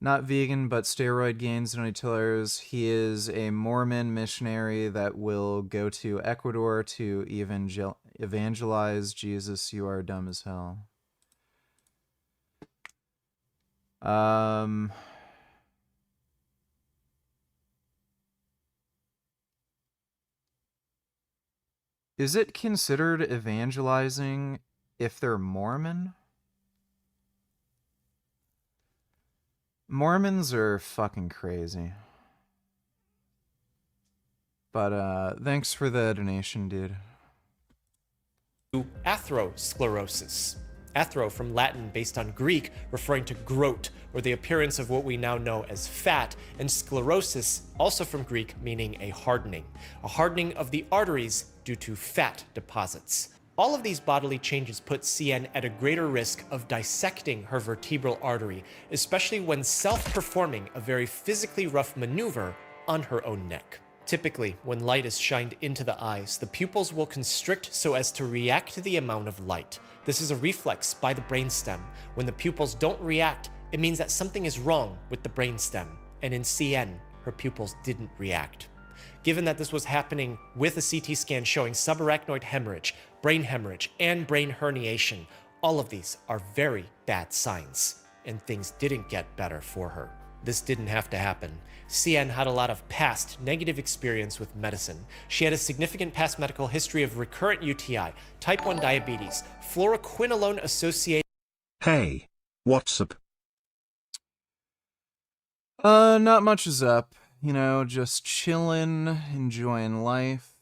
Not vegan, but steroid gains donator. He is a Mormon missionary that will go to Ecuador to evangelize Jesus. You are dumb as hell. Is it considered evangelizing if they're Mormon? Mormons are fucking crazy. But thanks for the donation, dude. Atherosclerosis. Athero from Latin based on Greek, referring to groat, or the appearance of what we now know as fat, and sclerosis, also from Greek, meaning a hardening of the arteries due to fat deposits. All of these bodily changes put CN at a greater risk of dissecting her vertebral artery, especially when self-performing a very physically rough maneuver on her own neck. Typically, when light is shined into the eyes, the pupils will constrict so as to react to the amount of light. This is a reflex by the brainstem. When the pupils don't react, it means that something is wrong with the brainstem. And in CN, her pupils didn't react. Given that this was happening with a CT scan showing subarachnoid hemorrhage, and brain herniation, all of these are very bad signs, and things didn't get better for her. This didn't have to happen. CN had a lot of past negative experience with medicine. She had a significant past medical history of recurrent UTI, type 1 diabetes, fluoroquinolone associated. Hey, what's up? Not much is up. You know, just chillin', enjoying life,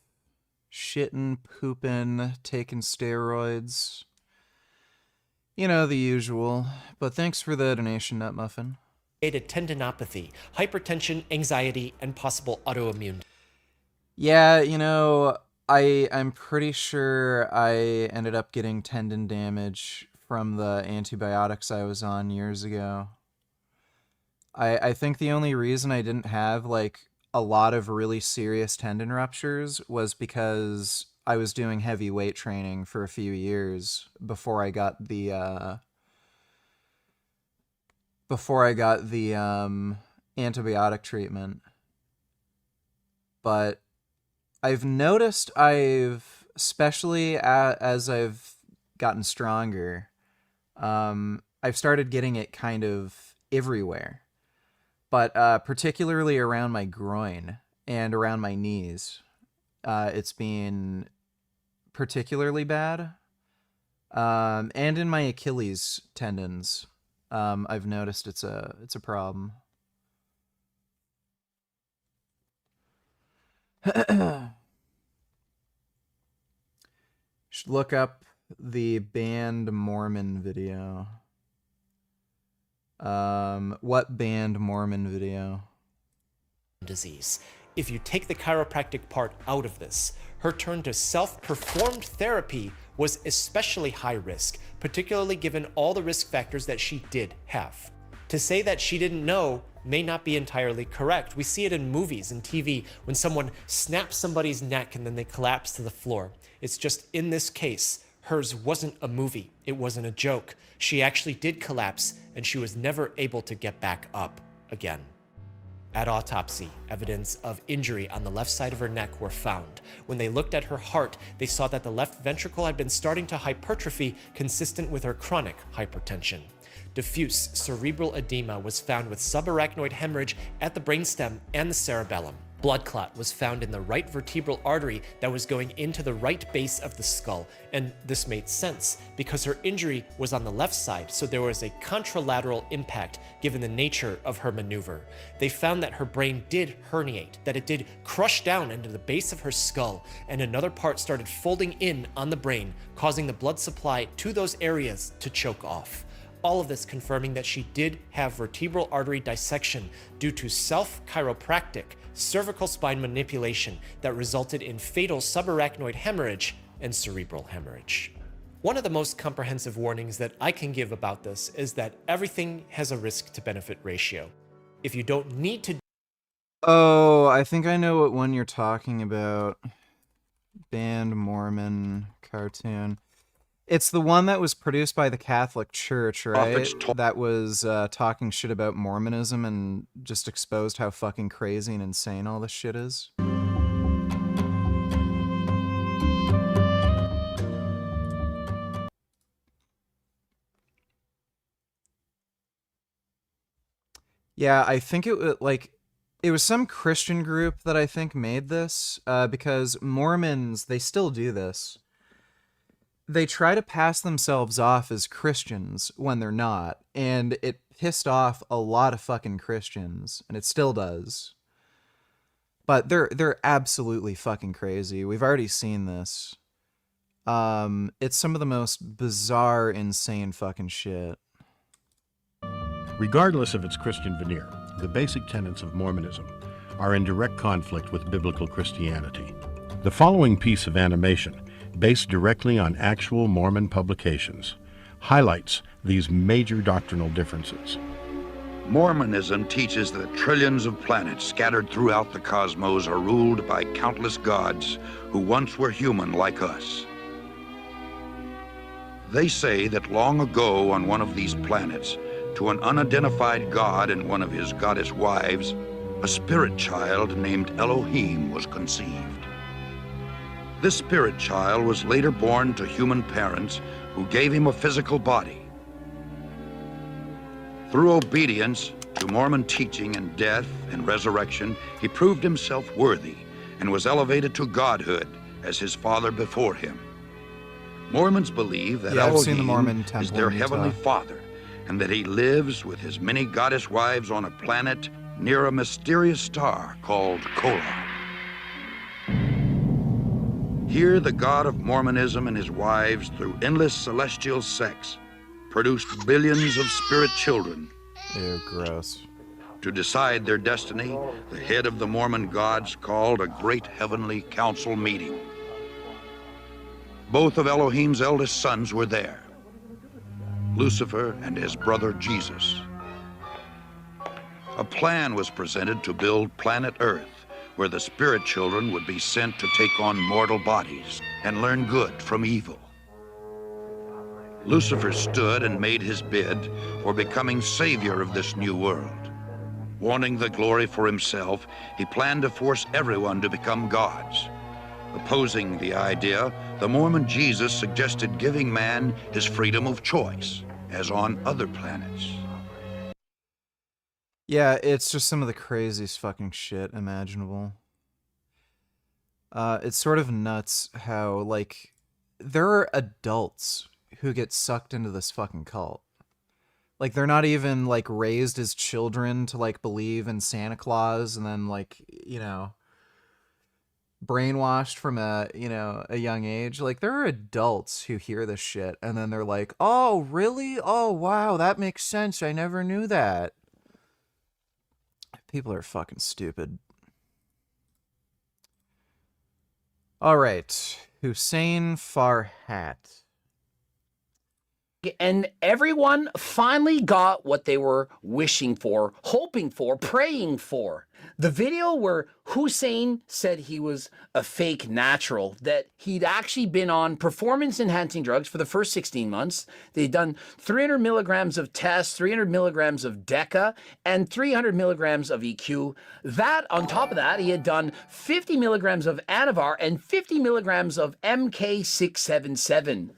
shitting, pooping, taking steroids. You know, the usual. But thanks for the donation, Nut Muffin. Tendinopathy, hypertension, anxiety, and possible autoimmune. Yeah, you know, I'm pretty sure I ended up getting tendon damage from the antibiotics I was on years ago. I think the only reason I didn't have, like, a lot of really serious tendon ruptures was because I was doing heavy weight training for a few years before I got the antibiotic treatment. But I've noticed especially as I've gotten stronger, I've started getting it kind of everywhere. But particularly around my groin and around my knees, it's been particularly bad. And in my Achilles tendons, I've noticed it's a problem. Should look up the banned Mormon video. What banned Mormon video? Disease. If you take the chiropractic part out of this, her turn to self-performed therapy was especially high risk, particularly given all the risk factors that she did have. To say that she didn't know may not be entirely correct. We see it in movies and TV when someone snaps somebody's neck and then they collapse to the floor. It's just in this case, hers wasn't a movie. It wasn't a joke. She actually did collapse and she was never able to get back up again. At autopsy, evidence of injury on the left side of her neck were found. When they looked at her heart, they saw that the left ventricle had been starting to hypertrophy, consistent with her chronic hypertension. Diffuse cerebral edema was found with subarachnoid hemorrhage at the brainstem and the cerebellum. Blood clot was found in the right vertebral artery that was going into the right base of the skull, and this made sense because her injury was on the left side, so there was a contralateral impact given the nature of her maneuver. They found that her brain did herniate, that it did crush down into the base of her skull, and another part started folding in on the brain, causing the blood supply to those areas to choke off. All of this confirming that she did have vertebral artery dissection due to self-chiropractic cervical spine manipulation that resulted in fatal subarachnoid hemorrhage and cerebral hemorrhage. One of the most comprehensive warnings that I can give about this is that everything has a risk to benefit ratio. If you don't need to... Oh, I think I know what one you're talking about. Banned Mormon cartoon. It's the one that was produced by the Catholic Church, right? That was talking shit about Mormonism and just exposed how fucking crazy and insane all this shit is. Yeah, I think it was it was some Christian group that I think made this because Mormons, they still do this. They try to pass themselves off as Christians when they're not, and it pissed off a lot of fucking Christians, and it still does. But they're absolutely fucking crazy. We've already seen this. It's some of the most bizarre, insane fucking shit. Regardless of its Christian veneer, the basic tenets of Mormonism are in direct conflict with biblical Christianity. The following piece of animation, based directly on actual Mormon publications, highlights these major doctrinal differences. Mormonism teaches that trillions of planets scattered throughout the cosmos are ruled by countless gods who once were human like us. They say that long ago on one of these planets, to an unidentified god and one of his goddess wives, a spirit child named Elohim was conceived. This spirit child was later born to human parents who gave him a physical body. Through obedience to Mormon teaching and death and resurrection, he proved himself worthy and was elevated to godhood as his father before him. Mormons believe that Elohim is their heavenly father and that he lives with his many goddess wives on a planet near a mysterious star called Kolob. Here, the God of Mormonism and his wives, through endless celestial sex, produced billions of spirit children. Ew, gross. To decide their destiny, the head of the Mormon gods called a great heavenly council meeting. Both of Elohim's eldest sons were there, Lucifer and his brother Jesus. A plan was presented to build planet Earth, where the spirit children would be sent to take on mortal bodies and learn good from evil. Lucifer stood and made his bid for becoming savior of this new world. Wanting the glory for himself, he planned to force everyone to become gods. Opposing the idea, the Mormon Jesus suggested giving man his freedom of choice, as on other planets. Yeah, it's just some of the craziest fucking shit imaginable. It's sort of nuts how, like, there are adults who get sucked into this fucking cult. Like, they're not even, like, raised as children to, like, believe in Santa Claus and then, like, you know, brainwashed from a young age. Like, there are adults who hear this shit and then they're like, oh, really? Oh, wow, that makes sense. I never knew that. People are fucking stupid. All right, Hussein Farhat. And everyone finally got what they were wishing for, hoping for, praying for. The video where Hussein said he was a fake natural, that he'd actually been on performance-enhancing drugs for the first 16 months. They'd done 300 milligrams of test, 300 milligrams of Deca, and 300 milligrams of EQ. That, on top of that, he had done 50 milligrams of Anavar and 50 milligrams of MK677.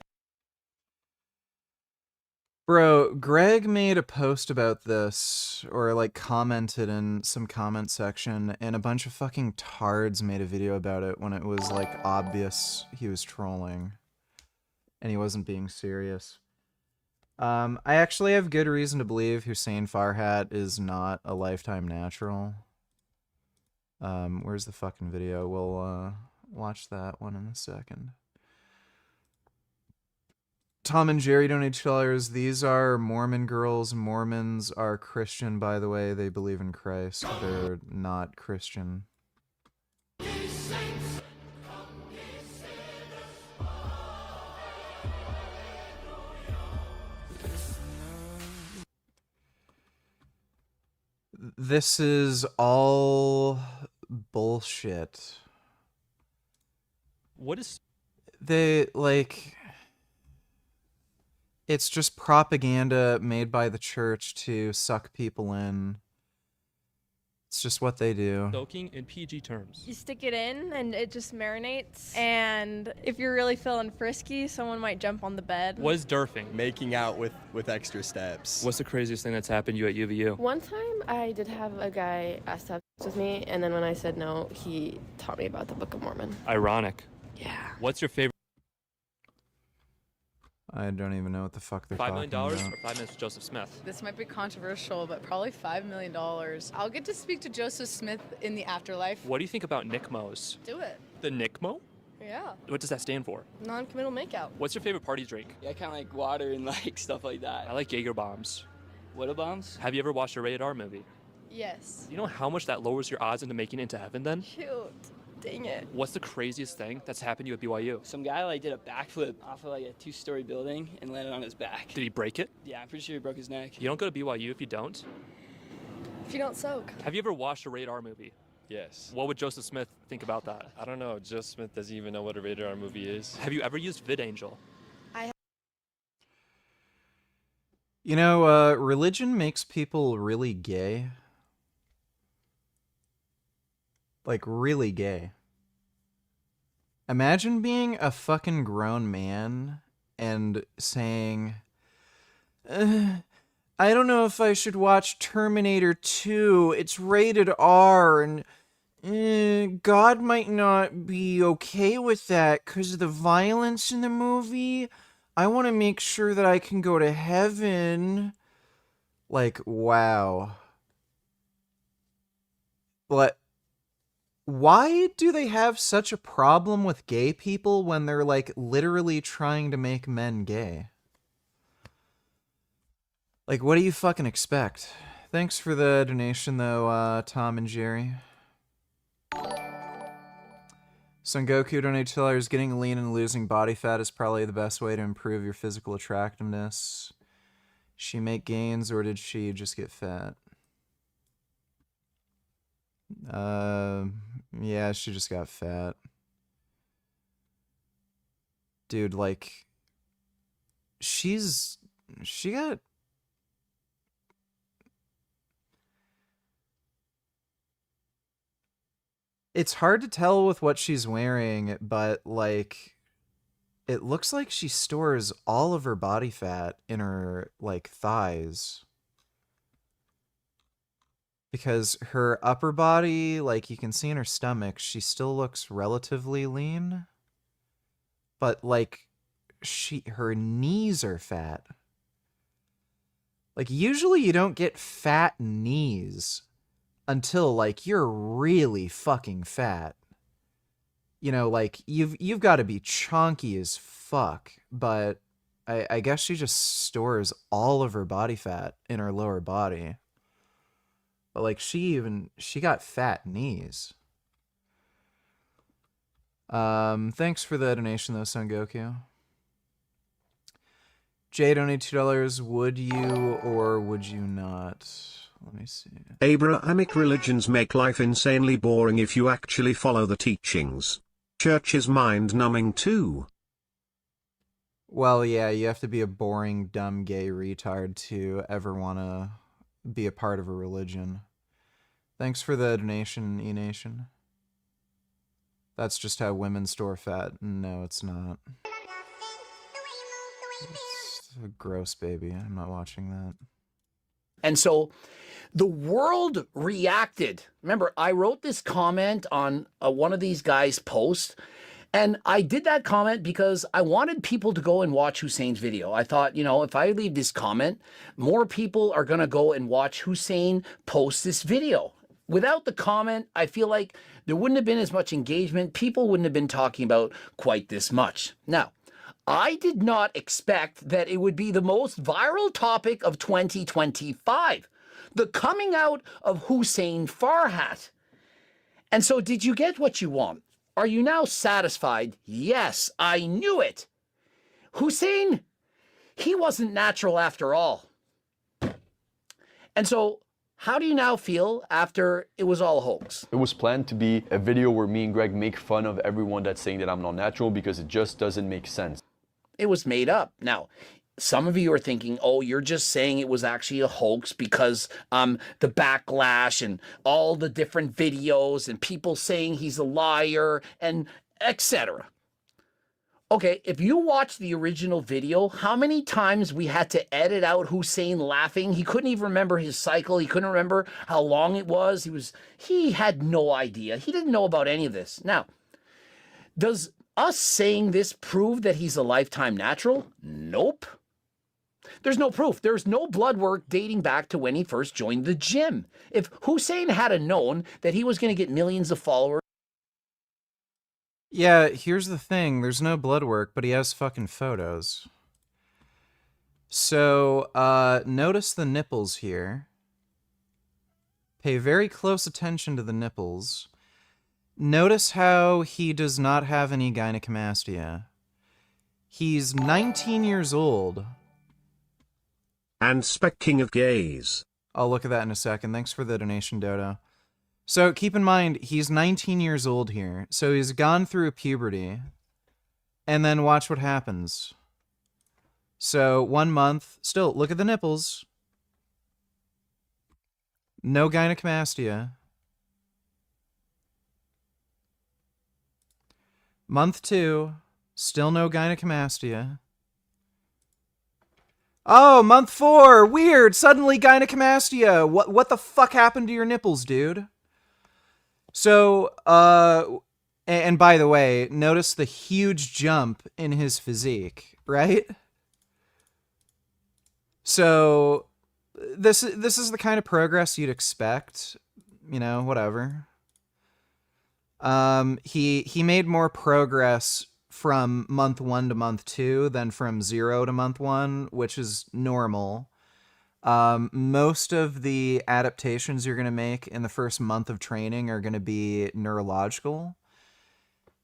Bro, Greg made a post about this, or like commented in some comment section, and a bunch of fucking tards made a video about it when it was like obvious he was trolling. And he wasn't being serious. I actually have good reason to believe Hussein Farhat is not a lifetime natural. Where's the fucking video? We'll watch that one in a second. Tom and Jerry donate $2. These are Mormon girls. Mormons are Christian, by the way. They believe in Christ. They're not Christian. This is all bullshit. What is... They, like... It's just propaganda made by the church to suck people in. It's just what they do. Soaking in PG terms. You stick it in and it just marinates. And if you're really feeling frisky, someone might jump on the bed. What is derfing? Making out with extra steps. What's the craziest thing that's happened to you at UVU? One time I did have a guy ask to have sex with me, and then when I said no, he taught me about the Book of Mormon. Ironic. Yeah. What's your favorite? I don't even know what the fuck they're $5 talking million about. or 5 minutes with Joseph Smith? This might be controversial, but probably $5 million. I'll get to speak to Joseph Smith in the afterlife. What do you think about NICMOs? Do it. The NICMO? Yeah. What does that stand for? Non-committal makeout. What's your favorite party drink? Yeah, kind of like water and like stuff like that. I like Jaeger bombs. What are bombs? Have you ever watched a rated R movie? Yes. You know how much that lowers your odds into making it into heaven then? Cute. Dang it. What's the craziest thing that's happened to you at BYU? Some guy like did a backflip off of like a 2-story building and landed on his back. Did he break it? Yeah, I'm pretty sure he broke his neck. You don't go to BYU if you don't? If you don't soak. Have you ever watched a rated R movie? Yes. What would Joseph Smith think about that? I don't know. Joseph Smith doesn't even know what a rated R movie is. Have you ever used VidAngel? You know, religion makes people really gay. Like, really gay. Imagine being a fucking grown man and saying, I don't know if I should watch Terminator 2. It's rated R, and God might not be okay with that because of the violence in the movie. I want to make sure that I can go to heaven. Like, wow. But why do they have such a problem with gay people when they're, like, literally trying to make men gay? Like, what do you fucking expect? Thanks for the donation, though, Tom and Jerry. Son Goku donated $2. Getting lean and losing body fat is probably the best way to improve your physical attractiveness. She make gains, or did she just get fat? Yeah, she just got fat. Dude, like, she got... It's hard to tell with what she's wearing, but, like, it looks like she stores all of her body fat in her, like, thighs. Because her upper body, like, you can see in her stomach, she still looks relatively lean. But, like, her knees are fat. Like, usually you don't get fat knees until, like, you're really fucking fat. You know, like, you've got to be chunky as fuck. But I guess she just stores all of her body fat in her lower body. But, like, she got fat knees. Thanks for the donation, though, Son Goku. Jay donated $2. Would you or would you not? Let me see. Abrahamic religions make life insanely boring if you actually follow the teachings. Church is mind-numbing too. Well, yeah, you have to be a boring, dumb, gay retard to ever want to be a part of a religion. Thanks for the donation, E-Nation. That's just how women store fat. No, it's not. Gross, baby. I'm not watching that. And so the world reacted. Remember, I wrote this comment on one of these guys' posts, and I did that comment because I wanted people to go and watch Hussein's video. I thought, you know, if I leave this comment, more people are going to go and watch Hussein post this video. Without the comment, I feel like there wouldn't have been as much engagement. People wouldn't have been talking about quite this much. Now, I did not expect that it would be the most viral topic of 2025, the coming out of Hussein Farhat. And so did you get what you want? Are you now satisfied? Yes, I knew it. Hussein, he wasn't natural after all. And so how do you now feel after it was all a hoax? It was planned to be a video where me and Greg make fun of everyone that's saying that I'm not natural because it just doesn't make sense. It was made up. Now, some of you are thinking, oh, you're just saying it was actually a hoax because the backlash and all the different videos and people saying he's a liar and etc. Okay, if you watch the original video, how many times we had to edit out Hussein laughing? He couldn't even remember his cycle. He couldn't remember how long it was. He had no idea. He didn't know about any of this. Now, does us saying this prove that he's a lifetime natural? Nope. There's no proof. There's no blood work dating back to when he first joined the gym. If Hussein had known that he was going to get millions of followers. Yeah, here's the thing. There's no blood work, but he has fucking photos. So, notice the nipples here. Pay very close attention to the nipples. Notice how he does not have any gynecomastia. He's 19 years old. And King of Gays. I'll look at that in a second. Thanks for the donation, Dodo. So keep in mind, he's 19 years old here. So he's gone through puberty. And then watch what happens. So 1 month. Still, look at the nipples. No gynecomastia. Month 2. Still no gynecomastia. Oh, month 4. Weird. Suddenly gynecomastia. What the fuck happened to your nipples, dude? So, and by the way, notice the huge jump in his physique, right? So, this is the kind of progress you'd expect, you know, whatever. He made more progress from month 1 to month 2 than from 0 to month 1, which is normal. Most of the adaptations you're going to make in the first month of training are going to be neurological.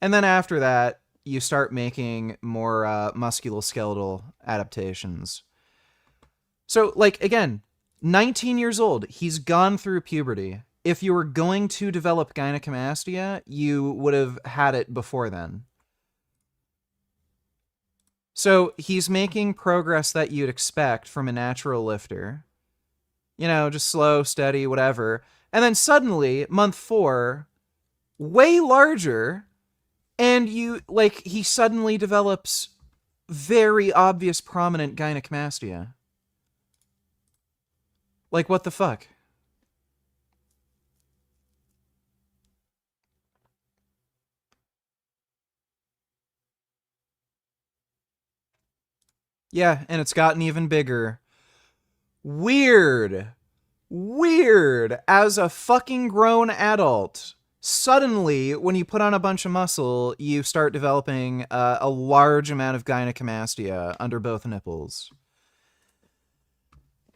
And then after that, you start making more musculoskeletal adaptations. So, like, again, 19 years old, he's gone through puberty. If you were going to develop gynecomastia, you would have had it before then. So he's making progress that you'd expect from a natural lifter. You know, just slow, steady, whatever. And then suddenly, month 4, way larger, and he suddenly develops very obvious, prominent gynecomastia. Like, what the fuck? Yeah, and it's gotten even bigger. Weird. Weird. As a fucking grown adult, suddenly, when you put on a bunch of muscle, you start developing a large amount of gynecomastia under both nipples.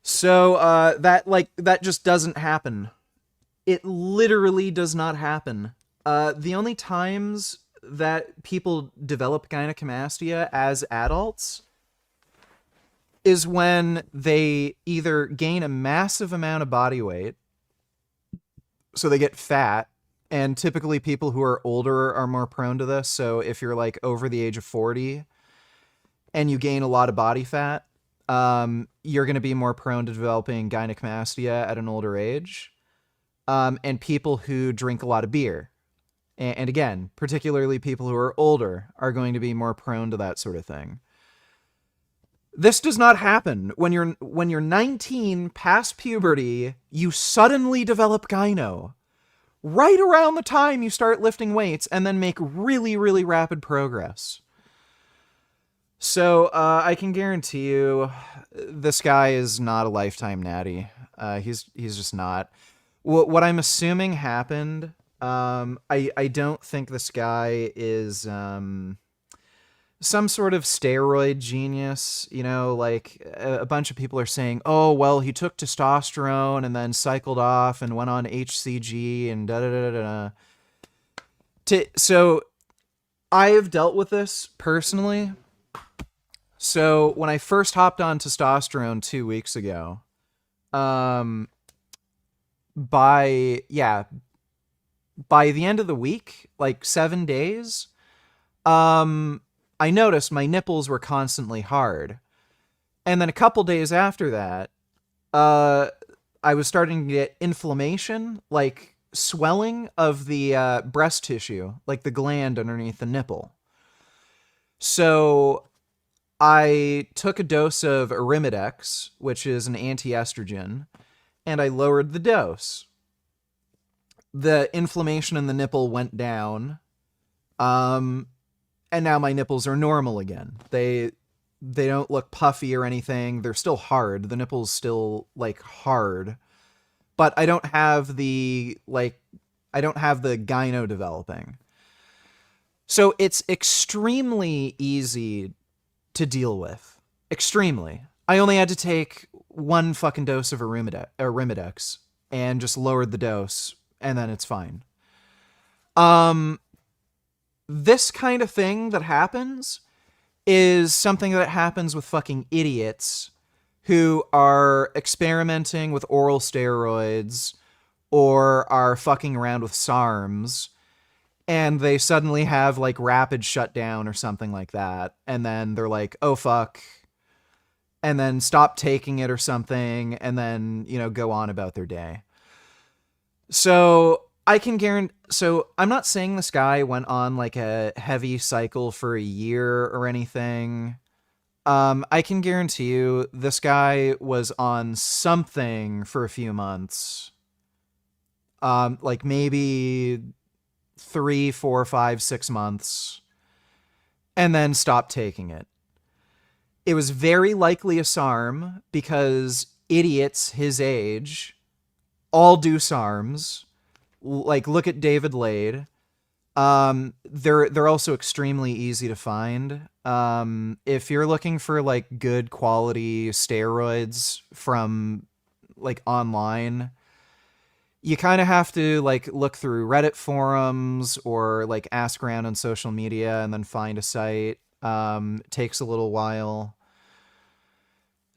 So, that just doesn't happen. It literally does not happen. The only times that people develop gynecomastia as adults is when they either gain a massive amount of body weight, so they get fat, and typically people who are older are more prone to this. So if you're like over the age of 40 and you gain a lot of body fat, you're going to be more prone to developing gynecomastia at an older age. And people who drink a lot of beer. And again, particularly people who are older are going to be more prone to that sort of thing. This does not happen. When you're 19, past puberty, you suddenly develop gyno. Right around the time you start lifting weights and then make really, really rapid progress. So I can guarantee you this guy is not a lifetime natty. He's just not. What I'm assuming happened, I don't think this guy is some sort of steroid genius. You know, like a bunch of people are saying, oh, well, he took testosterone and then cycled off and went on HCG and da-da-da-da-da. So I have dealt with this personally. So when I first hopped on testosterone 2 weeks ago, by the end of the week, like 7 days, I noticed my nipples were constantly hard. And then a couple days after that, I was starting to get inflammation, like swelling of the breast tissue, like the gland underneath the nipple. So I took a dose of Arimidex, which is an anti-estrogen, and I lowered the dose. The inflammation in the nipple went down, and now my nipples are normal again. They don't look puffy or anything. They're still hard. The nipple's still, like, hard. But I don't have the gyno developing. So it's extremely easy to deal with. Extremely. I only had to take one fucking dose of Arimidex and just lowered the dose, and then it's fine. This kind of thing that happens is something that happens with fucking idiots who are experimenting with oral steroids or are fucking around with SARMs, and they suddenly have like rapid shutdown or something like that, and then they're like, oh fuck, and then stop taking it or something, and then, you know, go on about their day. So I can guarantee, so I'm not saying this guy went on like a heavy cycle for a year or anything. I can guarantee you this guy was on something for a few months. Like maybe 3, 4, 5, 6 months, and then stopped taking it. It was very likely a SARM because idiots his age all do SARMs. Like, look at David Lade. They're also extremely easy to find. If you're looking for like good quality steroids from like online, you kind of have to like look through Reddit forums or like ask around on social media and then find a site. Takes a little while.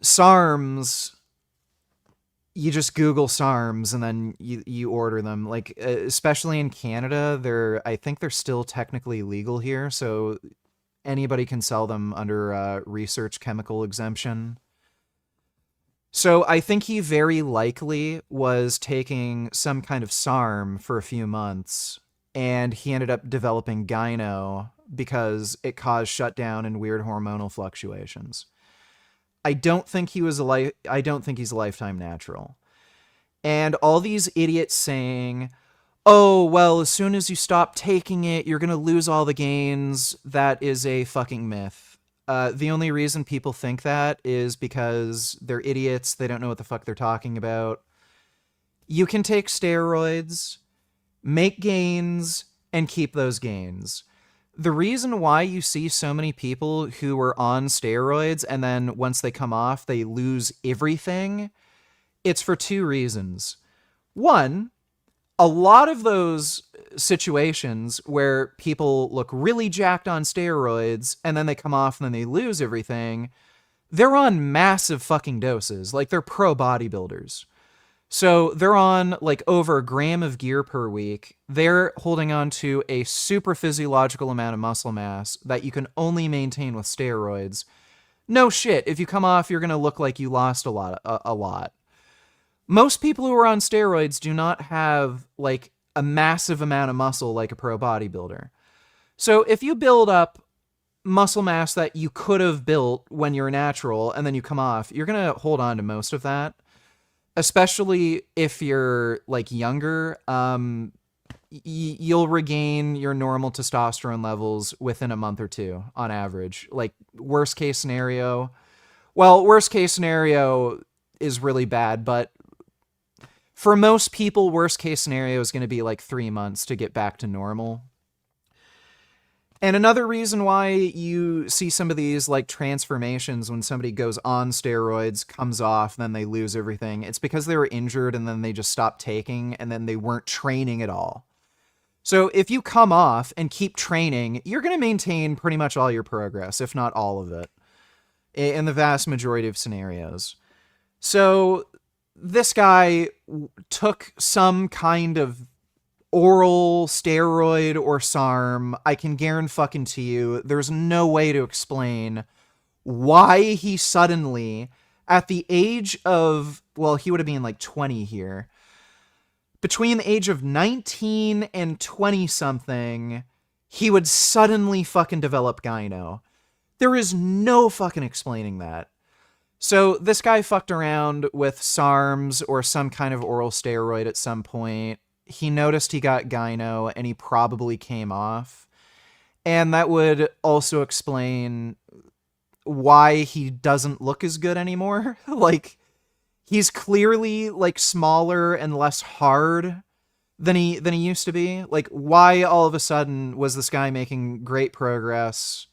SARMs, you just Google SARMs and then you order them. Like, especially in Canada, I think they're still technically legal here, so anybody can sell them under research chemical exemption. So I think he very likely was taking some kind of SARM for a few months, and he ended up developing gyno because it caused shutdown and weird hormonal fluctuations. I don't think he's a lifetime natural. And all these idiots saying, oh, well, as soon as you stop taking it, you're going to lose all the gains. That is a fucking myth. The only reason people think that is because they're idiots. They don't know what the fuck they're talking about. You can take steroids, make gains, and keep those gains. The reason why you see so many people who are on steroids and then once they come off, they lose everything, it's for 2 reasons. One, a lot of those situations where people look really jacked on steroids and then they come off and then they lose everything, they're on massive fucking doses. Like, they're pro bodybuilders. So they're on like over a gram of gear per week. They're holding on to a super physiological amount of muscle mass that you can only maintain with steroids. No shit, if you come off, you're going to look like you lost a lot. Most people who are on steroids do not have like a massive amount of muscle like a pro bodybuilder. So if you build up muscle mass that you could have built when you're natural and then you come off, you're going to hold on to most of that, especially if you're like younger. You'll regain your normal testosterone levels within a month or two on average. Like worst case scenario, well, worst case scenario is really bad, but for most people, worst case scenario is going to be like 3 months to get back to normal. And another reason why you see some of these like transformations when somebody goes on steroids, comes off, then they lose everything, it's because they were injured and then they just stopped taking and then they weren't training at all. So if you come off and keep training, you're going to maintain pretty much all your progress, if not all of it, in the vast majority of scenarios. So this guy took some kind of oral steroid or SARM. I can guarantee you there's no way to explain why he suddenly, at the age of, well, he would have been like 20 here, between the age of 19 and 20 something, he would suddenly fucking develop gyno. There is no fucking explaining that. So this guy fucked around with SARMs or some kind of oral steroid at some point. He noticed he got gyno and he probably came off. And that would also explain why he doesn't look as good anymore. Like, he's clearly like smaller and less hard than he used to be. Like, why all of a sudden was this guy making great progress,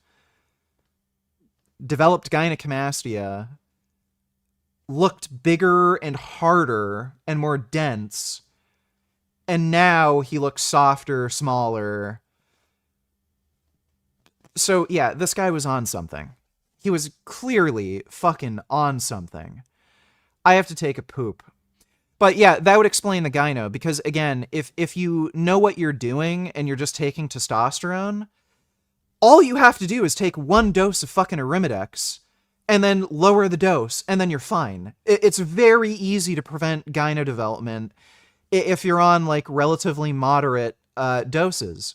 developed gynecomastia, looked bigger and harder and more dense, and now he looks softer, smaller. So yeah, this guy was on something. He was clearly fucking on something. I have to take a poop. But yeah, that would explain the gyno, because again, if you know what you're doing and you're just taking testosterone, all you have to do is take 1 dose of fucking Arimidex and then lower the dose, and then you're fine. It's very easy to prevent gyno development if you're on like relatively moderate doses.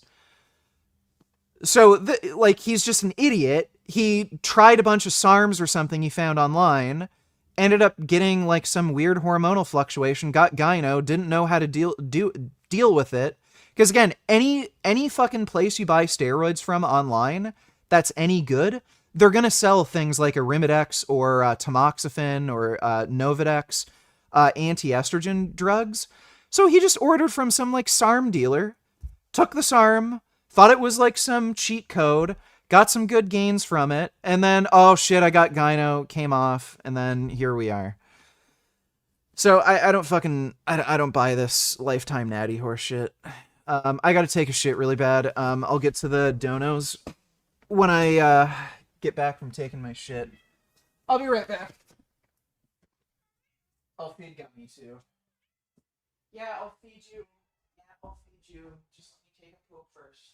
So like, he's just an idiot. He tried a bunch of SARMs or something he found online, ended up getting like some weird hormonal fluctuation, got gyno, didn't know how to deal with it. Because again, any fucking place you buy steroids from online that's any good, they're gonna sell things like Arimidex or tamoxifen or Novadex, anti-estrogen drugs. So he just ordered from some like SARM dealer, took the SARM, thought it was like some cheat code, got some good gains from it, and then, oh shit, I got gyno, came off, and then here we are. So I don't buy this lifetime natty horse shit. I gotta take a shit really bad. I'll get to the donos when I get back from taking my shit. I'll be right back. I'll feed Gummy too. Yeah, I'll feed you. Yeah, I'll feed you. Just let me take a poop first.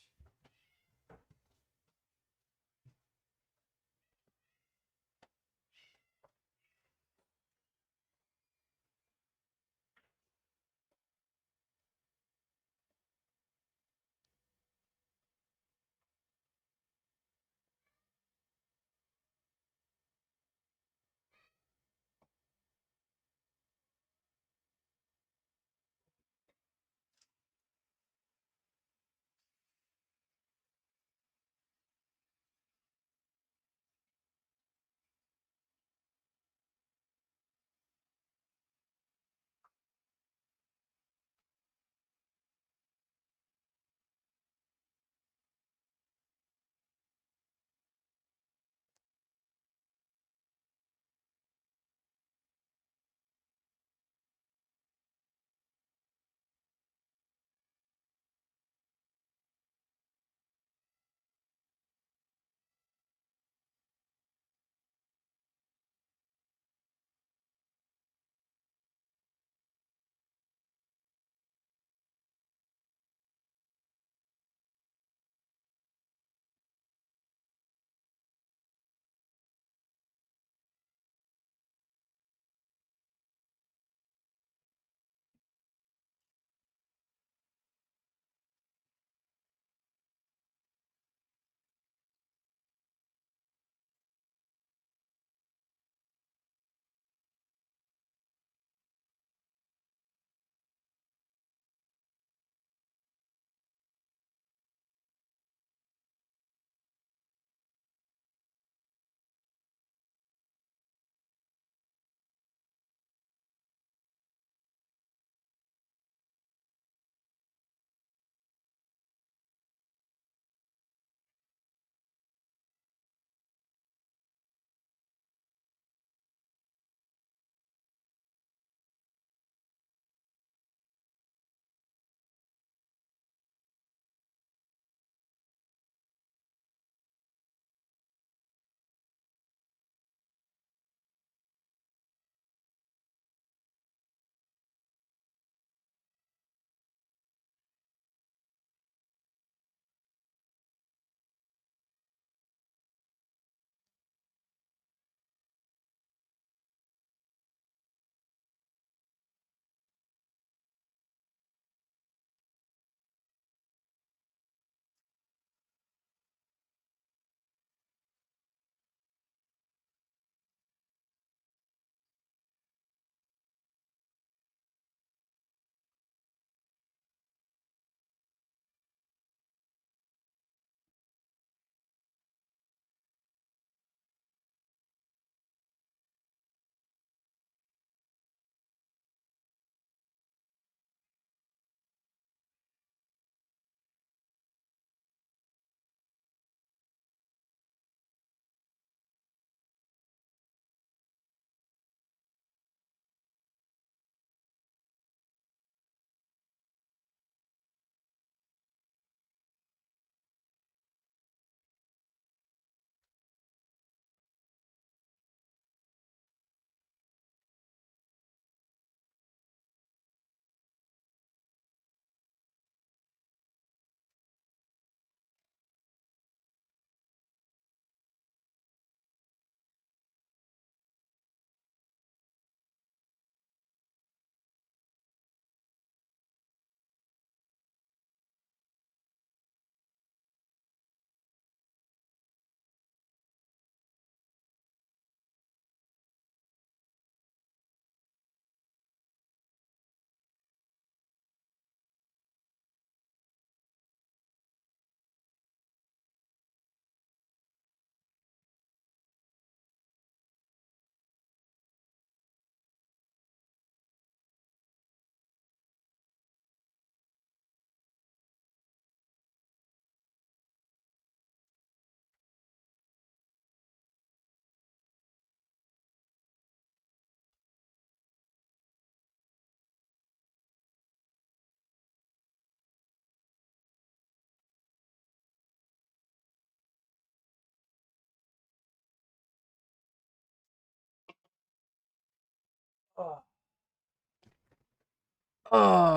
Oh,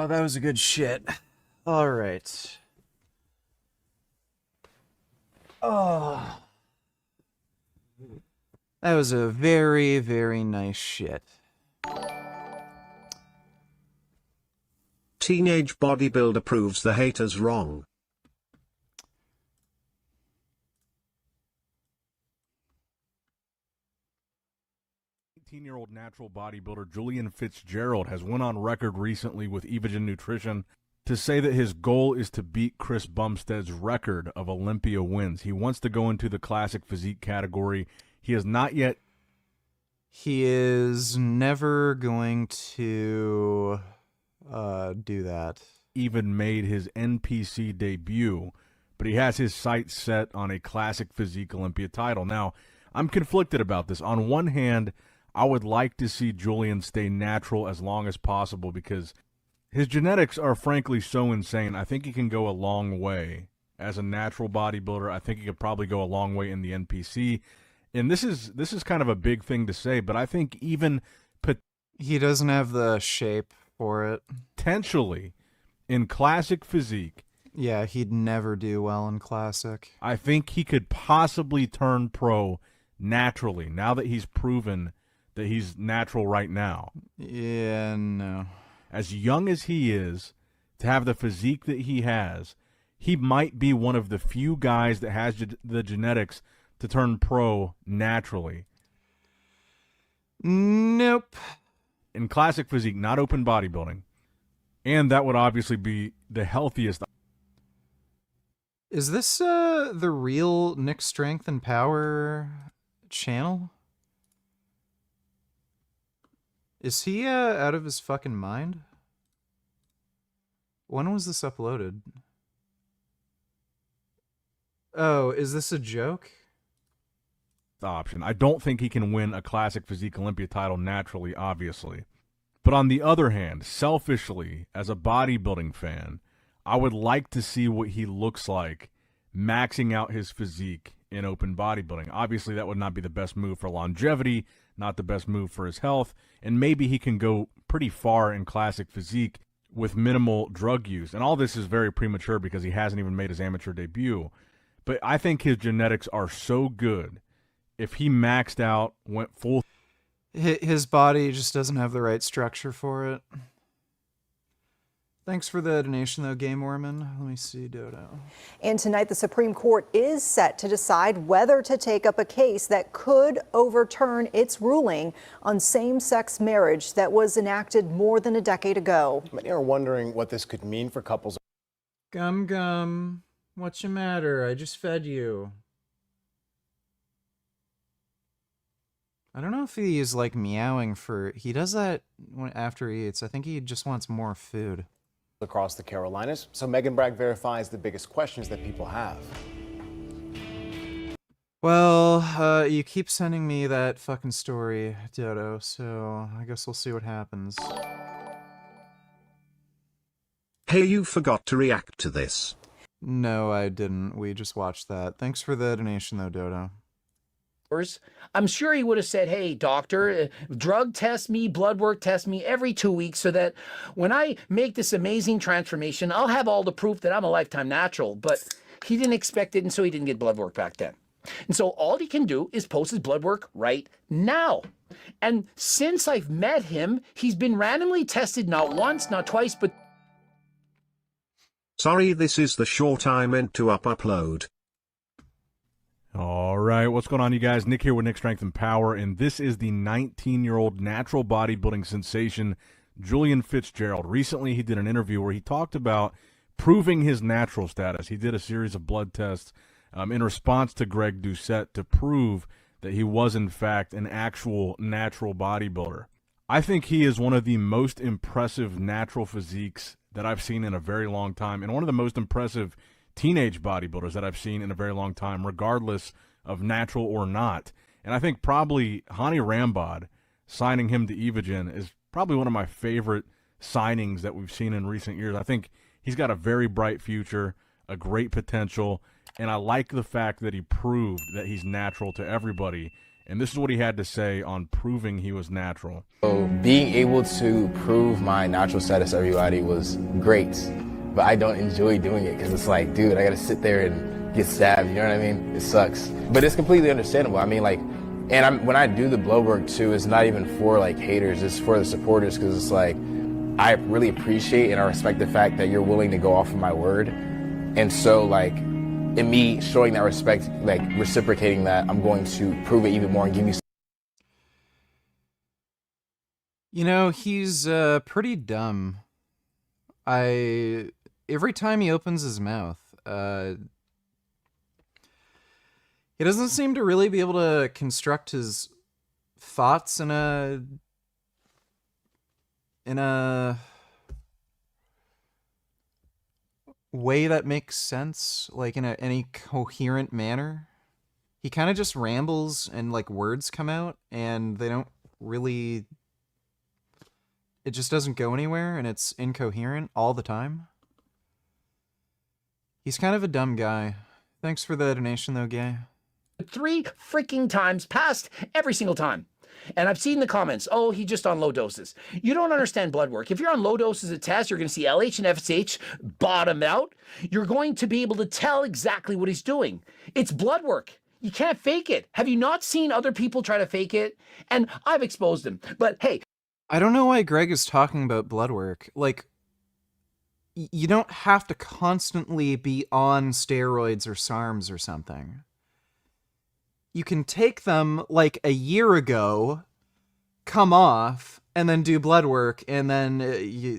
that was a good shit. All right. Oh. That was a very, very nice shit. Teenage bodybuilder proves the haters wrong. Year-old natural bodybuilder Julian Fitzgerald has went on record recently with Evogen Nutrition to say that his goal is to beat Chris Bumstead's record of Olympia wins. He wants to go into the classic physique category. He has not yet. He is never going to do that. Even made his NPC debut, but he has his sights set on a classic physique Olympia title. Now, I'm conflicted about this. On one hand, I would like to see Julian stay natural as long as possible because his genetics are frankly so insane. I think he can go a long way as a natural bodybuilder. I think he could probably go a long way in the NPC. And this is kind of a big thing to say, but I think even he doesn't have the shape for it. Potentially in classic physique. Yeah, he'd never do well in classic. I think he could possibly turn pro naturally now that he's proven that he's natural right now. Yeah, no. As young as he is, to have the physique that he has, he might be one of the few guys that has the genetics to turn pro naturally. Nope. In classic physique, not open bodybuilding. And that would obviously be the healthiest. Is this the real Nick Strength and Power channel? Is he out of his fucking mind? When was this uploaded? Oh, is this a joke? Option. I don't think he can win a classic physique Olympia title naturally, obviously. But on the other hand, selfishly, as a bodybuilding fan, I would like to see what he looks like maxing out his physique in open bodybuilding. Obviously, that would not be the best move for longevity, not the best move for his health, and maybe he can go pretty far in classic physique with minimal drug use. And all this is very premature because he hasn't even made his amateur debut. But I think his genetics are so good. If he maxed out, went full... His body just doesn't have the right structure for it. Thanks for the donation, though, Game Mormon. Let me see, Dodo. And tonight, the Supreme Court is set to decide whether to take up a case that could overturn its ruling on same-sex marriage that was enacted more than a decade ago. Many are wondering what this could mean for couples. Gum, what's your matter? I just fed you. I don't know if he is like meowing for... He does that after he eats. I think he just wants more food. Across the Carolinas, so Megan Bragg verifies the biggest questions that people have. Well, you keep sending me that fucking story, Dodo, so I guess we'll see what happens. Hey, you forgot to react to this. No, I didn't. We just watched that. Thanks for the donation, though, Dodo. I'm sure he would have said, hey, doctor, drug test me, blood work test me every 2 weeks so that when I make this amazing transformation, I'll have all the proof that I'm a lifetime natural. But he didn't expect it, and so he didn't get blood work back then. And so all he can do is post his blood work right now. And since I've met him, he's been randomly tested not once, not twice, but... Sorry, this is the short I meant to upload. All right, what's going on, you guys? Nick here with Nick Strength and Power, and this is the 19-year-old natural bodybuilding sensation, Julian Fitzgerald. Recently, he did an interview where he talked about proving his natural status. He did a series of blood tests in response to Greg Doucette to prove that he was, in fact, an actual natural bodybuilder. I think he is one of the most impressive natural physiques that I've seen in a very long time, and one of the most impressive teenage bodybuilders that I've seen in a very long time, regardless of natural or not. And I think probably Hani Rambod signing him to Evogen is probably one of my favorite signings that we've seen in recent years. I think he's got a very bright future, a great potential, and I like the fact that he proved that he's natural to everybody. And this is what he had to say on proving he was natural. So being able to prove my natural status to everybody was great, but I don't enjoy doing it because it's like, dude, I gotta sit there and get stabbed, you know what I mean? It sucks. But it's completely understandable. I mean, like, and when I do the blood work too, it's not even for like haters, it's for the supporters, because it's like, I really appreciate and I respect the fact that you're willing to go off of my word. And so like, in me showing that respect, like reciprocating that, I'm going to prove it even more and give you. You know, he's pretty dumb. Every time he opens his mouth, he doesn't seem to really be able to construct his thoughts in a way that makes sense, like in any coherent manner. He kind of just rambles and like words come out and they don't really, it just doesn't go anywhere and it's incoherent all the time. He's kind of a dumb guy. Thanks for the donation though, Gay. 3 freaking times past every single time. And I've seen the comments, oh, he's just on low doses. You don't understand blood work. If you're on low doses of tests, you're going to see LH and FSH bottom out. You're going to be able to tell exactly what he's doing. It's blood work. You can't fake it. Have you not seen other people try to fake it? And I've exposed him. But hey. I don't know why Greg is talking about blood work. Like, you don't have to constantly be on steroids or SARMs or something. You can take them like a year ago, come off, and then do blood work, and then you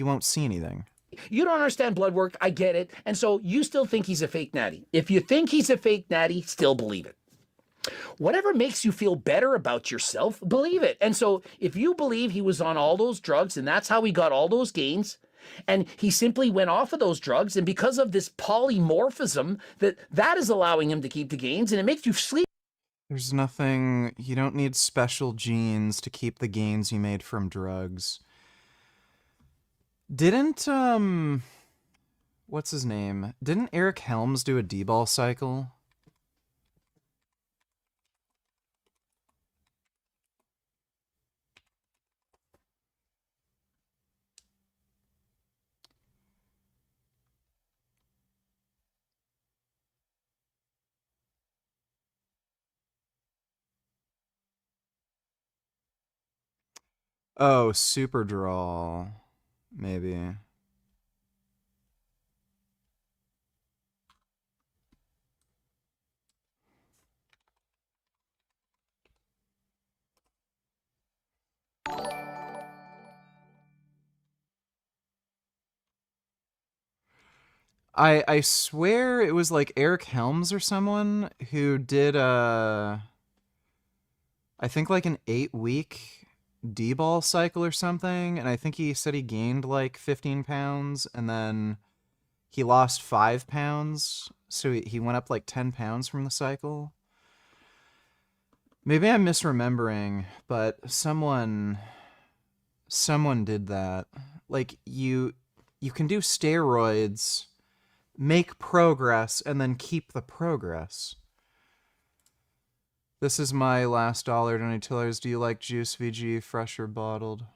won't see anything. You don't understand blood work, I get it, and so you still think he's a fake natty. If you think he's a fake natty, still believe it. Whatever makes you feel better about yourself, believe it. And so if you believe he was on all those drugs and that's how he got all those gains, and he simply went off of those drugs, and because of this polymorphism, that is allowing him to keep the gains, and it makes you sleep. There's nothing, you don't need special genes to keep the gains you made from drugs. Didn't, what's his name? Didn't Eric Helms do a D-ball cycle? Oh, Super Draw. Maybe. I swear it was like Eric Helms or someone who did I think like an 8-week D-ball cycle or something, and I think he said he gained like 15 pounds and then he lost 5 pounds, so he went up like 10 pounds from the cycle. Maybe I'm misremembering, but someone did that. Like, you can do steroids, make progress, and then keep the progress. This is my last dollar, $20. Do you like juice, VG, fresh or bottled?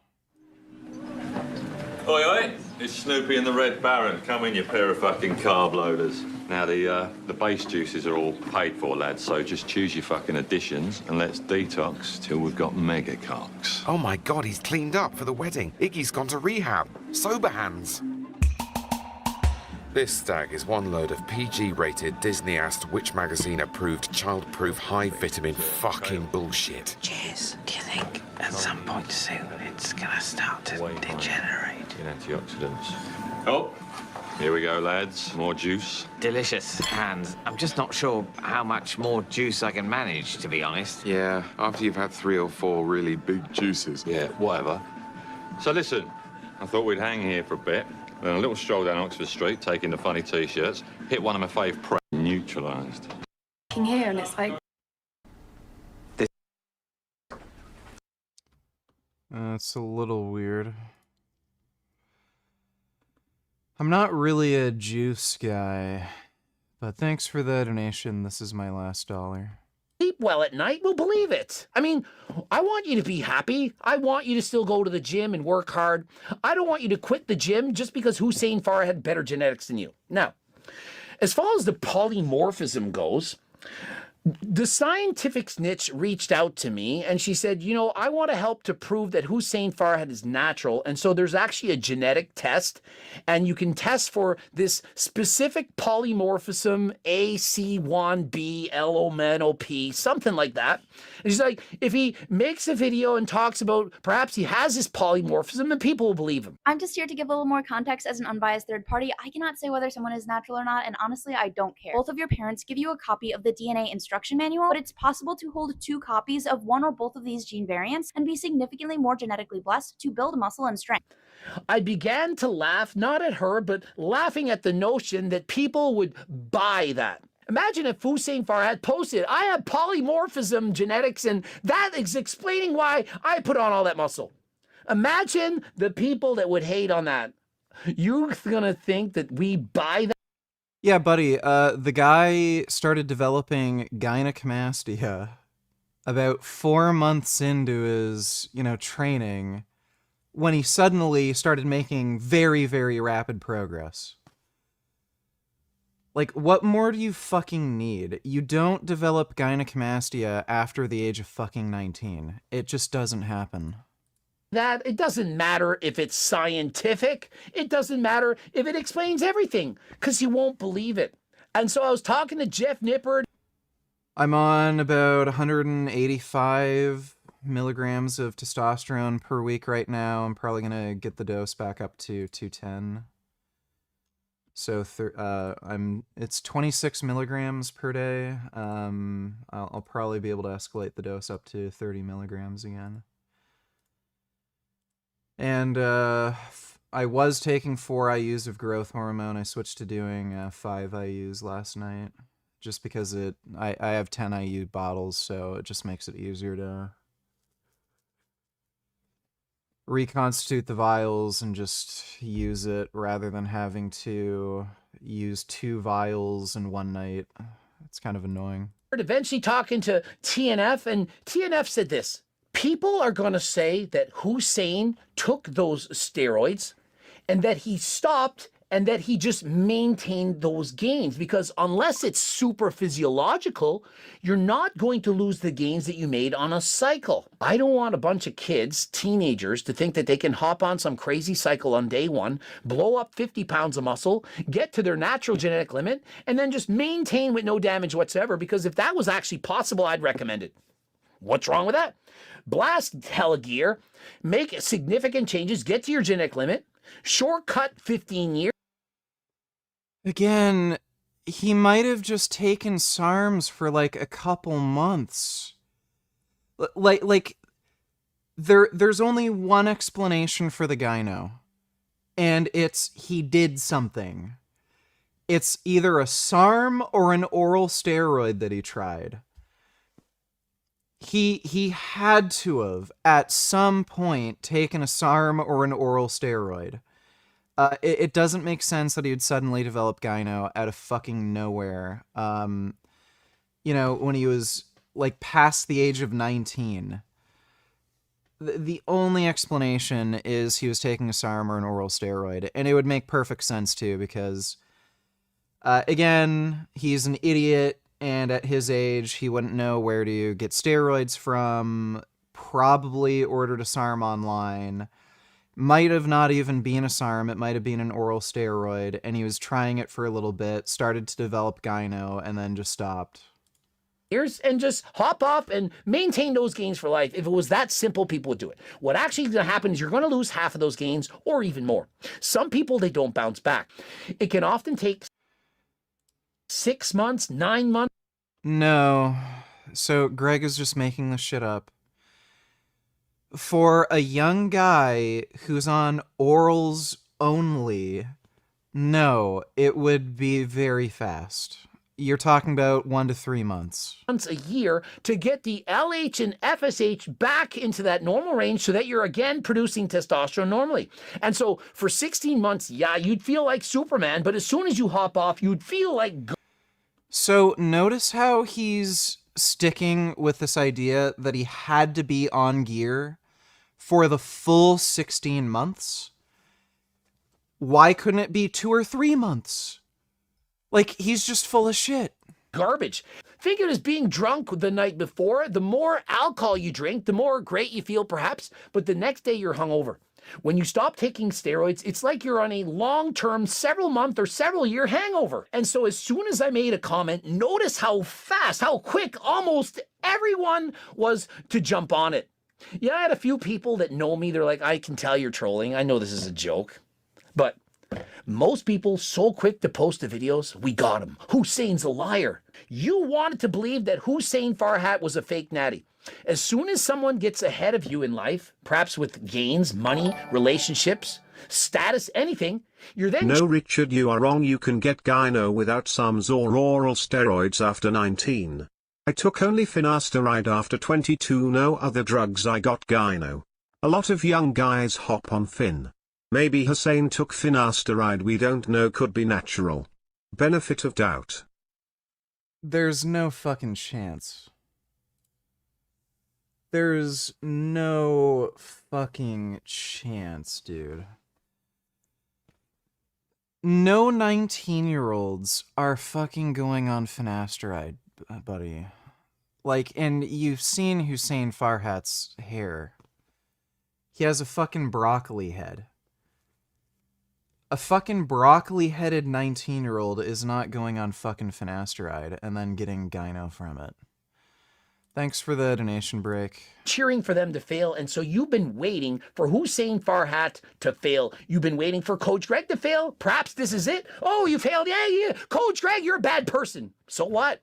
Oi, oi, it's Snoopy and the Red Baron. Come in, you pair of fucking carb loaders. Now, the base juices are all paid for, lads, so just choose your fucking additions and let's detox till we've got mega cocks. Oh my God, he's cleaned up for the wedding. Iggy's gone to rehab. Sober hands. This stag is one load of PG-rated, Disney-assed, Witch Magazine-approved, child-proof, high-vitamin fucking bullshit. Cheers. Do you think at some point soon it's gonna start to degenerate? In antioxidants. Oh, here we go, lads. More juice. Delicious, and I'm just not sure how much more juice I can manage, to be honest. Yeah, after you've had 3 or 4 really big juices. Yeah, whatever. So listen, I thought we'd hang here for a bit. Then a little stroll down Oxford Street, taking the funny T-shirts, hit one of my fave prep, neutralised. Here, and it's like... It's a little weird. I'm not really a juice guy, but thanks for the donation. This is my last dollar. sleep well at night, we'll believe it. I mean, I want you to be happy. I want you to still go to the gym and work hard. I don't want you to quit the gym just because Hussein Farhat had better genetics than you. Now, as far as the polymorphism goes, the scientific snitch reached out to me and she said, you know, I want to help to prove that Hussein Farhat is natural. And so there's actually a genetic test and you can test for this specific polymorphism AC1B something like that. And she's like, if he makes a video and talks about perhaps he has this polymorphism, then people will believe him. I'm just here to give a little more context as an unbiased third party. I cannot say whether someone is natural or not, and honestly, I don't care. Both of your parents give you a copy of the DNA instruction manual, but it's possible to hold 2 copies of one or both of these gene variants and be significantly more genetically blessed to build muscle and strength. I began to laugh, not at her, but laughing at the notion that people would buy that. Imagine if Hussein Farhat posted, I have polymorphism genetics, and that is explaining why I put on all that muscle. Imagine the people that would hate on that. You're gonna think that we buy that? Yeah, buddy, the guy started developing gynecomastia about 4 months into his, training, when he suddenly started making very, very rapid progress. Like, what more do you fucking need? You don't develop gynecomastia after the age of fucking 19. It just doesn't happen. That it doesn't matter if it's scientific. It doesn't matter if it explains everything, because you won't believe it. And so I was talking to Jeff Nippard. I'm on about 185 milligrams of testosterone per week right now. I'm probably going to get the dose back up to 210. So it's 26 milligrams per day. I'll probably be able to escalate the dose up to 30 milligrams again. And I was taking 4 IUs of growth hormone. I switched to doing 5 IUs last night, just because I have 10 IU bottles, so it just makes it easier to reconstitute the vials and just use it rather than having to use 2 vials in one night. It's kind of annoying. Eventually talking to TNF, and TNF said this: people are going to say that Hussein took those steroids and that he stopped and that he just maintained those gains, because unless it's super physiological, you're not going to lose the gains that you made on a cycle. I don't want a bunch of kids, teenagers, to think that they can hop on some crazy cycle on day 1, blow up 50 pounds of muscle, get to their natural genetic limit, and then just maintain with no damage whatsoever, because if that was actually possible, I'd recommend it. What's wrong with that? Blast hella gear, make significant changes, get to your genetic limit, shortcut 15 years. Again, he might have just taken SARMs for like a couple months. There's only one explanation for the gyno, and it's he did something. It's either a SARM or an oral steroid that he tried. He had to have, at some point, taken a SARM or an oral steroid. It doesn't make sense that he would suddenly develop gyno out of fucking nowhere. When he was, like, past the age of 19. The only explanation is he was taking a SARM or an oral steroid. And it would make perfect sense, too, because, again, he's an idiot. And at his age, he wouldn't know where to get steroids from, probably ordered a SARM online, might have not even been a SARM, it might have been an oral steroid, and he was trying it for a little bit, started to develop gyno, and then just stopped. And just hop off and maintain those gains for life. If it was that simple, people would do it. What actually is going to happen is you're going to lose half of those gains or even more. Some people, they don't bounce back. It can often take 6 months, 9 months. No. So Greg is just making this shit up. For a young guy who's on orals only, no, it would be very fast. You're talking about 1 to 3 months. A year to get the LH and FSH back into that normal range so that you're again producing testosterone normally. And so for 16 months, yeah, you'd feel like Superman, but as soon as you hop off, you'd feel like... So notice how he's sticking with this idea that he had to be on gear for the full 16 months. Why couldn't it be 2 or 3 months? Like, he's just full of shit. Garbage. Think of it as being drunk the night before. The more alcohol you drink, the more great you feel perhaps, but the next day you're hungover. When you stop taking steroids, it's like you're on a long-term, several-month or several-year hangover. And so as soon as I made a comment, notice how fast, how quick almost everyone was to jump on it. Yeah, I had a few people that know me. They're like, I can tell you're trolling. I know this is a joke. But most people so quick to post the videos, we got him. Hussein's a liar. You wanted to believe that Hussein Farhat was a fake natty. As soon as someone gets ahead of you in life, perhaps with gains, money, relationships, status, anything, you're then... No, Richard, you are wrong. You can get gyno without SARMs or oral steroids after 19. I took only finasteride after 22. No other drugs. I got gyno. A lot of young guys hop on fin. Maybe Hussein took finasteride. We don't know. Could be natural. Benefit of doubt. There's no fucking chance. There's no fucking chance, dude. No 19-year-olds are fucking going on finasteride, buddy. Like, and you've seen Hussein Farhat's hair. He has a fucking broccoli head. A fucking broccoli-headed 19-year-old is not going on fucking finasteride and then getting gyno from it. Thanks for the donation break. Cheering for them to fail, and so you've been waiting for Hussein Farhat to fail. You've been waiting for Coach Greg to fail. Perhaps this is it. Oh, you failed. Yeah. Coach Greg, you're a bad person. So what?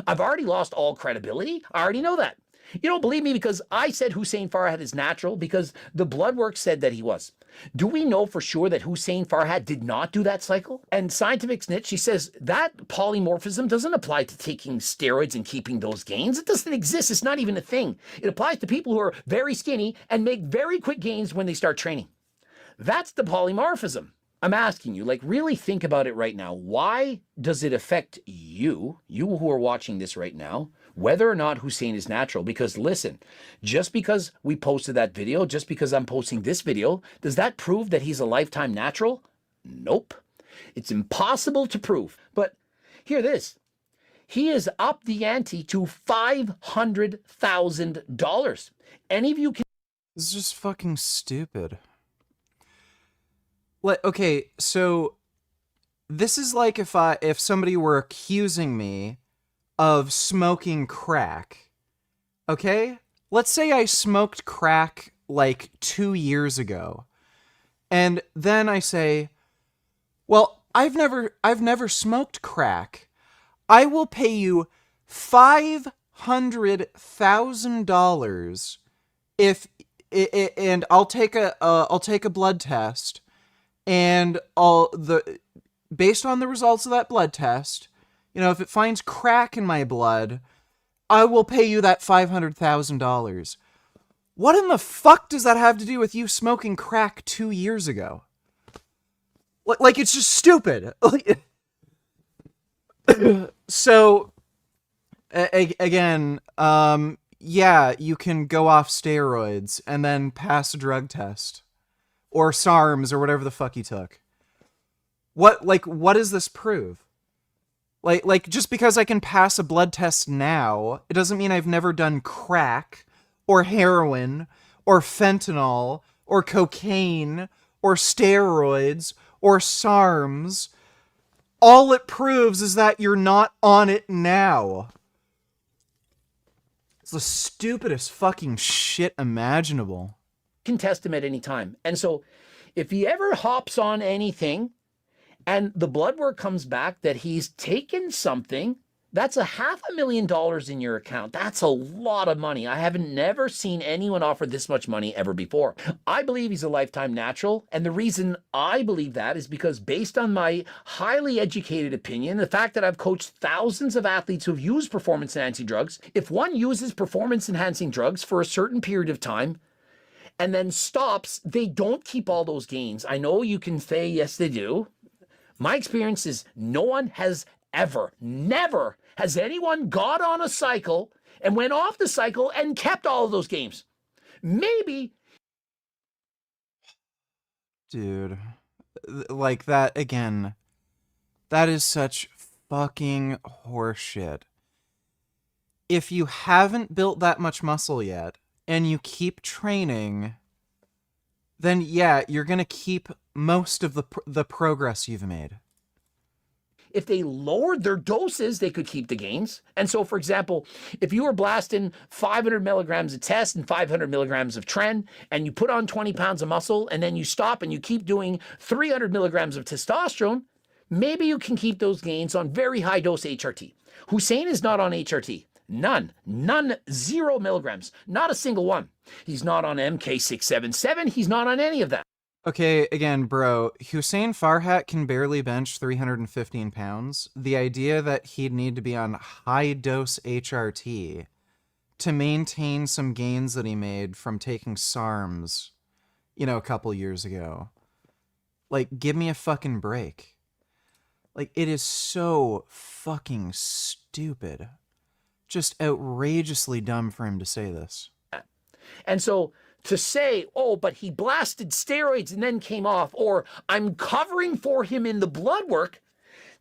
I've already lost all credibility. I already know that. You don't believe me because I said Hussein Farhat is natural because the blood work said that he was. Do we know for sure that Hussein Farhat did not do that cycle? And Scientific Snitch, she says that polymorphism doesn't apply to taking steroids and keeping those gains. It doesn't exist. It's not even a thing. It applies to people who are very skinny and make very quick gains when they start training. That's the polymorphism. I'm asking you, like, really think about it right now. Why does it affect you who are watching this right now, whether or not Hussein is natural? Because listen, just because we posted that video, just because I'm posting this video, does that prove that he's a lifetime natural? Nope. It's impossible to prove. But hear this. He is up the ante to $500,000. Any of you can... This is just fucking stupid. Okay, so this is like if somebody were accusing me of smoking crack. Okay? Let's say I smoked crack like 2 years ago. And then I say, well, I've never smoked crack. I will pay you $500,000 and I'll take a blood test. And based on the results of that blood test, you know, if it finds crack in my blood, I will pay you that $500,000. What in the fuck does that have to do with you smoking crack 2 years ago? Like, it's just stupid. So, again, yeah, you can go off steroids and then pass a drug test. Or SARMs, or whatever the fuck he took. What does this prove? Like, just because I can pass a blood test now, it doesn't mean I've never done crack, or heroin, or fentanyl, or cocaine, or steroids, or SARMs. All it proves is that you're not on it now. It's the stupidest fucking shit imaginable. Can test him at any time. And so if he ever hops on anything and the blood work comes back that he's taken something, that's $500,000 in your account. That's a lot of money. I haven't never seen anyone offer this much money ever before. I believe he's a lifetime natural. And the reason I believe that is because based on my highly educated opinion, the fact that I've coached thousands of athletes who've used performance-enhancing drugs, if one uses performance-enhancing drugs for a certain period of time, and then stops, they don't keep all those gains. I know you can say, yes, they do. My experience is no one has ever, never has anyone got on a cycle and went off the cycle and kept all of those games. Maybe. Dude, like that again. That is such fucking horseshit. If you haven't built that much muscle yet and you keep training, then yeah, you're going to keep most of the progress you've made. If they lowered their doses, they could keep the gains. And so, for example, if you were blasting 500 milligrams of test and 500 milligrams of tren, and you put on 20 pounds of muscle, and then you stop and you keep doing 300 milligrams of testosterone, maybe you can keep those gains on very high dose HRT. Hussein is not on HRT. None, 0 milligrams, not a single one. He's not on MK677. He's not on any of that. Okay, again, bro, Hussein Farhat can barely bench 315 pounds. The idea that he'd need to be on high-dose HRT to maintain some gains that he made from taking SARMs, you know, a couple years ago. Like, give me a fucking break. Like, it is so fucking stupid. Just outrageously dumb for him to say this. And so to say, oh, but he blasted steroids and then came off, or I'm covering for him in the blood work,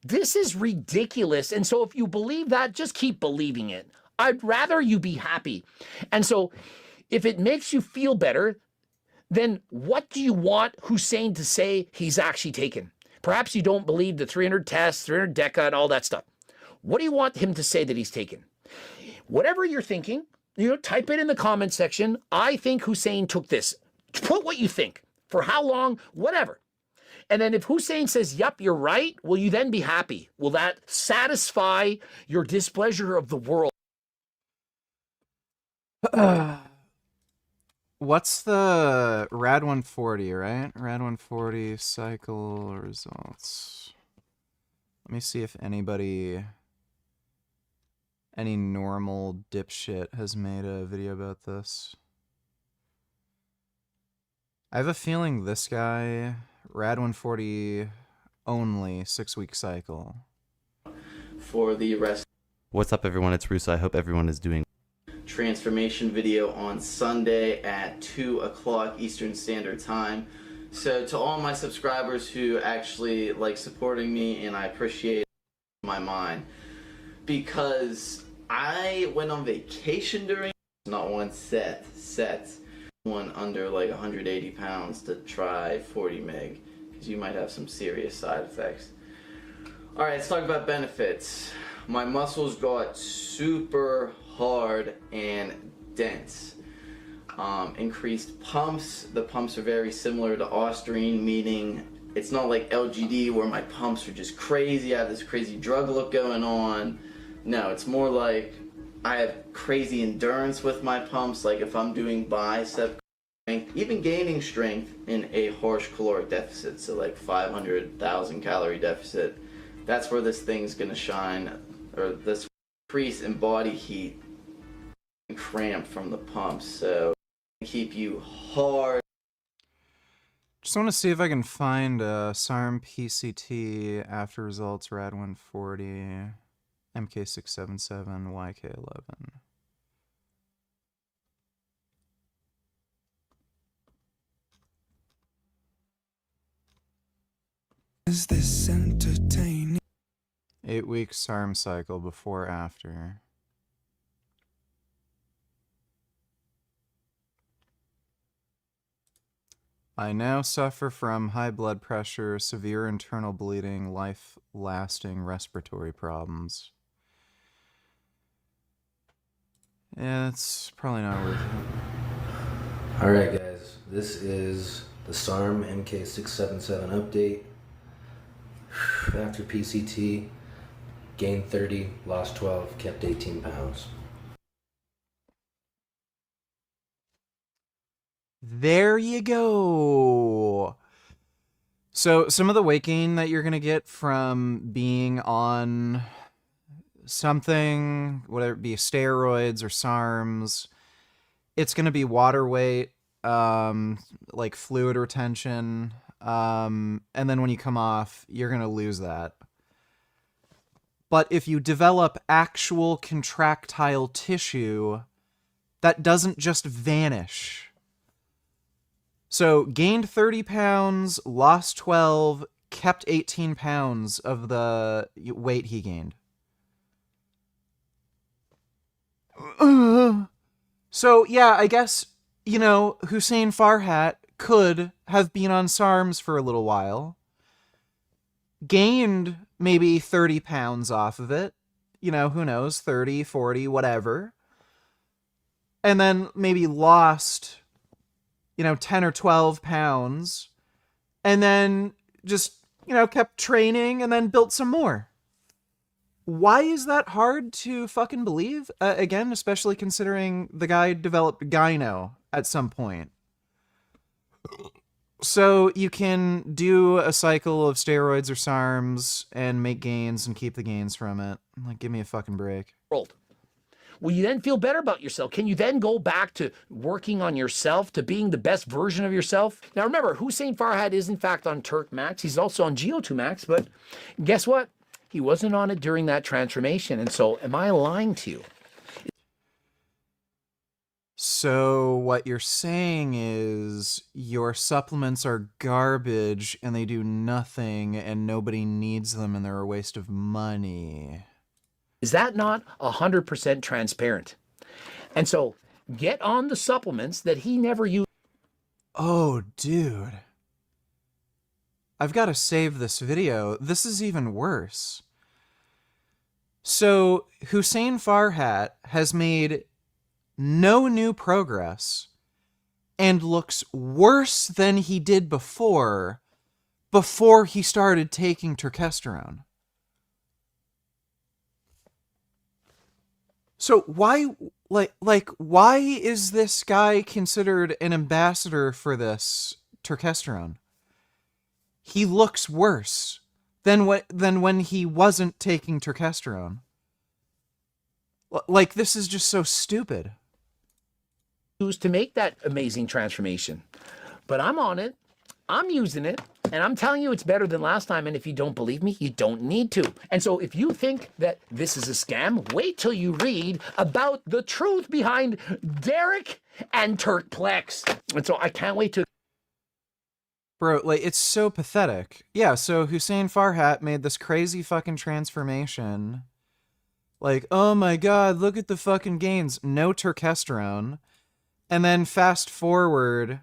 this is ridiculous. And so if you believe that, just keep believing it. I'd rather you be happy. And so if it makes you feel better, then what do you want Hussein to say he's actually taken? Perhaps you don't believe the 300 tests, 300 DECA, and all that stuff. What do you want him to say that he's taken? Whatever you're thinking, you know, type it in the comment section. I think Hussein took this. Put what you think. For how long? Whatever. And then if Hussein says, yep, you're right, will you then be happy? Will that satisfy your displeasure of the world? What's the Rad 140, right? Rad 140 cycle results. Let me see if any normal dipshit has made a video about this. I have a feeling this guy, Rad 140 only, 6-week cycle. For the rest. What's up, everyone? It's Russo. I hope everyone is doing Transformation video on Sunday at 2 o'clock Eastern Standard Time. So to all my subscribers who actually like supporting me, and I appreciate my mind, because I went on vacation during not one set one under like 180 pounds to try 40 meg, because you might have some serious side effects. All right, let's talk about benefits. My muscles got super hard and dense. Increased pumps. The pumps are very similar to Austrian, meaning it's not like LGD where my pumps are just crazy. I have this crazy drug look going on. No, it's more like I have crazy endurance with my pumps. Like if I'm doing bicep strength, even gaining strength in a harsh caloric deficit, so like 500,000 calorie deficit, that's where this thing's gonna shine, or this increase in body heat and cramp from the pumps. So keep you hard. Just want to see if I can find SARM PCT after results Rad 140, MK677, YK11. Is this entertaining? 8-week SARM cycle before after. I now suffer from high blood pressure, severe internal bleeding, life-lasting respiratory problems. Yeah, it's probably not worth it. Alright guys, this is the SARM MK677 update. After PCT, gained 30, lost 12, kept 18 pounds. There you go. So some of the weight gain that you're going to get from being on something, whether it be steroids or SARMs, it's going to be water weight, like fluid retention. And then when you come off, you're going to lose that. But if you develop actual contractile tissue, that doesn't just vanish. So gained 30 pounds, lost 12, kept 18 pounds of the weight he gained. So yeah, I guess, you know, Hussein Farhat could have been on SARMs for a little while. Gained maybe 30 pounds off of it. You know, who knows, 30, 40, whatever. And then maybe lost, 10 or 12 pounds. And then just, kept training and then built some more. Why is that hard to fucking believe? Again, especially considering the guy developed gyno at some point. So you can do a cycle of steroids or SARMs and make gains and keep the gains from it. Like, give me a fucking break. Will you then feel better about yourself? Can you then go back to working on yourself, to being the best version of yourself? Now remember, Hussein Farhat is in fact on Turk Max. He's also on Geo2 Max, but guess what? He wasn't on it during that transformation. And so am I lying to you? So what you're saying is your supplements are garbage and they do nothing and nobody needs them and they're a waste of money. Is that not 100% transparent? And so get on the supplements that he never used. Oh, dude. I've got to save this video. This is even worse. So Hussein Farhat has made no new progress and looks worse than he did before he started taking turkesterone. So why why is this guy considered an ambassador for this turkesterone? He looks worse than when he wasn't taking turkesterone. Like, this is just so stupid. To make that amazing transformation. But I'm on it. I'm using it. And I'm telling you it's better than last time. And if you don't believe me, you don't need to. And so if you think that this is a scam, wait till you read about the truth behind Derek and Turkplex. And so I can't wait to... Bro, like, it's so pathetic. Yeah, so Hussein Farhat made this crazy fucking transformation. Like, oh my god, look at the fucking gains. No turkesterone. And then fast forward,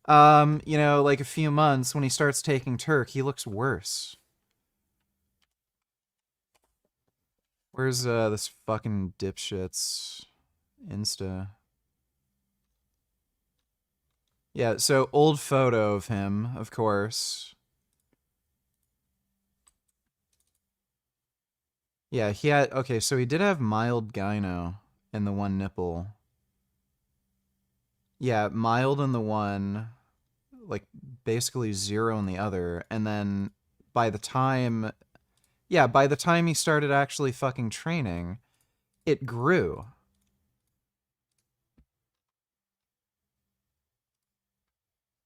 like a few months when he starts taking Turk, he looks worse. Where's this fucking dipshit's Insta? Yeah, so old photo of him, of course. Yeah, okay, so he did have mild gyno in the one nipple. Yeah, mild in the one, like basically zero in the other, and then by the time he started actually fucking training, it grew.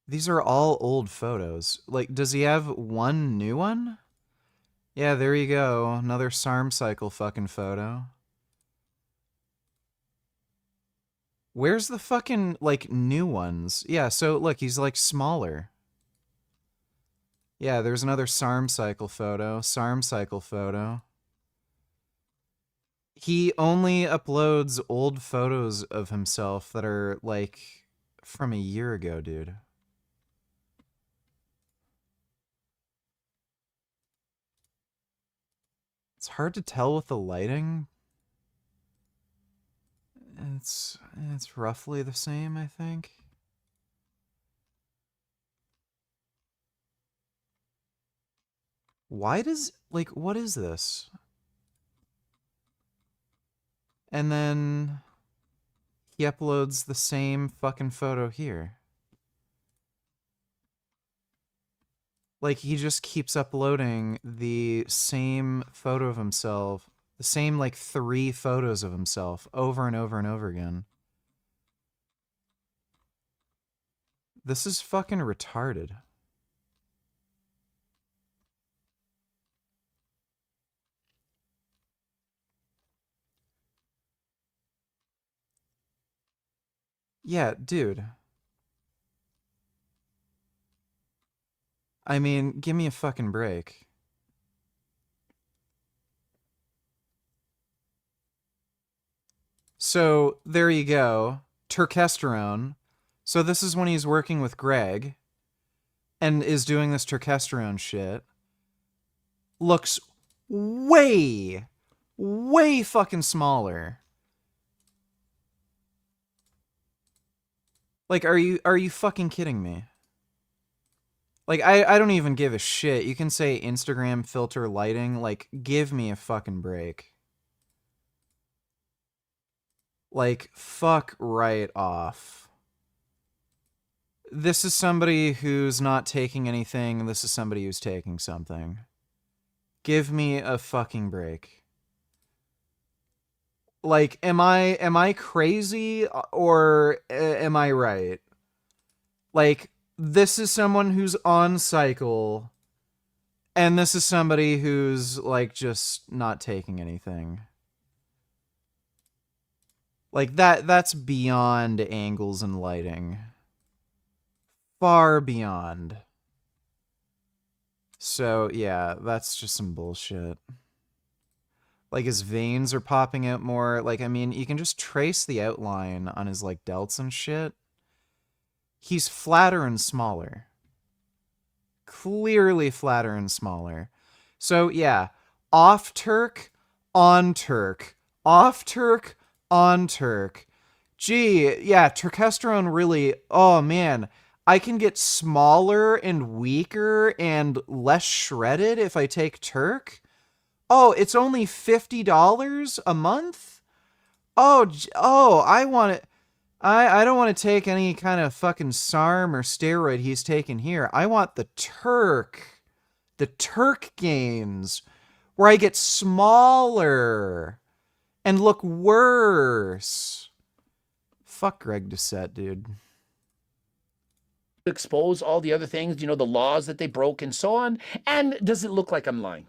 These are all old photos. Like, does he have one new one? Yeah, there you go. Another SARM cycle fucking photo. Where's the fucking, like, new ones? Yeah, so look, he's, like, smaller. Yeah, there's another SARM cycle photo. SARM cycle photo. He only uploads old photos of himself that are, like, from a year ago, dude. It's hard to tell with the lighting. It's roughly the same, I think. Why does, like, what is this? And then he uploads the same fucking photo here. Like, he just keeps uploading the same photo of himself, the same, like, 3 photos of himself over and over and over again. This is fucking retarded. Yeah, dude. I mean, give me a fucking break. So, there you go. Turkesterone. So this is when he's working with Greg and is doing this turkesterone shit. Looks way fucking smaller. Like, are you fucking kidding me? Like, I don't even give a shit. You can say Instagram filter lighting. Like, give me a fucking break. Like, fuck right off. This is somebody who's not taking anything. This is somebody who's taking something. Give me a fucking break. Like, am I crazy or am I right? Like, this is someone who's on cycle, and this is somebody who's, like, just not taking anything. Like, that's beyond angles and lighting. Far beyond. So, yeah, that's just some bullshit. Like, his veins are popping out more. Like, I mean, you can just trace the outline on his, like, delts and shit. He's flatter and smaller. Clearly flatter and smaller. So, yeah, off Turk, on Turk. Off Turk, on Turk. Gee, yeah, turkesterone really, oh man, I can get smaller and weaker and less shredded if I take Turk. Oh, it's only $50 a month? Oh, I want it. I don't want to take any kind of fucking SARM or steroid he's taking here. I want the Turk gains, where I get smaller and look worse. Fuck Greg Doucette, dude. Expose all the other things, you know, the laws that they broke and so on. And does it look like I'm lying?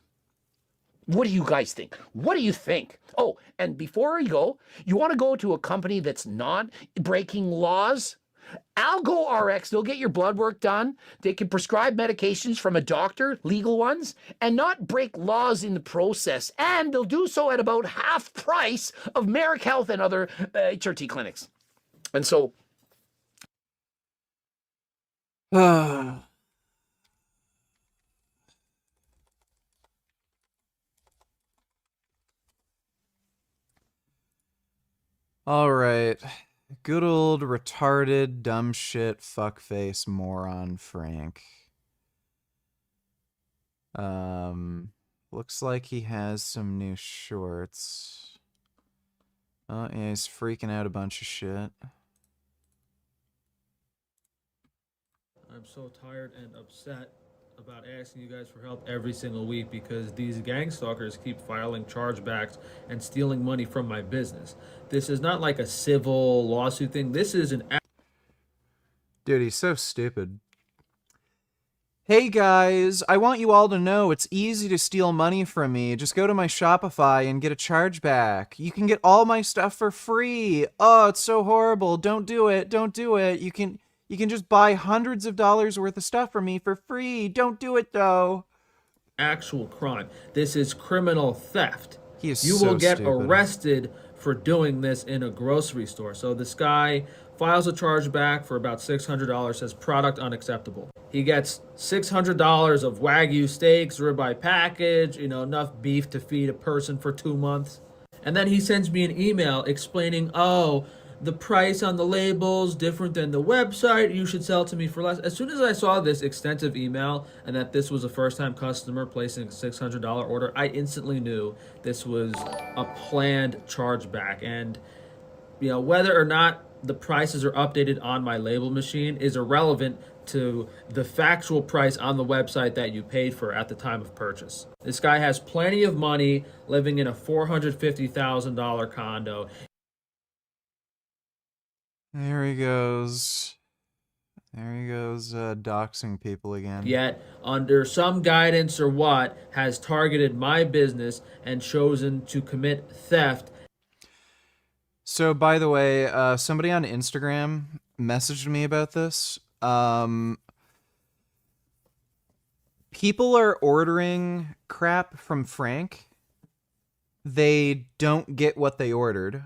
What do you guys think? What do you think? Oh, and before you go, you want to go to a company that's not breaking laws? Algo RX, they'll get your blood work done. They can prescribe medications from a doctor, legal ones, and not break laws in the process. And they'll do so at about half price of Merrick Health and other HRT clinics. And so... All right. Good old retarded, dumb shit, fuckface, moron Frank. Looks like he has some new shorts. Oh, yeah, he's freaking out a bunch of shit. I'm so tired and upset about asking you guys for help every single week because these gang stalkers keep filing chargebacks and stealing money from my business. This is not like a civil lawsuit thing. This is an... Dude, he's so stupid. Hey guys, I want you all to know it's easy to steal money from me. Just go to my Shopify and get a chargeback. You can get all my stuff for free. Oh, it's so horrible. Don't do it. Don't do it. You can just buy hundreds of dollars worth of stuff from me for free. Don't do it, though. Actual crime. This is criminal theft. He is You so will get stupid. arrested for doing this in a grocery store. So this guy files a chargeback for about $600, says product unacceptable. He gets $600 of Wagyu steaks, ribeye package, you know, enough beef to feed a person for 2 months. And then he sends me an email explaining, oh, the price on the label's different than the website. You should sell to me for less. As soon as I saw this extensive email and that this was a first-time customer placing a $600 order, I instantly knew this was a planned chargeback. And, you know, whether or not the prices are updated on my label machine is irrelevant to the factual price on the website that you paid for at the time of purchase. This guy has plenty of money, living in a $450,000 condo. There he goes. There he goes, doxing people again. Yet, under some guidance or what, has targeted my business and chosen to commit theft. So, by the way, somebody on Instagram messaged me about this. People are ordering crap from Frank. They don't get what they ordered.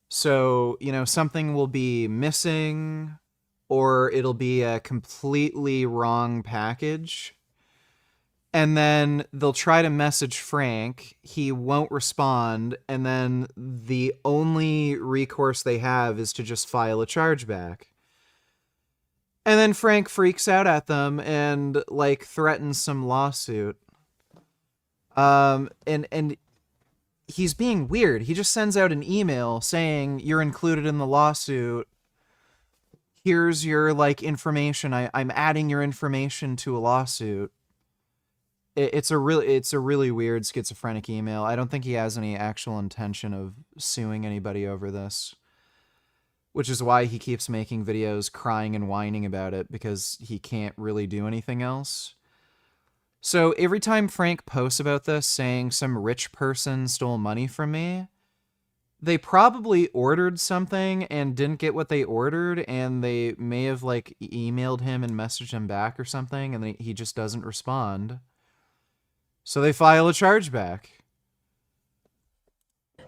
So, something will be missing, or it'll be a completely wrong package. And then they'll try to message Frank. He won't respond. And then the only recourse they have is to just file a chargeback. And then Frank freaks out at them and threatens some lawsuit. And he's being weird. He just sends out an email saying, you're included in the lawsuit. Here's your information. I'm adding your information to a lawsuit. It's a really weird schizophrenic email. I don't think he has any actual intention of suing anybody over this, which is why he keeps making videos crying and whining about it, because he can't really do anything else. So every time Frank posts about this saying some rich person stole money from me, they probably ordered something and didn't get what they ordered, and they may have emailed him and messaged him back or something, and he just doesn't respond. So they file a chargeback.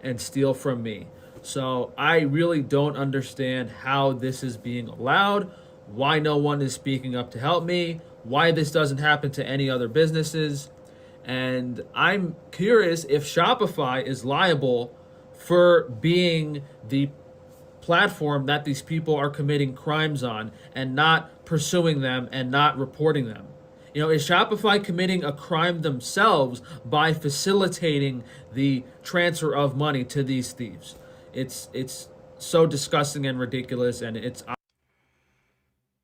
And steal from me. So I really don't understand how this is being allowed, why no one is speaking up to help me, why this doesn't happen to any other businesses. And I'm curious if Shopify is liable for being the platform that these people are committing crimes on and not pursuing them and not reporting them. Is Shopify committing a crime themselves by facilitating the transfer of money to these thieves? It's so disgusting and ridiculous, and it's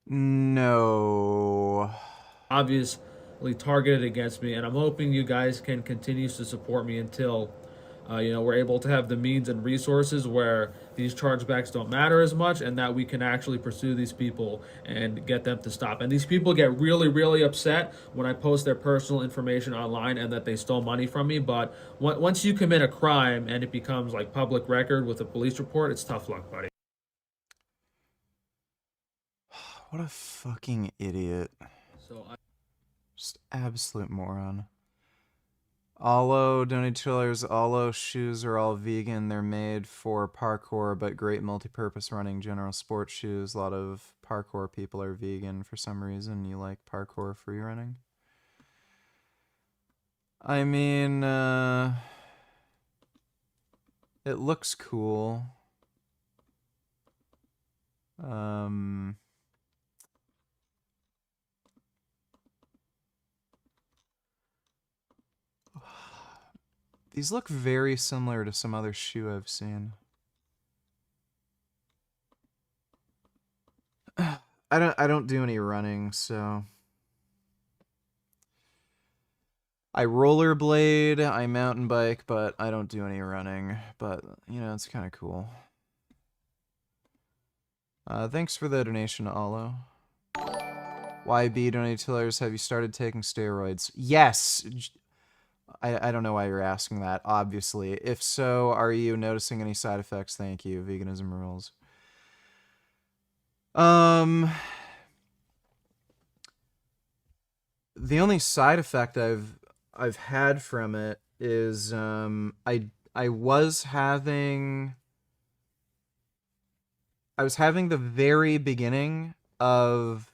no obviously targeted against me. And I'm hoping you guys can continue to support me until we're able to have the means and resources where these chargebacks don't matter as much, and that we can actually pursue these people and get them to stop. And these people get really, really upset when I post their personal information online and that they stole money from me. But once you commit a crime and it becomes public record with a police report, it's tough luck, buddy. What a fucking idiot. Just absolute moron. Alo donated $2. Alo shoes are all vegan. They're made for parkour, but great multi-purpose running. General sports shoes. A lot of parkour people are vegan for some reason. You like parkour free running? I mean, it looks cool. These look very similar to some other shoe I've seen. I don't do any running, so I rollerblade, I mountain bike, but I don't do any running. But it's kind of cool. Thanks for the donation, Alo. YB donated $2. Have you started taking steroids? Yes. I don't know why you're asking that, obviously. If so, are you noticing any side effects? Thank you. Veganism rules. The only side effect I've had from it is I was having the very beginning of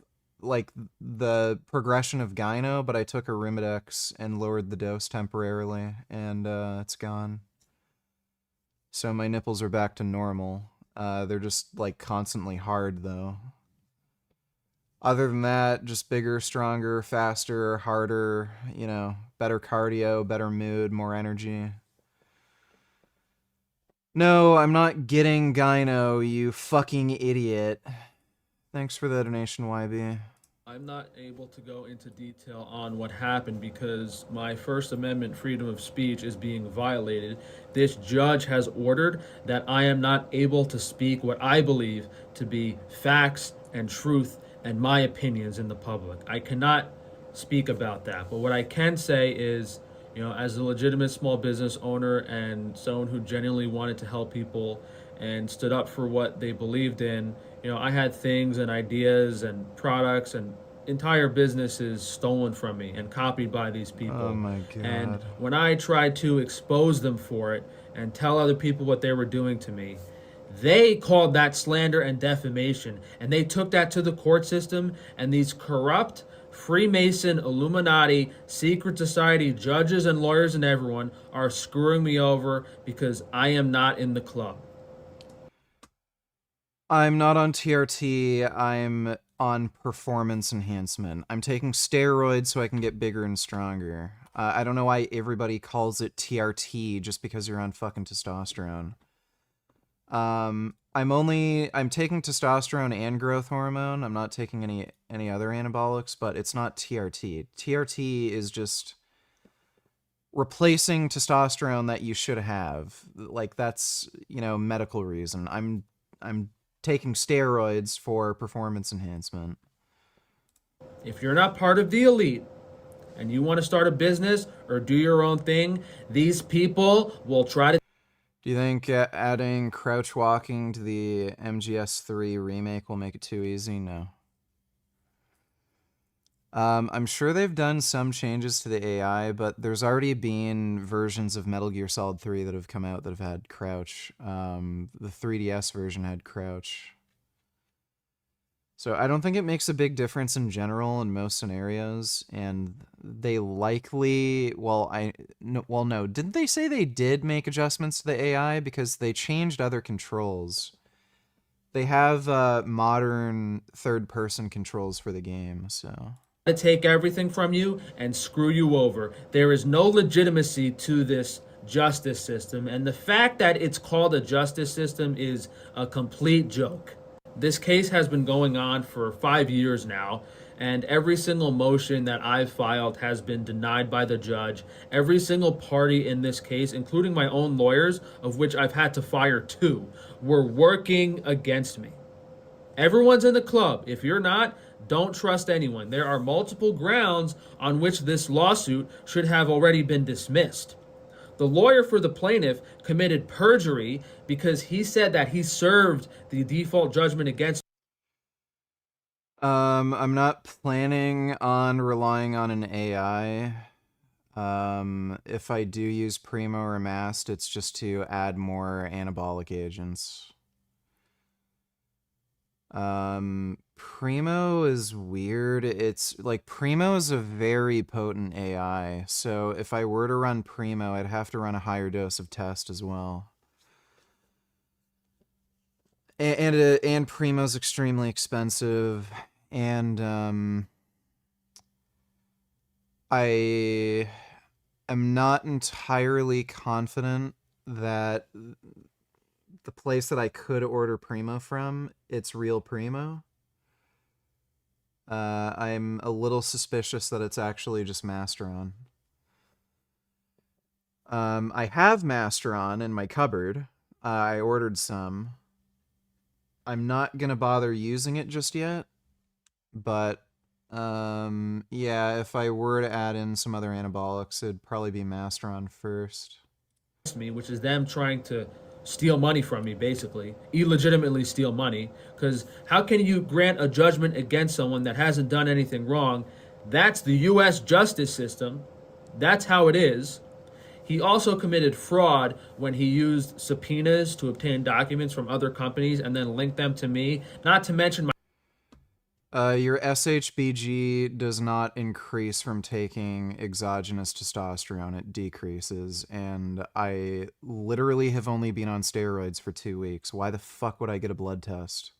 the progression of gyno, but I took a Arimidex and lowered the dose temporarily, and it's gone. So my nipples are back to normal. They're just constantly hard though. Other than that, just bigger, stronger, faster, harder, better cardio, better mood, more energy. No, I'm not getting gyno, you fucking idiot. Thanks for the donation, YB. I'm not able to go into detail on what happened because my First Amendment freedom of speech is being violated. This judge has ordered that I am not able to speak what I believe to be facts and truth and my opinions in the public. I cannot speak about that. But what I can say is, as a legitimate small business owner and someone who genuinely wanted to help people and stood up for what they believed in. You know, I had things and ideas and products and entire businesses stolen from me and copied by these people. Oh my God. And when I tried to expose them for it and tell other people what they were doing to me, they called that slander and defamation, and they took that to the court system, and these corrupt Freemason, Illuminati, secret society judges and lawyers and everyone are screwing me over because I am not in the club. I'm not on TRT, I'm on performance enhancement. I'm taking steroids so I can get bigger and stronger. I don't know why everybody calls it TRT just because you're on fucking testosterone. I'm taking testosterone and growth hormone. I'm not taking any other anabolics, but it's not TRT. TRT is just replacing testosterone that you should have. Like, that's, you know, medical reason. I'm taking steroids for performance enhancement. If you're not part of the elite and you want to start a business or do your own thing, these people will try to... Do you think adding crouch walking to the MGS3 remake will make it too easy? No. I'm sure they've done some changes to the AI, but there's already been versions of Metal Gear Solid 3 that have come out that have had crouch. The 3DS version had crouch. So I don't think it makes a big difference in general in most scenarios, and they likely, no, didn't they say they did make adjustments to the AI because they changed other controls? They have modern third-person controls for the game, so... to take everything from you and screw you over. There is no legitimacy to this justice system, and the fact that it's called a justice system is a complete joke. This case has been going on for 5 years now, and every single motion that I've filed has been denied by the judge. Every single party in this case, including my own lawyers, of which I've had to fire 2, were working against me. Everyone's in the club. If you're not, don't trust anyone. There are multiple grounds on which this lawsuit should have already been dismissed. The lawyer for the plaintiff committed perjury because he said that he served the default judgment against... I'm not planning on relying on an AI. If I do use Primo or Mast, it's just to add more anabolic agents. Primo is weird. It's like, Primo is a very potent AI, so if I were to run Primo, I'd have to run a higher dose of test as well. And Primo's extremely expensive, and I am not entirely confident that the place that I could order Primo from, it's real Primo. I'm a little suspicious that it's actually just Masteron. I have Masteron in my cupboard. I ordered some. I'm not gonna bother using it just yet, but yeah, if I were to add in some other anabolics, it'd probably be Masteron first. me, which is them trying to steal money from me, basically. Illegitimately steal money. Because how can you grant a judgment against someone that hasn't done anything wrong? That's the U.S. justice system. That's how it is. He also committed fraud when he used subpoenas to obtain documents from other companies and then linked them to me. Not to mention my... Your SHBG does not increase from taking exogenous testosterone. It decreases, and I literally have only been on steroids for 2 weeks. Why the fuck would I get a blood test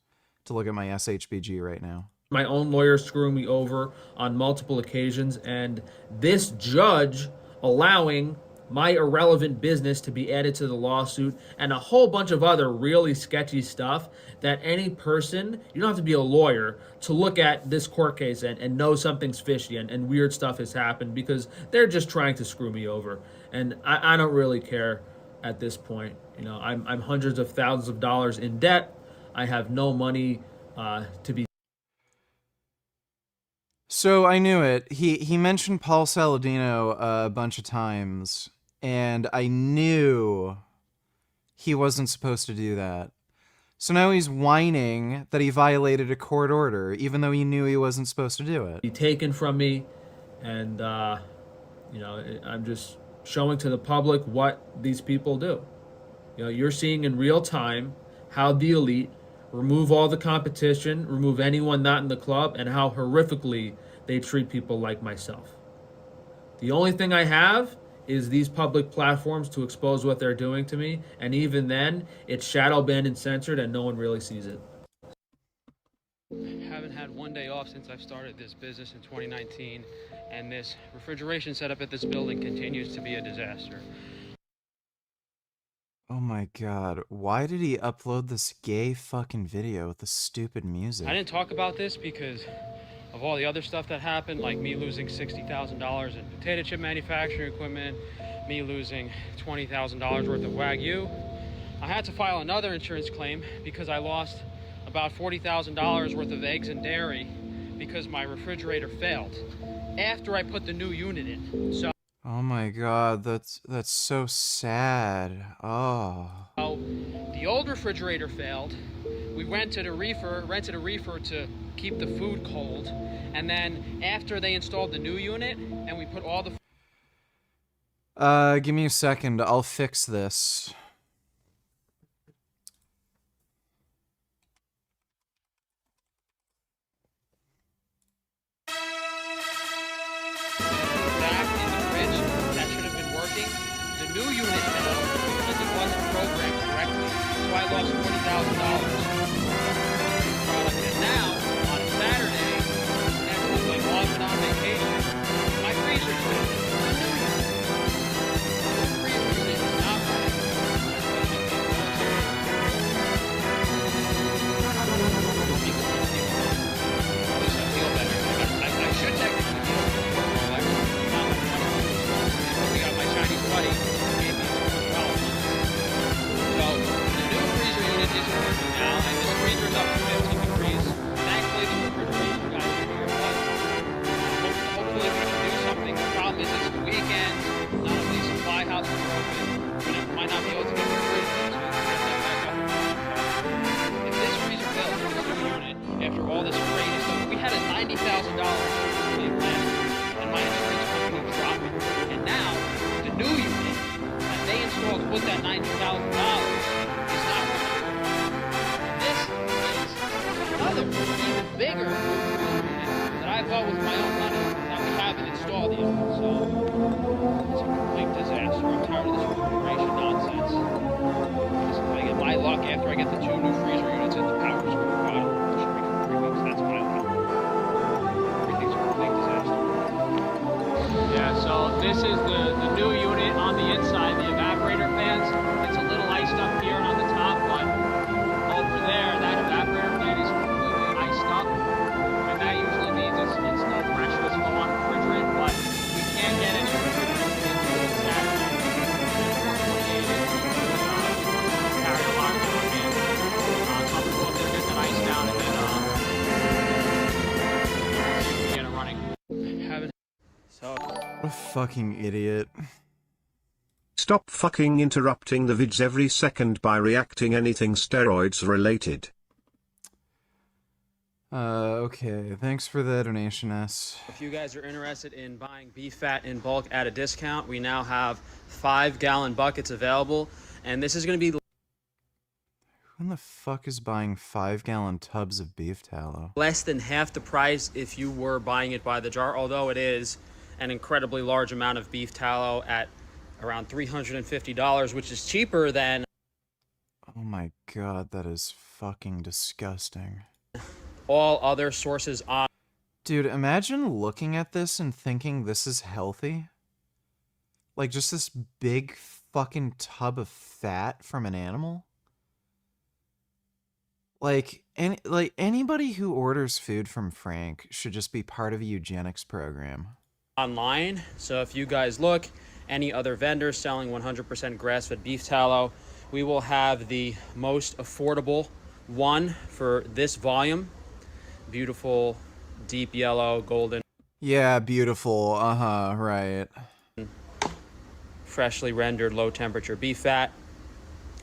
to look at my SHBG right now? My own lawyer screwing me over on multiple occasions, and this judge allowing my irrelevant business to be added to the lawsuit, and a whole bunch of other really sketchy stuff that any person, you don't have to be a lawyer, to look at this court case and know something's fishy and weird stuff has happened, because they're just trying to screw me over. And I don't really care at this point. You know, I'm hundreds of thousands of dollars in debt. I have no money to be... So I knew it. He mentioned Paul Saladino a bunch of times, and I knew he wasn't supposed to do that. So now he's whining that he violated a court order, even though he knew he wasn't supposed to do it. Be taken from me, and you know, I'm just showing to the public what these people do. You know, you're seeing in real time how the elite remove all the competition, remove anyone not in the club, and how horrifically they treat people like myself. The only thing I have is these public platforms to expose what they're doing to me, and even then, it's shadow banned and censored, and no one really sees it. Haven't had one day off since I've started this business in 2019, and this refrigeration setup at this building continues to be a disaster. Oh my god, why did he upload this gay fucking video with the stupid music? I didn't talk about this because of all the other stuff that happened, like me losing $60,000 in potato chip manufacturing equipment, me losing $20,000 worth of Wagyu. I had to file another insurance claim because I lost about $40,000 worth of eggs and dairy because my refrigerator failed after I put the new unit in. So Oh my god, that's so sad. Oh. the old refrigerator failed. We rented a reefer to keep the food cold, and then after they installed the new unit and we put all the give me a second, I'll fix this. the new unit failed because it wasn't programmed correctly, so I lost $40,000. And now, on a Saturday, everyone's like off and on vacation, my freezer's failed. The freezer unit is not running. I feel better. I should technically feel better. We got my Chinese buddy gave me $200. So the new freezer unit is working now, and this freezer is up to 15 degrees. Thankfully, the refrigeration guys are here, but hopefully we can do something. The problem is it's the weekend. None of these supply houses are open. We might not be able to get the refrigerator, so we can get that back up. If this freezer fails in this new unit, after all this crazy stuff, we had a $90,000 being planned, and my insurance company dropped it. And now, the new unit that they installed with that $90,000 is not running. And this is another, even bigger unit that I bought with my own money that we haven't installed yet. So, it's a complete disaster. I'm tired of this refrigeration nonsense. If I get my luck after I get the 2 new freezer units and the power screw bottle, it should be for 3 weeks. That's my luck. Everything's a complete disaster. Yeah, so this is the new unit on the inside, the evaporator fans. It's a little iced up here on the top, but over there, that evaporator fan is completely iced up. And that usually means it's no pressure, it's low on refrigerant, but we can't get any refrigerant into Saturday. Carry alarm going in. So I'm going to go up there, get that ice down, and then see if we can get it running. What a fucking idiot. Stop fucking interrupting the vids every second by reacting anything steroids related. Okay, thanks for the donation, S. If you guys are interested in buying beef fat in bulk at a discount, we now have 5-gallon buckets available, and this is going to be Who in the fuck is buying 5-gallon tubs of beef tallow? less than half the price if you were buying it by the jar, although it is an incredibly large amount of beef tallow at around $350, which is cheaper than Oh my god, that is fucking disgusting. all other sources on. Dude, imagine looking at this and thinking this is healthy. Like just this big fucking tub of fat from an animal. Like anybody who orders food from Frank should just be part of a eugenics program. Online. So if you guys look, any other vendors selling 100% grass-fed beef tallow, we will have the most affordable one for this volume. Beautiful, deep yellow, golden. Yeah, beautiful. Uh-huh, right. Freshly rendered low temperature beef fat.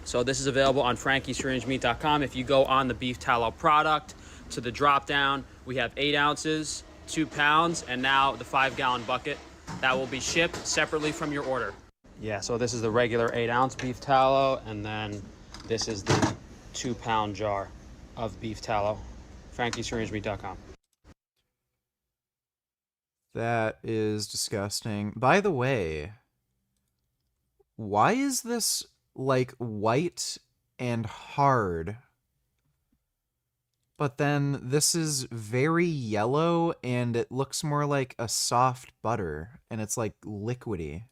So this is available on FrankieSv3rige.com. If you go on the beef tallow product to the drop down, we have 8 ounces, 2 pounds, and now the 5-gallon bucket that will be shipped separately from your order. Yeah, so this is the regular 8-ounce beef tallow, and then this is the 2-pound jar of beef tallow. FrankieSv3rige.com. That is disgusting. By the way, why is this like white and hard? But then this is very yellow and it looks more like a soft butter and it's like liquidy.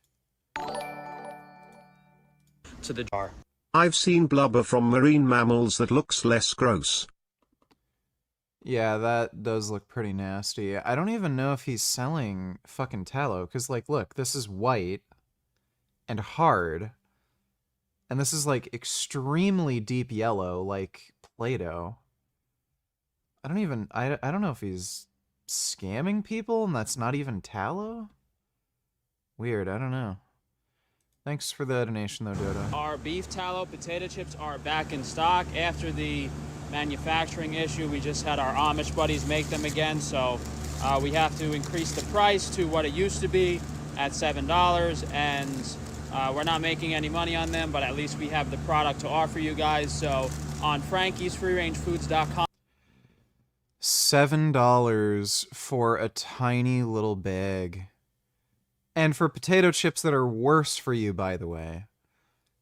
To the jar. I've seen blubber from marine mammals that looks less gross. Yeah, that does look pretty nasty. I don't even know if he's selling fucking tallow, because, like, look, this is white and hard, and this is, like, extremely deep yellow, like Play-Doh. I don't know if he's scamming people, and that's not even tallow? Weird, I don't know. Thanks for the donation, though, Dodo. Our beef tallow potato chips are back in stock after the manufacturing issue. We just had our Amish buddies make them again, so we have to increase the price to what it used to be at $7, and we're not making any money on them, but at least we have the product to offer you guys. So on FrankiesFreeRangeFoods.com. $7 for a tiny little bag. And for potato chips that are worse for you, by the way.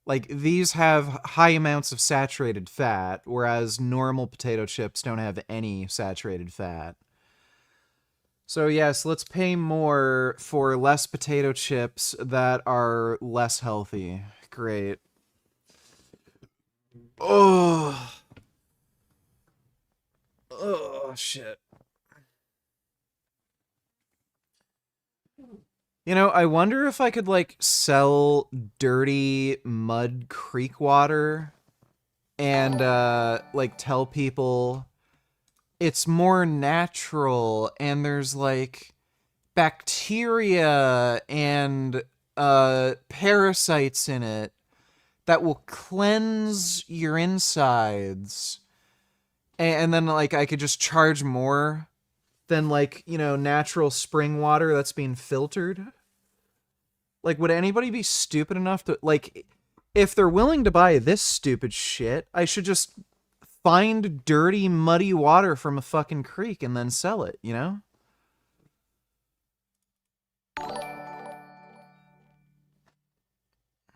Like, these have high amounts of saturated fat, whereas normal potato chips don't have any saturated fat. So yes, let's pay more for less potato chips that are less healthy. Great. Oh. Oh, shit. You know, I wonder if I could, like, sell dirty mud creek water and, like, tell people it's more natural and there's, like, bacteria and, parasites in it that will cleanse your insides. And then, like, I could just charge more than, like, you know, natural spring water that's being filtered. Like, would anybody be stupid enough to, like, if they're willing to buy this stupid shit, I should just find dirty, muddy water from a fucking creek and then sell it, you know?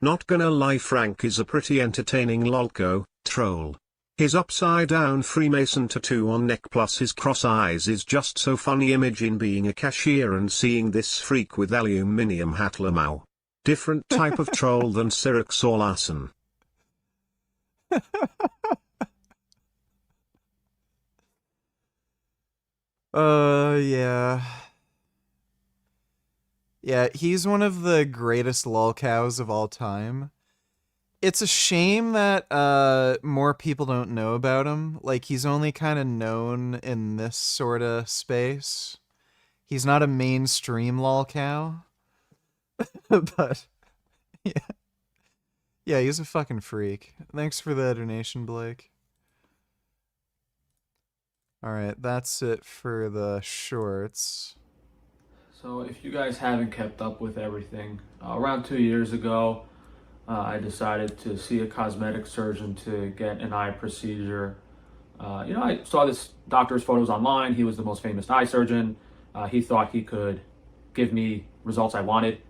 Not gonna lie, Frank is a pretty entertaining lolco, troll. His upside-down Freemason tattoo on neck plus his cross eyes is just so funny. Imagine being a cashier and seeing this freak with aluminium hat lamau. Different type of troll than Sv3rige Larson. Yeah. Yeah, he's one of the greatest lolcows of all time. It's a shame that more people don't know about him. Like, he's only kind of known in this sort of space. He's not a mainstream lolcow. But, yeah. Yeah, he's a fucking freak. Thanks for the donation, Blake. Alright, that's it for the shorts. So if you guys haven't kept up with everything, around 2 years ago, I decided to see a cosmetic surgeon to get an eye procedure. You know, I saw this doctor's photos online. He was the most famous eye surgeon. He thought he could give me results I wanted,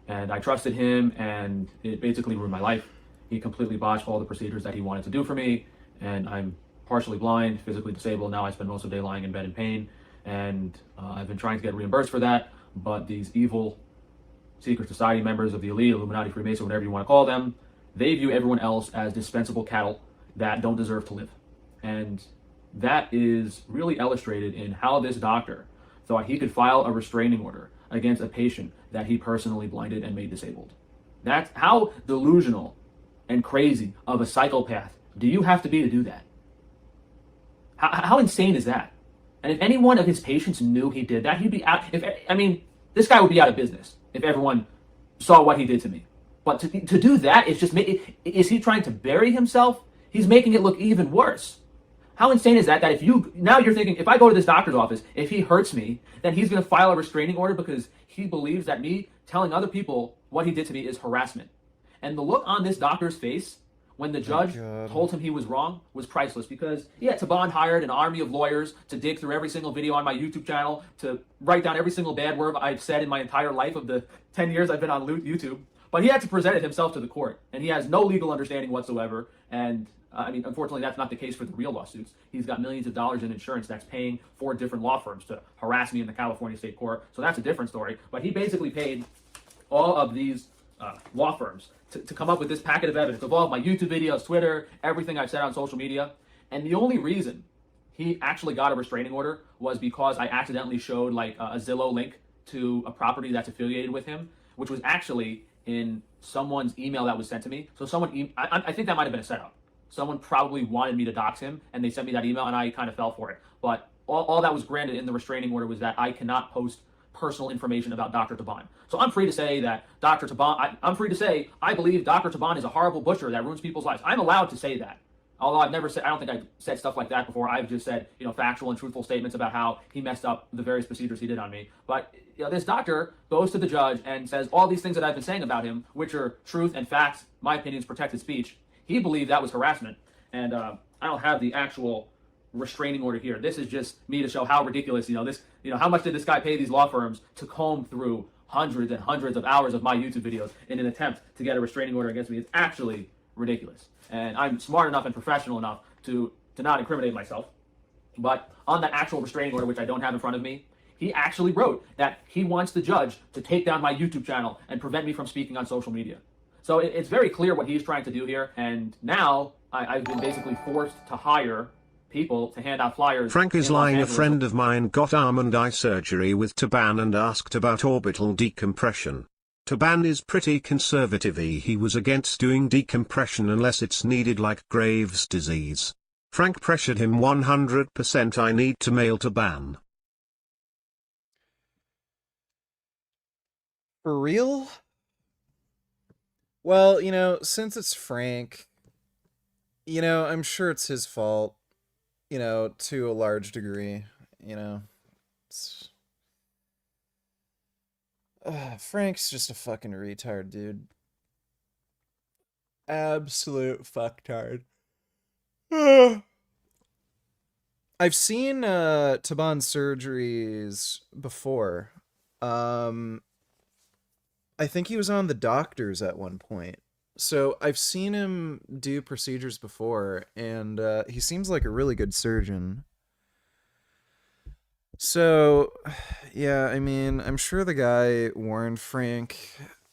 and I trusted him, and it basically ruined my life. He completely botched all the procedures that he wanted to do for me, and I'm partially blind, physically disabled. Now I spend most of the day lying in bed in pain, and I've been trying to get reimbursed for that, but these evil secret society members of the elite, Illuminati, Freemason, whatever you want to call them, they view everyone else as dispensable cattle that don't deserve to live. And that is really illustrated in how this doctor thought he could file a restraining order against a patient that he personally blinded and made disabled. That's how delusional and crazy of a psychopath do you have to be to do that? How insane is that? And if any one of his patients knew he did that, he'd be out. I mean, this guy would be out of business if everyone saw what he did to me. But to do that is just is he trying to bury himself? He's making it look even worse. How insane is that? That if you now you're thinking, if I go to this doctor's office, if he hurts me, then he's going to file a restraining order because he believes that me telling other people what he did to me is harassment. And the look on this doctor's face when the judge told him he was wrong was priceless, because Tufano hired an army of lawyers to dig through every single video on my YouTube channel, to write down every single bad word I've said in my entire life of the 10 years I've been on YouTube. But he had to present it himself to the court, and he has no legal understanding whatsoever. And I mean, unfortunately, that's not the case for the real lawsuits. He's got millions of dollars in insurance that's paying 4 different law firms to harass me in the California State Court. So that's a different story. But he basically paid all of these law firms to come up with this packet of evidence of all of my YouTube videos, Twitter, everything I've said on social media. And the only reason he actually got a restraining order was because I accidentally showed like a Zillow link to a property that's affiliated with him, which was actually in someone's email that was sent to me. So I think that might have been a setup. Someone probably wanted me to dox him, and they sent me that email, and I kind of fell for it. But all that was granted in the restraining order was that I cannot post personal information about Dr. Tufano. So I'm free to say that Dr. Tufano, I'm free to say I believe Dr. Tufano is a horrible butcher that ruins people's lives. I'm allowed to say that. Although I've never said, I don't think I've said stuff like that before. I've just said, factual and truthful statements about how he messed up the various procedures he did on me. But this doctor goes to the judge and says all these things that I've been saying about him, which are truth and facts, my opinions, protected speech. He believed that was harassment. And I don't have the actual restraining order here. This is just me to show how ridiculous, how much did this guy pay these law firms to comb through hundreds and hundreds of hours of my YouTube videos in an attempt to get a restraining order against me. It's actually ridiculous. And I'm smart enough and professional enough to not incriminate myself. But on the actual restraining order, which I don't have in front of me, he actually wrote that he wants the judge to take down my YouTube channel and prevent me from speaking on social media. So it's very clear what he's trying to do here. And now I've been basically forced to hire people to hand out flyers. Frank is lying. A friend of mine got arm and eye surgery with Tufano and asked about orbital decompression. Tufano is pretty conservative-y. He was against doing decompression unless it's needed, like Graves' disease. Frank pressured him 100%. I need to mail Tufano. For real? Well, since it's Frank, I'm sure it's his fault, to a large degree, Frank's just a fucking retard, dude. Absolute fucktard. I've seen Tufano surgeries before. I think he was on The Doctors at one point. So I've seen him do procedures before, and he seems like a really good surgeon. So, yeah, I mean, I'm sure the guy warned Frank,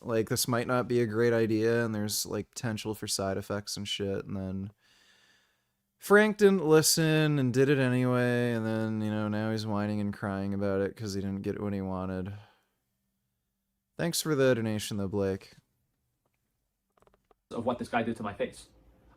like, this might not be a great idea, and there's, like, potential for side effects and shit, and then Frank didn't listen and did it anyway, and then, now he's whining and crying about it because he didn't get what he wanted. Thanks for the donation, though, Blake. Of what this guy did to my face.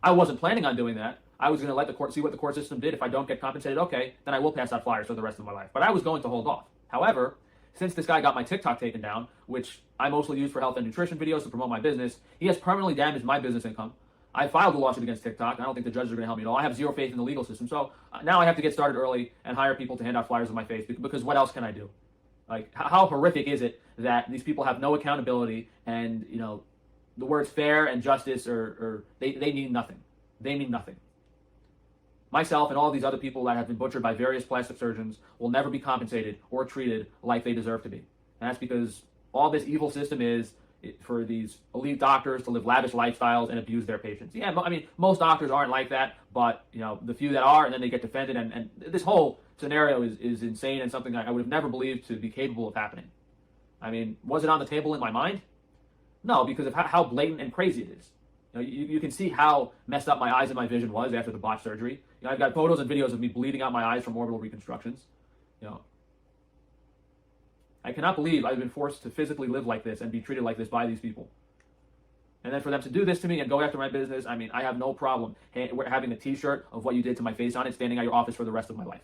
I wasn't planning on doing that. I was going to let the court see what the court system did. If I don't get compensated, okay, then I will pass out flyers for the rest of my life. But I was going to hold off. However, since this guy got my TikTok taken down, which I mostly use for health and nutrition videos to promote my business, he has permanently damaged my business income. I filed a lawsuit against TikTok. I don't think the judges are going to help me at all. I have zero faith in the legal system. So now I have to get started early and hire people to hand out flyers on my face, because what else can I do? Like, how horrific is it that these people have no accountability, and, the words fair and justice they mean nothing. They mean nothing. Myself and all these other people that have been butchered by various plastic surgeons will never be compensated or treated like they deserve to be. And that's because all this evil system is for these elite doctors to live lavish lifestyles and abuse their patients. Yeah, I mean, most doctors aren't like that, but, the few that are, and then they get defended, and this whole scenario is insane and something I would have never believed to be capable of happening. I mean, was it on the table in my mind? No, because of how blatant and crazy it is. You can see how messed up my eyes and my vision was after the botched surgery. I've got photos and videos of me bleeding out my eyes from orbital reconstructions. I cannot believe I've been forced to physically live like this and be treated like this by these people. And then for them to do this to me and go after my business, I mean, I have no problem having a t-shirt of what you did to my face on it, standing at your office for the rest of my life.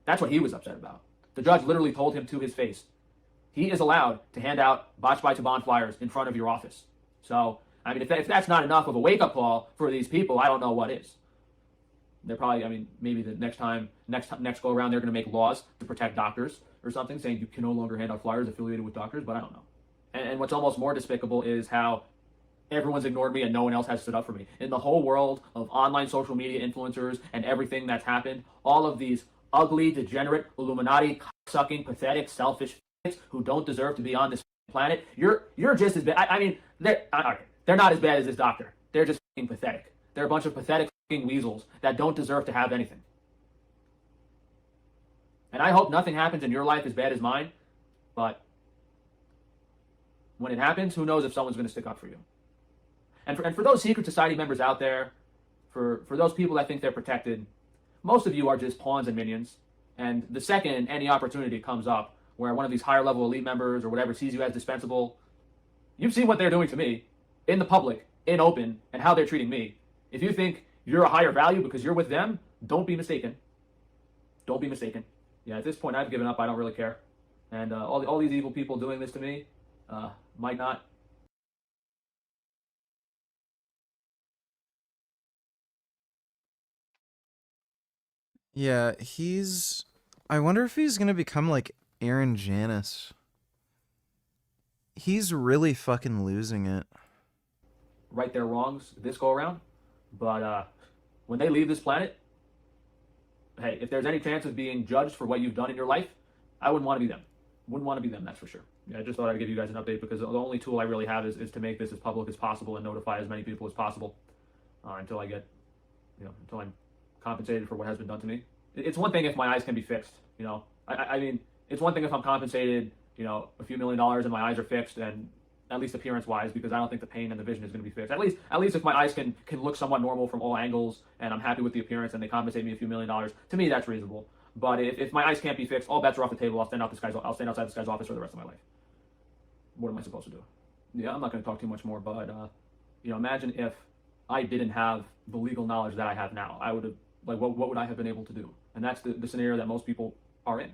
That's what he was upset about. The judge literally told him to his face, he is allowed to hand out botched by Tufano flyers in front of your office. So, I mean, if that's not enough of a wake-up call for these people, I don't know what is. They're probably, I mean, maybe the next go around, they're going to make laws to protect doctors or something, saying you can no longer hand out flyers affiliated with doctors, but I don't know. And what's almost more despicable is how everyone's ignored me and no one else has stood up for me. In the whole world of online social media influencers and everything that's happened, all of these ugly, degenerate, Illuminati, sucking, pathetic, selfish who don't deserve to be on this planet, you're just as bad. I mean, they're not as bad as this doctor. They're just pathetic. They're a bunch of pathetic weasels that don't deserve to have anything. And I hope nothing happens in your life as bad as mine, but when it happens, who knows if someone's going to stick up for you. And for those secret society members out there, for those people that think they're protected, most of you are just pawns and minions. And the second any opportunity comes up where one of these higher level elite members or whatever sees you as dispensable, you've seen what they're doing to me in the public, in open, and how they're treating me. If you think you're a higher value because you're with them, don't be mistaken. Don't be mistaken. Yeah, at this point, I've given up. I don't really care. And all these evil people doing this to me might not. Yeah, I wonder if he's gonna become like Aaron Janis. He's really fucking losing it. Right their wrongs this go around. But when they leave this planet, hey, if there's any chance of being judged for what you've done in your life, I wouldn't want to be them. Wouldn't want to be them, that's for sure. Yeah, I just thought I'd give you guys an update because the only tool I really have is to make this as public as possible and notify as many people as possible until I get, until I'm compensated for what has been done to me. It's one thing if my eyes can be fixed, I mean, it's one thing if I'm compensated, a few $1 million and my eyes are fixed, and at least appearance-wise, because I don't think the pain and the vision is going to be fixed. At least if my eyes can look somewhat normal from all angles, and I'm happy with the appearance, and they compensate me a few $1 million, to me that's reasonable. But if my eyes can't be fixed, all bets are off the table. I'll stand outside this guy's office for the rest of my life. What am I supposed to do? Yeah, I'm not going to talk too much more, but imagine if I didn't have the legal knowledge that I have now. I would have, what would I have been able to do? And that's the scenario that most people are in.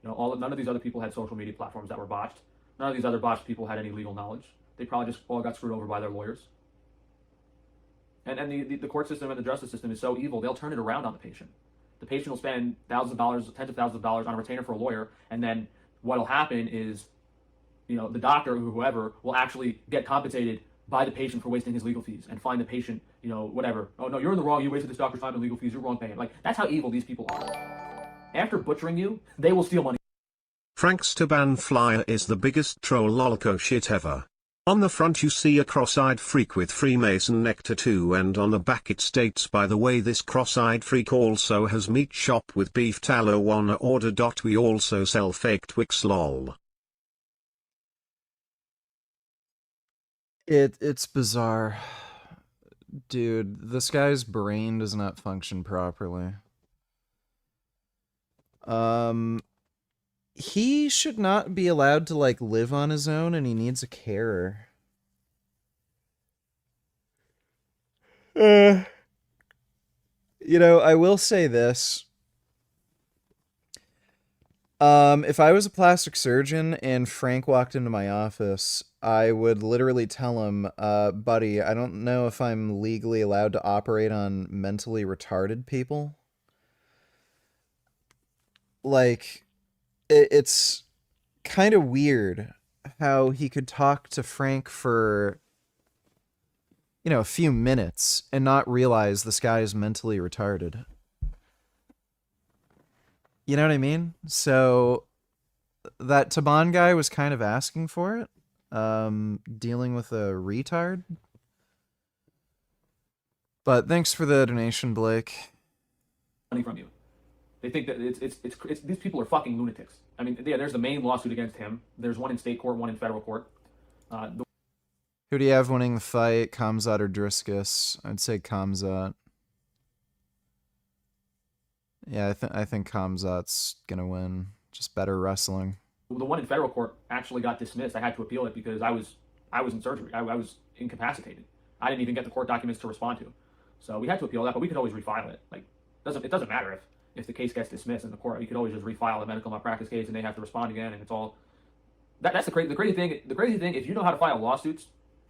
None of these other people had social media platforms that were botched. None of these other botched people had any legal knowledge. They probably just all got screwed over by their lawyers. And the court system and the justice system is so evil, they'll turn it around on the patient. The patient will spend thousands of dollars, tens of thousands of dollars on a retainer for a lawyer, and then what'll happen is, the doctor or whoever will actually get compensated by the patient for wasting his legal fees and find the patient, whatever. Oh no, you're in the wrong. You wasted this doctor's time in legal fees. You're wrong paying. That's how evil these people are. After butchering you, they will steal money. Frank's ban flyer is the biggest troll lolco shit ever. On the front you see a cross-eyed freak with Freemason neck tattoo, and on the back it states, by the way, this cross-eyed freak also has meat shop with beef tallow on order. We also sell fake Twix lol. It's bizarre. Dude, this guy's brain does not function properly. He should not be allowed to live on his own, and he needs a carer. I will say this. If I was a plastic surgeon and Frank walked into my office, I would literally tell him, buddy, I don't know if I'm legally allowed to operate on mentally retarded people. It's kind of weird how he could talk to Frank for, a few minutes and not realize this guy is mentally retarded. You know what I mean? So that Taban guy was kind of asking for it, dealing with a retard. But thanks for the donation, Blake. Money from you. They think that it's these people are fucking lunatics. I mean, yeah, there's the main lawsuit against him. There's one in state court, one in federal court. Who do you have winning the fight, Kamzat or Driscus? I'd say Kamzat. Yeah, I think Kamzat's gonna win. Just better wrestling. The one in federal court actually got dismissed. I had to appeal it because I was in surgery. I was incapacitated. I didn't even get the court documents to respond to. So we had to appeal that, but we could always refile it. It doesn't matter if the case gets dismissed in the court. You could always just refile a medical malpractice case and they have to respond again, and it's all That's the crazy thing. The crazy thing, if you know how to file lawsuits,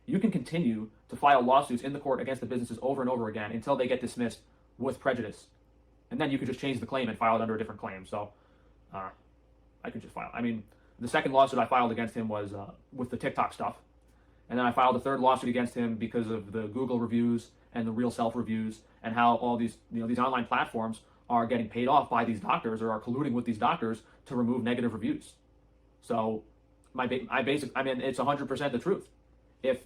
you can continue to file lawsuits in the court against the businesses over and over again until they get dismissed with prejudice. And then you could just change the claim and file it under a different claim. So I could just file. I mean, the second lawsuit I filed against him was with the TikTok stuff. And then I filed a third lawsuit against him because of the Google reviews and the Real Self reviews and how all these, these online platforms are getting paid off by these doctors or are colluding with these doctors to remove negative reviews. So I mean, it's 100% the truth. If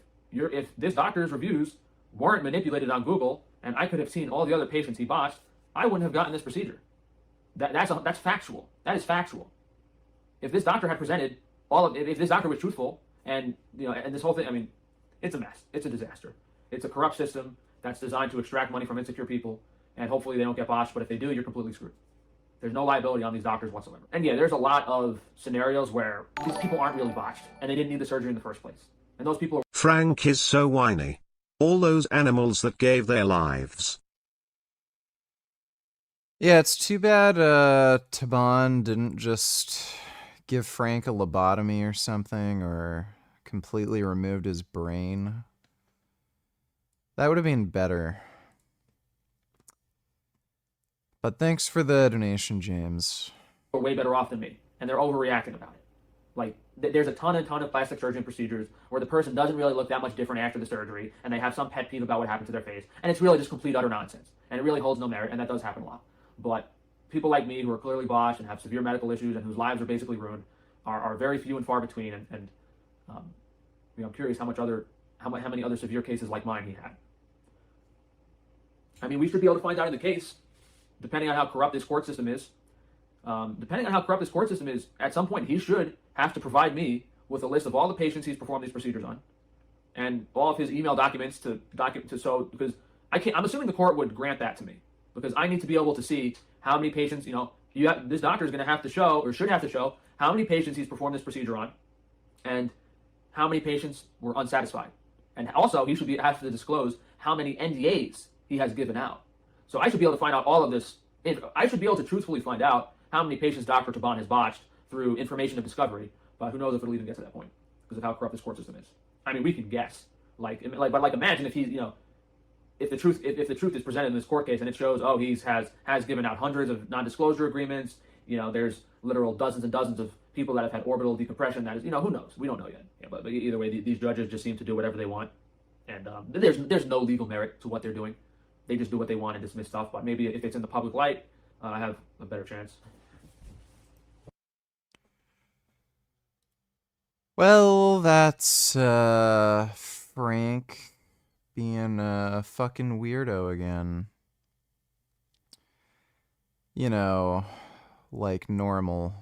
this doctor's reviews weren't manipulated on Google and I could have seen all the other patients he botched, I wouldn't have gotten this procedure. That's factual. That is factual. If this doctor had presented if this doctor was truthful and and this whole thing, I mean, it's a mess. It's a disaster. It's a corrupt system that's designed to extract money from insecure people, and hopefully they don't get botched. But if they do, you're completely screwed. There's no liability on these doctors whatsoever. And yeah, there's a lot of scenarios where these people aren't really botched and they didn't need the surgery in the first place. And those people are. Frank is so whiny. All those animals that gave their lives. Yeah, it's too bad Taban didn't just give Frank a lobotomy or something, or completely removed his brain. That would have been better. But thanks for the donation, James. Are way better off than me, and they're overreacting about it. Like, there's a ton of plastic surgery procedures where the person doesn't really look that much different after the surgery, and they have some pet peeve about what happened to their face, and it's really just complete utter nonsense, and it really holds no merit, and that does happen a lot. But people like me who are clearly botched and have severe medical issues and whose lives are basically ruined are very few and far between, and I'm curious how many other severe cases like mine he had. I mean, we should be able to find out in the case, depending on how corrupt this court system is. At some point he should have to provide me with a list of all the patients he's performed these procedures on, and all of his email documents because I'm assuming the court would grant that to me, because I need to be able to see how many patients, this doctor is going to have to show, or should have to show, how many patients he's performed this procedure on, and how many patients were unsatisfied. And also, he should have to disclose how many NDAs he has given out. So I should be able to find out all of this. I should be able to truthfully find out how many patients Dr. Taban has botched through information of discovery, but who knows if it'll even get to that point because of how corrupt this court system is. I mean, we can guess. But imagine if he's, if the truth is presented in this court case and it shows, oh, has given out hundreds of non-disclosure agreements. There's literal dozens and dozens of people that have had orbital decompression. That is, who knows? We don't know yet. Yeah, but either way, these judges just seem to do whatever they want, and there's no legal merit to what they're doing. They just do what they want and dismiss stuff. But maybe if it's in the public light, I have a better chance. Well, that's Frank being a fucking weirdo again. Like normal.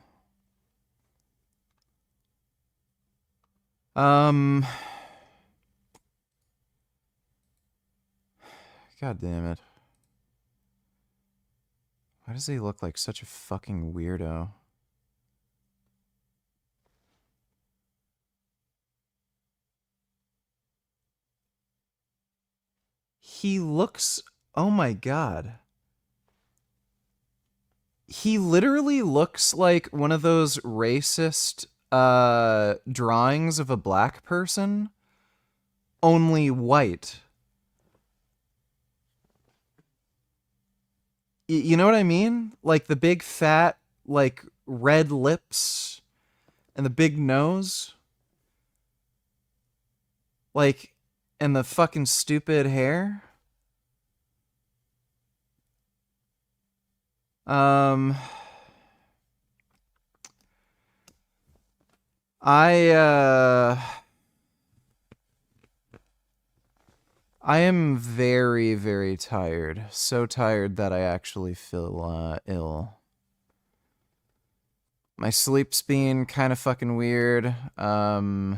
God damn it. Why does he look like such a fucking weirdo? He looks... Oh my god. He literally looks like one of those racist drawings of a black person, only white. You know what I mean? Like the big fat, like red lips and the big nose. Like, and the fucking stupid hair. I am very, very tired. So tired that I actually feel ill. My sleep's been kind of fucking weird. I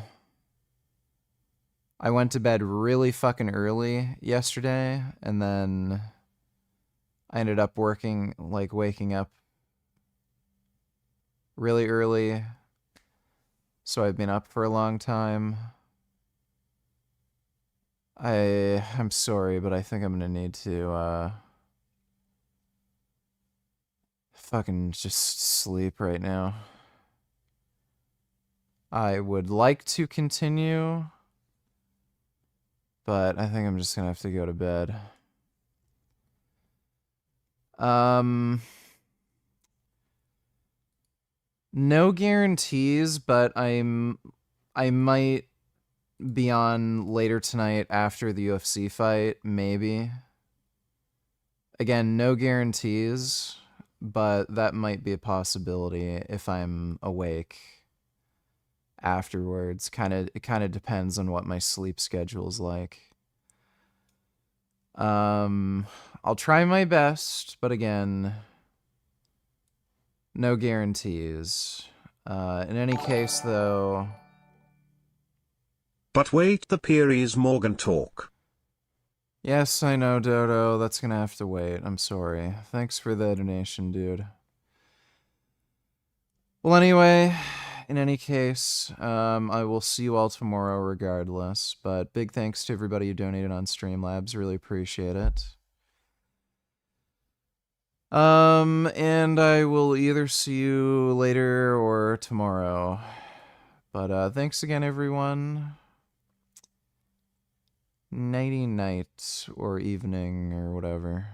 went to bed really fucking early yesterday, and then I ended up waking up really early. So I've been up for a long time. I'm sorry, but I think I'm gonna need to fucking just sleep right now. I would like to continue, but I think I'm just gonna have to go to bed. No guarantees, but I might be on later tonight after the UFC fight, maybe. Again, no guarantees, but that might be a possibility if I'm awake afterwards. It kind of depends on what my sleep schedule is like. I'll try my best, but again, no guarantees. In any case, though... But wait, the Piers Morgan talk. Yes, I know, Dodo. That's gonna have to wait. I'm sorry. Thanks for the donation, dude. Well, anyway, in any case, I will see you all tomorrow regardless. But big thanks to everybody who donated on Streamlabs. Really appreciate it. And I will either see you later or tomorrow. But thanks again, everyone. Nighty night or evening or whatever.